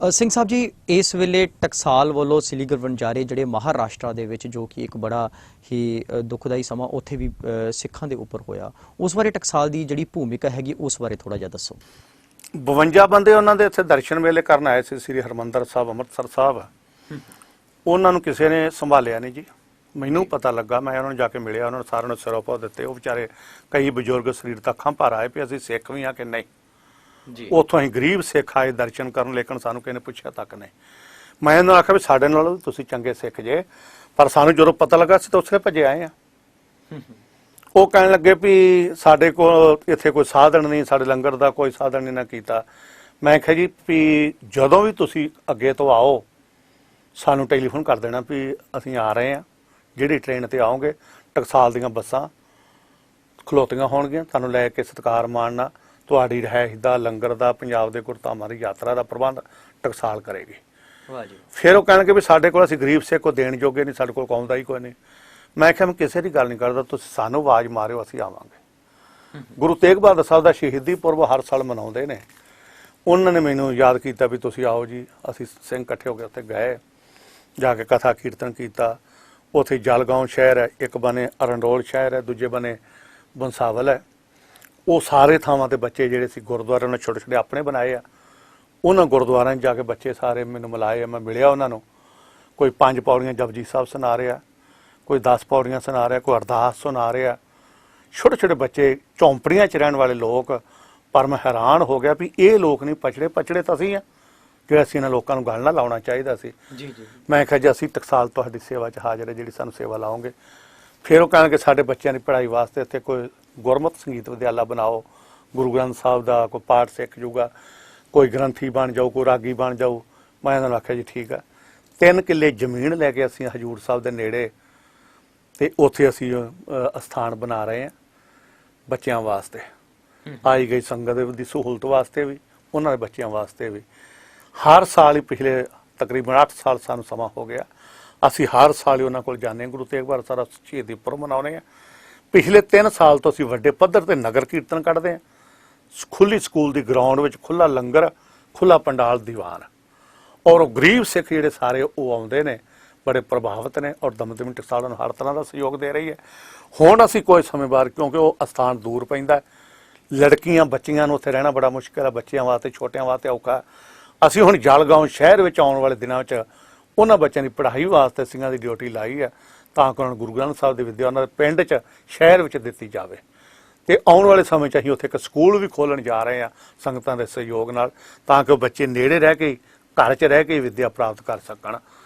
ਸਿੰਘ ਸਾਹਿਬ ਜੀ, ਇਸ ਵੇਲੇ ਟਕਸਾਲ ਵੱਲੋਂ ਸਿਲੀਗੁੜ ਵਣਜਾਰੇ ਜਿਹੜੇ ਮਹਾਰਾਸ਼ਟਰ ਦੇ ਵਿੱਚ, ਜੋ ਕਿ ਇੱਕ ਬੜਾ ਹੀ ਦੁਖਦਾਈ ਸਮਾਂ ਉੱਥੇ ਵੀ ਸਿੱਖਾਂ ਦੇ ਉੱਪਰ ਹੋਇਆ, ਉਸ ਬਾਰੇ ਟਕਸਾਲ ਦੀ ਜਿਹੜੀ ਭੂਮਿਕਾ ਹੈਗੀ ਉਸ ਬਾਰੇ ਥੋੜਾ ਜਿਹਾ ਦੱਸੋ। 52 ਬੰਦੇ ਉਹਨਾਂ ਦੇ ਇੱਥੇ ਦਰਸ਼ਨ ਮੇਲੇ ਕਰਨ ਆਏ ਸੀ, ਸ੍ਰੀ ਹਰਿਮੰਦਰ ਸਾਹਿਬ ਅੰਮ੍ਰਿਤਸਰ ਸਾਹਿਬ। ਉਹਨਾਂ ਨੂੰ ਕਿਸੇ ਨੇ ਸੰਭਾਲਿਆ ਨਹੀਂ ਜੀ। ਮੈਨੂੰ ਪਤਾ ਲੱਗਾ, ਮੈਂ ਉਹਨਾਂ ਨੂੰ ਜਾ ਕੇ ਮਿਲਿਆ, ਉਹਨਾਂ ਨੂੰ ਸਾਰਿਆਂ ਨੂੰ ਸਿਰੋਂ ਪਾ ਦਿੱਤੇ। ਉਹ ਵਿਚਾਰੇ ਕਈ ਬਜ਼ੁਰਗ ਸਰੀਰ ਤਾਂ ਅੱਖਾਂ ਭਰ ਆਏ ਵੀ ਅਸੀਂ ਸਿੱਖ ਵੀ ਹਾਂ ਕਿ ਨਹੀਂ ਜੀ। ਉੱਥੋਂ ਅਸੀਂ ਗਰੀਬ ਸਿੱਖ ਆਏ ਦਰਸ਼ਨ ਕਰਨ, ਲੇਕਿਨ ਸਾਨੂੰ ਕਿਸੇ ਨੇ ਪੁੱਛਿਆ ਤੱਕ ਨਹੀਂ। ਮੈਂ ਇਹਨਾਂ ਨੂੰ ਆਖਿਆ ਵੀ ਸਾਡੇ ਨਾਲੋਂ ਵੀ ਤੁਸੀਂ ਚੰਗੇ ਸਿੱਖ ਜੇ, ਪਰ ਸਾਨੂੰ ਜਦੋਂ ਪਤਾ ਲੱਗਾ ਅਸੀਂ ਤਾਂ ਉੱਥੇ ਭੱਜੇ ਆਏ ਆ। ਉਹ ਕਹਿਣ ਲੱਗੇ ਵੀ ਸਾਡੇ ਕੋਲ ਇੱਥੇ ਕੋਈ ਸਾਧਨ ਨਹੀਂ, ਸਾਡੇ ਲੰਗਰ ਦਾ ਕੋਈ ਸਾਧਨ ਨਹੀਂ ਨਾ ਕੀਤਾ। ਮੈਂ ਕਿਹਾ ਜੀ ਵੀ ਜਦੋਂ ਵੀ ਤੁਸੀਂ ਅੱਗੇ ਤੋਂ ਆਓ ਸਾਨੂੰ ਟੈਲੀਫੋਨ ਕਰ ਦੇਣਾ ਵੀ ਅਸੀਂ ਆ ਰਹੇ ਹਾਂ, ਜਿਹੜੀ ਟ੍ਰੇਨ ਤੇ ਆਓਗੇ ਟਕਸਾਲ ਦੀਆਂ ਬੱਸਾਂ ਖਲੋਤੀਆਂ ਹੋਣਗੀਆਂ, ਤੁਹਾਨੂੰ ਲੈ ਕੇ ਸਤਿਕਾਰ ਮਾਣਨਾ, ਤੁਹਾਡੀ ਰਿਹਾਇਸ਼ ਦਾ, ਲੰਗਰ ਦਾ, ਪੰਜਾਬ ਦੇ ਗੁਰਧਾਮਾਂ ਦੀ ਯਾਤਰਾ ਦਾ ਪ੍ਰਬੰਧ ਟਕਸਾਲ ਕਰੇਗੀ। ਵਾਹ ਜੀ। ਫਿਰ ਉਹ ਕਹਿਣਗੇ ਵੀ ਸਾਡੇ ਕੋਲ ਅਸੀਂ ਗਰੀਬ ਸਿੱਖ ਕੋ ਦੇਣ ਜੋਗੇ ਨਹੀਂ, ਸਾਡੇ ਕੋਲ ਕੌਮ ਦਾ ਹੀ ਕੋਈ ਨਹੀਂ। ਮੈਂ ਕਿਹਾ ਮੈਂ ਕਿਸੇ ਦੀ ਗੱਲ ਨਹੀਂ ਕਰਦਾ, ਤੁਸੀਂ ਸਾਨੂੰ ਆਵਾਜ਼ ਮਾਰਿਓ, ਅਸੀਂ ਆਵਾਂਗੇ। ਗੁਰੂ ਤੇਗ ਬਹਾਦਰ ਸਾਹਿਬ ਦਾ ਸ਼ਹੀਦੀ ਪੁਰਬ ਹਰ ਸਾਲ ਮਨਾਉਂਦੇ ਨੇ। ਉਹਨਾਂ ਨੇ ਮੈਨੂੰ ਯਾਦ ਕੀਤਾ ਵੀ ਤੁਸੀਂ ਆਓ ਜੀ। ਅਸੀਂ ਸਿੰਘ ਇਕੱਠੇ ਹੋ ਕੇ ਉੱਥੇ ਗਏ, ਜਾ ਕੇ ਕਥਾ ਕੀਰਤਨ ਕੀਤਾ। ਉੱਥੇ ਜਲਗਾਉਂ ਸ਼ਹਿਰ ਹੈ, ਇੱਕ ਬਨੇ ਅਰੰਡੋਲ ਸ਼ਹਿਰ ਹੈ, ਦੂਜੇ ਬਨੇ ਬੰਸਾਵਲ ਹੈ। ਉਹ ਸਾਰੇ ਥਾਵਾਂ ਤੇ ਬੱਚੇ ਜਿਹੜੇ ਸੀ ਗੁਰਦੁਆਰਿਆਂ ਨੇ ਛੋਟੇ ਛੋਟੇ ਆਪਣੇ ਬਣਾਏ ਆ, ਉਹਨਾਂ ਗੁਰਦੁਆਰਿਆਂ 'ਚ ਜਾ ਕੇ ਬੱਚੇ ਸਾਰੇ ਮੈਨੂੰ ਮਿਲਾਏ। ਮੈਂ ਮਿਲਿਆ ਉਹਨਾਂ ਨੂੰ। ਕੋਈ 5 ਪੌੜੀਆਂ ਜਪਜੀ ਸਾਹਿਬ ਸੁਣਾ ਰਿਹਾ, ਕੋਈ 10 ਪੌੜੀਆਂ ਸੁਣਾ ਰਿਹਾ, ਕੋਈ ਅਰਦਾਸ ਸੁਣਾ ਰਿਹਾ। ਛੋਟੇ ਛੋਟੇ ਬੱਚੇ, ਝੌਂਪੜੀਆਂ 'ਚ ਰਹਿਣ ਵਾਲੇ ਲੋਕ। ਪਰ ਮੈਂ ਹੈਰਾਨ ਹੋ ਗਿਆ ਵੀ ਇਹ ਲੋਕ ਨਹੀਂ ਪਛੜੇ ਤਾਂ ਅਸੀਂ ਆ, ਜਿਹੜਾ ਅਸੀਂ ਇਹਨਾਂ ਲੋਕਾਂ ਨੂੰ ਗੱਲ ਨਾ ਲਾਉਣਾ ਚਾਹੀਦਾ ਸੀ। ਜੀ ਜੀ। ਮੈਂ ਕਿਹਾ ਜੀ ਅਸੀਂ ਟਕਸਾਲ ਤੁਹਾਡੀ ਸੇਵਾ 'ਚ ਹਾਜ਼ਰ ਹੈ, ਜਿਹੜੀ ਸਾਨੂੰ ਸੇਵਾ ਲਾਓਗੇ। ਫਿਰ ਉਹ ਕਹਿਣਗੇ ਸਾਡੇ ਬੱਚਿਆਂ ਦੀ ਪੜ੍ਹਾਈ ਵਾਸਤੇ ਇੱਥੇ ਕੋਈ ਗੁਰਮਤਿ ਸੰਗੀਤ ਵਿਦਿਆਲਾ ਬਣਾਓ, ਗੁਰੂ ਗ੍ਰੰਥ ਸਾਹਿਬ ਦਾ ਕੋਈ ਪਾਠ ਸਿੱਖ ਜੂਗਾ, ਕੋਈ ਗ੍ਰੰਥੀ ਬਣ ਜਾਊ, ਕੋਈ ਰਾਗੀ ਬਣ ਜਾਊ। ਮੈਂ ਇਹਨਾਂ ਨੂੰ ਆਖਿਆ ਜੀ ਠੀਕ ਆ। 3 ਕਿੱਲੇ ਜ਼ਮੀਨ ਲੈ ਕੇ ਅਸੀਂ ਹਜੂਰ ਸਾਹਿਬ ਦੇ ਨੇੜੇ ਤੇ ਉੱਥੇ ਅਸੀਂ ਅਸਥਾਨ ਬਣਾ ਰਹੇ ਹਾਂ ਬੱਚਿਆਂ ਵਾਸਤੇ, ਆਈ ਗਈ ਸੰਗਤ ਦੀ ਸਹੂਲਤ ਵਾਸਤੇ ਵੀ, ਉਹਨਾਂ ਦੇ ਬੱਚਿਆਂ ਵਾਸਤੇ ਵੀ। ਹਰ ਸਾਲ ਹੀ ਪਿਛਲੇ ਤਕਰੀਬਨ 8 ਸਾਲ ਸਾਨੂੰ ਸਮਾਂ ਹੋ ਗਿਆ, ਅਸੀਂ ਹਰ ਸਾਲ ਹੀ ਉਹਨਾਂ ਕੋਲ ਜਾਂਦੇ ਹਾਂ। ਗੁਰੂ ਤੇਗ ਬਹਾਦਰ ਸਾਹਿਬ ਸ਼ਹੀਦੀ ਪੁਰਬ ਮਨਾਉਂਦੇ ਹਾਂ। ਪਿਛਲੇ 3 ਸਾਲ ਤੋਂ ਅਸੀਂ ਵੱਡੇ ਪੱਧਰ ਤੇ ਨਗਰ ਕੀਰਤਨ ਕੱਢਦੇ ਹਾਂ। ਖੁੱਲੀ ਸਕੂਲ ਦੀ ਗਰਾਊਂਡ ਵਿੱਚ ਖੁੱਲਾ ਲੰਗਰ, ਖੁੱਲਾ ਪੰਡਾਲ, ਦੀਵਾਨ। ਔਰ ਉਹ ਗਰੀਬ ਸਿੱਖ ਜਿਹੜੇ ਸਾਰੇ ਉਹ ਆਉਂਦੇ ਨੇ, ਬੜੇ ਪ੍ਰਭਾਵਿਤ ਨੇ। ਔਰ ਦਮਦਮੀ ਟਕਸਾਲ ਨੂੰ ਹਰ ਤਰ੍ਹਾਂ ਦਾ ਸਹਿਯੋਗ ਦੇ ਰਹੀ ਹੈ। ਹੁਣ ਅਸੀਂ ਕੋਈ ਸਮੇਂ ਬਾਅਦ, ਕਿਉਂਕਿ ਉਹ ਅਸਥਾਨ ਦੂਰ ਪੈਂਦਾ, ਲੜਕੀਆਂ ਬੱਚੀਆਂ ਨੂੰ ਉੱਥੇ ਰਹਿਣਾ ਬੜਾ ਮੁਸ਼ਕਿਲ ਹੈ, ਬੱਚਿਆਂ ਵਾਸਤੇ ਛੋਟਿਆਂ ਵਾਸਤੇ ਔਖਾ। ਅਸੀਂ ਹੁਣ ਜਲਗਾਓਂ ਸ਼ਹਿਰ ਵਿੱਚ ਆਉਣ ਵਾਲੇ ਦਿਨਾਂ ਵਿੱਚ ਉਹਨਾਂ ਬੱਚਿਆਂ ਦੀ ਪੜ੍ਹਾਈ ਵਾਸਤੇ ਸਿੰਘਾਂ ਦੀ ਡਿਊਟੀ ਲਾਈ ਹੈ, ਤਾਂ ਕਿ ਉਹਨਾਂ ਨੂੰ ਗੁਰੂ ਗ੍ਰੰਥ ਸਾਹਿਬ ਦੀ ਵਿੱਦਿਆ ਉਹਨਾਂ ਦੇ ਪਿੰਡ 'ਚ ਸ਼ਹਿਰ ਵਿੱਚ ਦਿੱਤੀ ਜਾਵੇ। ਤੇ ਆਉਣ ਵਾਲੇ ਸਮੇਂ 'ਚ ਅਸੀਂ ਉੱਥੇ ਇੱਕ ਸਕੂਲ ਵੀ ਖੋਲ੍ਹਣ ਜਾ ਰਹੇ ਹਾਂ ਸੰਗਤਾਂ ਦੇ ਸਹਿਯੋਗ ਨਾਲ, ਤਾਂ ਕਿ ਉਹ ਬੱਚੇ ਨੇੜੇ ਰਹਿ ਕੇ ਘਰ 'ਚ ਰਹਿ ਕੇ ਵਿੱਦਿਆ ਪ੍ਰਾਪਤ ਕਰ ਸਕਣ।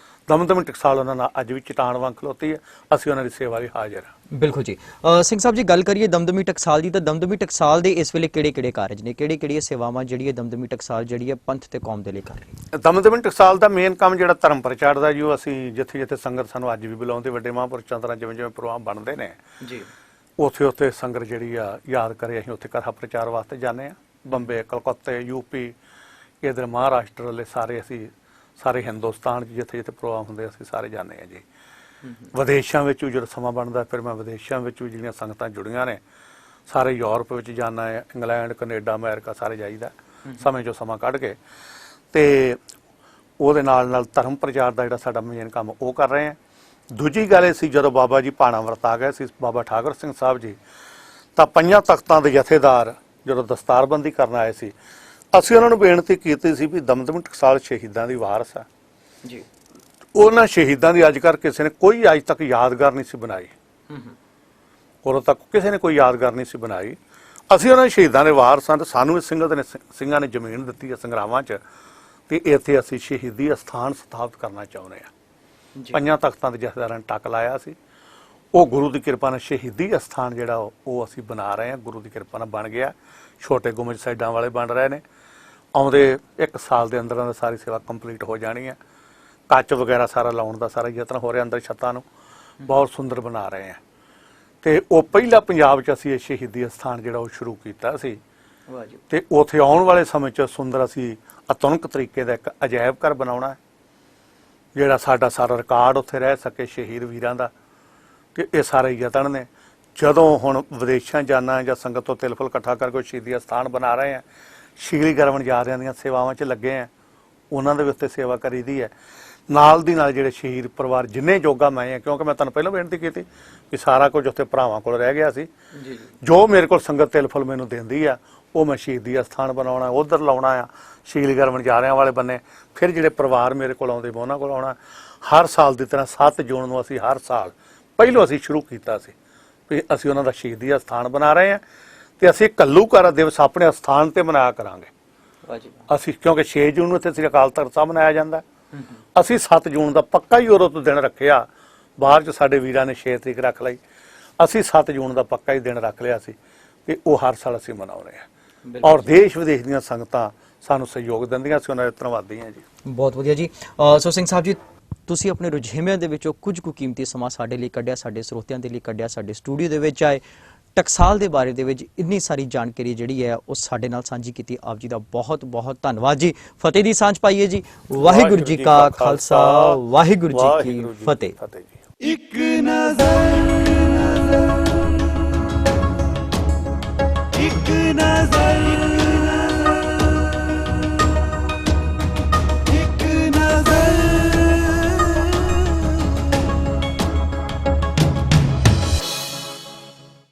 ਦਮਦਮੀ ਟਕਸਾਲ ਉਹਨਾਂ ਨਾਲ ਅੱਜ ਵੀ ਚਟਾਨ ਵਾਂਗ ਖਲੋਤੀ ਹੈ, ਅਸੀਂ ਉਹਨਾਂ ਦੀ ਸੇਵਾ ਲਈ ਹਾਜ਼ਰ ਹਾਂ। ਬਿਲਕੁਲ ਜੀ। ਸਿੰਘ ਸਾਹਿਬ ਜੀ, ਗੱਲ ਕਰੀਏ ਦਮਦਮੀ ਟਕਸਾਲ ਦੀ, ਤਾਂ ਦਮਦਮੀ ਟਕਸਾਲ ਦੇ ਇਸ ਵੇਲੇ ਕਿਹੜੇ ਕਾਰਜ ਨੇ, ਕਿਹੜੀਆਂ ਸੇਵਾਵਾਂ ਜਿਹੜੀਆਂ ਦਮਦਮੀ ਟਕਸਾਲ ਜਿਹੜੀ ਹੈ ਪੰਥ ਤੇ ਕੌਮ ਦੇ ਲਈ ਕਰ ਰਹੀ ਹੈ? ਦਮਦਮੀ ਟਕਸਾਲ ਦਾ ਮੇਨ ਕੰਮ ਜਿਹੜਾ ਧਰਮ ਪ੍ਰਚਾਰ ਦਾ ਜੀ, ਉਹ ਅਸੀਂ ਜਿੱਥੇ ਸੰਗਤ ਸਾਨੂੰ ਅੱਜ ਵੀ ਬੁਲਾਉਂਦੇ, ਵੱਡੇ ਮਹਾਂਪੁਰਸ਼ਾਂ ਤਰ੍ਹਾਂ ਜਿਵੇਂ ਪ੍ਰੋਗਰਾਮ ਬਣਦੇ ਨੇ ਜੀ, ਉੱਥੇ ਸੰਗਤ ਜਿਹੜੀ ਆ ਯਾਦ ਕਰੇ, ਅਸੀਂ ਉੱਥੇ ਕਥਾ ਪ੍ਰਚਾਰ ਵਾਸਤੇ ਜਾਂਦੇ ਹਾਂ। ਬੰਬੇ, ਕਲਕੱਤੇ, ਯੂਪੀ, ਇਧਰ ਮਹਾਰਾਸ਼ਟਰ ਵਾਲੇ ਸਾਰੇ ਹਿੰਦੁਸਤਾਨ 'ਚ ਜਿੱਥੇ ਪ੍ਰੋਗਰਾਮ ਹੁੰਦੇ ਅਸੀਂ ਸਾਰੇ ਜਾਂਦੇ ਹਾਂ ਜੀ। ਵਿਦੇਸ਼ਾਂ ਵਿੱਚ ਵੀ ਜਦੋਂ ਸਮਾਂ ਬਣਦਾ ਫਿਰ ਮੈਂ ਵਿਦੇਸ਼ਾਂ ਵਿੱਚ ਵੀ ਜਿਹੜੀਆਂ ਸੰਗਤਾਂ ਜੁੜੀਆਂ ਨੇ, ਸਾਰੇ ਯੂਰਪ ਵਿੱਚ ਜਾਣਾ ਹੈ, ਇੰਗਲੈਂਡ, ਕੈਨੇਡਾ, ਅਮਰੀਕਾ ਸਾਰੇ ਜਾਈਦਾ ਸਮੇਂ 'ਚੋਂ ਸਮਾਂ ਕੱਢ ਕੇ। ਤੇ ਉਹਦੇ ਨਾਲ ਧਰਮ ਪ੍ਰਚਾਰ ਦਾ ਜਿਹੜਾ ਸਾਡਾ ਮੇਨ ਕੰਮ ਉਹ ਕਰ ਰਹੇ ਹਾਂ। ਦੂਜੀ ਗੱਲ ਇਹ ਸੀ, ਜਦੋਂ ਬਾਬਾ ਜੀ ਭਾਣਾ ਵਰਤਾ ਗਏ ਸੀ, ਬਾਬਾ ਠਾਕੁਰ ਸਿੰਘ ਸਾਹਿਬ ਜੀ, ਤਾਂ 5 ਤਖ਼ਤਾਂ ਦੇ ਜਥੇਦਾਰ ਜਦੋਂ ਦਸਤਾਰਬੰਦੀ ਕਰਨ ਆਏ ਸੀ, ਅਸੀਂ ਉਹਨਾਂ ਨੂੰ ਬੇਨਤੀ ਕੀਤੀ ਸੀ ਵੀ ਦਮਦਮੀ ਟਕਸਾਲ ਸ਼ਹੀਦਾਂ ਦੀ ਵਾਰਸ ਹੈ ਜੀ, ਉਹਨਾਂ ਸ਼ਹੀਦਾਂ ਦੀ ਅੱਜ ਕੱਲ੍ਹ ਕਿਸੇ ਨੇ ਕੋਈ ਅੱਜ ਤੱਕ ਯਾਦਗਾਰ ਨਹੀਂ ਸੀ ਬਣਾਈ, ਉਦੋਂ ਤੱਕ ਕਿਸੇ ਨੇ ਕੋਈ ਯਾਦਗਾਰ ਨਹੀਂ ਸੀ ਬਣਾਈ। ਅਸੀਂ ਉਹਨਾਂ ਸ਼ਹੀਦਾਂ ਦੇ ਵਾਰਸ ਹਾਂ, ਤੇ ਸਾਨੂੰ ਇਸ ਸਿੰਘਾਂ ਨੇ ਜ਼ਮੀਨ ਦਿੱਤੀ ਹੈ ਸੰਗਰਾਮਾਂ 'ਚ, ਤੇ ਇੱਥੇ ਅਸੀਂ ਸ਼ਹੀਦੀ ਅਸਥਾਨ ਸਥਾਪਿਤ ਕਰਨਾ ਚਾਹੁੰਦੇ ਹਾਂ। 5 ਤਖ਼ਤਾਂ ਦੇ ਜਥੇਦਾਰਾਂ ਨੇ ਟੱਕ ਲਾਇਆ ਸੀ, ਉਹ ਗੁਰੂ ਦੀ ਕਿਰਪਾ ਨਾਲ ਸ਼ਹੀਦੀ ਅਸਥਾਨ ਜਿਹੜਾ ਉਹ ਅਸੀਂ ਬਣਾ ਰਹੇ ਹਾਂ, ਗੁਰੂ ਦੀ ਕਿਰਪਾ ਨਾਲ ਬਣ ਗਿਆ। ਛੋਟੇ ਗੁੰਮਜ ਸਾਈਡਾਂ ਵਾਲੇ ਬਣ ਰਹੇ ਨੇ, ਆਉਂਦੇ 1 ਸਾਲ ਦੇ ਅੰਦਰ ਸਾਰੀ ਸੇਵਾ ਕੰਪਲੀਟ ਹੋ ਜਾਣੀ ਹੈ। ਕੱਚ ਵਗੈਰਾ ਸਾਰਾ ਲਾਉਣ ਦਾ ਸਾਰਾ ਯਤਨ ਹੋ ਰਿਹਾ, ਅੰਦਰ ਛੱਤਾਂ ਨੂੰ ਬਹੁਤ ਸੁੰਦਰ ਬਣਾ ਰਹੇ ਹਾਂ। ਤੇ ਉਹ ਪਹਿਲਾ ਪੰਜਾਬ 'ਚ ਅਸੀਂ ਇਹ ਸ਼ਹੀਦੀ ਅਸਥਾਨ ਜਿਹੜਾ ਉਹ ਸ਼ੁਰੂ ਕੀਤਾ ਸੀ, ਤੇ ਉੱਥੇ ਆਉਣ ਵਾਲੇ ਸਮੇਂ 'ਚ ਸੁੰਦਰ ਅਸੀਂ ਆਧੁਨਿਕ ਤਰੀਕੇ ਦਾ ਇੱਕ ਅਜਾਇਬ ਘਰ ਬਣਾਉਣਾ, ਜਿਹੜਾ ਸਾਡਾ ਸਾਰਾ ਰਿਕਾਰਡ ਉੱਥੇ ਰਹਿ ਸਕੇ ਸ਼ਹੀਦ ਵੀਰਾਂ ਦਾ। ਤੇ ਇਹ ਸਾਰੇ ਯਤਨ ਨੇ। ਜਦੋਂ ਹੁਣ ਵਿਦੇਸ਼ਾਂ ਜਾਣਾ ਜਾਂ ਸੰਗਤ ਤੋਂ ਤਿਲਫਲ ਇਕੱਠਾ ਕਰਕੇ ਸ਼ਹੀਦੀ ਅਸਥਾਨ ਬਣਾ ਰਹੇ ਹਾਂ, ਸ਼ੀਲੀ ਗਰਵਣ ਜਾ ਰਹੀਆਂ ਦੀਆਂ ਸੇਵਾਵਾਂ 'ਚ ਲੱਗੇ ਹਾਂ, ਉਹਨਾਂ ਦੇ ਉੱਤੇ ਸੇਵਾ ਕਰੀਦੀ ਹੈ। ਨਾਲ ਦੀ ਨਾਲ ਜਿਹੜੇ ਸ਼ਹੀਦ ਪਰਿਵਾਰ ਜਿੰਨੇ ਜੋਗਾ ਮੈਂ ਹਾਂ, ਕਿਉਂਕਿ ਮੈਂ ਤੁਹਾਨੂੰ ਪਹਿਲਾਂ ਬੇਨਤੀ ਕੀਤੀ ਕਿ ਸਾਰਾ ਕੁਝ ਉੱਥੇ ਭਰਾਵਾਂ ਕੋਲ ਰਹਿ ਗਿਆ ਸੀ, ਜੋ ਮੇਰੇ ਕੋਲ ਸੰਗਤ ਤਿਲਫਲ ਮੈਨੂੰ ਦਿੰਦੀ ਆ ਉਹ ਮੈਂ ਸ਼ਹੀਦੀ ਅਸਥਾਨ ਬਣਾਉਣਾ, ਉੱਧਰ ਲਾਉਣਾ ਆ ਸ਼ੀਲੀ ਗਰਵਣ ਜਾ ਰਿਆਂ ਵਾਲੇ ਬੰਨੇ। ਫਿਰ ਜਿਹੜੇ ਪਰਿਵਾਰ ਮੇਰੇ ਕੋਲ ਆਉਂਦੇ ਮੈਂ ਉਹਨਾਂ ਕੋਲ ਆਉਣਾ। ਹਰ ਸਾਲ ਦੀ ਤਰ੍ਹਾਂ 7 ਜੂਨ ਨੂੰ ਅਸੀਂ ਹਰ ਸਾਲ ਪਹਿਲੋਂ ਅਸੀਂ ਸ਼ੁਰੂ ਕੀਤਾ ਸੀ ਵੀ ਅਸੀਂ ਉਹਨਾਂ ਦਾ ਸ਼ਹੀਦੀ ਅਸਥਾਨ ਬਣਾ ਰਹੇ ਹਾਂ, ਤੇ ਅਸੀਂ ਘੱਲੂਘਾਰਾ ਦਿਵਸ ਆਪਣੇ ਅਸਥਾਨ ਤੇ ਮਨਾਇਆ ਕਰਾਂਗੇ। ਅਸੀਂ ਕਿਉਂਕਿ 6 ਜੂਨ ਨੂੰ ਇੱਥੇ ਸ੍ਰੀ ਅਕਾਲ ਤਖ਼ਤ ਸਾਹਿਬ ਮਨਾਇਆ ਜਾਂਦਾ, ਅਸੀਂ 7 ਜੂਨ ਦਾ ਪੱਕਾ ਹੀ ਉਦੋਂ ਤੋਂ ਦਿਨ ਰੱਖਿਆ। ਬਾਹਰ 'ਚ ਸਾਡੇ ਵੀਰਾਂ ਨੇ 6 ਤਰੀਕ ਰੱਖ ਲਈ, ਅਸੀਂ 7 ਜੂਨ ਦਾ ਪੱਕਾ ਹੀ ਦਿਨ ਰੱਖ ਲਿਆ ਸੀ, ਤੇ ਉਹ ਹਰ ਸਾਲ ਅਸੀਂ ਮਨਾਉਂਦੇ ਹਾਂ। ਔਰ ਦੇਸ਼ ਵਿਦੇਸ਼ ਦੀਆਂ ਸੰਗਤਾਂ ਸਾਨੂੰ ਸਹਿਯੋਗ ਦਿੰਦੀਆਂ, ਅਸੀਂ ਉਹਨਾਂ ਦੇ ਧੰਨਵਾਦੀ ਹਾਂ ਜੀ। ਬਹੁਤ ਵਧੀਆ ਜੀ। ਸੋ ਸਿੰਘ ਸਾਹਿਬ ਜੀ, ਤੁਸੀਂ ਆਪਣੇ ਰੁਝੇਵਿਆਂ ਦੇ ਵਿੱਚੋਂ ਕੁਝ ਕੁ ਕੀਮਤੀ ਸਮਾਂ ਸਾਡੇ ਲਈ ਕੱਢਿਆ, ਸਾਡੇ ਸਰੋਤਿਆਂ ਦੇ ਲਈ ਕੱਢਿਆ, ਸਾਡੇ ਸਟੂਡੀਓ ਦੇ ਵਿੱਚ ਆਏ, ਟਕਸਾਲ ਦੇ ਬਾਰੇ ਦੇ ਵਿੱਚ ਇੰਨੀ ਸਾਰੀ ਜਾਣਕਾਰੀ ਜਿਹੜੀ ਹੈ ਉਹ ਸਾਡੇ ਨਾਲ ਸਾਂਝੀ ਕੀਤੀ। ਆਪ ਜੀ ਦਾ ਬਹੁਤ ਬਹੁਤ ਧੰਨਵਾਦ ਜੀ। ਫਤਿਹ ਦੀ ਸਾਂਝ ਪਾਈਏ ਜੀ। ਵਾਹਿਗੁਰੂ ਜੀ ਕਾ ਖਾਲਸਾ, ਵਾਹਿਗੁਰੂ ਜੀ ਕੀ ਫਤਿਹ। ਇੱਕ ਨਜ਼ਰ, ਇੱਕ ਨਜ਼ਰ।